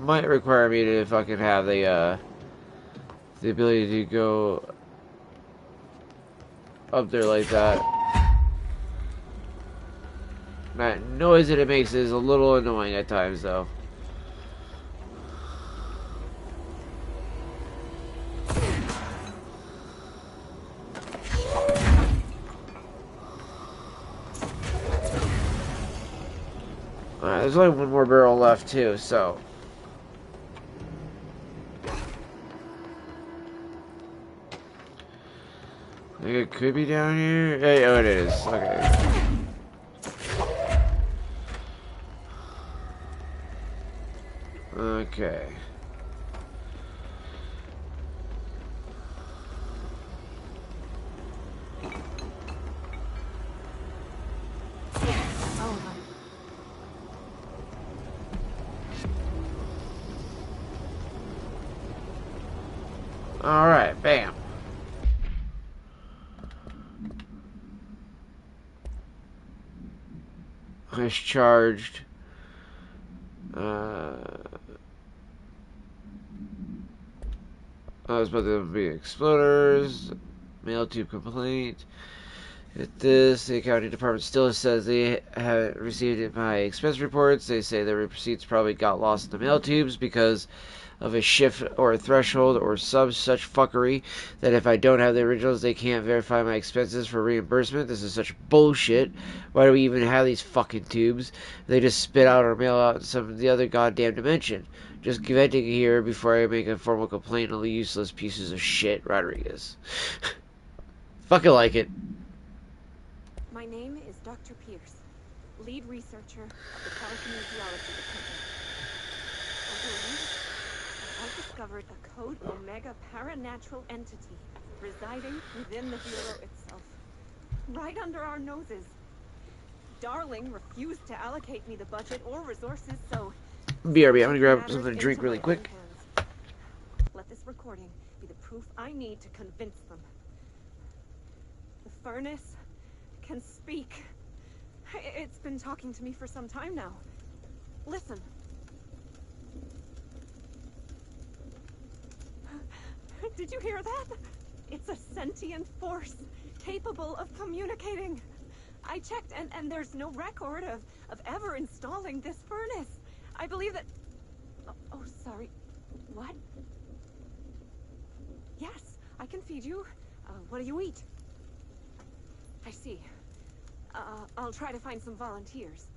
might require me to fucking have the ability to go up there like that. That noise that it makes is a little annoying at times, though. Alright, there's only one more barrel left, too, so... I think it could be down here. Hey, oh, it is. Okay. Okay. Alright, bam. It's charged. I was about to be exploders. Mail tube complaint. At this, the accounting department still says they haven't received my expense reports. They say the receipts probably got lost in the mail tubes because of a shift or a threshold or some such fuckery that if I don't have the originals, they can't verify my expenses for reimbursement. This is such bullshit. Why do we even have these fucking tubes? They just spit out or mail out in some of the other goddamn dimension. Just venting here before I make a formal complaint on the useless pieces of shit, Rodriguez. Fucking like it.
My name is Dr. Pierce, lead researcher of the telekinesiology department. I believe I've discovered a Code Omega paranatural entity residing within the Bureau itself, right under our noses. Darling refused to allocate me the budget or resources, so...
BRB, I'm gonna grab something to drink really quick.
Let this recording be the proof I need to convince them. The furnace can speak. It's been talking to me for some time now. Listen. Did you hear that? It's a sentient force capable of communicating. I checked and there's no record of ever installing this furnace. I believe that... Oh, sorry. What? Yes, I can feed you. What do you eat? I see. I'll try to find some volunteers.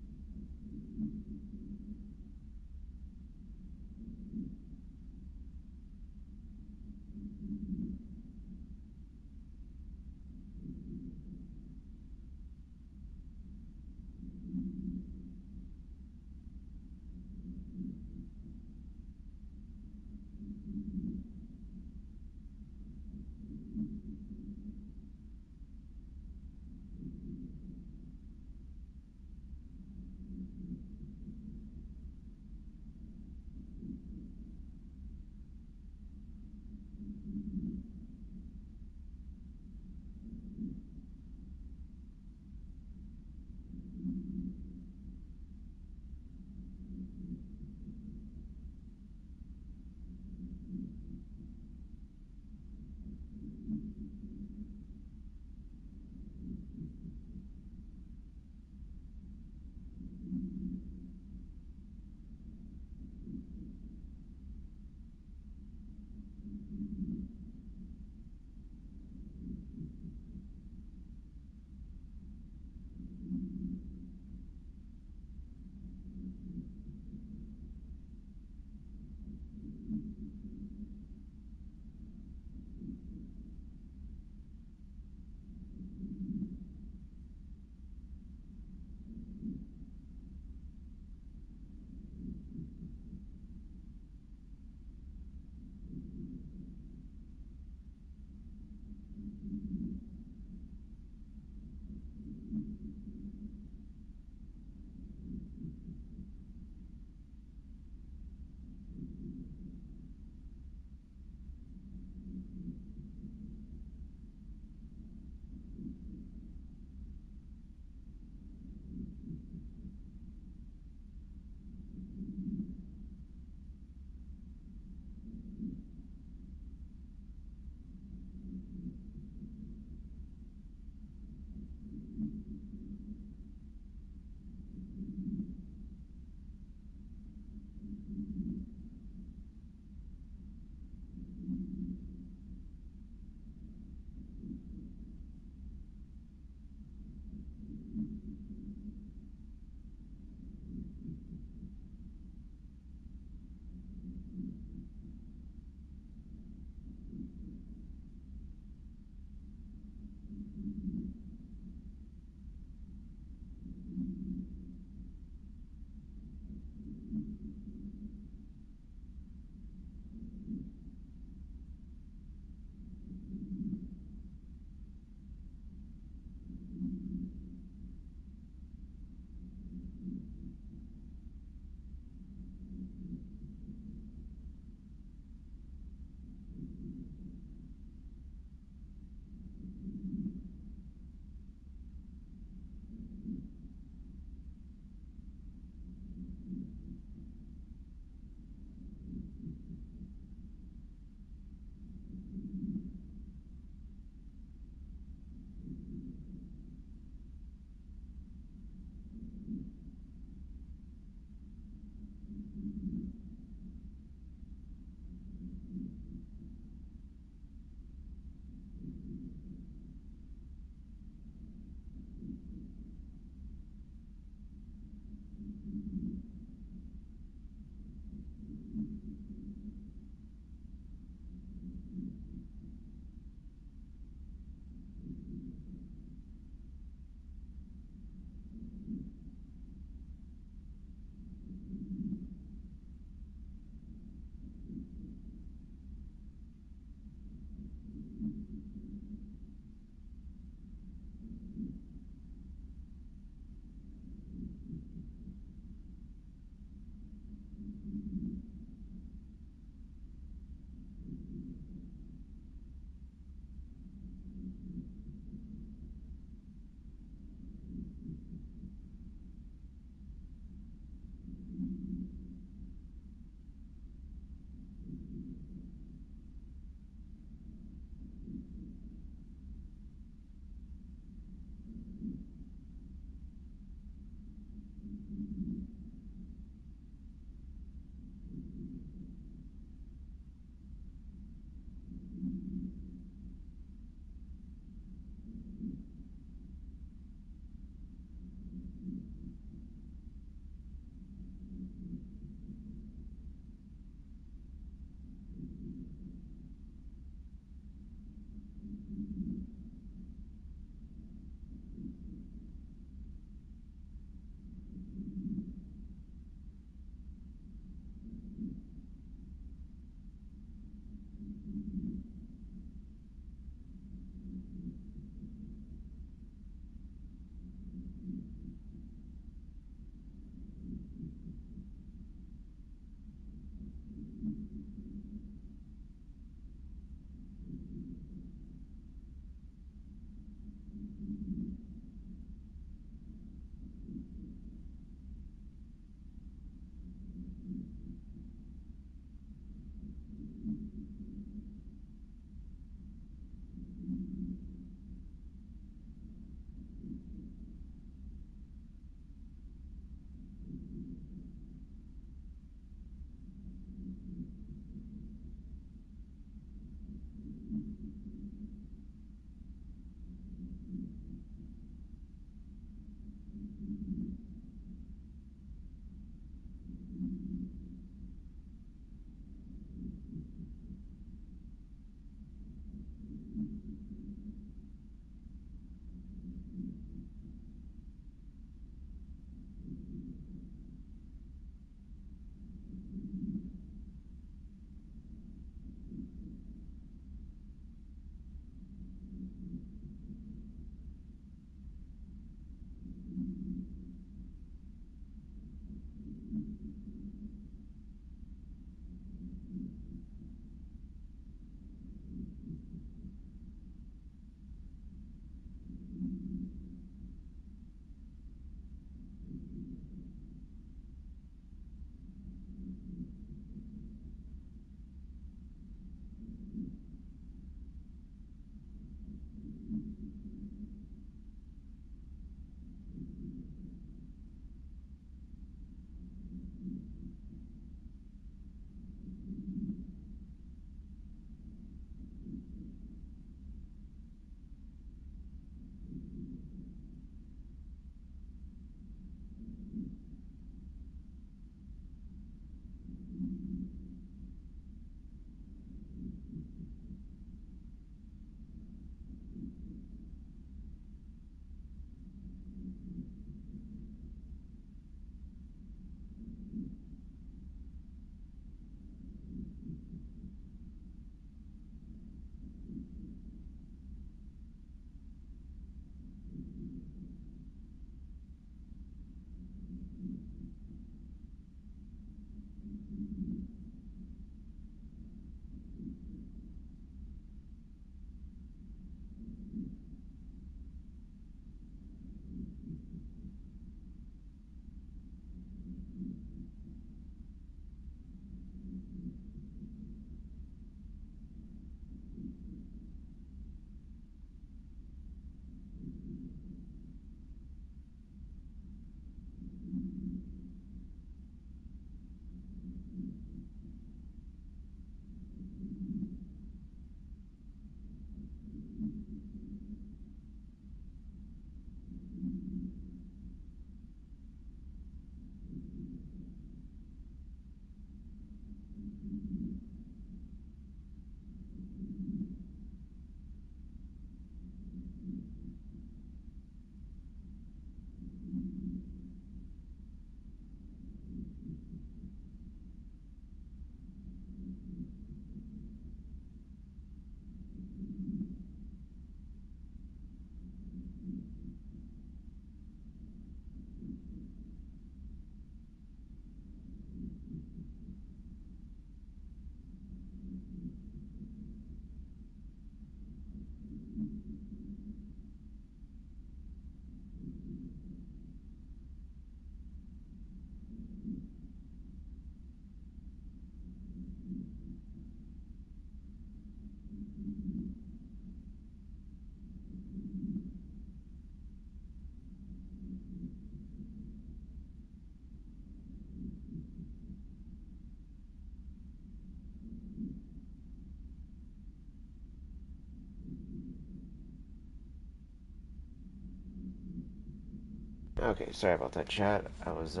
Okay, sorry about that, chat. I was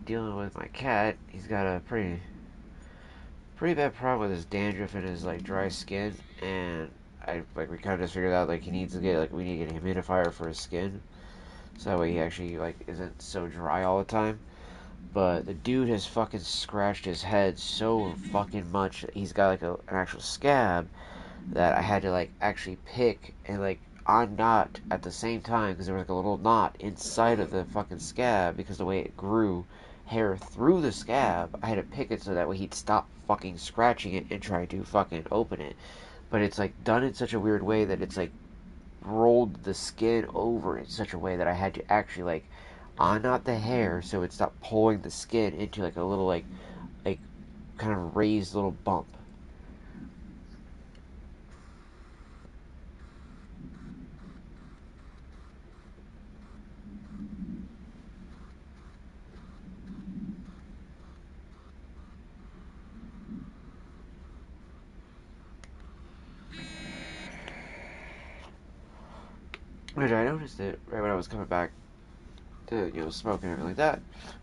dealing with my cat. He's got a pretty bad problem with his dandruff and his like dry skin, and we kind of just figured out like he needs to get we need to get a humidifier for his skin, so that way he actually isn't so dry all the time. But the dude has fucking scratched his head so fucking much that he's got an actual scab that I had to actually pick and unknot at the same time, because there was a little knot inside of the fucking scab because the way it grew hair through the scab. I had to pick it so that way he'd stop fucking scratching it and try to fucking open it. But it's done in such a weird way that it's rolled the skin over in such a way that I had to actually unknot the hair so it stopped pulling the skin into a little kind of raised little bump. Which I noticed it right when I was coming back to smoke and everything like that.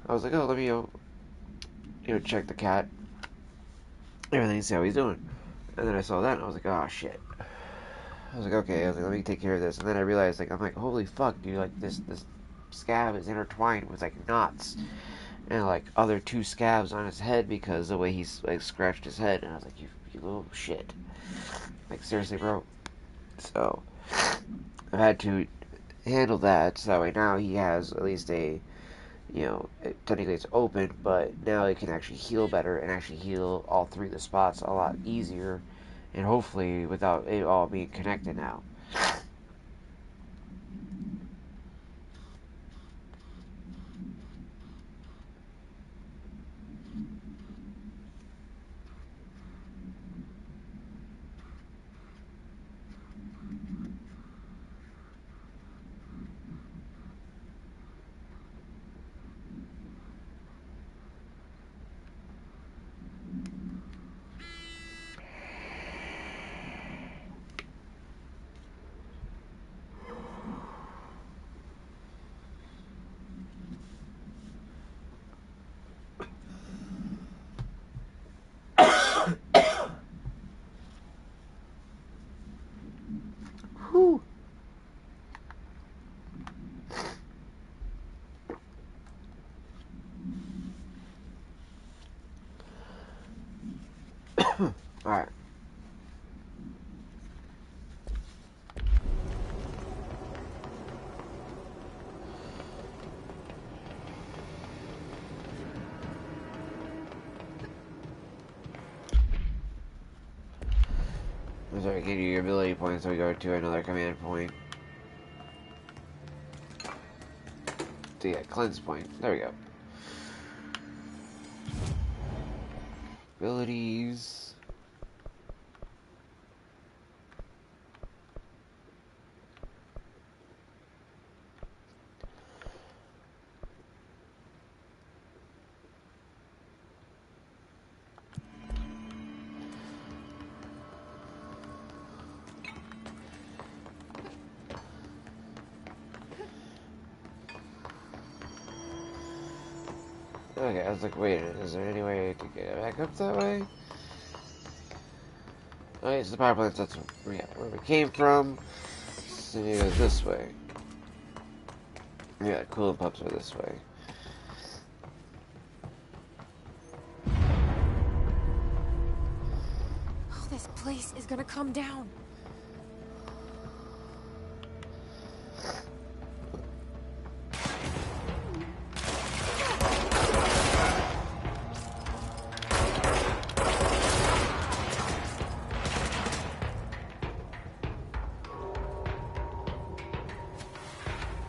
I was like, oh, let me check the cat, everything, see how he's doing. And then I saw that and I was like, oh shit. I was like, okay. I was like, let me take care of this. And then I realized I'm like, holy fuck, dude! This scab is intertwined with knots and other two scabs on his head because the way he's scratched his head. And I was like, you little shit. Seriously, bro. So I've had to handle that, so that way now he has at least technically it's open, but now it can actually heal better and actually heal all three of the spots a lot easier, and hopefully without it all being connected now. Whew. Alright. Sorry, give you your ability points, so we go to another command point. So yeah, cleanse point. There we go. Abilities. Okay, I was like, wait, is there any way to get back up that way? Okay, it's the power plant, that's where we came from. So you go this way. Yeah, coolant pumps are this way.
Oh, this place is gonna come down.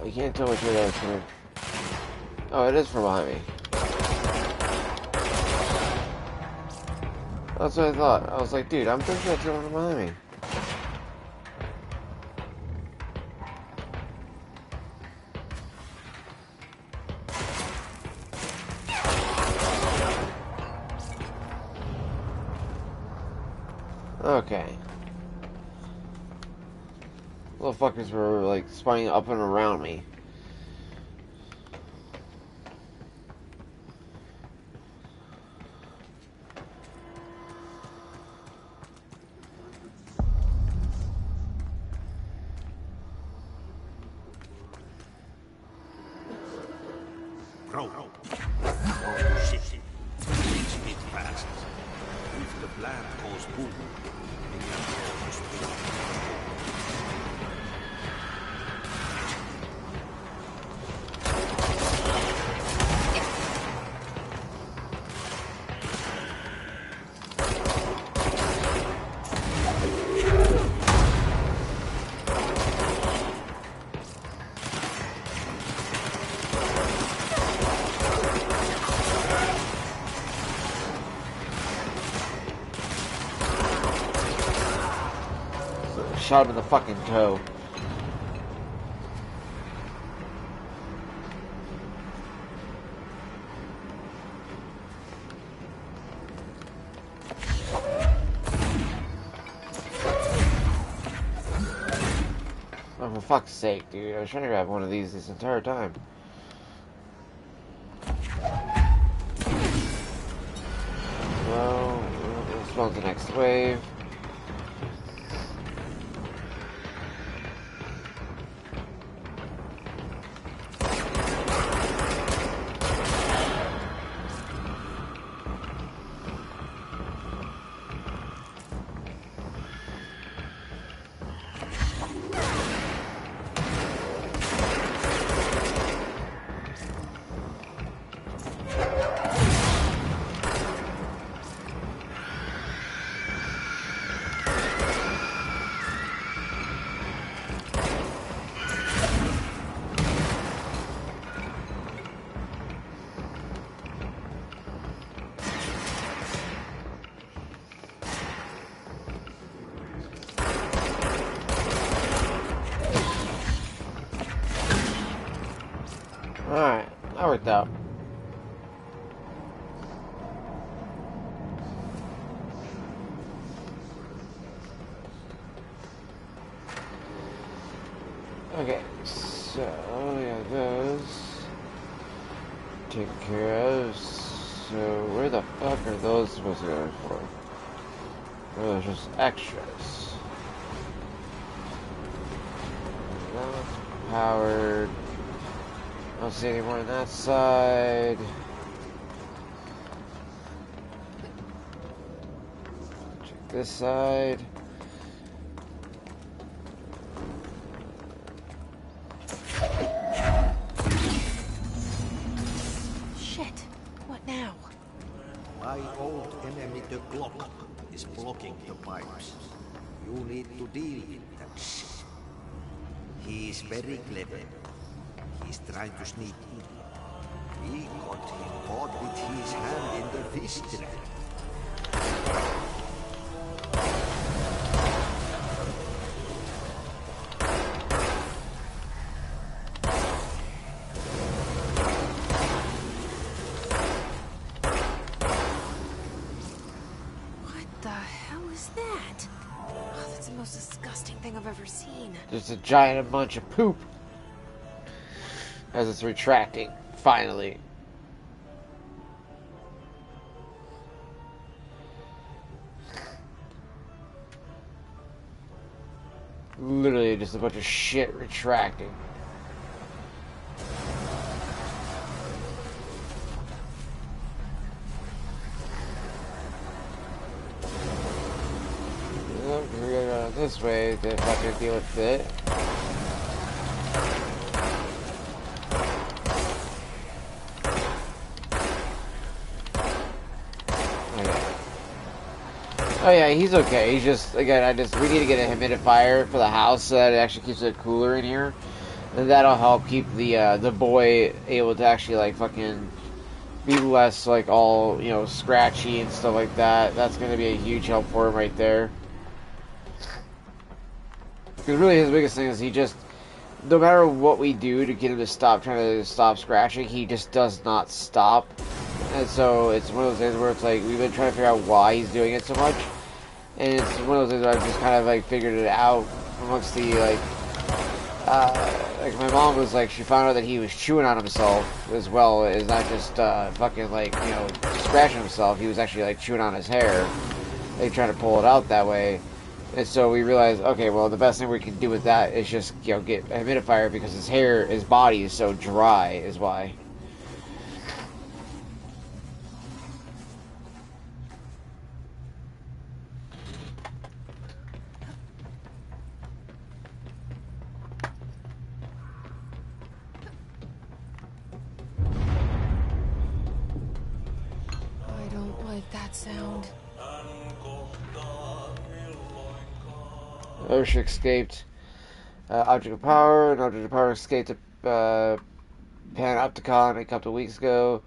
You can't tell which way that was coming. Oh, it is from behind me. That's what I thought. I was like, dude, I'm pretty sure it's coming from behind me. Okay. Little fuckers were spawning up and around me.
throat. Or to shift it. Reach it fast. If the plant goes boom, it can blow the spring.
Shot him in the fucking toe. Oh, for fuck's sake, dude. I was trying to grab one of these this entire time. Well, this spawns the next wave. Alright, that worked out. Okay, so yeah, those taken care of. So where the fuck are those supposed to go for? Or are those just extras? That's powered. I don't see anyone on that side. Check this side.
Shit. What now?
My old enemy, the clock, is blocking the pipes. You need to deal with that shit. He is very clever. He's trying to sneak in. We got him caught with his hand in the fish trap.
What the hell is that? Oh, that's the most disgusting thing I've ever seen.
Just a giant bunch of poop. As it's retracting, finally. Literally just a bunch of shit retracting. We're gonna go this way to fucking deal with it. Oh yeah, he's okay. He's just, again, we need to get a humidifier for the house so that it actually keeps it cooler in here. And that'll help keep the boy able to actually, like, fucking be less, like, all, you know, scratchy and stuff like that. That's going to be a huge help for him right there. Because really his biggest thing is he just, no matter what we do to get him to stop trying to stop scratching, he just does not stop. And so it's one of those things where it's like, we've been trying to figure out why he's doing it so much. And it's one of those things where I've just kind of like figured it out amongst the like my mom was like, she found out that he was chewing on himself as well. It's not just fucking like, you know, scratching himself. He was actually like chewing on his hair, like trying to pull it out that way. And so we realized, okay, well the best thing we can do with that is just, you know, get a humidifier because his body is so dry is why.
that sound?
Ocean escaped. Object of power. An object of power escaped Panopticon a couple of weeks ago,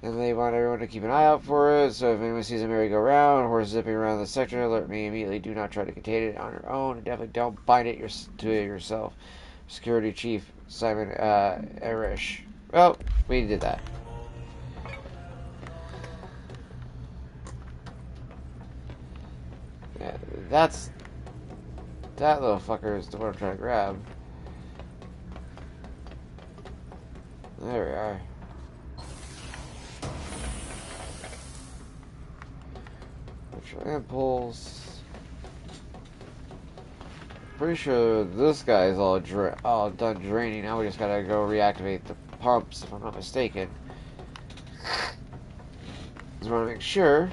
and they want everyone to keep an eye out for it. So if anyone sees a merry-go-round, horse zipping around the sector, alert me immediately. Do not try to contain it on your own, and definitely don't bind it to it yourself. Security Chief Simon Erish. Well, we did that. Yeah, that little fucker is the one I'm trying to grab. There we are. Virtual impulse. Pretty sure this guy is all done draining. Now we just gotta go reactivate the pumps, if I'm not mistaken. Just want to make sure.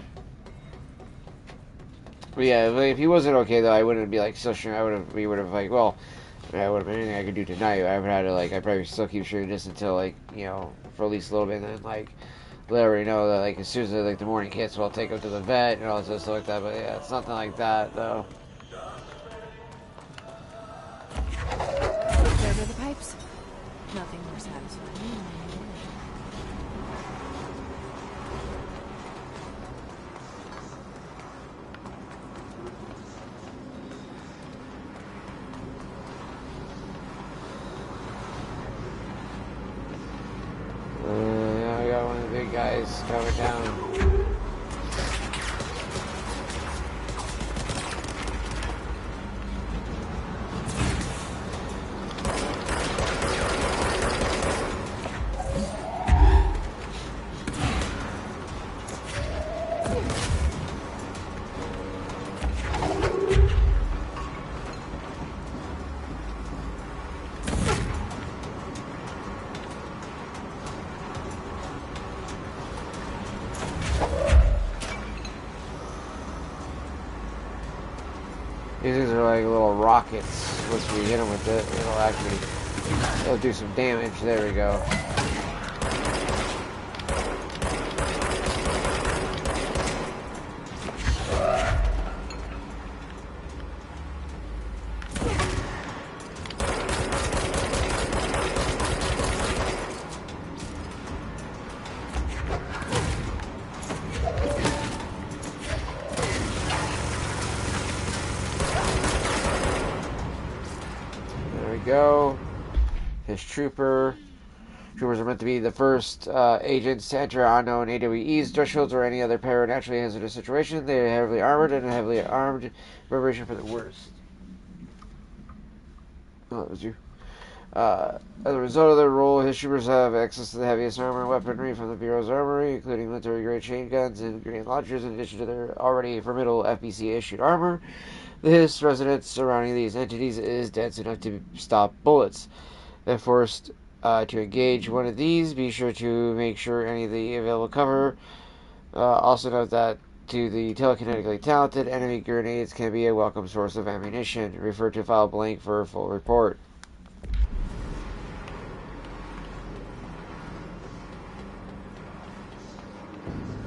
But yeah, if he wasn't okay though, I wouldn't be like so sure. We would have like, well, I would have been anything I could do tonight. I would have had to like, I'd probably still keep shooting this until like, you know, for at least a little bit, and then like let everybody know that like as soon as like the morning hits, we'll take him to the vet and all this stuff like that. But yeah, it's nothing like that though.
There go the pipes. Nothing more satisfying.
Yeah, I got one of the big guys coming down. These things are like little rockets. Once we hit them with it, it'll do some damage. There we go. Go. His troopers are meant to be the first agents to enter unknown AWE's thresholds or any other naturally hazardous situation. They are heavily armored and heavily armed. Preparation for the worst. Oh, that was you. As a result of their role, his troopers have access to the heaviest armor and weaponry from the Bureau's armory, including military-grade chain guns and grenade launchers, in addition to their already formidable FBC-issued armor. The HISS resonance surrounding these entities is dense enough to stop bullets. If forced to engage one of these, be sure to make sure any of the available cover. Also note that to the telekinetically talented, enemy grenades can be a welcome source of ammunition. Refer to file blank for a full report.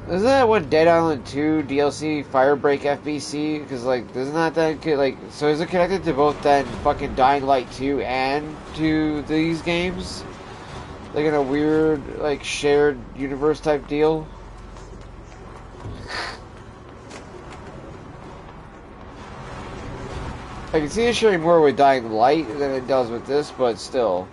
Isn't that what Dead Island 2 DLC Firebreak FBC? Because, like, isn't that like, so is it connected to both that fucking Dying Light 2 and to these games? Like in a weird, like, shared universe type deal? I can see it sharing more with Dying Light than it does with this, but still.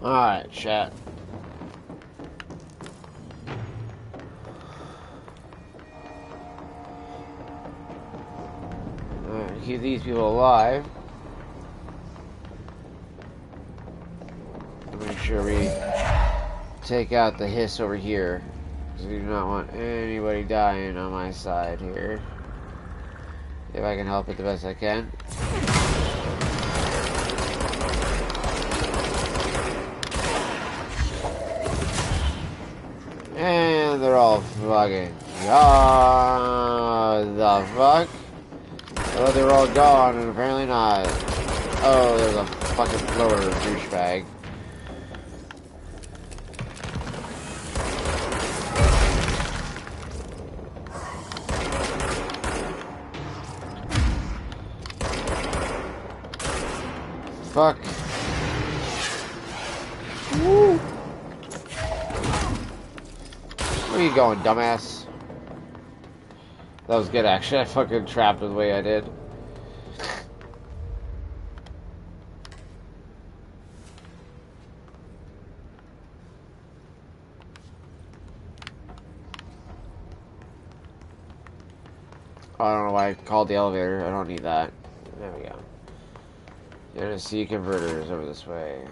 Alright, chat. Alright, keep these people alive. Make sure we take out the hiss over here. Because we do not want anybody dying on my side here. If I can help it the best I can. And they're all fucking gone. The fuck? Oh, they're all gone, and apparently not. Oh, there's a fucking floater douchebag. Fuck. Woo. Where are you going, dumbass? That was good, actually. I fucking trapped the way I did. Oh, I don't know why I called the elevator. I don't need that. There we go. You're gonna see converters over this way.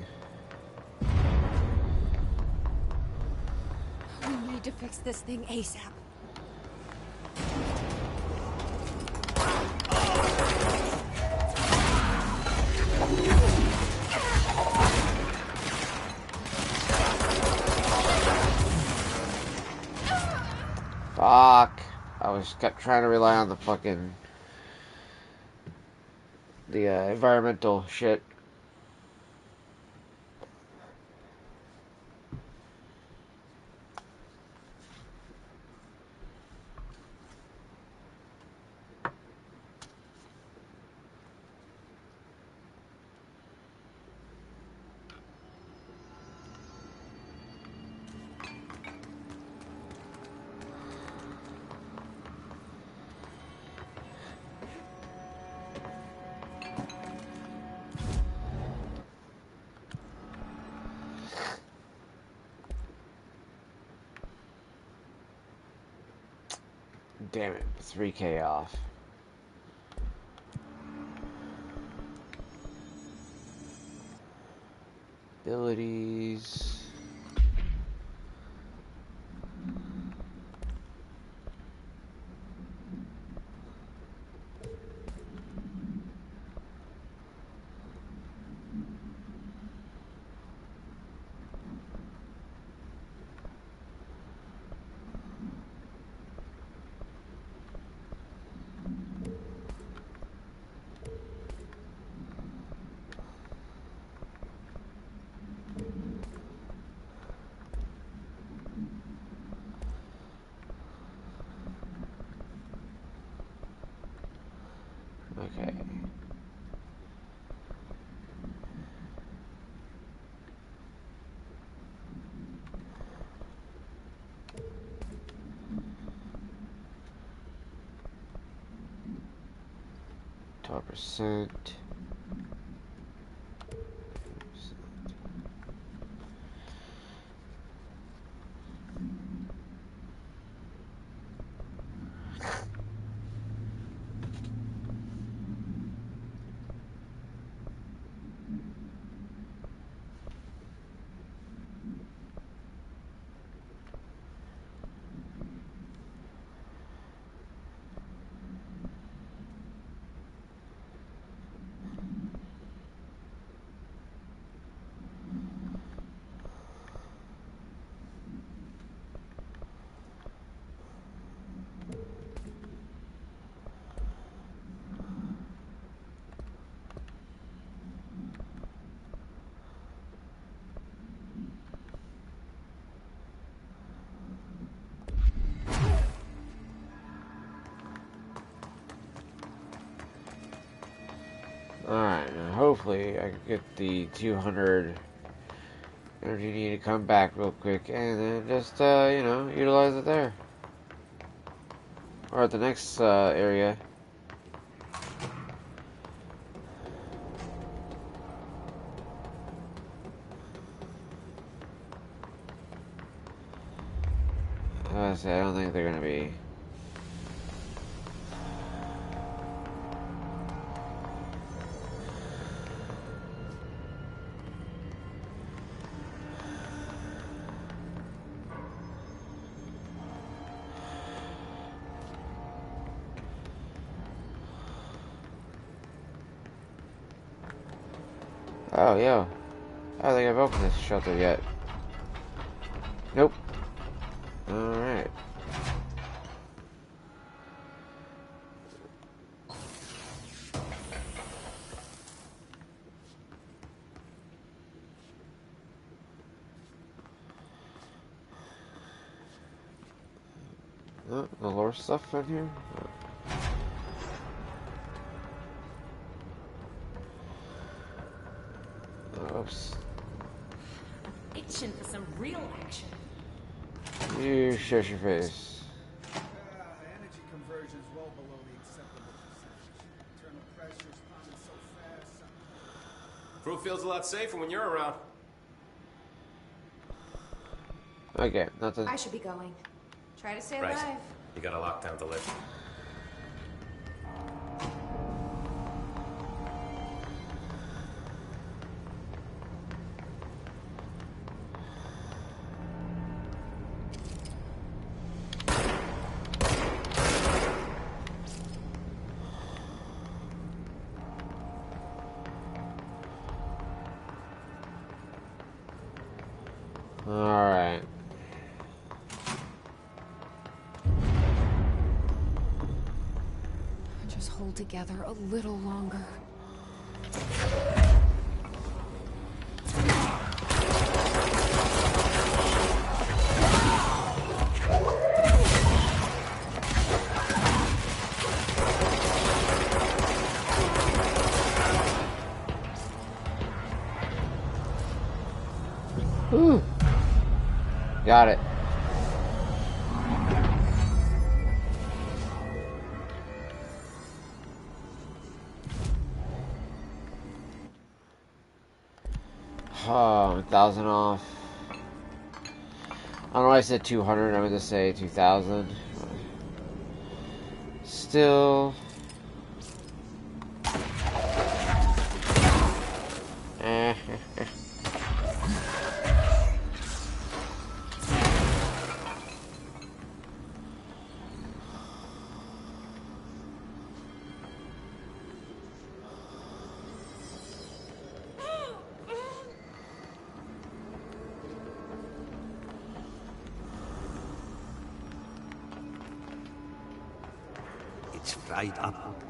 We need to fix this thing ASAP.
Fuck. I was kept trying to rely on the fucking environmental shit. Damn it, 3K off. Abilities. Okay. %. Alright, now hopefully I can get the 200 energy need to come back real quick and then just, you know, utilize it there. Or at the next area. Honestly, I don't think they're gonna be. Oh, yo. I don't think I've opened this shelter yet. Nope. Alright. Oh, the lore stuff in here? Oh. Oops.
Itching for some real action.
You shush your face.
Energy conversion is well below the acceptable percentage. Internal pressure is pounding so fast.
Crew feels a lot safer when you're around.
Okay, nothing.
I should be going. Try to stay
Right.
alive.
You got a lockdown to lift.
Alright.
Just hold together a little longer.
Whew. Got it. Oh, 1,000 off. I don't know why I said 200. I meant to say 2,000. Still.
It's fried up.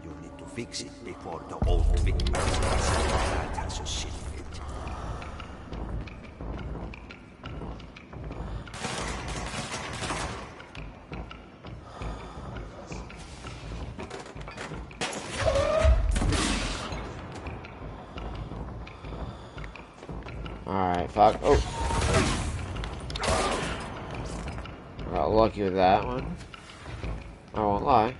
You need to fix it before the old big that has a shit fit.
Alright, fuck. Oh. Got lucky with that one. I won't lie.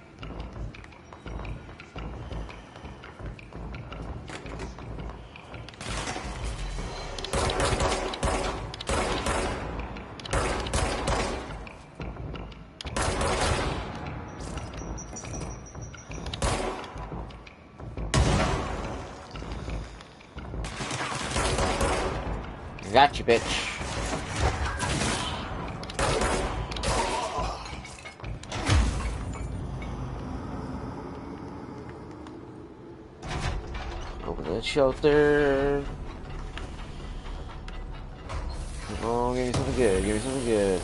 Got you, bitch. Open the shelter. Oh, give me something good. Give me something good.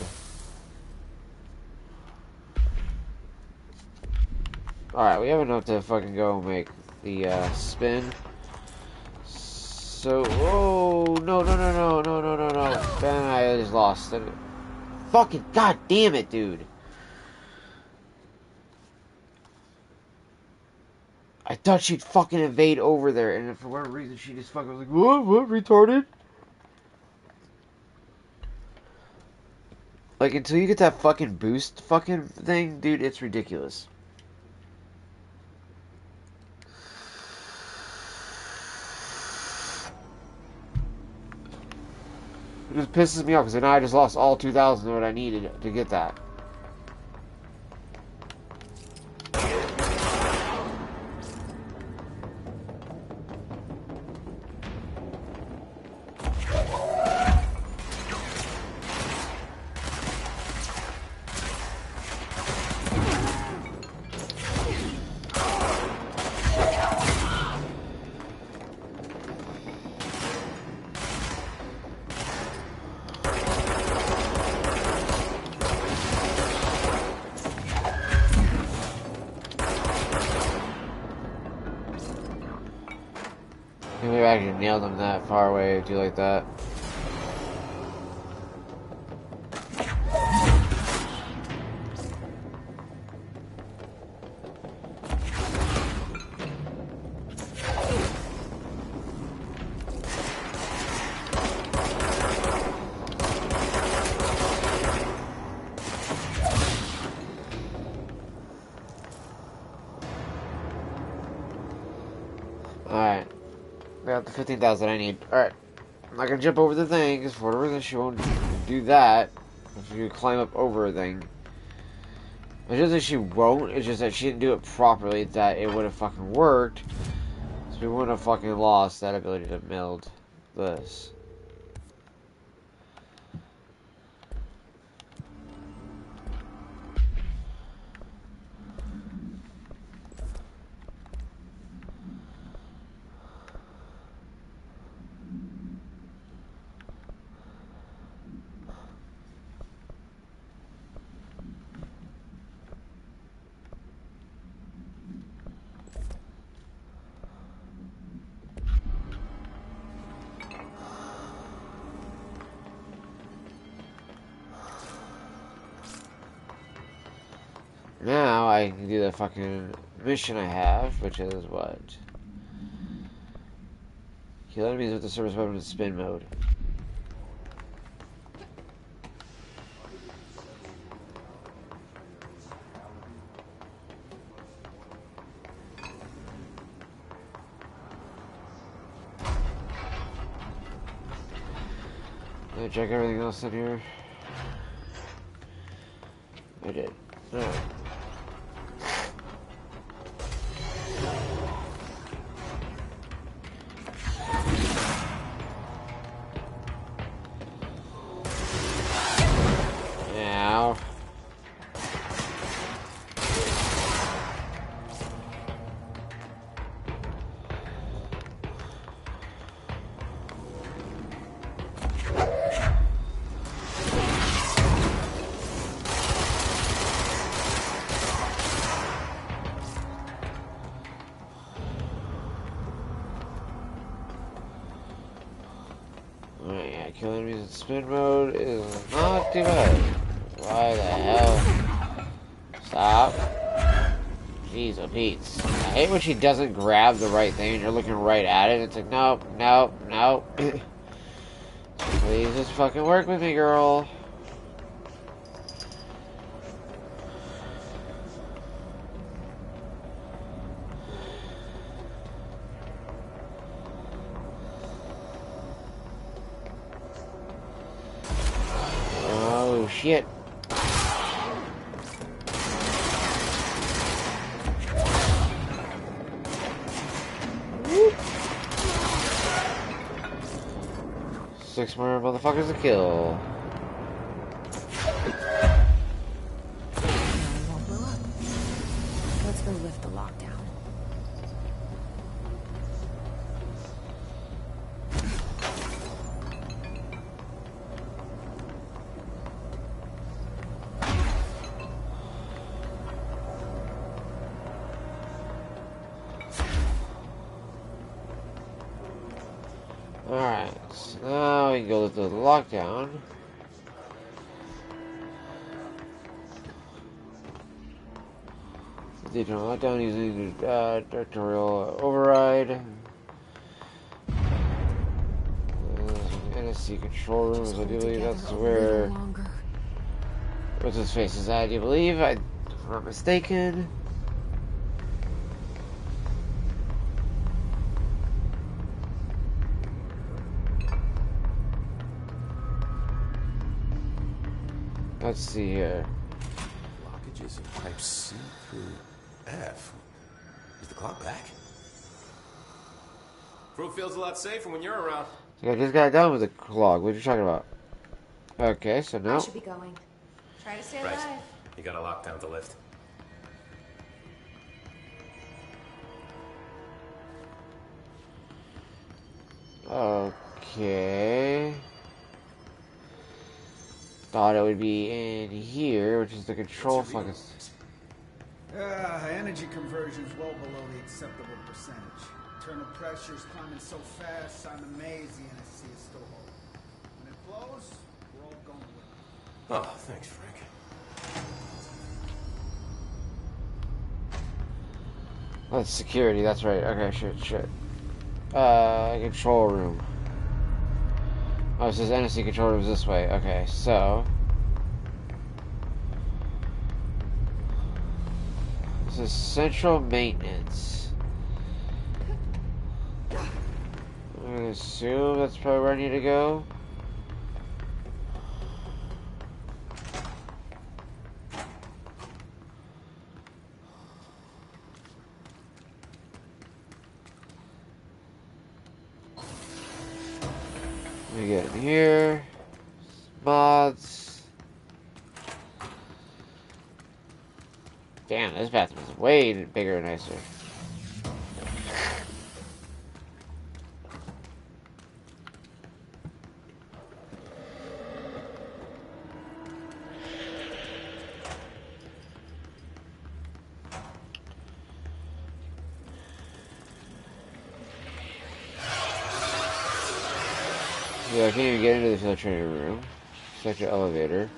Alright, we have enough to fucking go make the spin. So, oh, no. Ben, I just lost. Fucking god damn it, dude. I thought she'd fucking invade over there, and for whatever reason, she just fucking was like, what, retarded? Like, until you get that fucking boost fucking thing, dude, it's ridiculous. It just pisses me off, because now I just lost all 2,000 of what I needed to get that. Maybe I actually nailed them that far away, do like that. Alright. Got the 15,000 I need. Alright. I'm not gonna jump over the thing, because for whatever reason she won't do that. If you climb up over a thing. It's just that she won't, it's just that she didn't do it properly, that it would have fucking worked. So we wouldn't have fucking lost that ability to meld this. Now I can do the fucking mission I have, which is what? Kill enemies with the service weapon in spin mode. Did I check everything else in here? I did. Alright. Now. Alright, yeah, kill enemies in spin mode is not too bad. Why the hell? Stop. Jeez, oh Pete's. I hate when she doesn't grab the right thing and you're looking right at it. It's like, nope, nope, nope. Please just fucking work with me, girl. Oh, shit. Six more motherfuckers to kill.
Won't blow up. Let's go lift the lockdown.
Alright, so now we can go to the lockdown. The lockdown using directorial override. NSC control rooms, I do believe that's where. What's his face is at, I do believe, if I'm not mistaken. Let's see here.
Blockages in pipe C through F. Is the clock back? Crew feels a lot safer when you're around.
I just got done with the clog. What are you talking about? Okay, so now.
I should be going. Try to stay alive.
Right. You got a lockdown to lift.
Okay. Thought it would be in here, which is the control fucking.
Energy conversion's well below the acceptable percentage. Internal pressure's climbing so fast, I'm amazed the NSC is still holding. When it blows, we're all going with it.
Oh, thanks, Frank.
That's security, that's right. Okay, shit. Control room. Oh, it says NSC control room is this way. Okay, so... this is central maintenance. I'm gonna assume that's probably where I need to go. Let me get in here. Mods. Damn, this bathroom is way bigger and nicer. Yeah, I can't even get into the filtrator room. Sector elevator.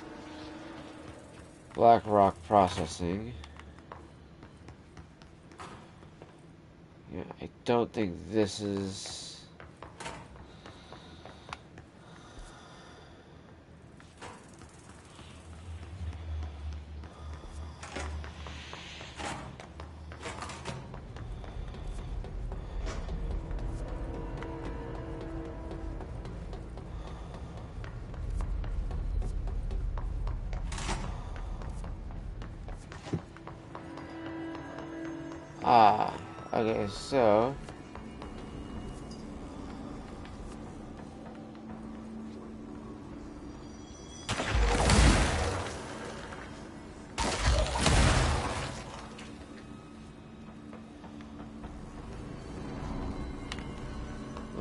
Black rock processing. Yeah, I don't think this is... Ah, okay, so...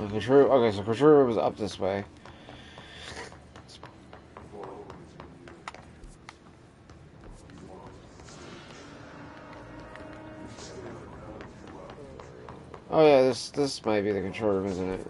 Okay, so control room is up this way. Oh yeah, this might be the control room, isn't it?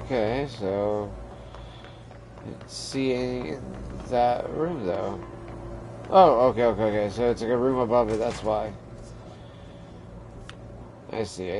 Okay, so let's see in that room though. Oh, okay. So it's like a room above it. That's why. I see.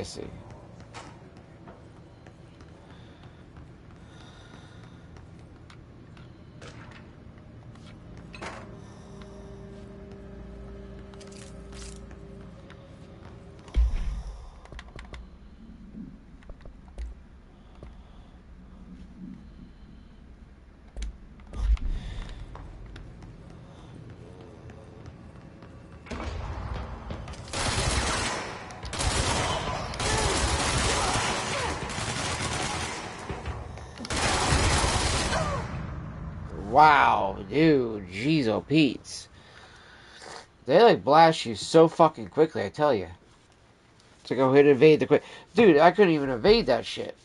Wow, dude, jeez, oh Pete's. They like blast you so fucking quickly, I tell you. To go hit evade the quick. Dude, I couldn't even evade that shit.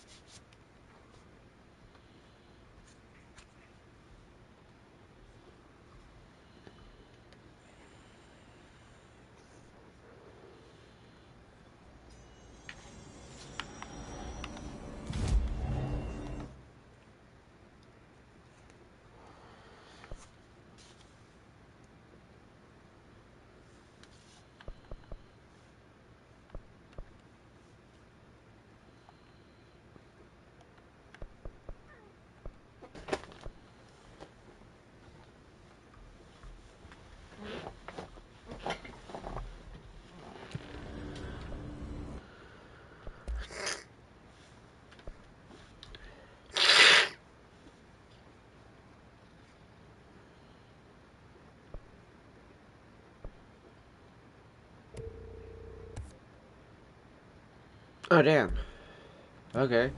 Oh, damn. Okay.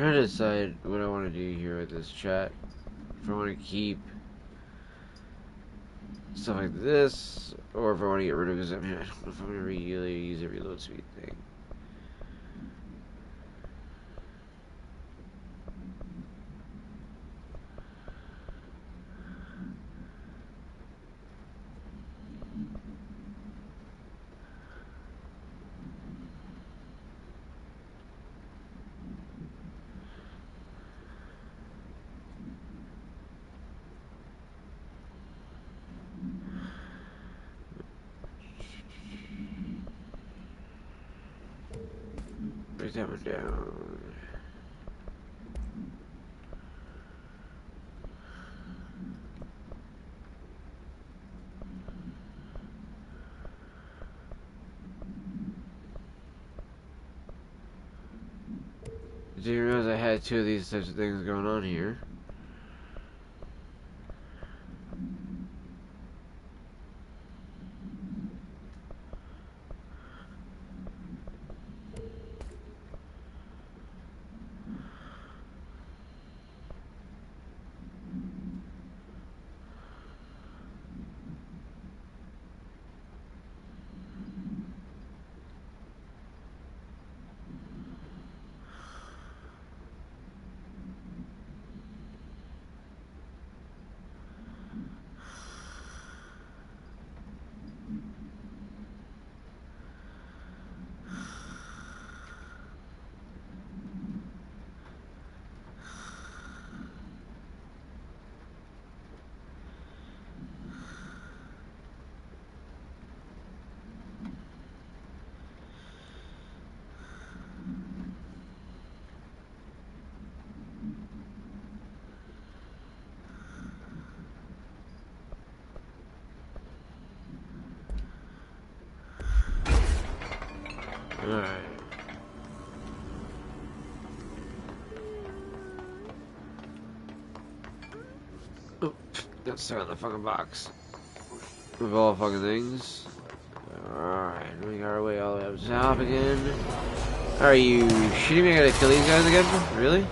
trying to decide what I want to do here with this chat. If I want to keep stuff like this, or if I want to get rid of it, because I mean, I don't know if I'm going to really use a reload speed thing. Break that one down. I didn't realize I had two of these types of things going on here. Alright. Oh, got stuck on the fucking box. With all fucking things. Alright, we got our way all the way up top again. Are you shitting me? I gotta kill these guys again? Really?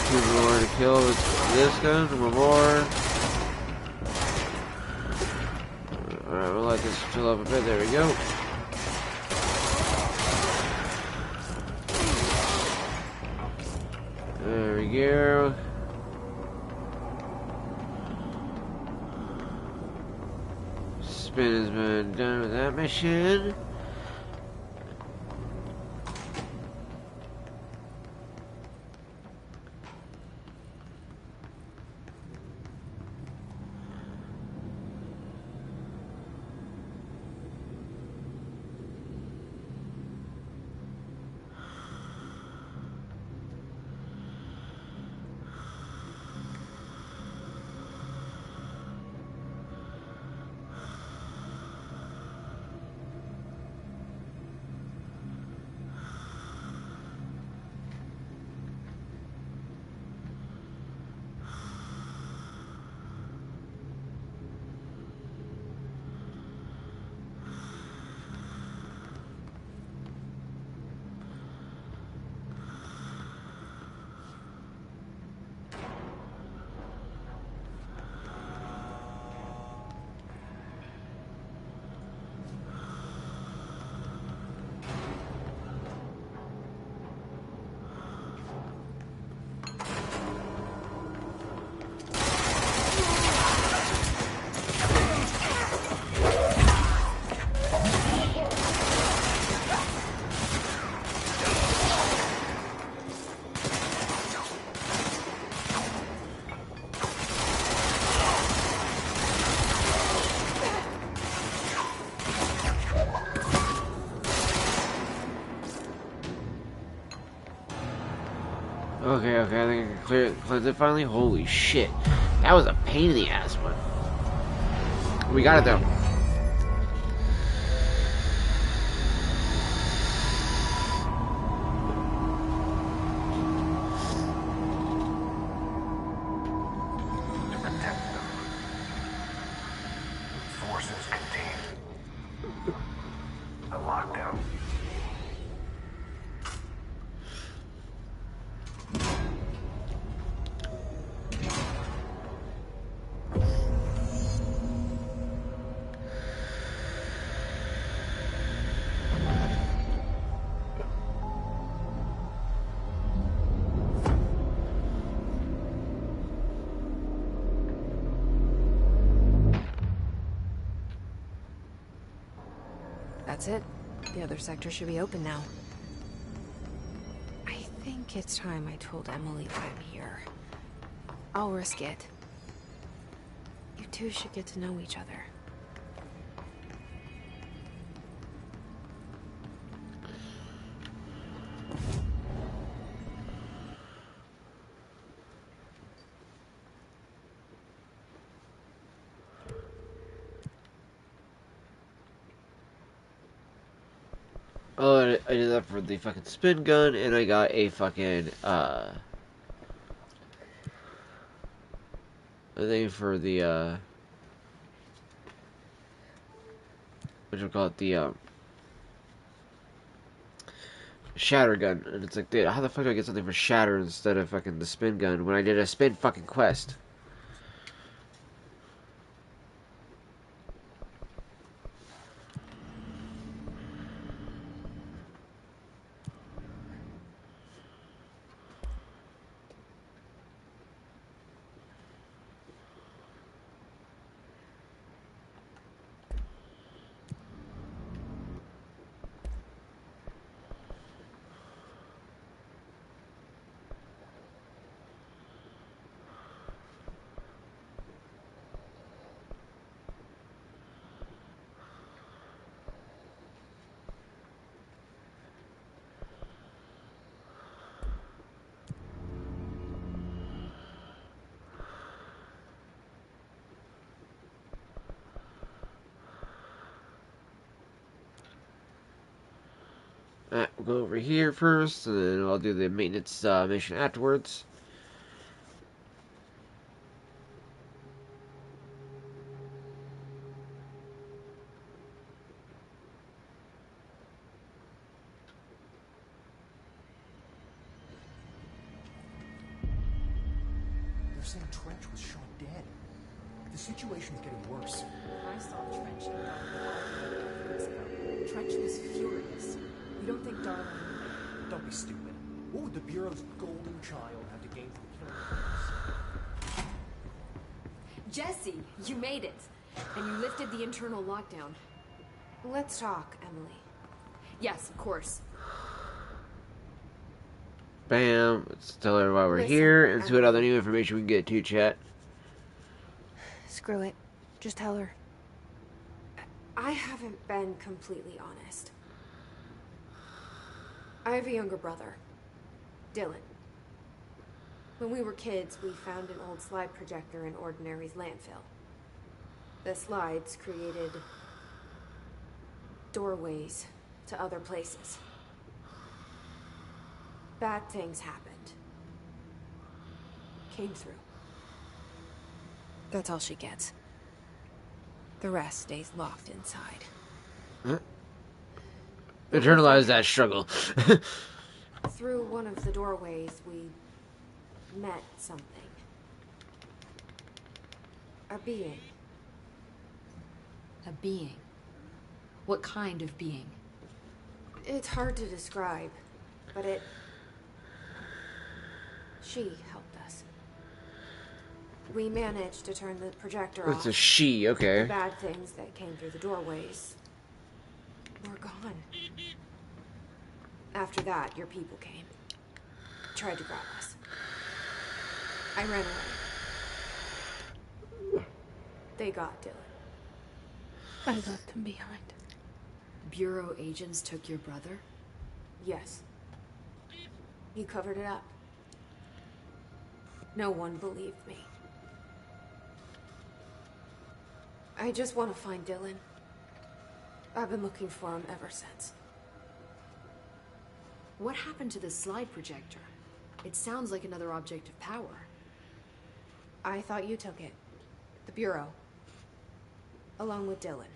Two more to kill with this gun, one more. Alright, we'll let this fill up a bit. There we go. There we go. Spin has been done with that mission. Okay, I think I can cleanse it finally. Holy shit. That was a pain in the ass one. We got it though.
The lockdown.
That's it. The other sector should be open now. I think it's time I told Emily why I'm here. I'll risk it. You two should get to know each other.
Oh, I did that for the fucking spin gun, and I got a fucking, a thing for the, what do you call it, the, shatter gun. And it's like, dude, how the fuck do I get something for shatter instead of fucking the spin gun when I did a spin fucking quest? Alright, we'll go over here first, and then I'll do the maintenance mission afterwards.
They're saying Trench was shot dead. The situation's getting worse.
I saw Trench in Darwin 5 weeks ago. Trench was furious. You don't think Darwin...
Don't be stupid. What would the Bureau's golden child have to gain from killing us?
Jesse, you made it. And you lifted the internal lockdown.
Let's talk, Emily.
Yes, of course.
Bam. Let's tell everybody we're
Listen,
here and see what
Emily.
other new information we can get to, chat.
Screw it. Just tell her. I haven't been completely honest. I have a younger brother, Dylan. When we were kids, we found an old slide projector in Ordinary's landfill. The slides created doorways to other places. Bad things happened. Came through. That's all she gets. The rest stays locked inside.
Huh? Internalize that struggle.
Through one of the doorways, we met something. A being.
A being. What kind of being?
It's hard to describe, but she helped us. We managed to turn the projector off.
It's a she, okay.
The bad things that came through the doorways were gone. After that, your people came. Tried to grab us. I ran away. They got Dylan. I left him behind.
Bureau agents took your brother?
Yes. You covered it up. No one believed me. I just want to find Dylan. I've been looking for him ever since.
What happened to the slide projector? It sounds like another object of power.
I thought you took it. The Bureau. Along with Dylan.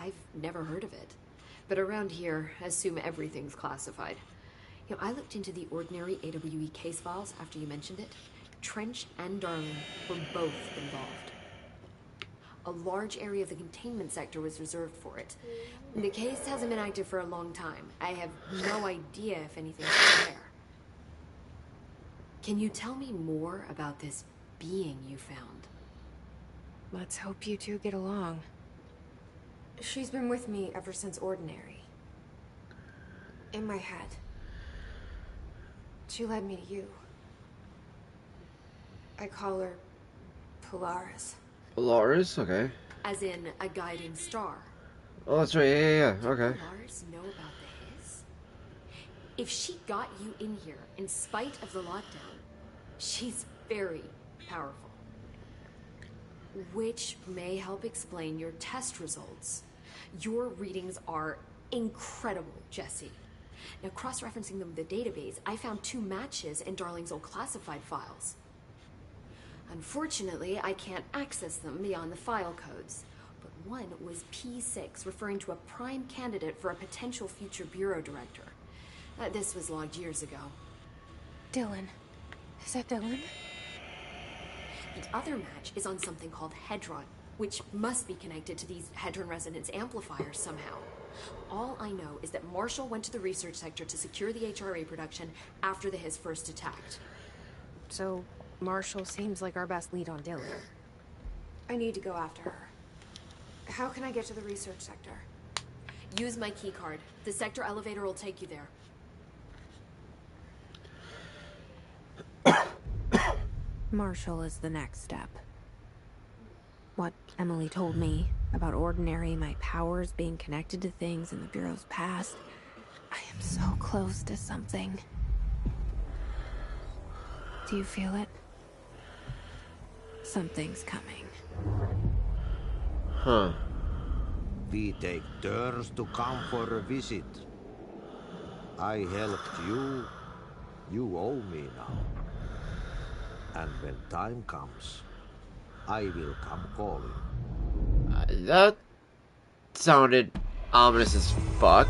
I've never heard of it. But around here, assume everything's classified. You know, I looked into the ordinary AWE case files after you mentioned it. Trench and Darling were both involved. A large area of the containment sector was reserved for it. The case hasn't been active for a long time. I have no idea if anything's there. Can you tell me more about this being you found?
Let's hope you two get along. She's been with me ever since Ordinary. In my head. She led me to you. I call her Polaris.
Polaris? Okay.
As in a guiding star.
Oh, that's right. Yeah. Okay.
Polaris know about the Hiss? If she got you in here in spite of the lockdown, she's very powerful. Which may help explain your test results. Your readings are incredible, Jesse. Now, cross-referencing them with the database, I found 2 matches in Darling's old classified files. Unfortunately, I can't access them beyond the file codes. But one was P6, referring to a prime candidate for a potential future bureau director. This was logged years ago.
Dylan. Is that Dylan?
The other match is on something called Hedron, which must be connected to these Hedron resonance amplifiers somehow. All I know is that Marshall went to the research sector to secure the HRA production after the Hiss first attacked.
So, Marshall seems like our best lead on Dylan. I need to go after her. How can I get to the research sector?
Use my key card. The sector elevator will take you there.
Marshall is the next step. What Emily told me about Ordinary, my powers being connected to things in the Bureau's past. I am so close to something. Do you feel it? Something's coming.
Huh.
We take turns to come for a visit. I helped you. You owe me now. And when time comes, I will come calling.
That sounded ominous as fuck.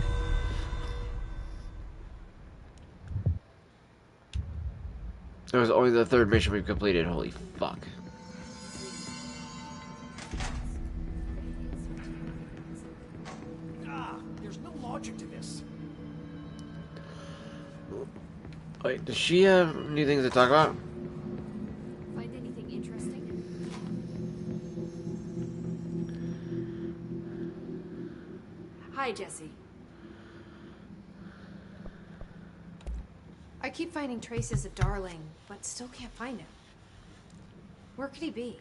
That was only the 3rd mission we've completed. Holy fuck.
There's no logic to this.
Wait, does she have new things to talk about?
Find anything interesting? Hi, Jesse.
I keep finding traces of Darling, but still can't find him. Where could he be?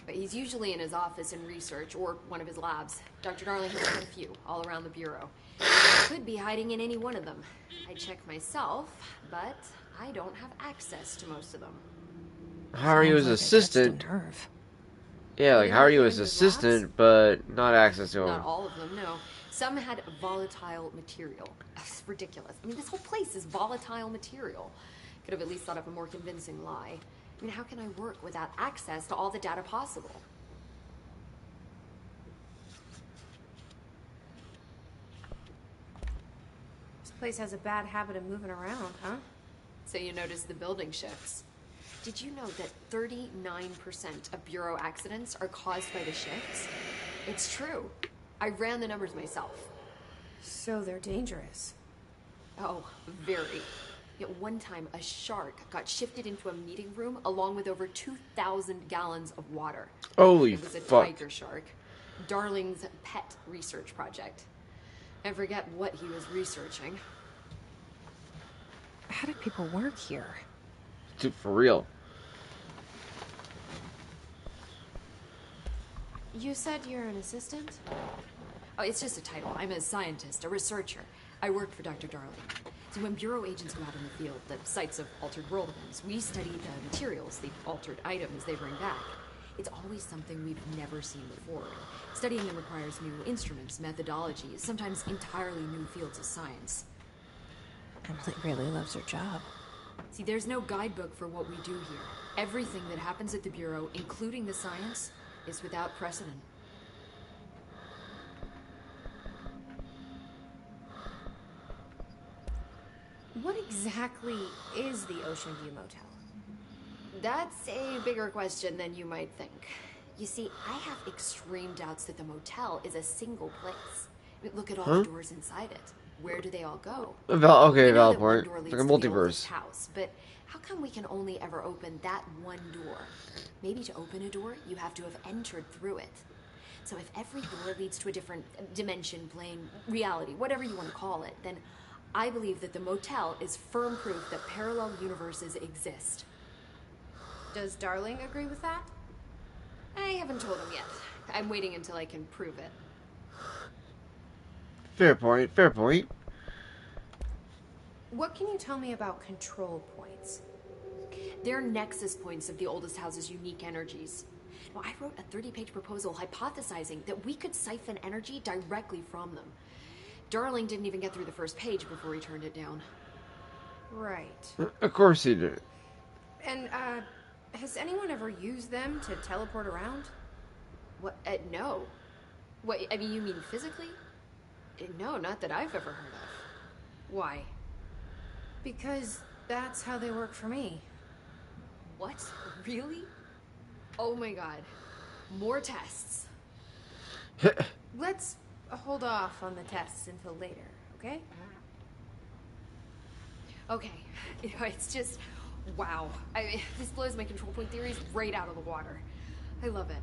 But he's usually in his office in research or one of his labs. Dr. Darling has quite a few all around the Bureau. He could be hiding in any one of them. I checked myself, but I don't have access to most of them.
How are you as assistant? Yeah, like how are you as assistant, but not access to them?
Not all of them, no. Some had volatile material. It's ridiculous. I mean, this whole place is volatile material. Could have at least thought of a more convincing lie. I mean, how can I work without access to all the data possible?
This place has a bad habit of moving around, huh?
So you notice the building shifts. Did you know that 39% of Bureau accidents are caused by the shifts? It's true. I ran the numbers myself.
So they're dangerous.
Oh, very. At one time, a shark got shifted into a meeting room along with over 2,000 gallons of water.
Holy
fuck. It was a
fuck.
tiger shark. Darling's pet research project. I forget what he was researching.
How do people work here?
Dude, for real.
You said you're an assistant?
Oh, it's just a title. I'm a scientist, a researcher. I work for Dr. Darling. So when Bureau agents go out in the field, the sites of altered world events, we study the materials, the altered items they bring back. It's always something we've never seen before. Studying them requires new instruments, methodologies, sometimes entirely new fields of science.
Emily really loves her job.
See, there's no guidebook for what we do here. Everything that happens at the Bureau, including the science, is without precedent.
What exactly is the Ocean View Motel?
That's a bigger question than you might think. You see, I have extreme doubts that the motel is a single place. I mean, look at all the doors inside it. Where do they all go?
Okay,
We know
valid
that one
point.
door
Like
leads
a
to the oldest
multiverse.
house, but how come we can only ever open that one door? Maybe to open a door, you have to have entered through it. So if every door leads to a different dimension, plane, reality, whatever you want to call it, then I believe that the motel is firm proof that parallel universes exist.
Does Darling agree with that?
I haven't told him yet. I'm waiting until I can prove it.
Fair point, fair point.
What can you tell me about control points?
They're nexus points of the oldest house's unique energies. Now, I wrote a 30-page proposal hypothesizing that we could siphon energy directly from them. Darling didn't even get through the first page before he turned it down.
Right.
Of course he did.
And, has anyone ever used them to teleport around?
What? No. What, I mean, you mean physically? No, not that I've ever heard of. Why?
Because that's how they work for me.
What? Really? Oh my god. More tests.
Let's hold off on the tests until later, okay?
Okay. You know, it's just... wow. I mean, this blows my control point theories right out of the water. I love it.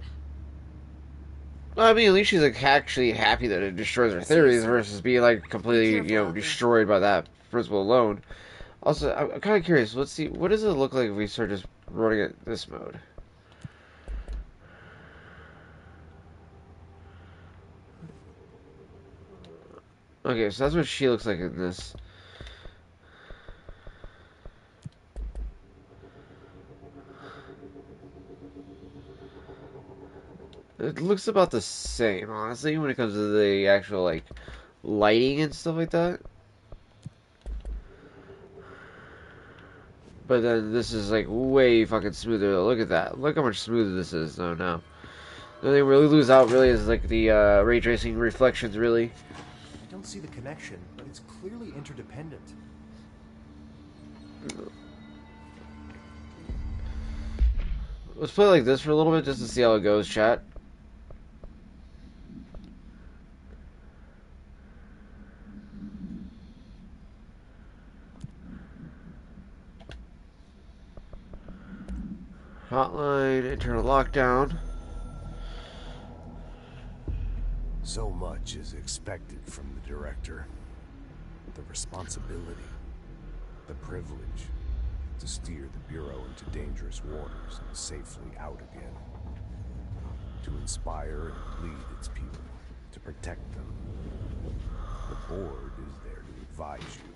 Well, I mean, at least she's like actually happy that it destroys her theories versus being like completely, destroyed by that principle alone. Also, I'm kind of curious. Let's see, what does it look like if we start just running it this mode? Okay, so that's what she looks like in this. It looks about the same, honestly, when it comes to the actual, like, lighting and stuff like that. But then this is, like, way fucking smoother. Look at that. Look how much smoother this is. Oh, no. The only thing we really lose out, really, is, like, the ray tracing reflections, really.
I don't see the connection, but it's clearly interdependent.
Let's play like this for a little bit, just to see how it goes, chat. Hotline, internal lockdown.
So much is expected from the director. The responsibility, the privilege to steer the Bureau into dangerous waters and safely out again. To inspire and lead its people, to protect them. The board is there to advise you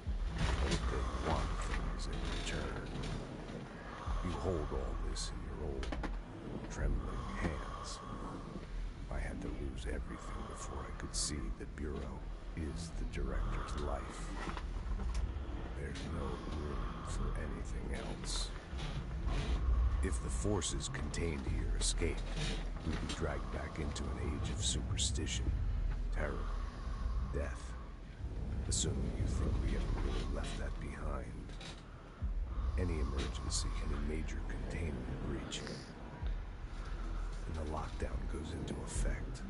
what they want things in return. You hold all this in your old, trembling hands. I had to lose everything before I could see the Bureau is the director's life. There's no room for anything else. If the forces contained here escaped, we'd be dragged back into an age of superstition, terror, death. Assuming you think we ever really left that behind. Any emergency, any major containment breach, and the lockdown goes into effect.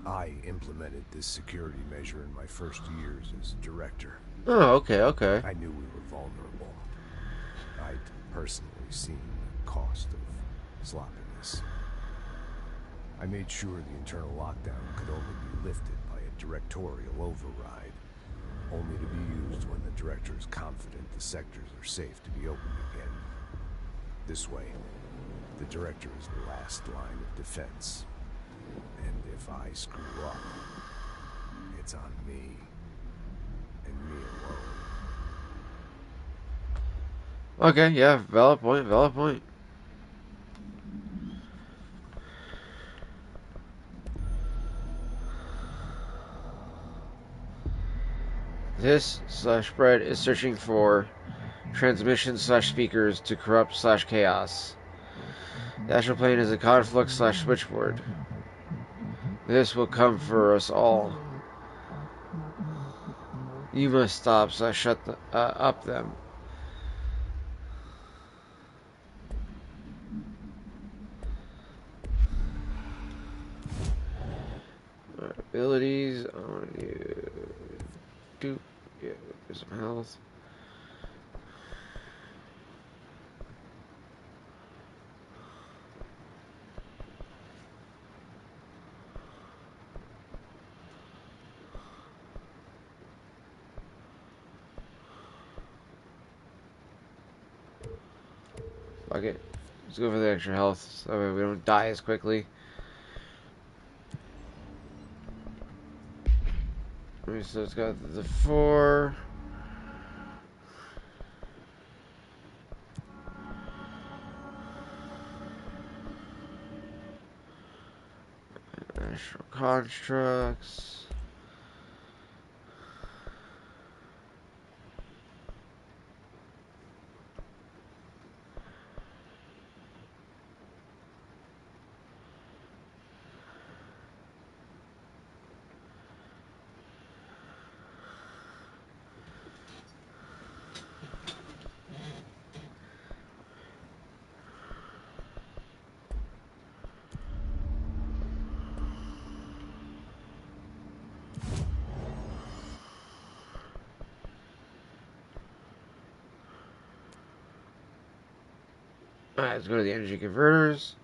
I implemented this security measure in my first years as director.
Oh, okay, okay.
I knew we were vulnerable. I'd personally seen the cost of sloppiness. I made sure the internal lockdown could only be lifted by a directorial override, only to be used when the director is confident the sectors are safe to be opened again. This way, the director is the last line of defense. And if I screw up, it's on me. And me alone.
Okay, yeah, valid point, valid point. This /spread is searching for transmission/speakers to corrupt/chaos. The astral plane is a conflux/switchboard. This will come for us all. You must stop, so I shut up them. Abilities, I want to do, yeah, some health. Fuck it. Let's go for the extra health so we don't die as quickly. So it's got the 4. Astral constructs. Alright, let's go to the energy converters.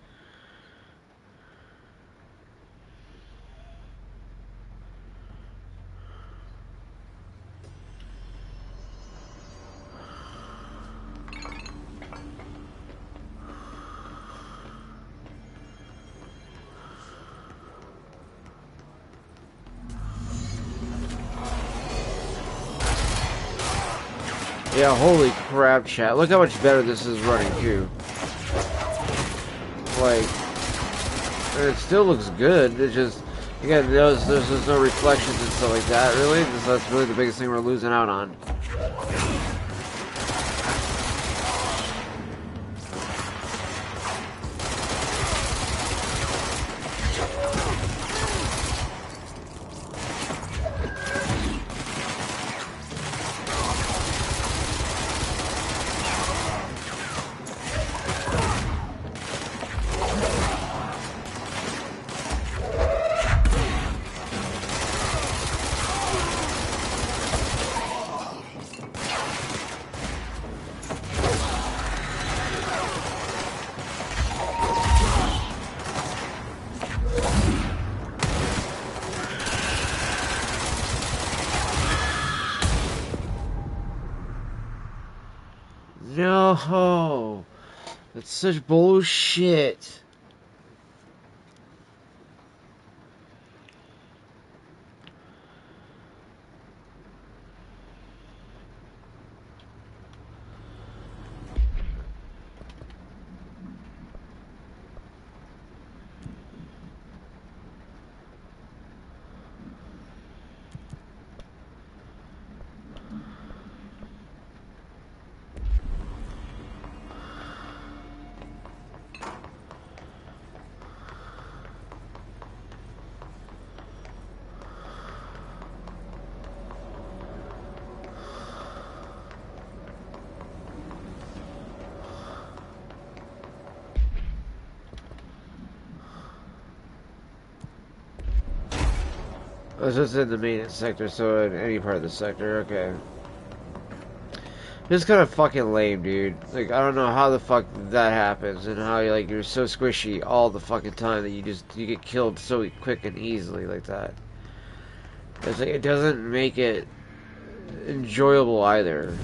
Yeah, holy crap, chat. Look how much better this is running, too. Like, it still looks good. It just, again, there's no reflections and stuff like that, really. That's really the biggest thing we're losing out on. No, that's such bullshit. It's just in the main sector, so in any part of the sector, okay. This is kind of fucking lame, dude. Like, I don't know how the fuck that happens, and how you're so squishy all the fucking time that you get killed so quick and easily like that. It's like, it doesn't make it enjoyable either.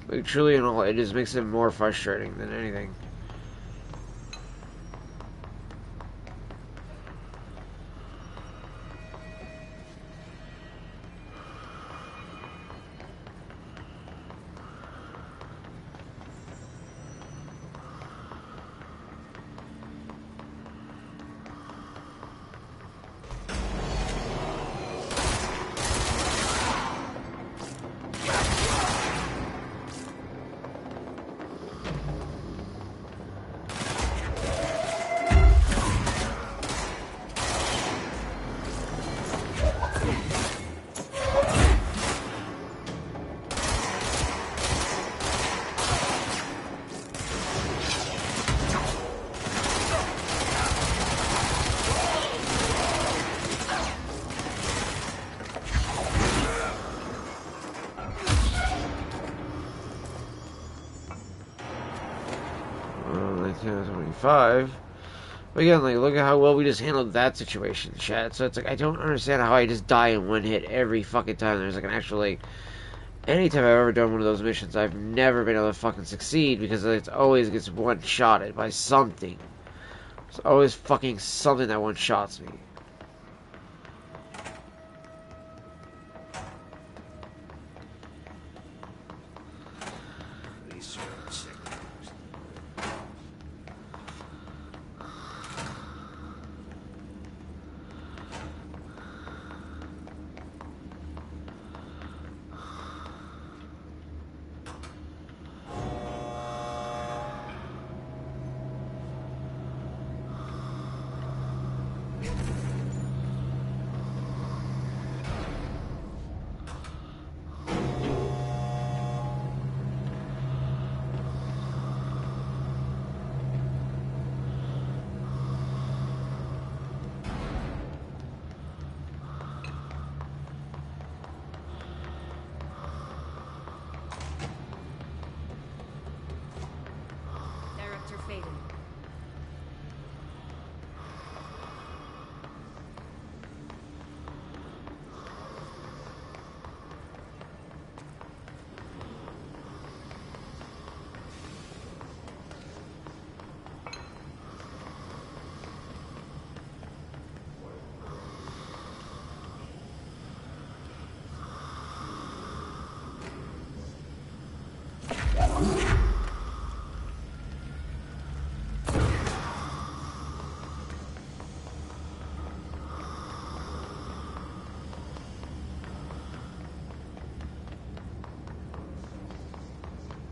Like, truly and all, it just makes it more frustrating than anything. Five. But again, like, look at how well we just handled that situation, chat. So it's like, I don't understand how I just die in one hit every fucking time. There's like an actual, like, anytime I've ever done one of those missions, I've never been able to fucking succeed because it's always gets one-shotted by something. It's always fucking something that one-shots me.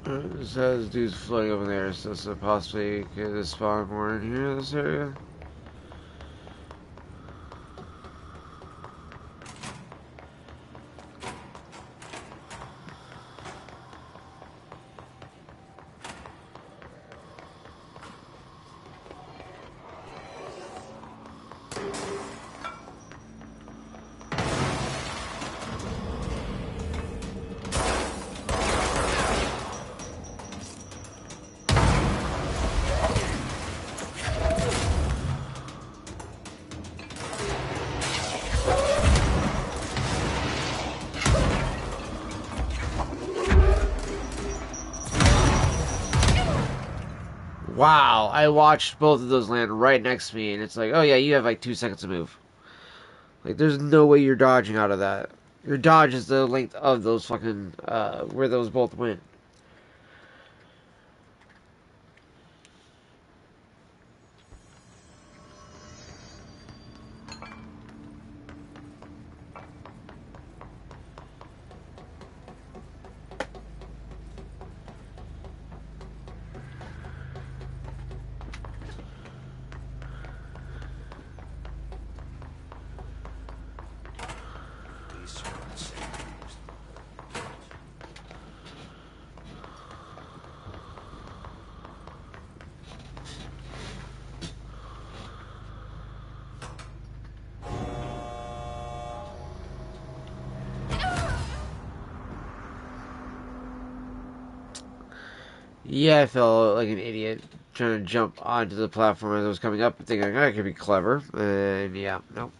It says dudes floating over there, so possibly could spawn more in here in this area. Wow, I watched both of those land right next to me, and it's like, oh yeah, you have like 2 seconds to move. Like, there's no way you're dodging out of that. Your dodge is the length of those fucking, where those both went. Yeah, I felt like an idiot trying to jump onto the platform as it was coming up, thinking I could be clever, and yeah, nope.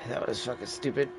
That was fucking stupid.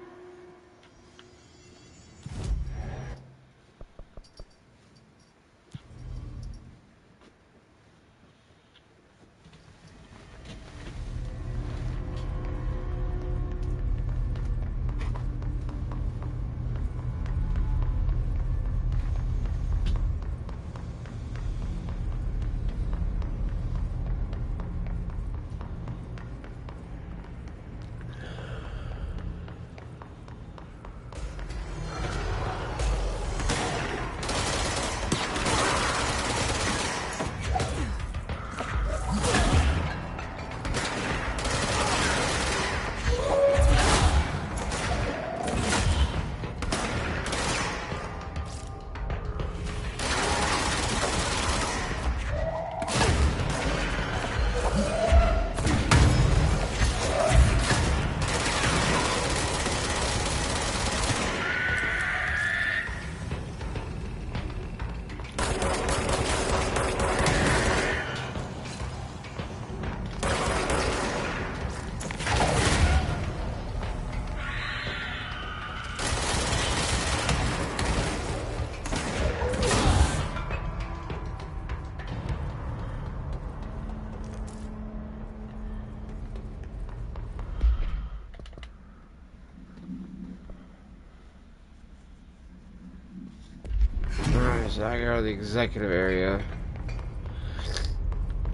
So I go to the executive area.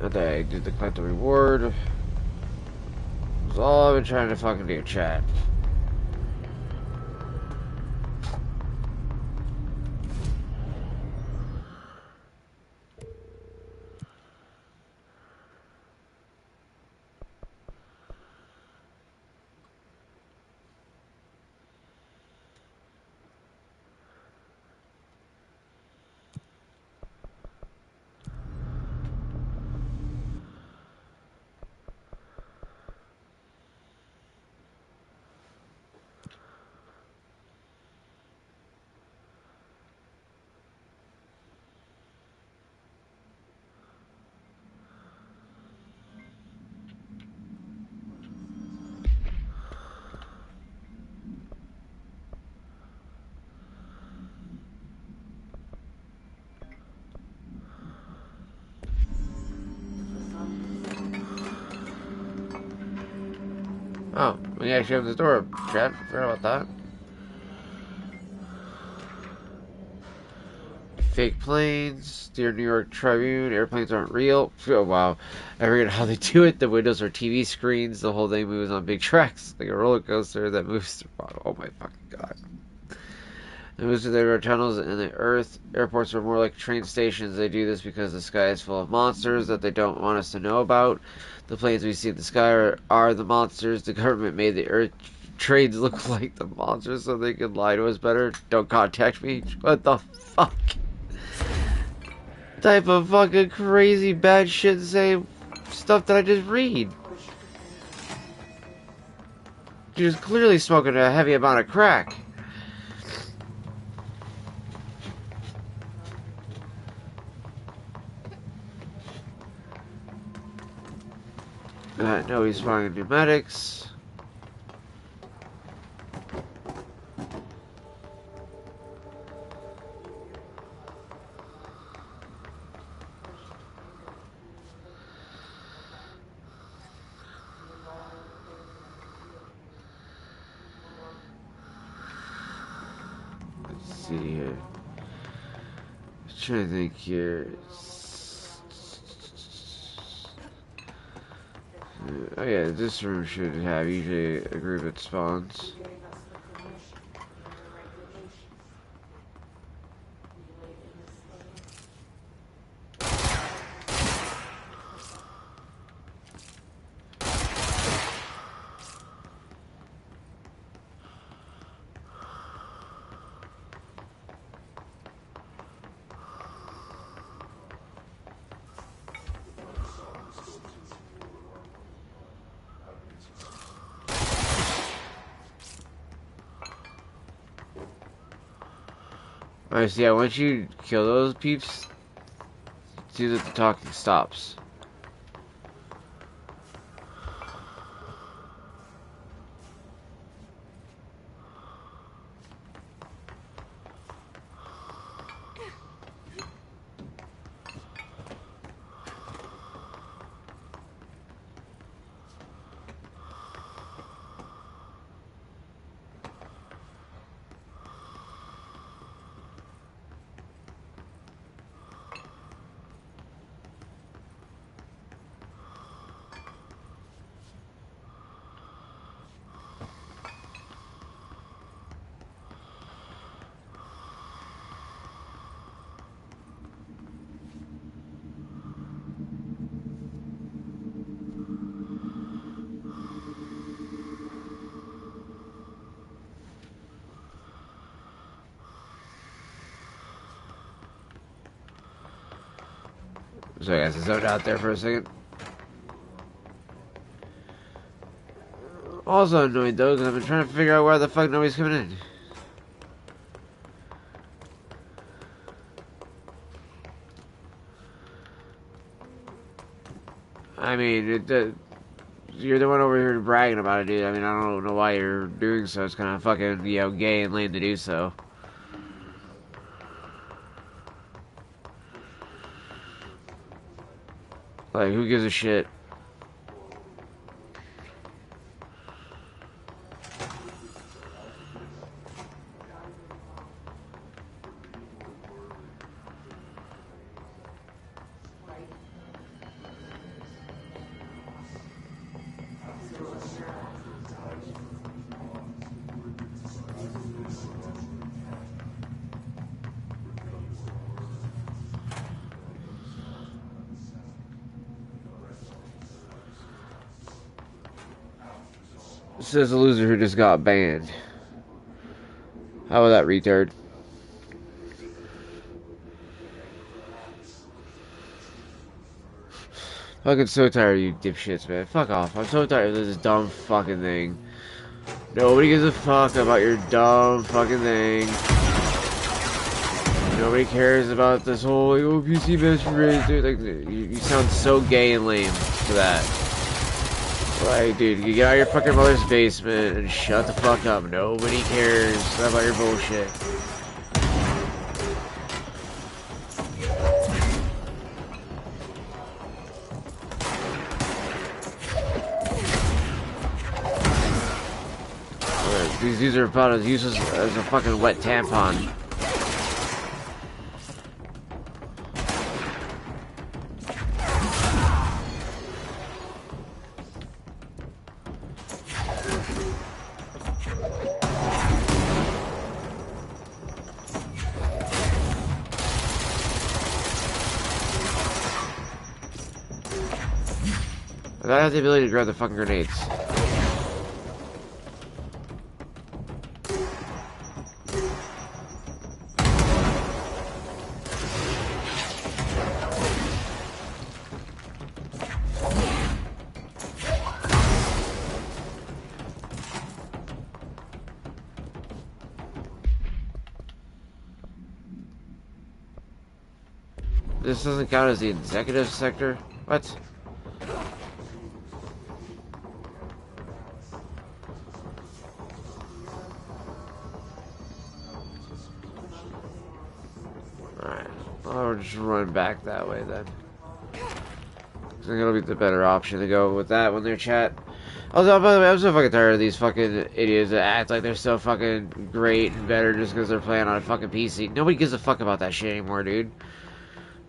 And I did the collect the reward. That's all I've been trying to fucking do, chat. Oh, we actually have the door, chat. Forgot about that. Fake planes, dear New York Tribune, airplanes aren't real. Oh, wow. I forget how they do it. The windows are TV screens. The whole thing moves on big tracks, like a roller coaster that moves through. Oh my fucking god. It moves through the tunnels in the earth. Airports are more like train stations. They do this because the sky is full of monsters that they don't want us to know about. The planes we see in the sky are the monsters. The government made the earth trains look like the monsters so they could lie to us better. Don't contact me. What the fuck? Type of fucking crazy bad shit same stuff that I just read. She was clearly smoking a heavy amount of crack. No, he's finding pneumatics. Let's see here. I'm trying to think here. Oh yeah, this room should have usually a group that spawns. Alright, so yeah, once you kill those peeps, see that the talking stops. So I guess it's out there for a second. Also annoyed though, because I've been trying to figure out why the fuck nobody's coming in. I mean, you're the one over here bragging about it, dude. I mean, I don't know why you're doing so. It's kind of fucking, you know, gay and lame to do so. Like, who gives a shit? Says the loser who just got banned. How about that, retard? Fucking so tired of you dipshits, man. Fuck off. I'm so tired of this dumb fucking thing. Nobody gives a fuck about your dumb fucking thing. Nobody cares about this whole, like, oh, PC master race, dude. Like, you sound so gay and lame for that. Like, dude, you get out of your fucking mother's basement and shut the fuck up. Nobody cares about your bullshit. These are about as useless as a fucking wet tampon. I gotta have the ability to grab the fucking grenades. This doesn't count as the executive sector? What? Alright. I'll just run back that way then. I think it'll be the better option to go with that when they're chat. Also, by the way, I'm so fucking tired of these fucking idiots that act like they're so fucking great and better just because they're playing on a fucking PC. Nobody gives a fuck about that shit anymore, dude.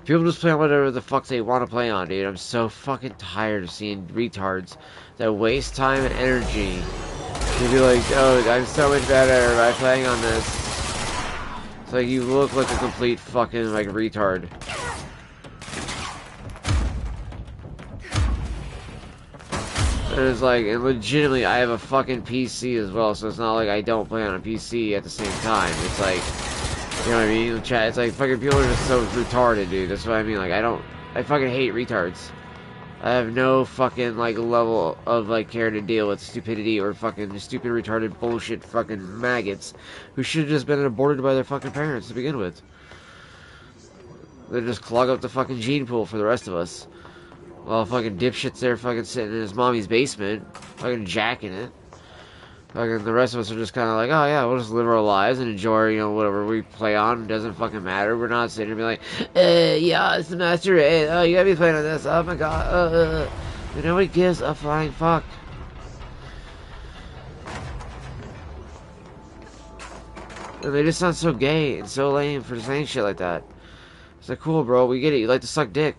People just play on whatever the fuck they want to play on, dude. I'm so fucking tired of seeing retards that waste time and energy to be like, oh, I'm so much better by playing on this. It's like, you look like a complete fucking, like, retard. And it's like, and legitimately, I have a fucking PC as well, so it's not like I don't play on a PC at the same time. It's like, you know what I mean? Chat, it's like, fucking people are just so retarded, dude. That's what I mean. Like, I fucking hate retards. I have no fucking, like, level of, like, care to deal with stupidity or fucking stupid, retarded bullshit fucking maggots who should have just been aborted by their fucking parents to begin with. They just clog up the fucking gene pool for the rest of us. While fucking dipshit's there fucking sitting in his mommy's basement, fucking jacking it. Fucking the rest of us are just kind of like, oh yeah, we'll just live our lives and enjoy, you know, whatever we play on. It doesn't fucking matter. We're not sitting here and be like, yeah, it's the master race. Oh, you gotta be playing on this. Oh my god. And nobody gives a flying fuck. And they just sound so gay and so lame for saying shit like that. It's like, cool, bro. We get it. You like to suck dick.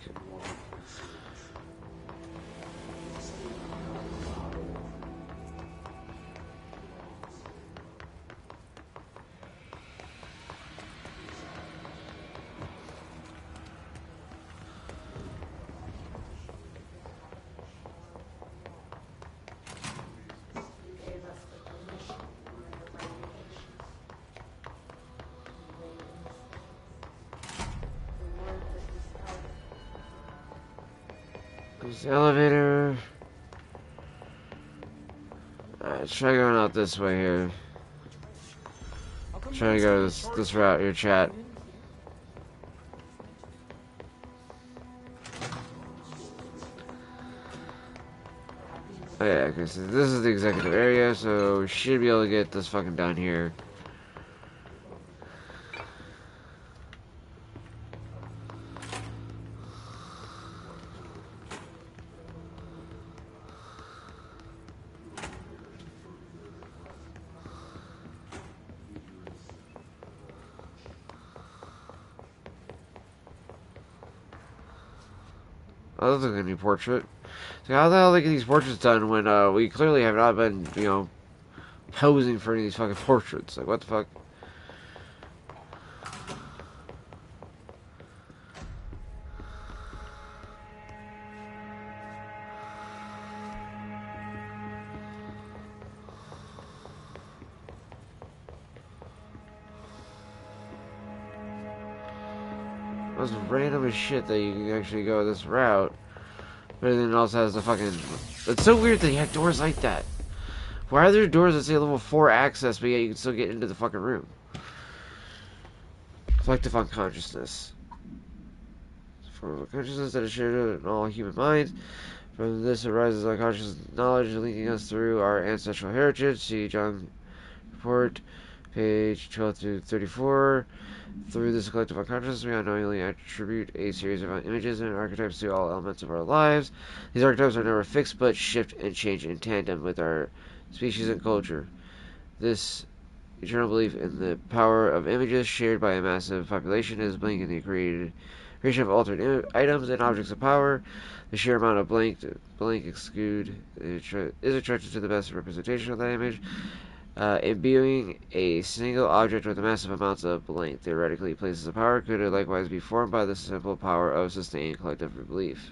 There's the elevator. Alright, let's try going out this way here. Trying to go this route here, chat. Oh yeah, okay, so this is the executive area, so we should be able to get this fucking done here. Oh, that's like a new portrait. So how the hell they get these portraits done when we clearly have not been, you know, posing for any of these fucking portraits? Like, what the fuck? That's random as shit that you can actually go this route. But everything else has the fucking... It's so weird that you have doors like that. Why are there doors that say level 4 access, but yet you can still get into the fucking room? Collective unconsciousness. Form of consciousness that is shared in all human minds. From this arises unconscious knowledge linking us through our ancestral heritage. See John Report, page 12 through 34. Through this collective unconsciousness, we unknowingly attribute a series of images and archetypes to all elements of our lives. These archetypes are never fixed, but shift and change in tandem with our species and culture. This eternal belief in the power of images shared by a massive population is blinking the creation of altered items and objects of power. The sheer amount of blank exclude is attracted to the best representation of that image. Imbuing a single object with massive amounts of blank theoretically places of power could likewise be formed by the simple power of sustained collective belief.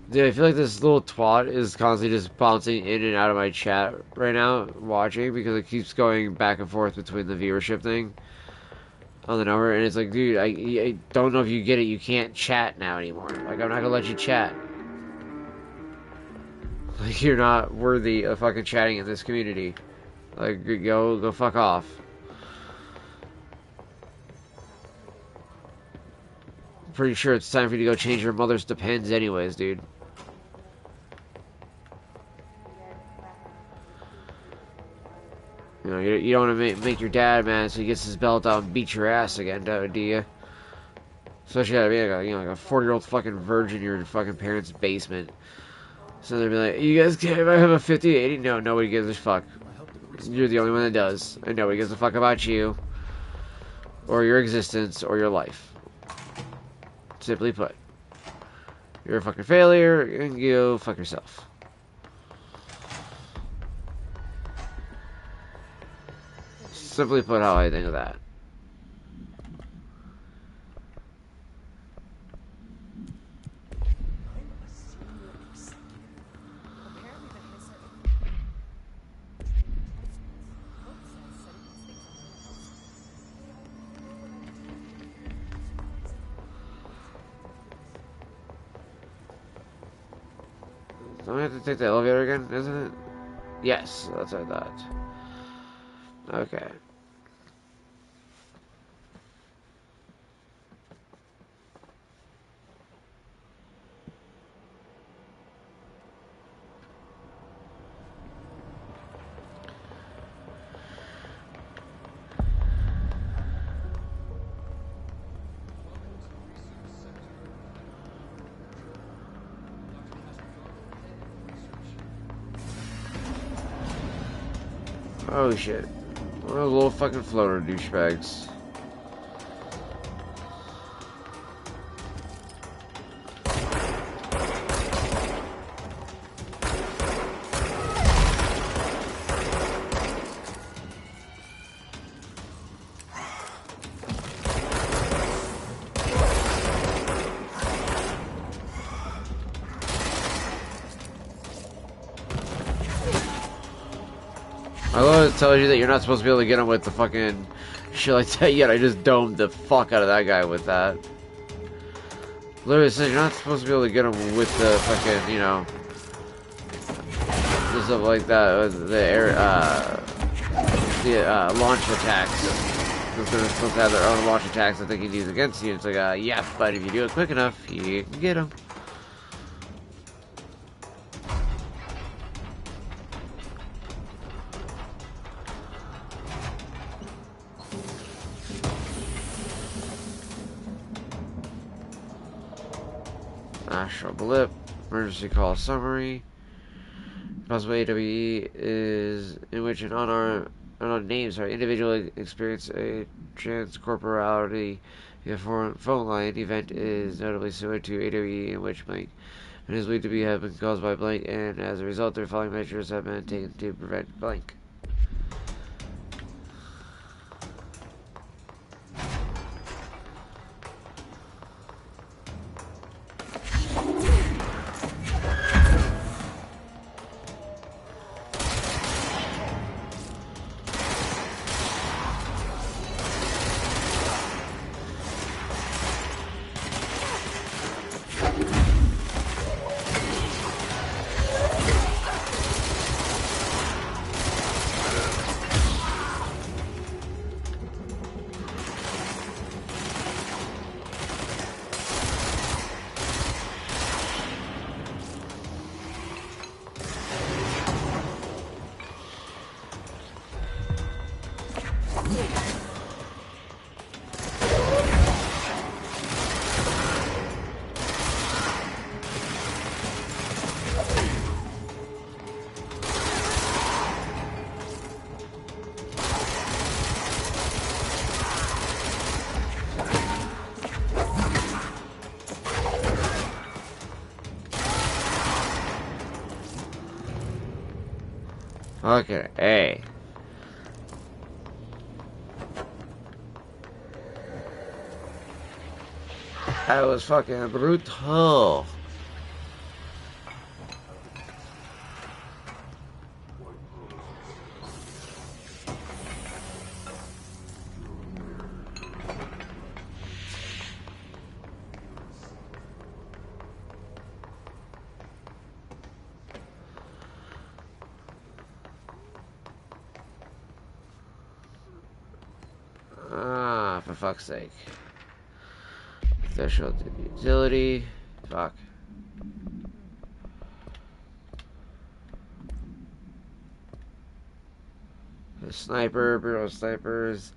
Dude, I feel like this little twat is constantly just bouncing in and out of my chat right now, watching, because it keeps going back and forth between the viewership thing on the number, and it's like, dude, I don't know if you get it, you can't chat now anymore. Like, I'm not gonna let you chat. Like, you're not worthy of fucking chatting in this community. Like, go fuck off. Pretty sure it's time for you to go change your mother's Depends anyways, dude. You know, you don't want to make your dad mad so he gets his belt out and beats your ass again, do you? Especially out of being like a 40-year-old fucking virgin in your fucking parents' basement. So they'd be like, you guys care if I have a 50, 80? No, nobody gives a fuck. You're the only one that does. And nobody gives a fuck about you. Or your existence, or your life. Simply put. You're a fucking failure, and you fuck yourself. Simply put how I think of that. Don't we have to take the elevator again, isn't it? Yes, that's what I thought. Okay. Oh shit. What a little fucking floater douchebags. I love it tells you that you're not supposed to be able to get him with the fucking shit like that yet. I just domed the fuck out of that guy with that. Literally says you're not supposed to be able to get him with the fucking, you know, the stuff like that, the air, launch attacks. Because they're supposed to have their own launch attacks that they can use against you. It's like, yeah, but if you do it quick enough, you can get him. Astral blip, emergency call summary. Possible AWE is in which an unknown names are individually experience a transcorporality via phone line. Event is notably similar to AWE in which blank and is believed to have been caused by blank, and as a result, the following measures have been taken to prevent blank. Fucking A. That was fucking brutal. Ah, for fuck's sake. Threshold utility. Fuck. The sniper, Bureau snipers.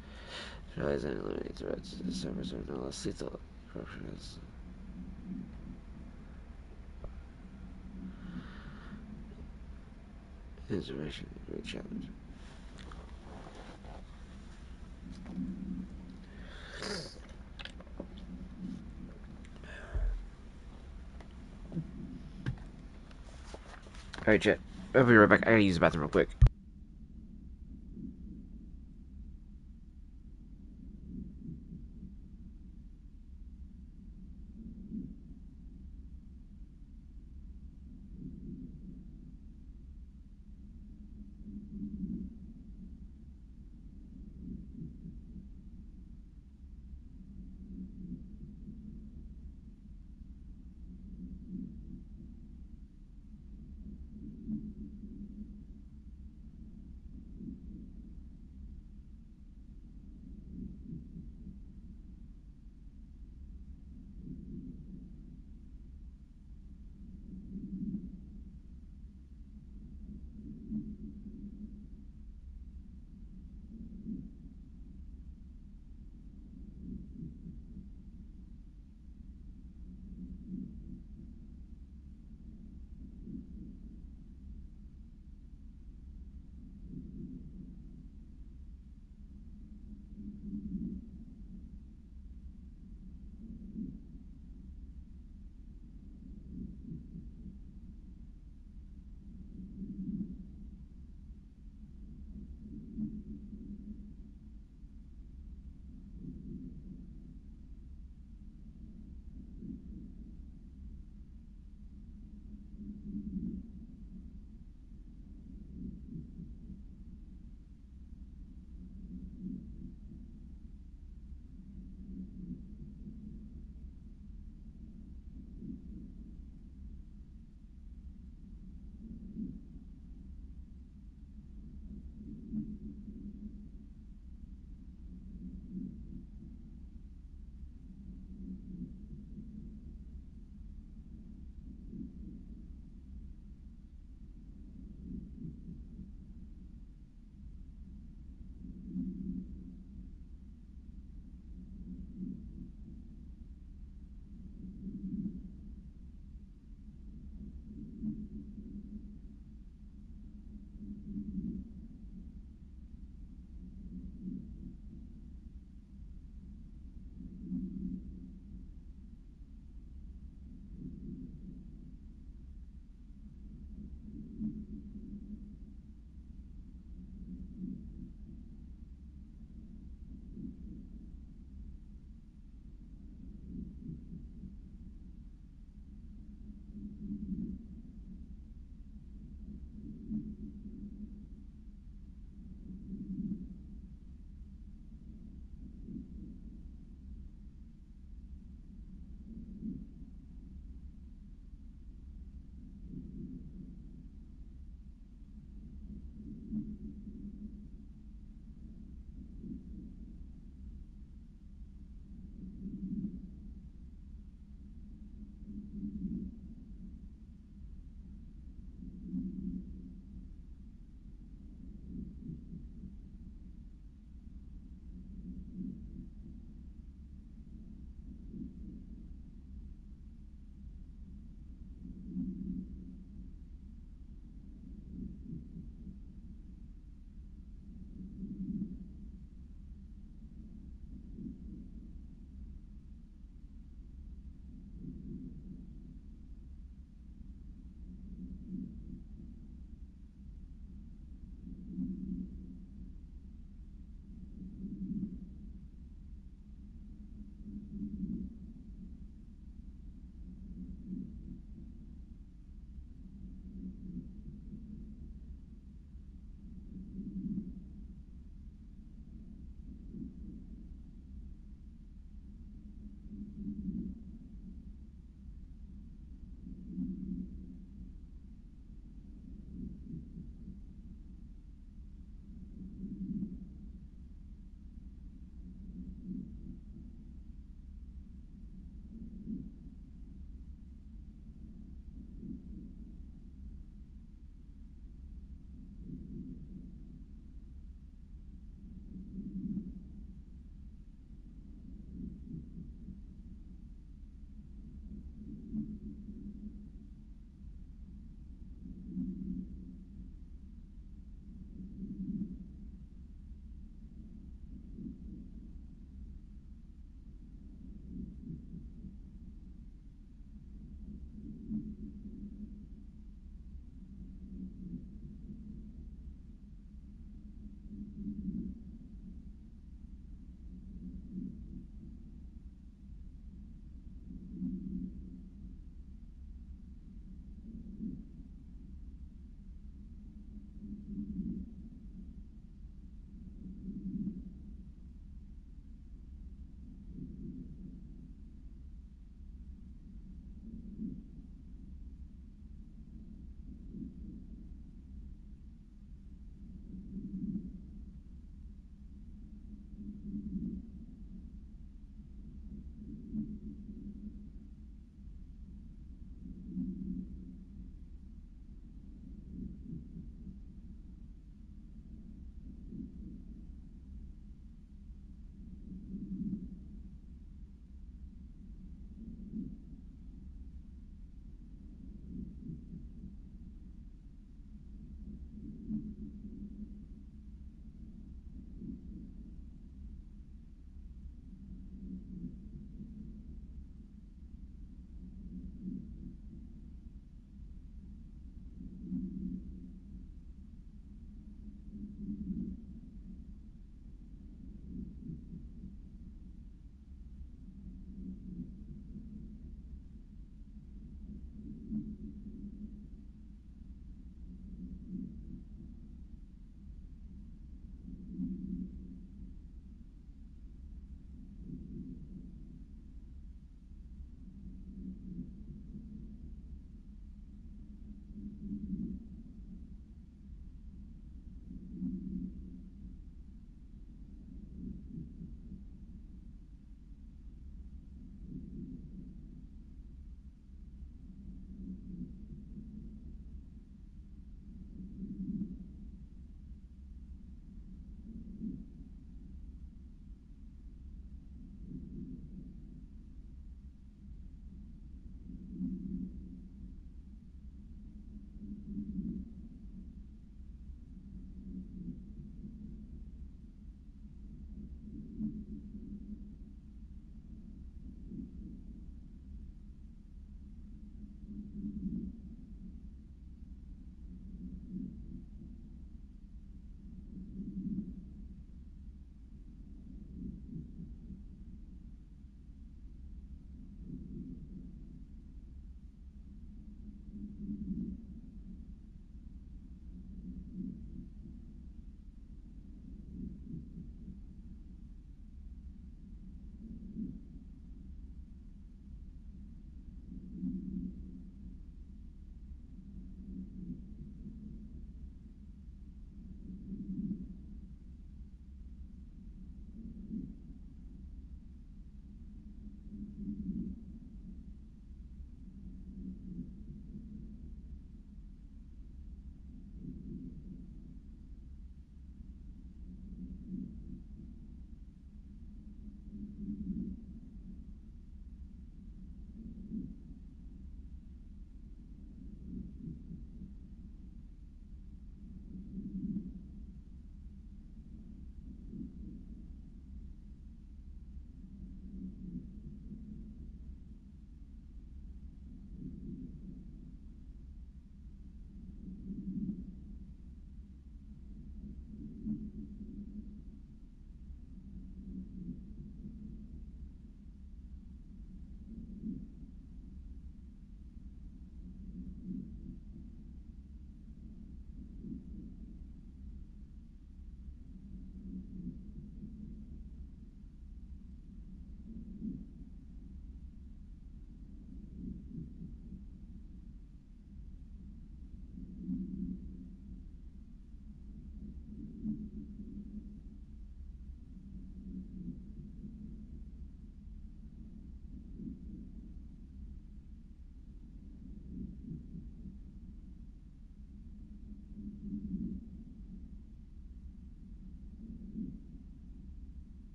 Tries and eliminate threats. The snipers are no less lethal. Corruption is. Insurrection, a great challenge. Alright, Jet. I'll be right back. I gotta use the bathroom real quick.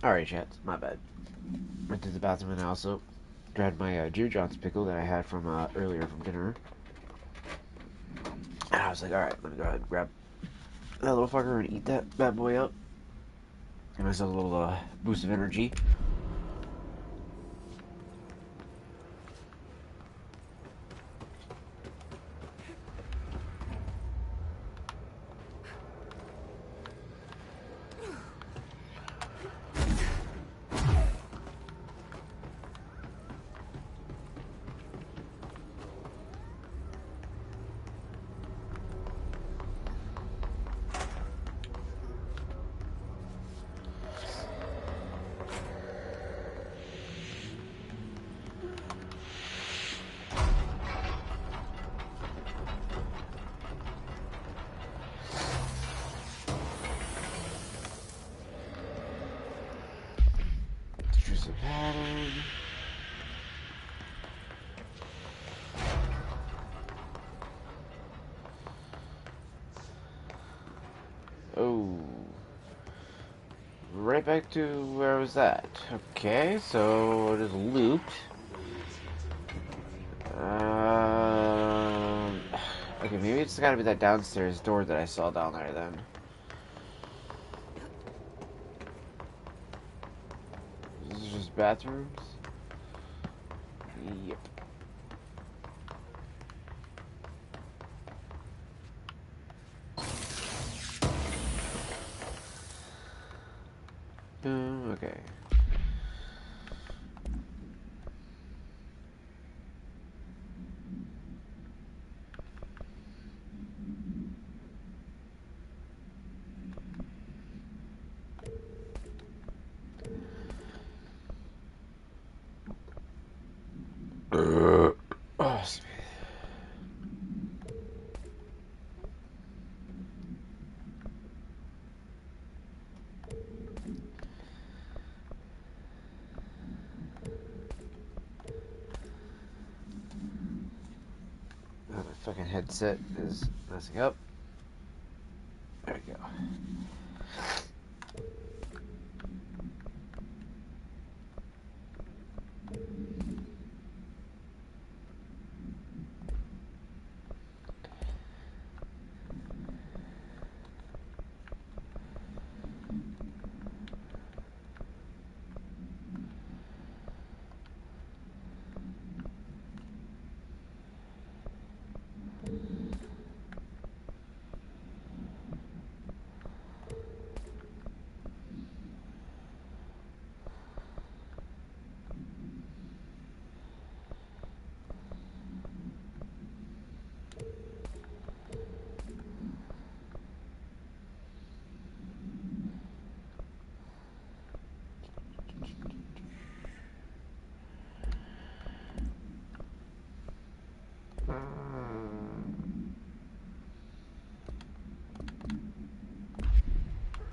Alright, chat. My bad. Went to the bathroom and I also grabbed my Dear John's pickle that I had from earlier from dinner. And I was like, alright, let me go ahead and grab that little fucker and eat that bad boy up. Give myself a little boost of energy. Oh, right back to where I was at. Okay, so it is looped. Okay, maybe it's gotta be that downstairs door that I saw down there then. This is just bathrooms? Yep. Okay. Oh, my fucking headset is messing up. There we go.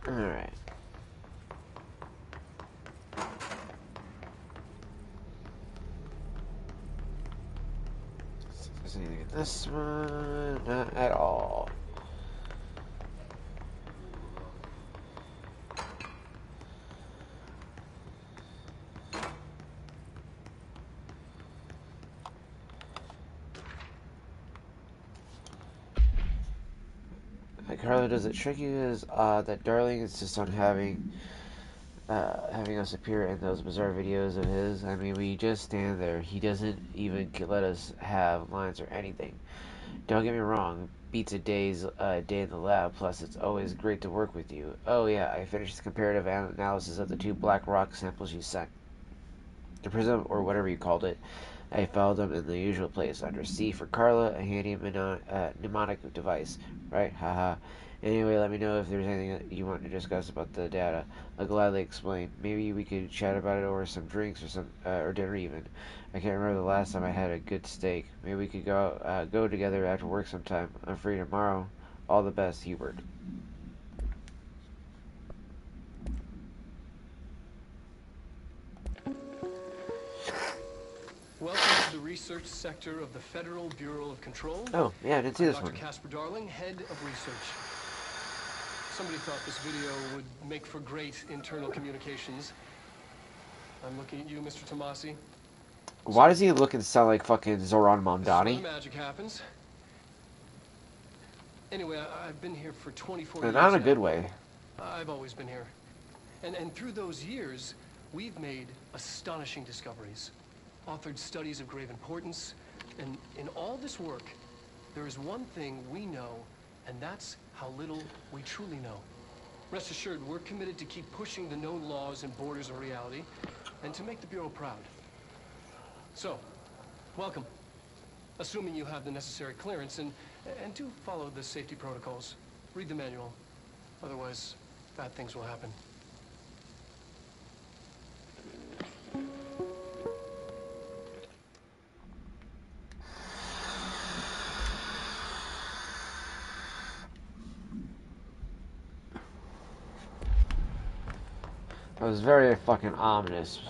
Alright. Doesn't need to get this one. Not at all. Carla does it tricky is that Darling insists on having us appear in those bizarre videos of his. I mean, we just stand there. He doesn't even let us have lines or anything. Don't get me wrong, beats a day in the lab, plus it's always great to work with you. Oh yeah, I finished the comparative analysis of the 2 black rock samples you sent. The prism, or whatever you called it, I filed them in the usual place, under C for Carla, a handy mnemonic device. Right? Haha. Anyway, let me know if there's anything that you want to discuss about the data. I'll gladly explain. Maybe we could chat about it over some drinks or dinner even. I can't remember the last time I had a good steak. Maybe we could go together after work sometime. I'm free tomorrow. All the best, Hubert.
Welcome to the research sector of the Federal Bureau of Control.
Oh, yeah, I didn't see this one.
Dr. Casper Darling, head of research. Somebody thought this video would make for great internal communications. I'm looking at you, Mr. Tomasi.
Why does he look and sound like fucking Zoran
This is where the
Mamdani?
magic happens. Anyway, I've been here for 24
And
years
not in a
now.
good way.
I've always been here. And through those years, we've made astonishing discoveries, authored studies of grave importance, and in all this work, there is one thing we know, and that's how little we truly know. Rest assured, we're committed to keep pushing the known laws and borders of reality, and to make the Bureau proud. So, welcome. Assuming you have the necessary clearance, and do follow the safety protocols. Read the manual. Otherwise, bad things will happen.
That was very fucking ominous.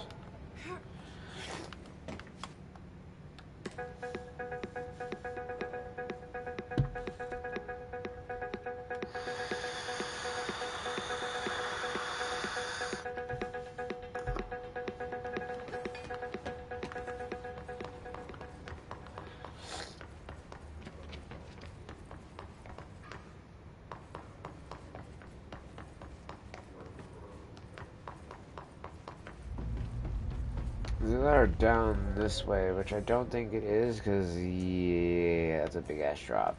They're down this way, which I don't think it is, because, yeah, that's a big ass drop.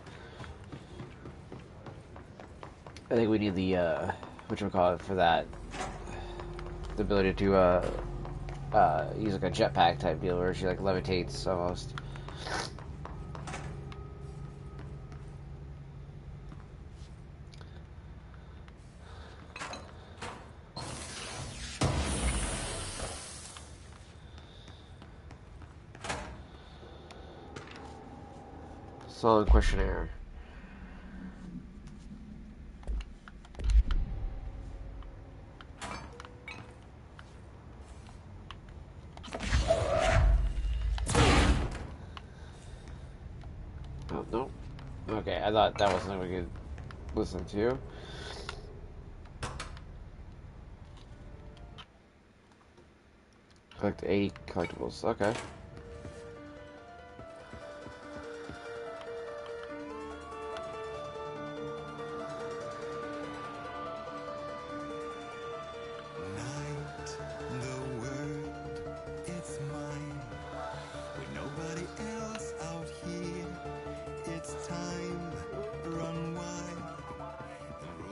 I think we need the, whatchamacallit for that. The ability to, use like a jetpack type deal where she, like, levitates almost. Solid questionnaire. Oh, no. Okay, I thought that was something we could listen to. Collect 80 collectibles. Okay.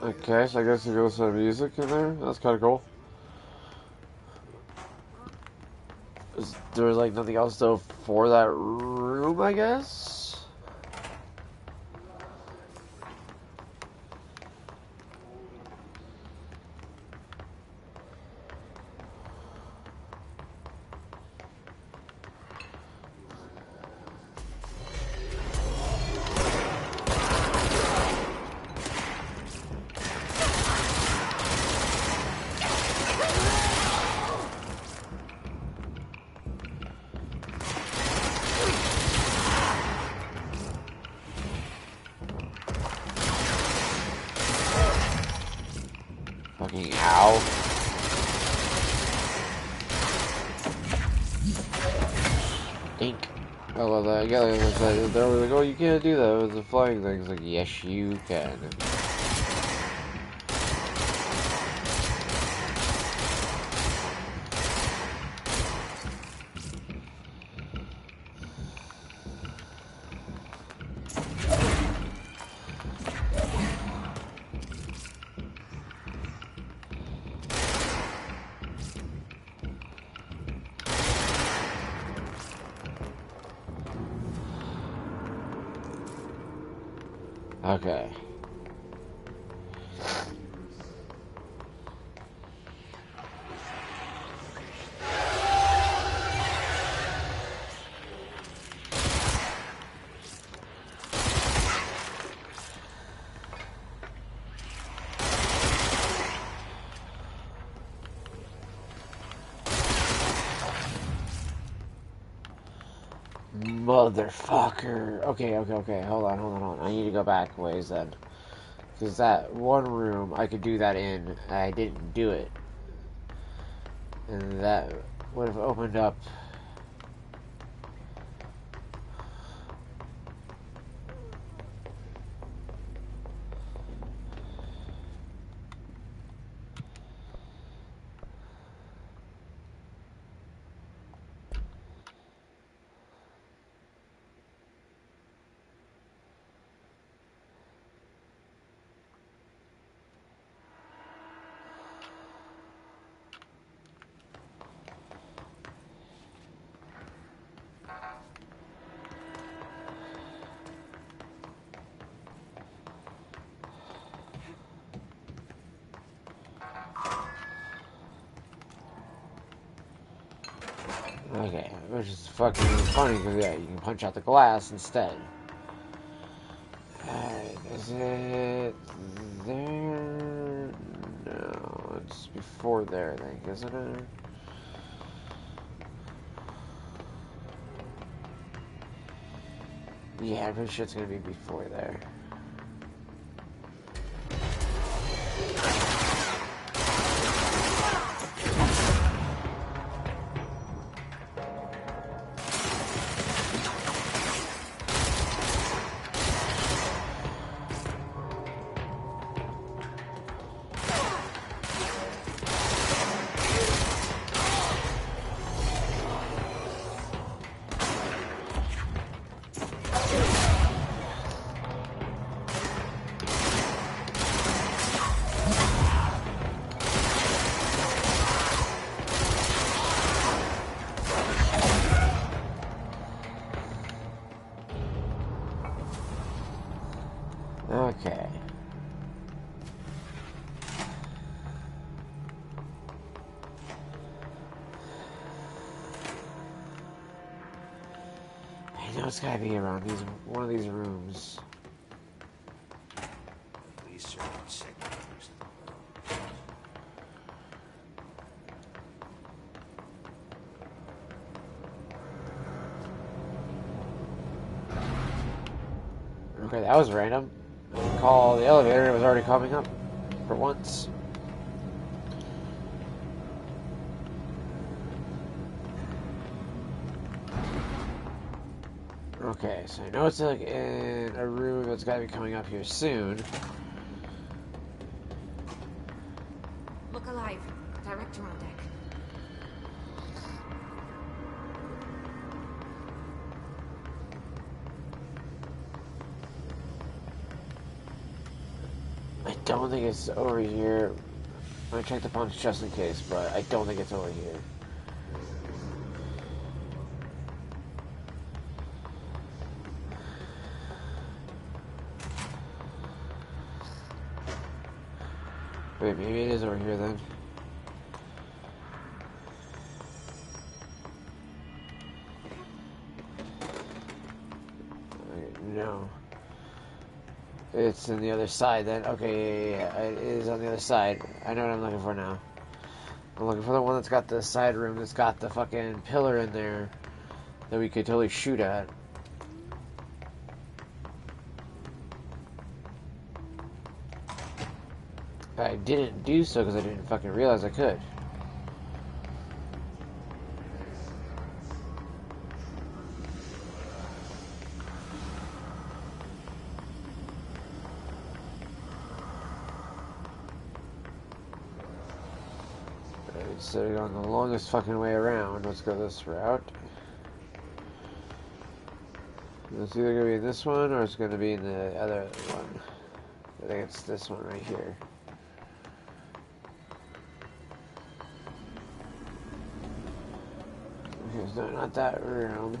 Okay, so I guess there goes some music in there. That's kind of cool. Is there like nothing else though for that room, I guess? Fucking ow. Dink. I love that. Yeah, like I said, they're like, oh, you can't do that with the flying things. Like, yes, you can. Okay. Motherfucker. Okay. Hold on. I need to go back ways then. Because that one room, I could do that in, and I didn't do it. And that would have opened up. Okay, which is fucking funny because yeah, you can punch out the glass instead. Is it there? No, it's before there, I think, isn't it? Yeah, I'm pretty sure it's gonna be before there. Okay. I know it's gotta be around one of these rooms. Okay, that was random. Call the elevator, it was already coming up for once. Okay, so I know it's like in a room that's gotta be coming up here soon.
Look alive. Director on deck.
I don't think it's over here. I'm gonna check the punch just in case, but I don't think it's over here. Wait, maybe it is over here then. No. It's on the other side then. Okay, yeah, it is on the other side. I know what I'm looking for now. I'm looking for the one that's got the side room that's got the fucking pillar in there that we could totally shoot at. I didn't do so because I didn't fucking realize I could. Instead of going the longest fucking way around, let's go this route. It's either going to be in this one or it's going to be in the other one. I think it's this one right here. Okay, so not that room.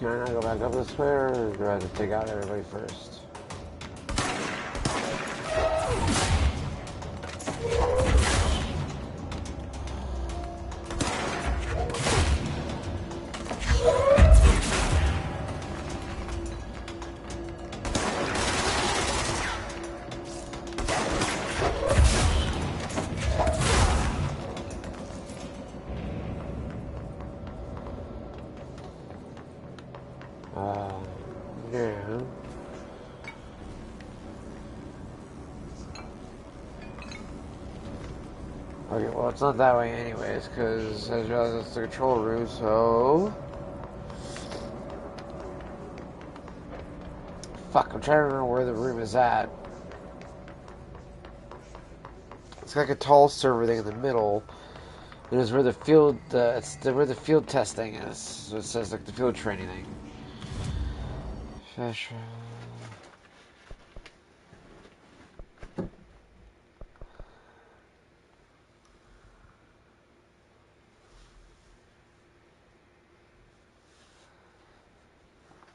Can I not go back up this way, or do I have to take out everybody first? Okay, well, it's not that way anyways, because I just realized it's the control room, so... Fuck, I'm trying to remember where the room is at. It's like a tall server thing in the middle. And it's where the field, where the field testing is. So it says like the field training thing. Special.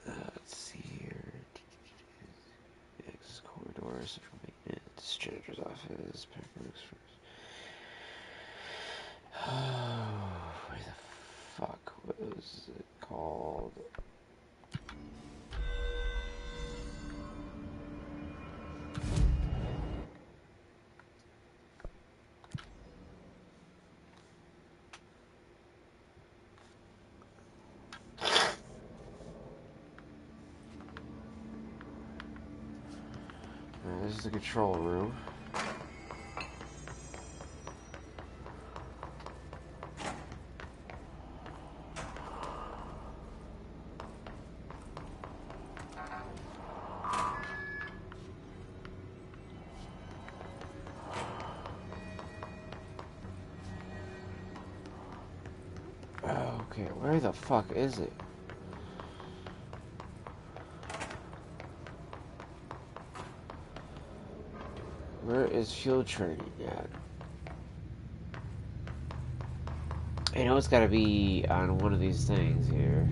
Let's see here. Access corridor, central maintenance, janitor's office, paperworks first. Where the fuck was it called? This is the control room. Okay, where the fuck is it? Where is field training at? I know it's gotta be on one of these things here.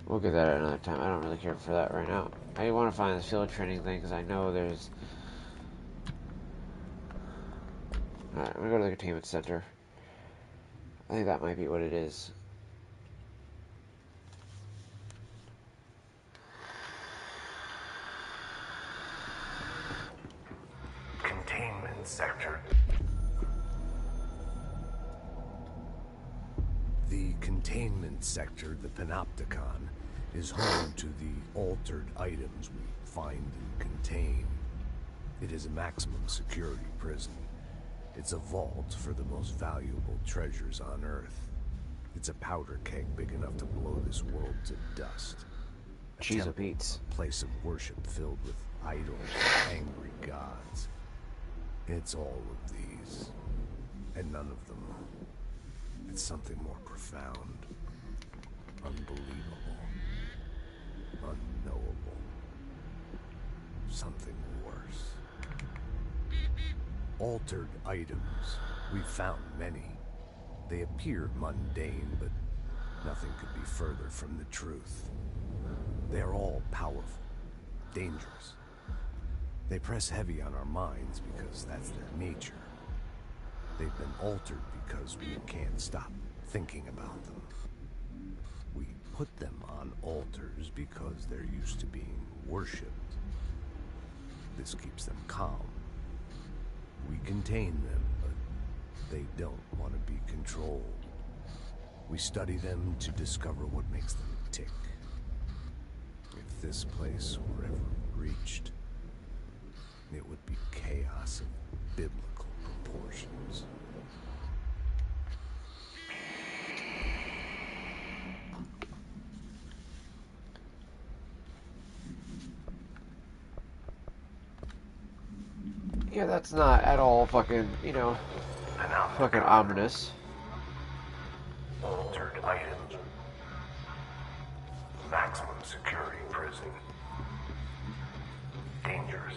We'll get that at another time. I don't really care for that right now. I want to find this field training thing because I know there's... Alright, I'm gonna go to the containment center. I think that might be what it is.
Containment sector. The containment sector, the Panopticon, is home to the altered items we find and contain. It is a maximum security prison. It's a vault for the most valuable treasures on Earth. It's a powder keg big enough to blow this world to dust.
Cheese and beats.
A place of worship filled with idols and angry gods. It's all of these, and none of them. It's something more profound, unbelievable, unknowable, something worse. Altered items. We've found many. They appear mundane, but nothing could be further from the truth. They're all powerful, dangerous. They press heavy on our minds because that's their nature. They've been altered because we can't stop thinking about them. We put them on altars because they're used to being worshipped. This keeps them calm. We contain them, but they don't want to be controlled. We study them to discover what makes them tick. If this place were ever reached, it would be chaos of biblical proportions.
Yeah, that's not at all fucking, you know, fucking ominous.
Altered items. Maximum security prison. Dangerous.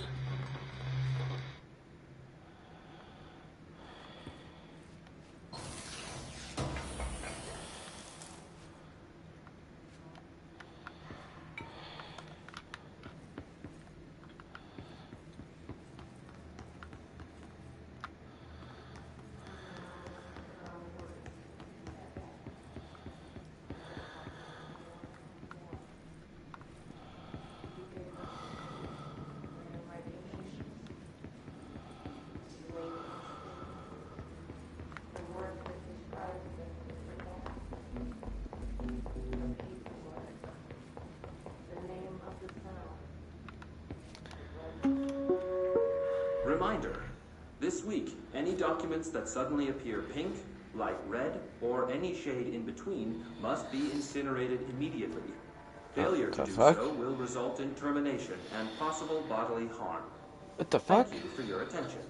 This week, any documents that suddenly appear pink, light red, or any shade in between must be incinerated immediately. Failure to do so will result in termination and possible bodily harm.
What the fuck?
Thank you for your attention.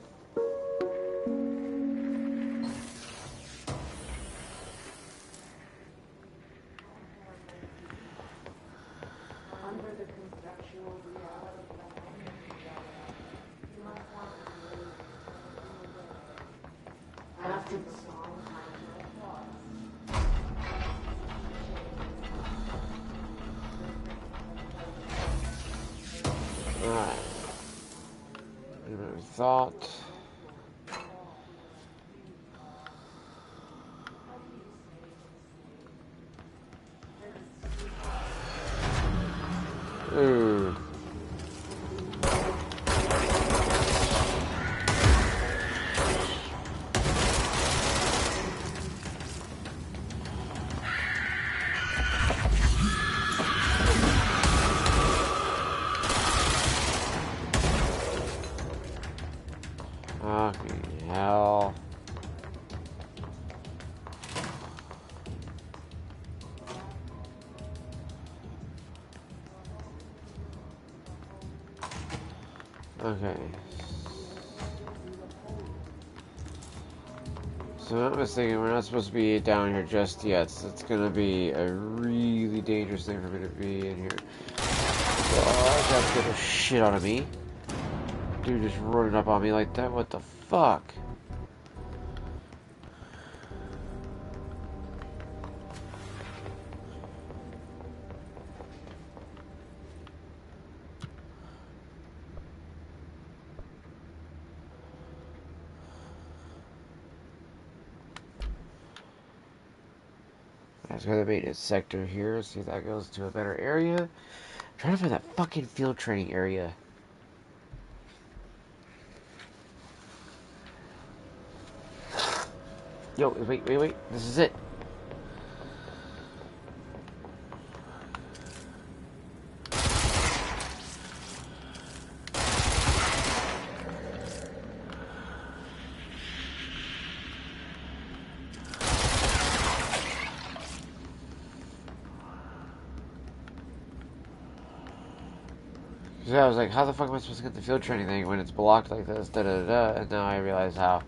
Under the conceptual reality after the song,
Alright. What we thought. Ooh. Fucking hell. Okay. So I'm just thinking we're not supposed to be down here just yet. So it's gonna be a really dangerous thing for me to be in here. So I got to get the shit out of me. Dude just running up on me like that. What the fuck? Let's go to the maintenance sector here. See if that goes to a better area. I'm trying to find that fucking field training area. Yo, wait. This is it. So I was like, how the fuck am I supposed to get the field training thing when it's blocked like this? Da da da. And now I realize how.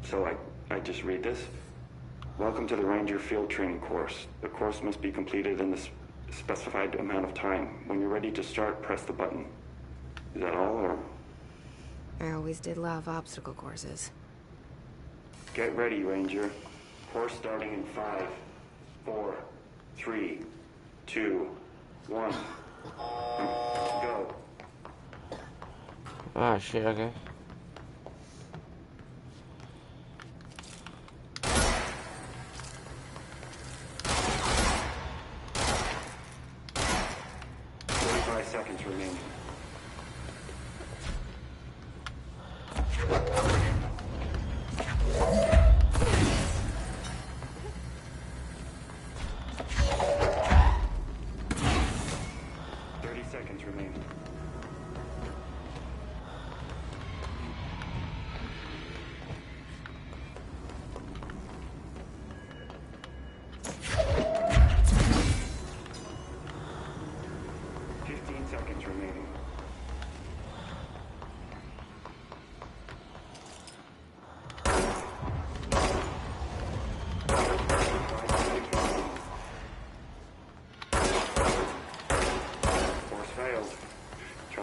So I just read this. Welcome to the Ranger Field Training course. The course must be completed in the specified amount of time. When you're ready to start, press the button. Is that all, or?
I always did love obstacle courses.
Get ready, Ranger. Course starting in 5, 4, 3, 2, 1. Go.
Ah, shit, okay.
Seconds remaining.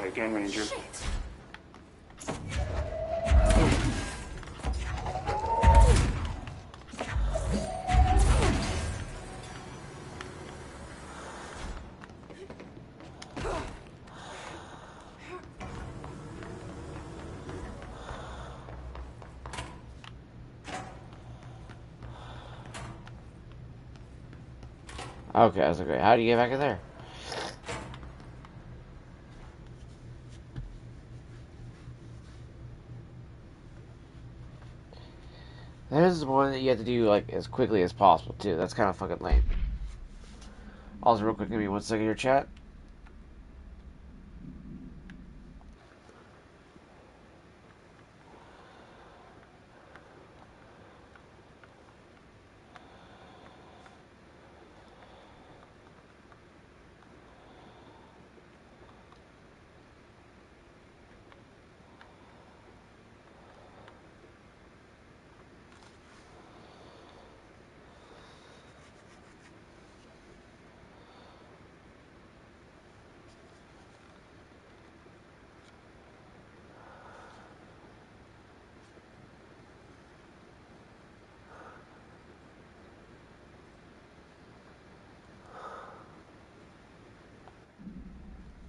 Again, Ranger. Shit.
Okay, I was like, how do you get back in there? There's one that you have to do like as quickly as possible too. That's kind of fucking lame. Also, real quick, give me 1 second here, chat.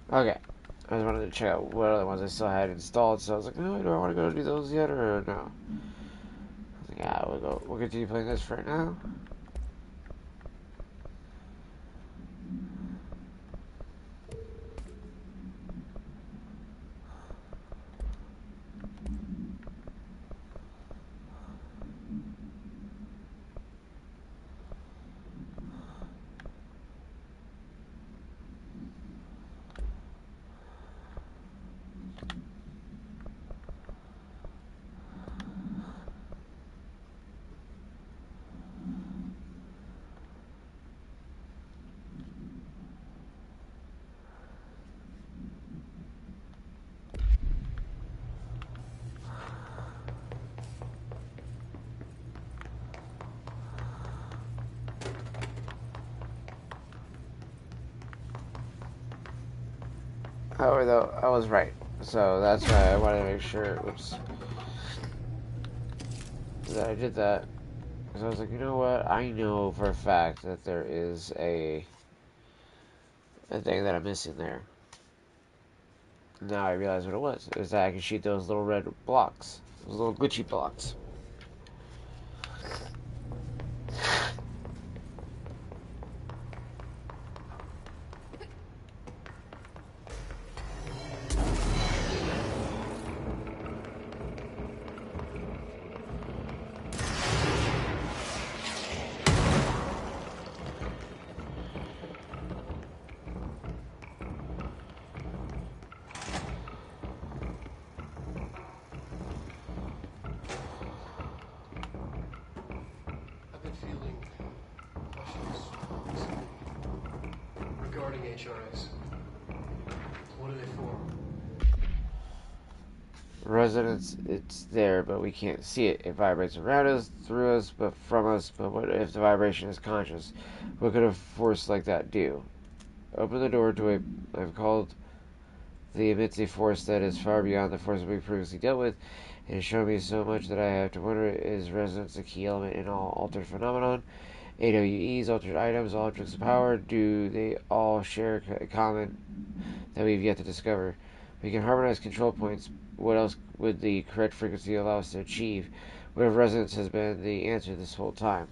Okay. I just wanted to check out what other ones I still had installed, so I was like, oh, do I want to go do those yet or no? I was like, yeah, we'll continue playing this for right now. Oh, though, I was right. So that's why I wanted to make sure, whoops, that I did that. Because I was like, you know what? I know for a fact that there is a thing that I'm missing there. Now I realize what it was. Is that I can shoot those little red blocks. Those little glitchy blocks.
Regarding HRS. What are they for?
Resonance, it's there, but we can't see it. It vibrates around us, through us, but from us. But what if the vibration is conscious? What could a force like that do? Open the door to I've called the emits a force that is far beyond the force we previously dealt with, and has shown me so much that I have to wonder, is resonance a key element in all altered phenomenon? AWEs, altered items, all objects of power, do they all share a common that we've yet to discover? We can harmonize control points. What else would the correct frequency allow us to achieve? What if resonance has been the answer this whole time?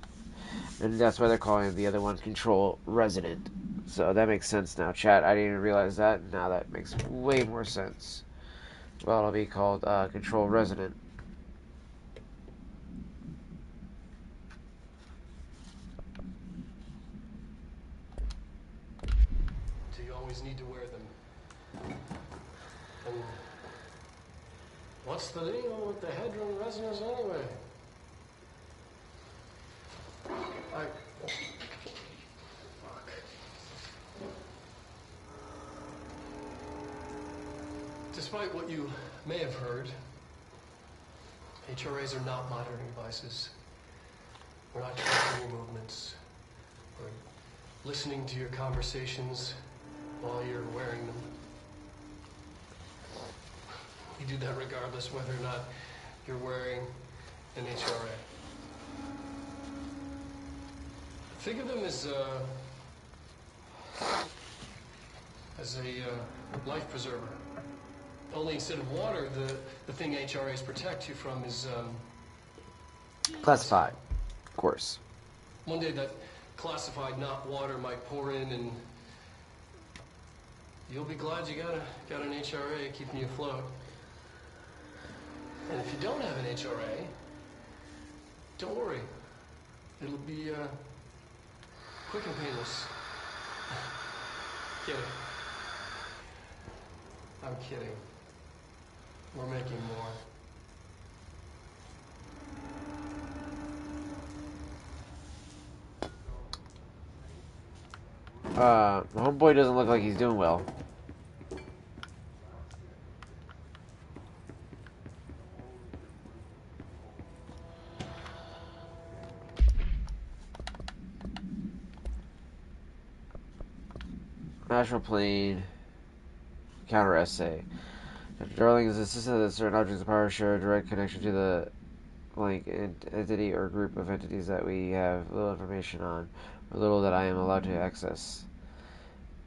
And that's why they're calling the other one control resonant. So that makes sense now, chat. I didn't even realize that. Now that makes way more sense. Well, it'll be called control resonant.
Do you always need to wear them? And what's the deal with the headroom resonance anyway? Fuck. Despite what you may have heard, HRAs are not monitoring devices. We're not tracking your movements. We're listening to your conversations while you're wearing them. We do that regardless whether or not you're wearing an HRA. Think of them as a life preserver. Only instead of water, the thing HRAs protect you from is
classified, of course.
One day that classified, not water, might pour in, and you'll be glad you got an HRA keeping you afloat. And if you don't have an HRA, don't worry. It'll be quick and painless. Kidding. I'm kidding. We're making more.
My homeboy doesn't look like he's doing well. Astral plane. Counter essay. Dr. Darling is insistent that certain objects of power share a direct connection to the blank entity or group of entities that we have little information on, or little that I am allowed to access.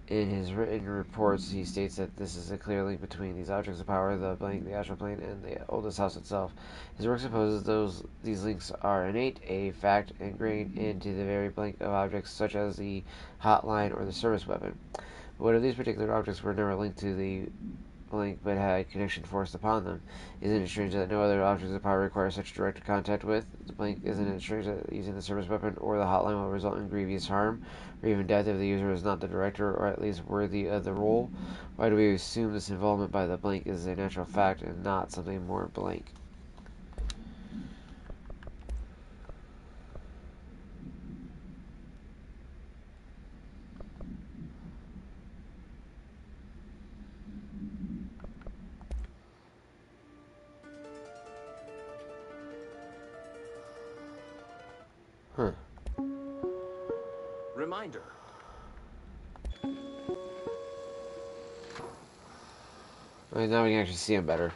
In his written reports, he states that this is a clear link between these objects of power, the blank, the astral plane, and the oldest house itself. His work supposes these links are innate, a fact ingrained into the very blank of objects, such as the hotline or the service weapon. But what if these particular objects were never linked to the blank but had connection forced upon them? Isn't it strange that no other objects of power require such direct contact with the blank? Isn't it strange that using the service weapon or the hotline will result in grievous harm or even death if the user is not the director or at least worthy of the role? Why do we assume this involvement by the blank is a natural fact and not something more blank? Huh.
Reminder.
Well, now we can actually see him better.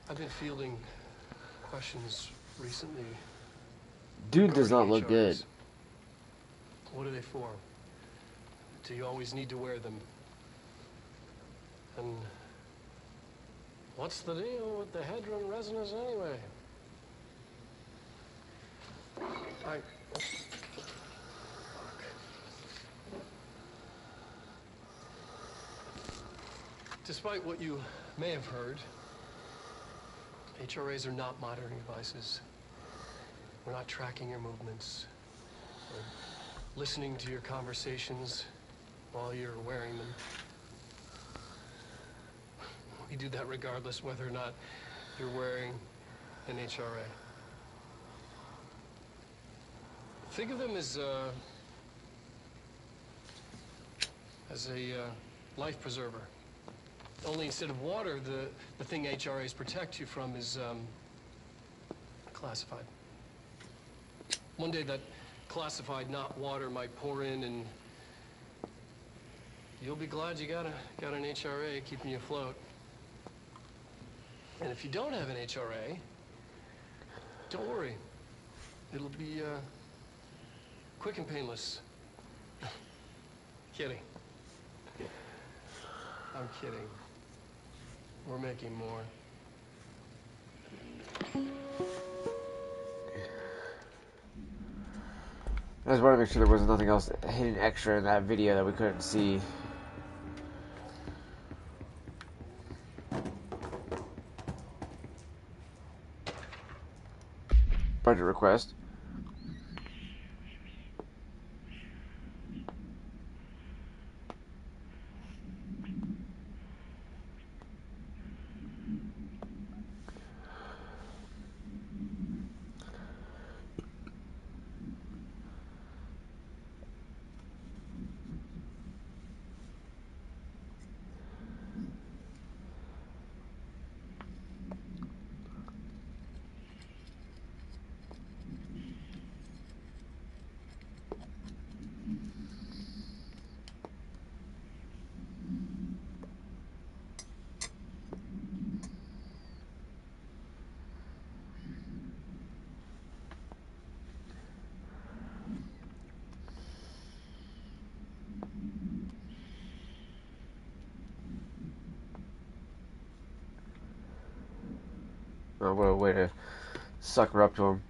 I've been fielding questions recently.
Dude does not look good.
What are they for? Do you always need to wear them? And what's the deal with the Hedron resonance anyway? Despite what you may have heard, HRAs are not monitoring devices. We're not tracking your movements. We're listening to your conversations while you're wearing them. We do that regardless whether or not you're wearing an HRA. Think of them as a life preserver. Only instead of water, the thing HRAs protect you from is classified. One day that classified, not water, might pour in, and you'll be glad you got an HRA keeping you afloat. And if you don't have an HRA, don't worry. It'll be quick and painless. Kidding. I'm kidding. We're making more.
I just wanted to make sure there wasn't nothing else hidden extra in that video that we couldn't see. Budget request. Oh, what a way to sucker up to him.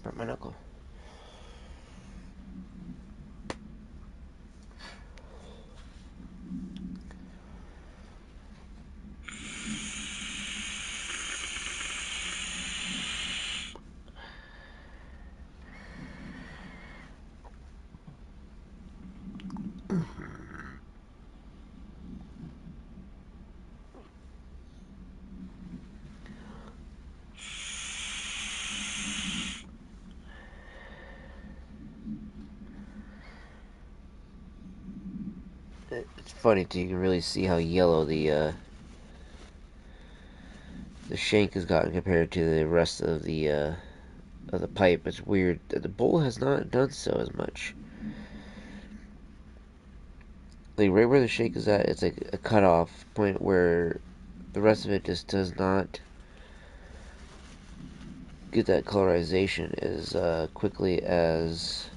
Burnt my knuckle. It's funny too. You can really see how yellow the shank has gotten compared to the rest of the pipe. It's weird that the bowl has not done so as much. Like right where the shank is at, it's like a cutoff point where the rest of it just does not get that colorization as quickly as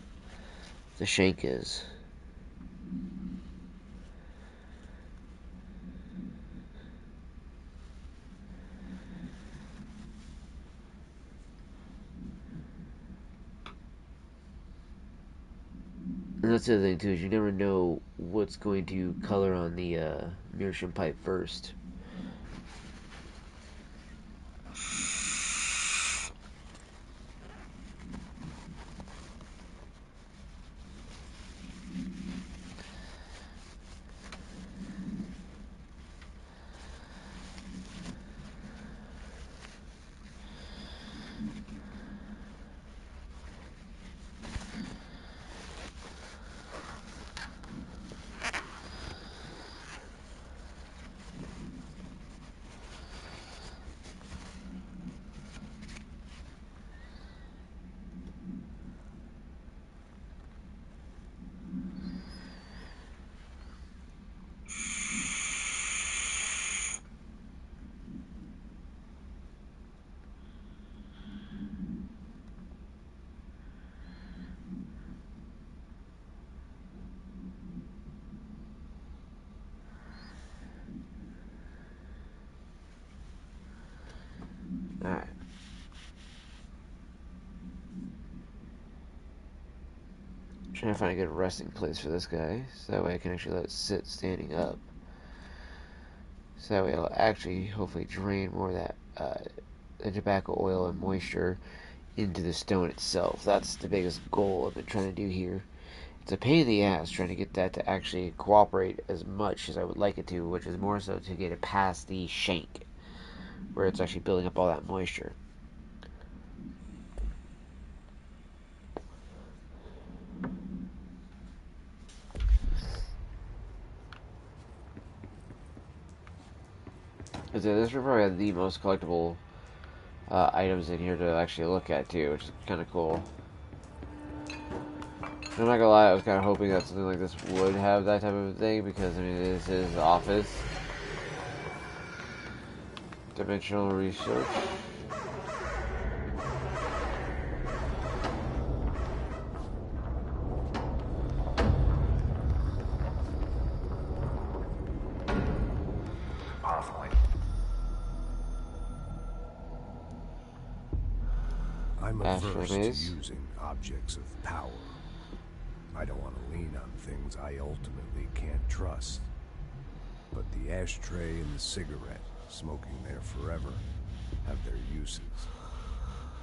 the shank is. And that's the other thing too, is you never know what's going to color on the meerschaum pipe first. Alright. Trying to find a good resting place for this guy, so that way I can actually let it sit standing up. So that way it'll actually hopefully drain more of that the tobacco oil and moisture into the stone itself. That's the biggest goal I've been trying to do here. It's a pain in the ass trying to get that to actually cooperate as much as I would like it to, which is more so to get it past the shank, where it's actually building up all that moisture. This is probably the most collectible items in here to actually look at too, which is kind of cool. I'm not gonna lie, I was kind of hoping that something like this would have that type of thing, because I mean, this is the office. Dimensional research.
I'm averse to using objects of power. I don't want to lean on things I ultimately can't trust. But the ashtray and the cigarette, smoking there forever, have their uses.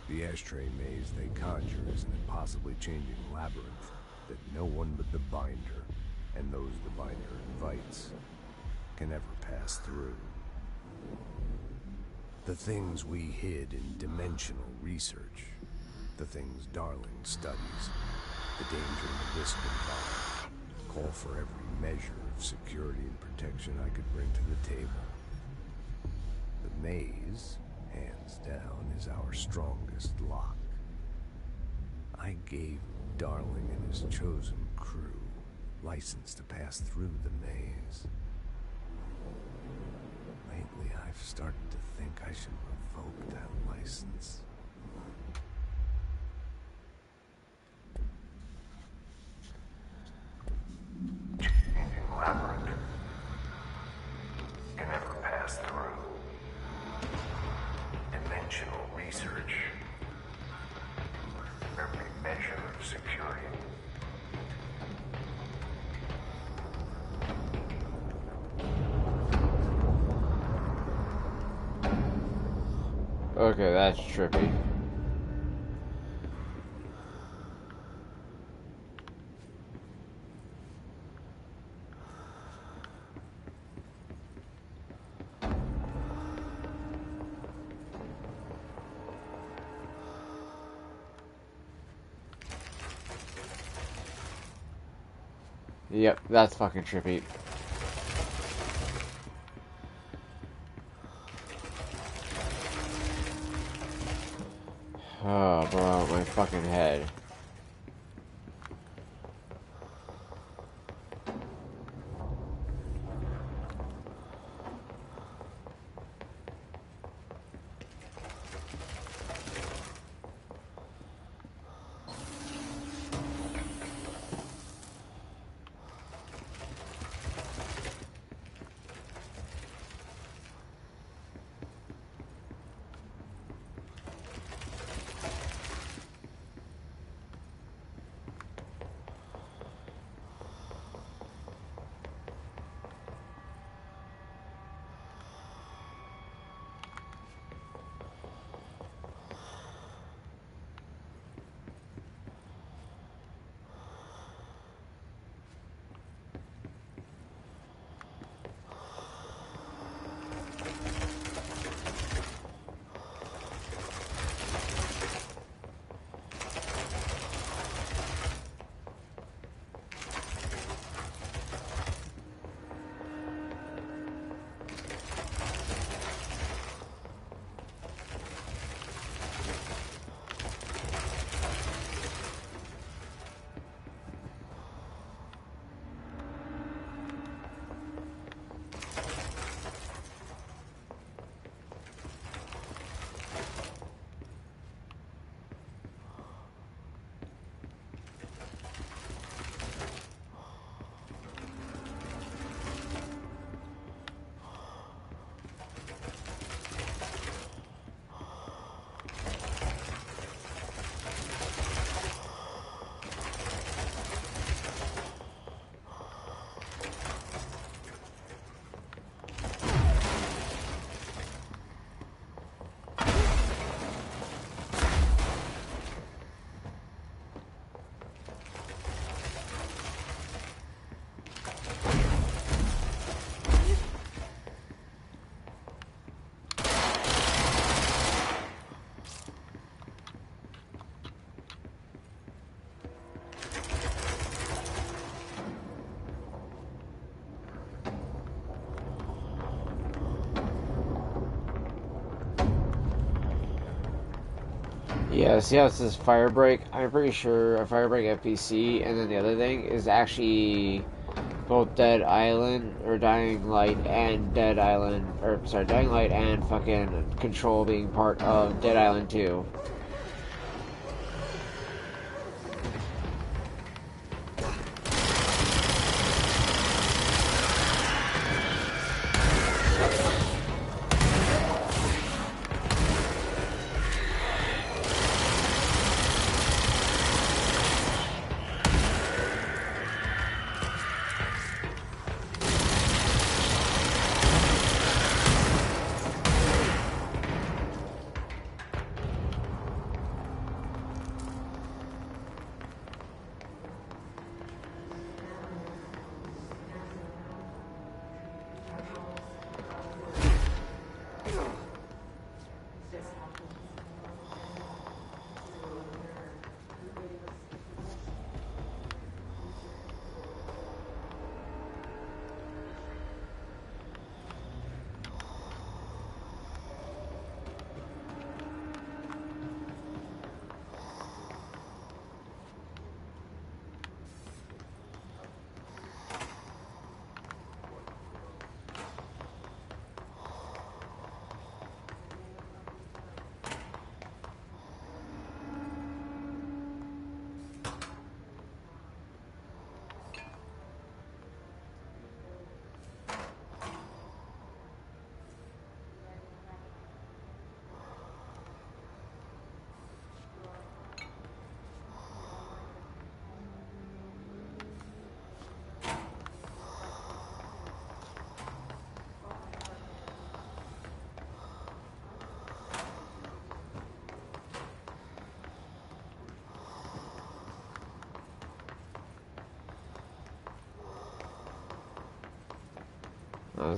The ashtray maze they conjure is an impossibly changing labyrinth that no one but the binder, and those the binder invites, can ever pass through. The things we hid in dimensional research, the things Darling studies, the danger and the risk involved, call for every measure of security and protection I could bring to the table. The maze, hands down, is our strongest lock. I gave Darling and his chosen crew license to pass through the maze. Lately, I've started to think I should revoke that license. Labyrinth can never pass through. Dimensional research.
Okay, that's trippy. Yep, that's fucking trippy. Oh, bro, my fucking head. Yeah, see how it says Firebreak? I'm pretty sure a Firebreak FPC, and then the other thing is actually both Dead Island, or Dying Light, and Dead Island, or sorry, Dying Light and fucking Control being part of Dead Island 2.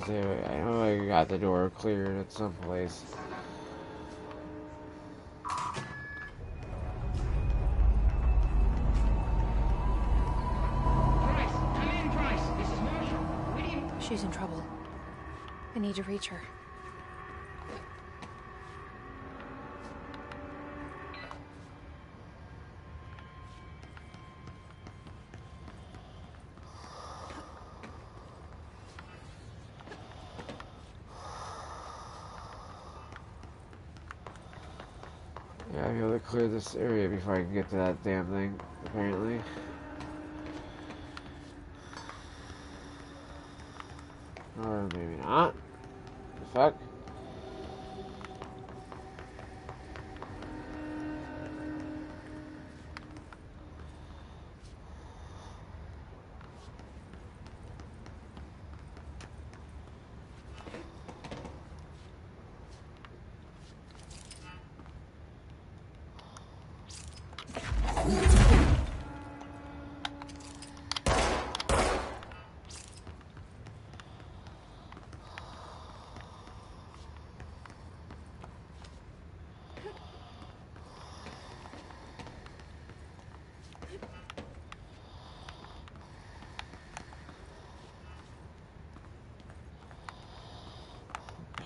see, I know I got the door cleared at some place.
She's in trouble. I need to reach her.
Yeah, I'll be able to clear this area before I can get to that damn thing, apparently. Or maybe not. The fuck?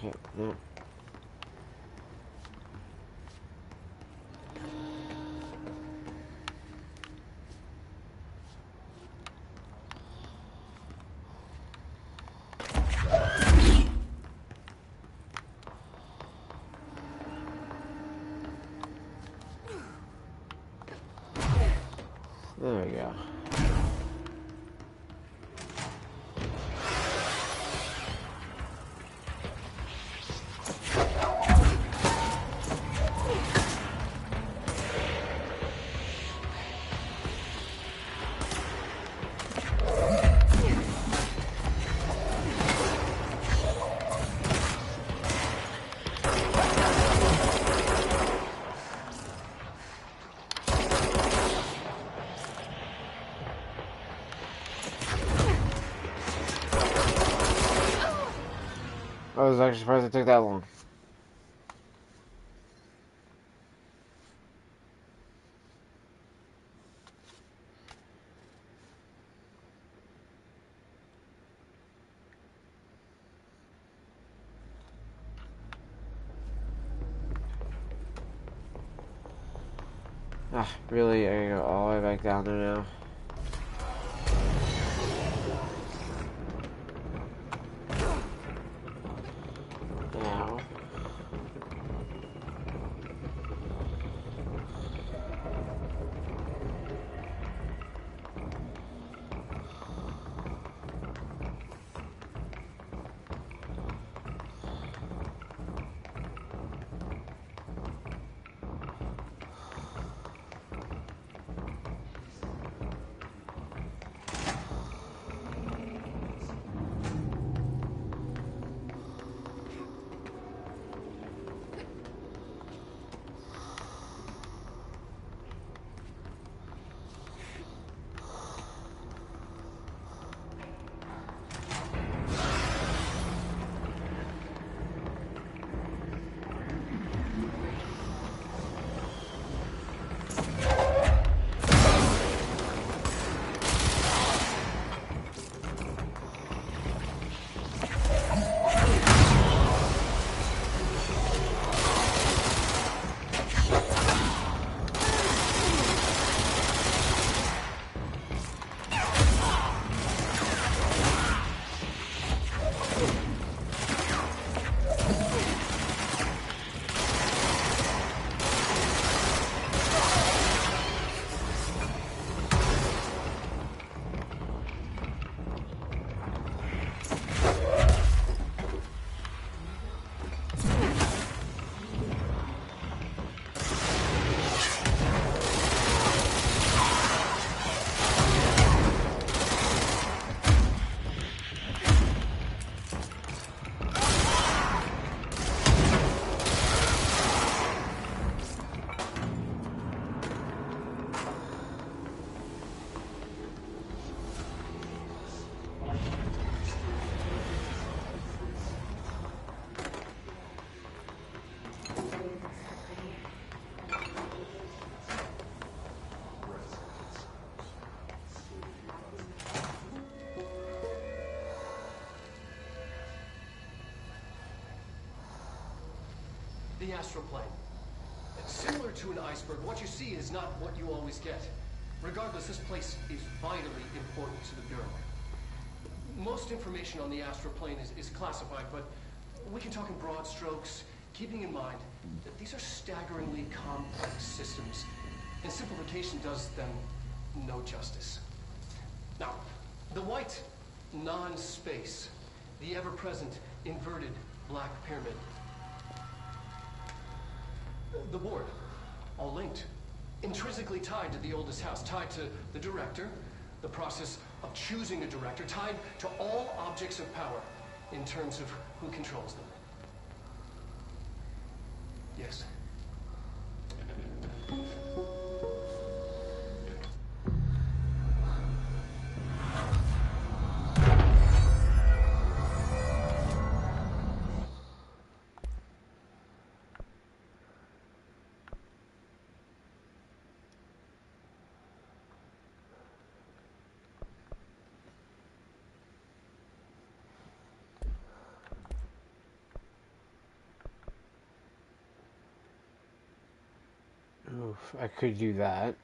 Okay, no. There we go. I was actually surprised it took that long. Ah, really? I gotta go all the way back down there now. Now.
the astral plane. Similar to an iceberg, what you see is not what you always get. Regardless, this place is vitally important to the Bureau. Most information on the astral plane is classified, but we can talk in broad strokes, keeping in mind that these are staggeringly complex systems, and simplification does them no justice. Now, the white non-space, the ever-present inverted black pyramid, the board, all linked, intrinsically tied to the oldest house, tied to the director, the process of choosing a director, tied to all objects of power in terms of who controls them. Yes.
Oof, I could do that.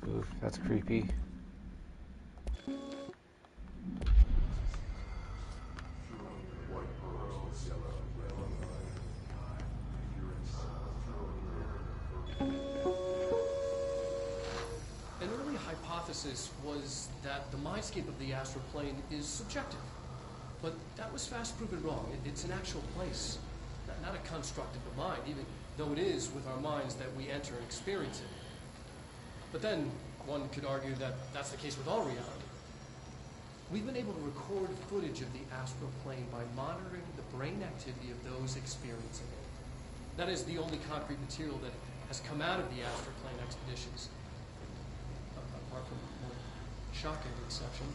Oof, that's creepy.
An early hypothesis was that the mindscape of the astral plane is subjective. But that was fast proven wrong. It's an actual place, not a construct of the mind, even though it is with our minds that we enter and experience it. But then, one could argue that that's the case with all reality. We've been able to record footage of the astral plane by monitoring the brain activity of those experiencing it. That is the only concrete material that has come out of the astral plane expeditions, apart from one shocking exception.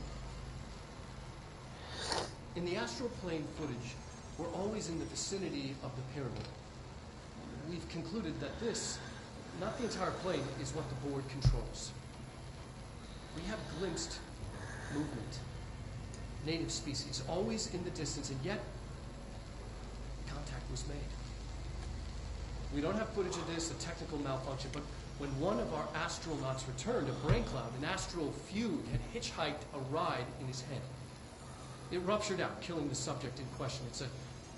In the astral plane footage, we're always in the vicinity of the pyramid. We've concluded that this, not the entire plane, is what the board controls. We have glimpsed movement. Native species, always in the distance, and yet contact was made. We don't have footage of this, a technical malfunction, but when one of our astronauts returned, a brain cloud, an astral feud, had hitchhiked a ride in his head. It ruptured out, killing the subject in question. It's a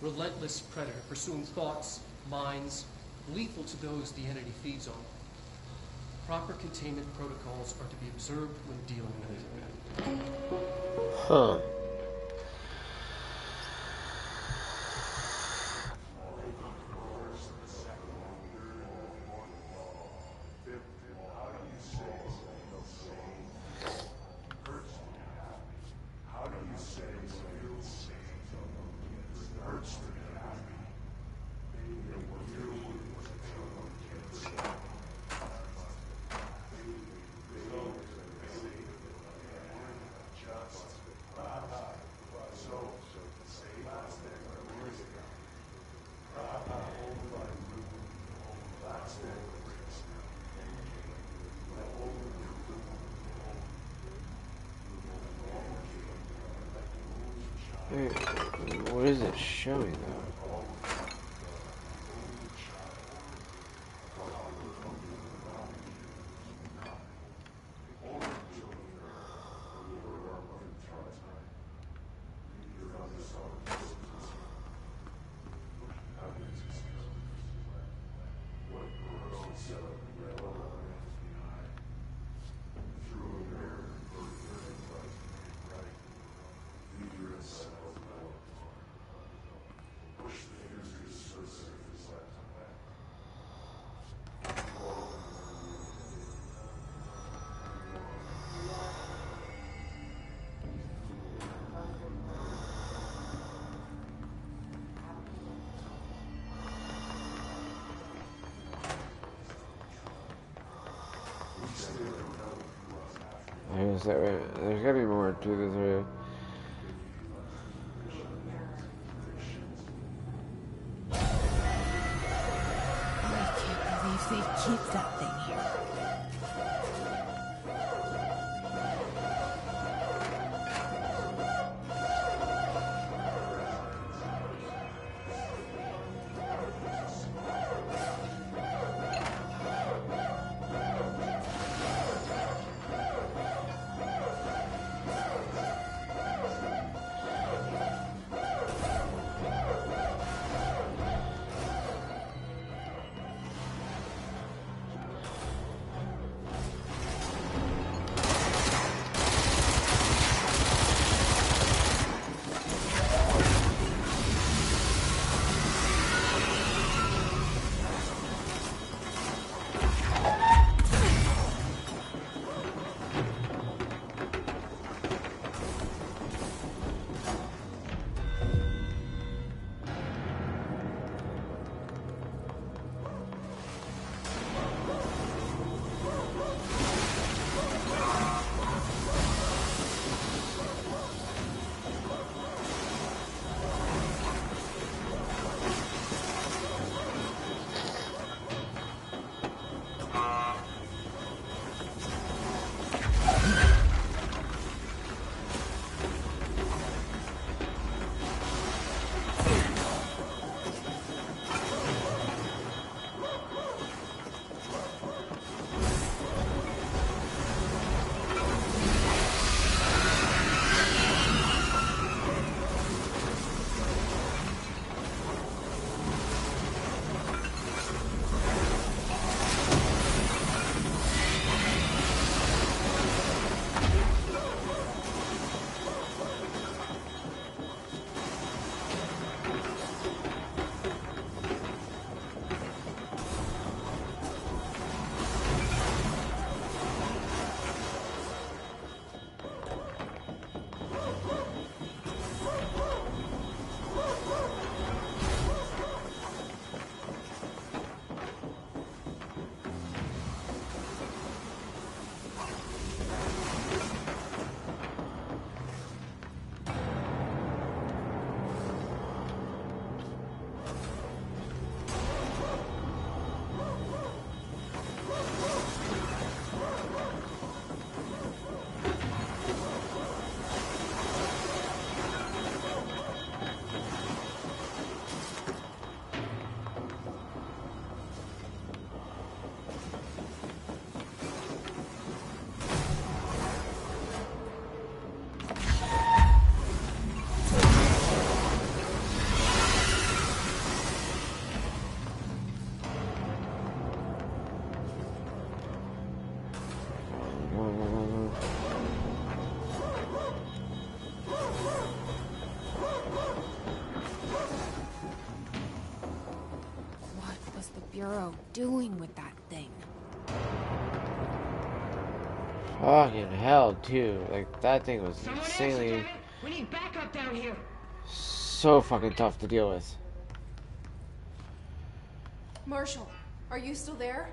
relentless predator, pursuing thoughts, minds, lethal to those the entity feeds on. Proper containment protocols are to be observed when dealing with it.
Huh. Wait, what is it showing though? Is that right? There's gotta be more to this video.
I can't believe they keep that thing here.
Bureau doing with that thing?
Fucking hell, too. Like, that thing was insanely...
We need backup down here.
So fucking tough to deal with.
Marshall, are you still there?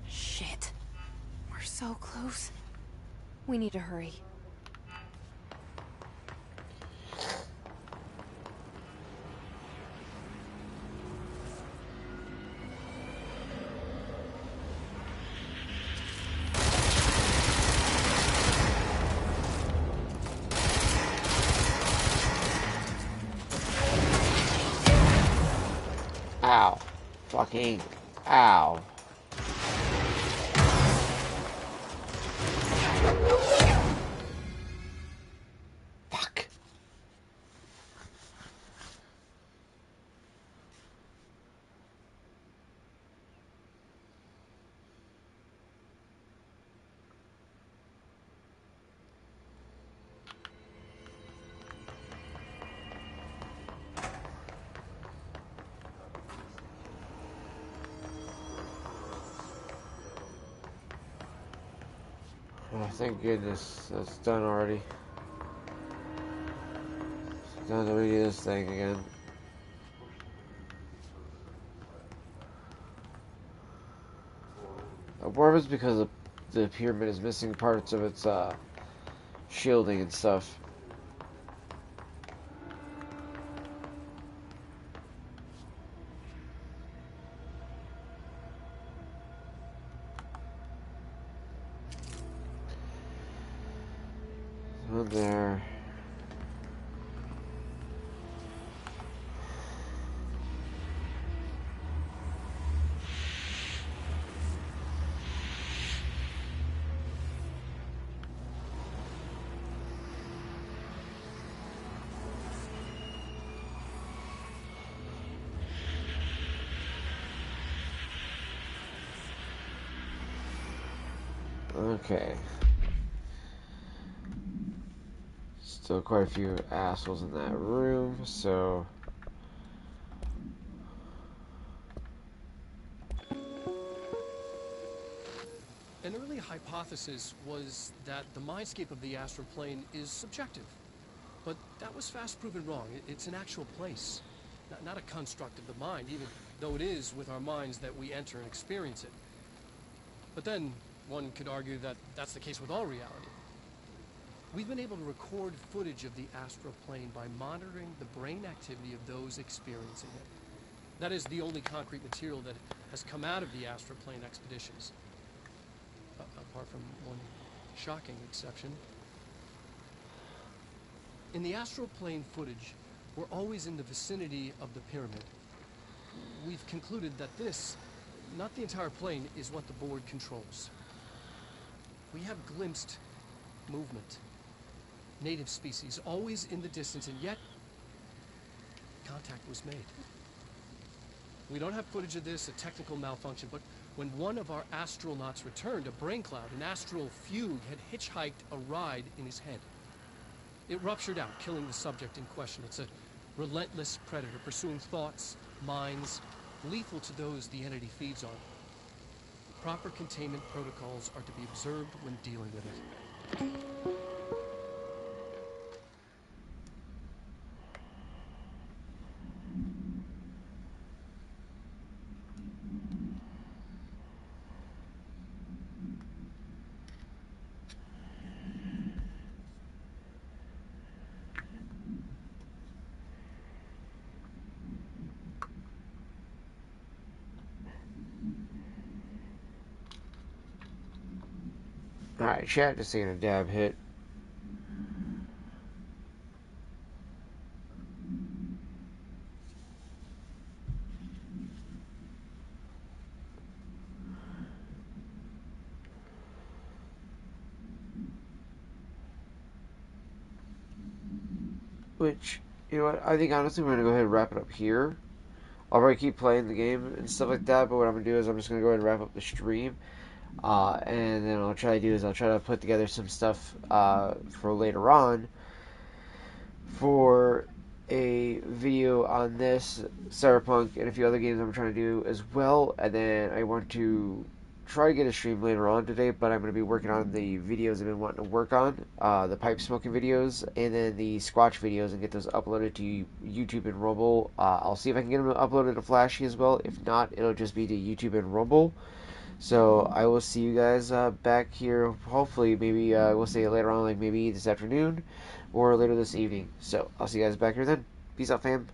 Shit. We're so close. We need to hurry.
Ow. Fucking ow. Fuck. Oh, thank goodness that's done already. Don't have to redo this thing again. Part of it's because the pyramid is missing parts of its shielding and stuff. One there. Okay. Still quite a few assholes in that room, so...
An early hypothesis was that the mindscape of the astral plane is subjective. But that was fast proven wrong. It's an actual place, not a construct of the mind, even though it is with our minds that we enter and experience it. But then, one could argue that that's the case with all reality. We've been able to record footage of the astral plane by monitoring the brain activity of those experiencing it. That is the only concrete material that has come out of the astral plane expeditions. Apart from one shocking exception. In the astral plane footage, we're always in the vicinity of the pyramid. We've concluded that this, not the entire plane, is what the board controls. We have glimpsed movement, native species, always in the distance, and yet contact was made. We don't have footage of this, a technical malfunction, but when one of our astronauts returned, a brain cloud, an astral fugue, had hitchhiked a ride in his head. It ruptured out, killing the subject in question. It's a relentless predator, pursuing thoughts, minds, lethal to those the entity feeds on. Proper containment protocols are to be observed when dealing with it.
Alright, chat just taking a dab hit. Which, you know what, I think honestly we're going to go ahead and wrap it up here. I'll probably keep playing the game and stuff like that, but what I'm going to do is I'm just going to go ahead and wrap up the stream. And then I'll try to put together some stuff for later on for a video on this, Cyberpunk, and a few other games I'm trying to do as well. And then I want to try to get a stream later on today, but I'm going to be working on the videos I've been wanting to work on, the pipe smoking videos, and then the Squatch videos, and get those uploaded to YouTube and Rumble. I'll see if I can get them uploaded to Flashy as well. If not, it'll just be to YouTube and Rumble. So I will see you guys back here, hopefully, maybe we'll say later on, like maybe this afternoon or later this evening. So I'll see you guys back here then. Peace out, fam.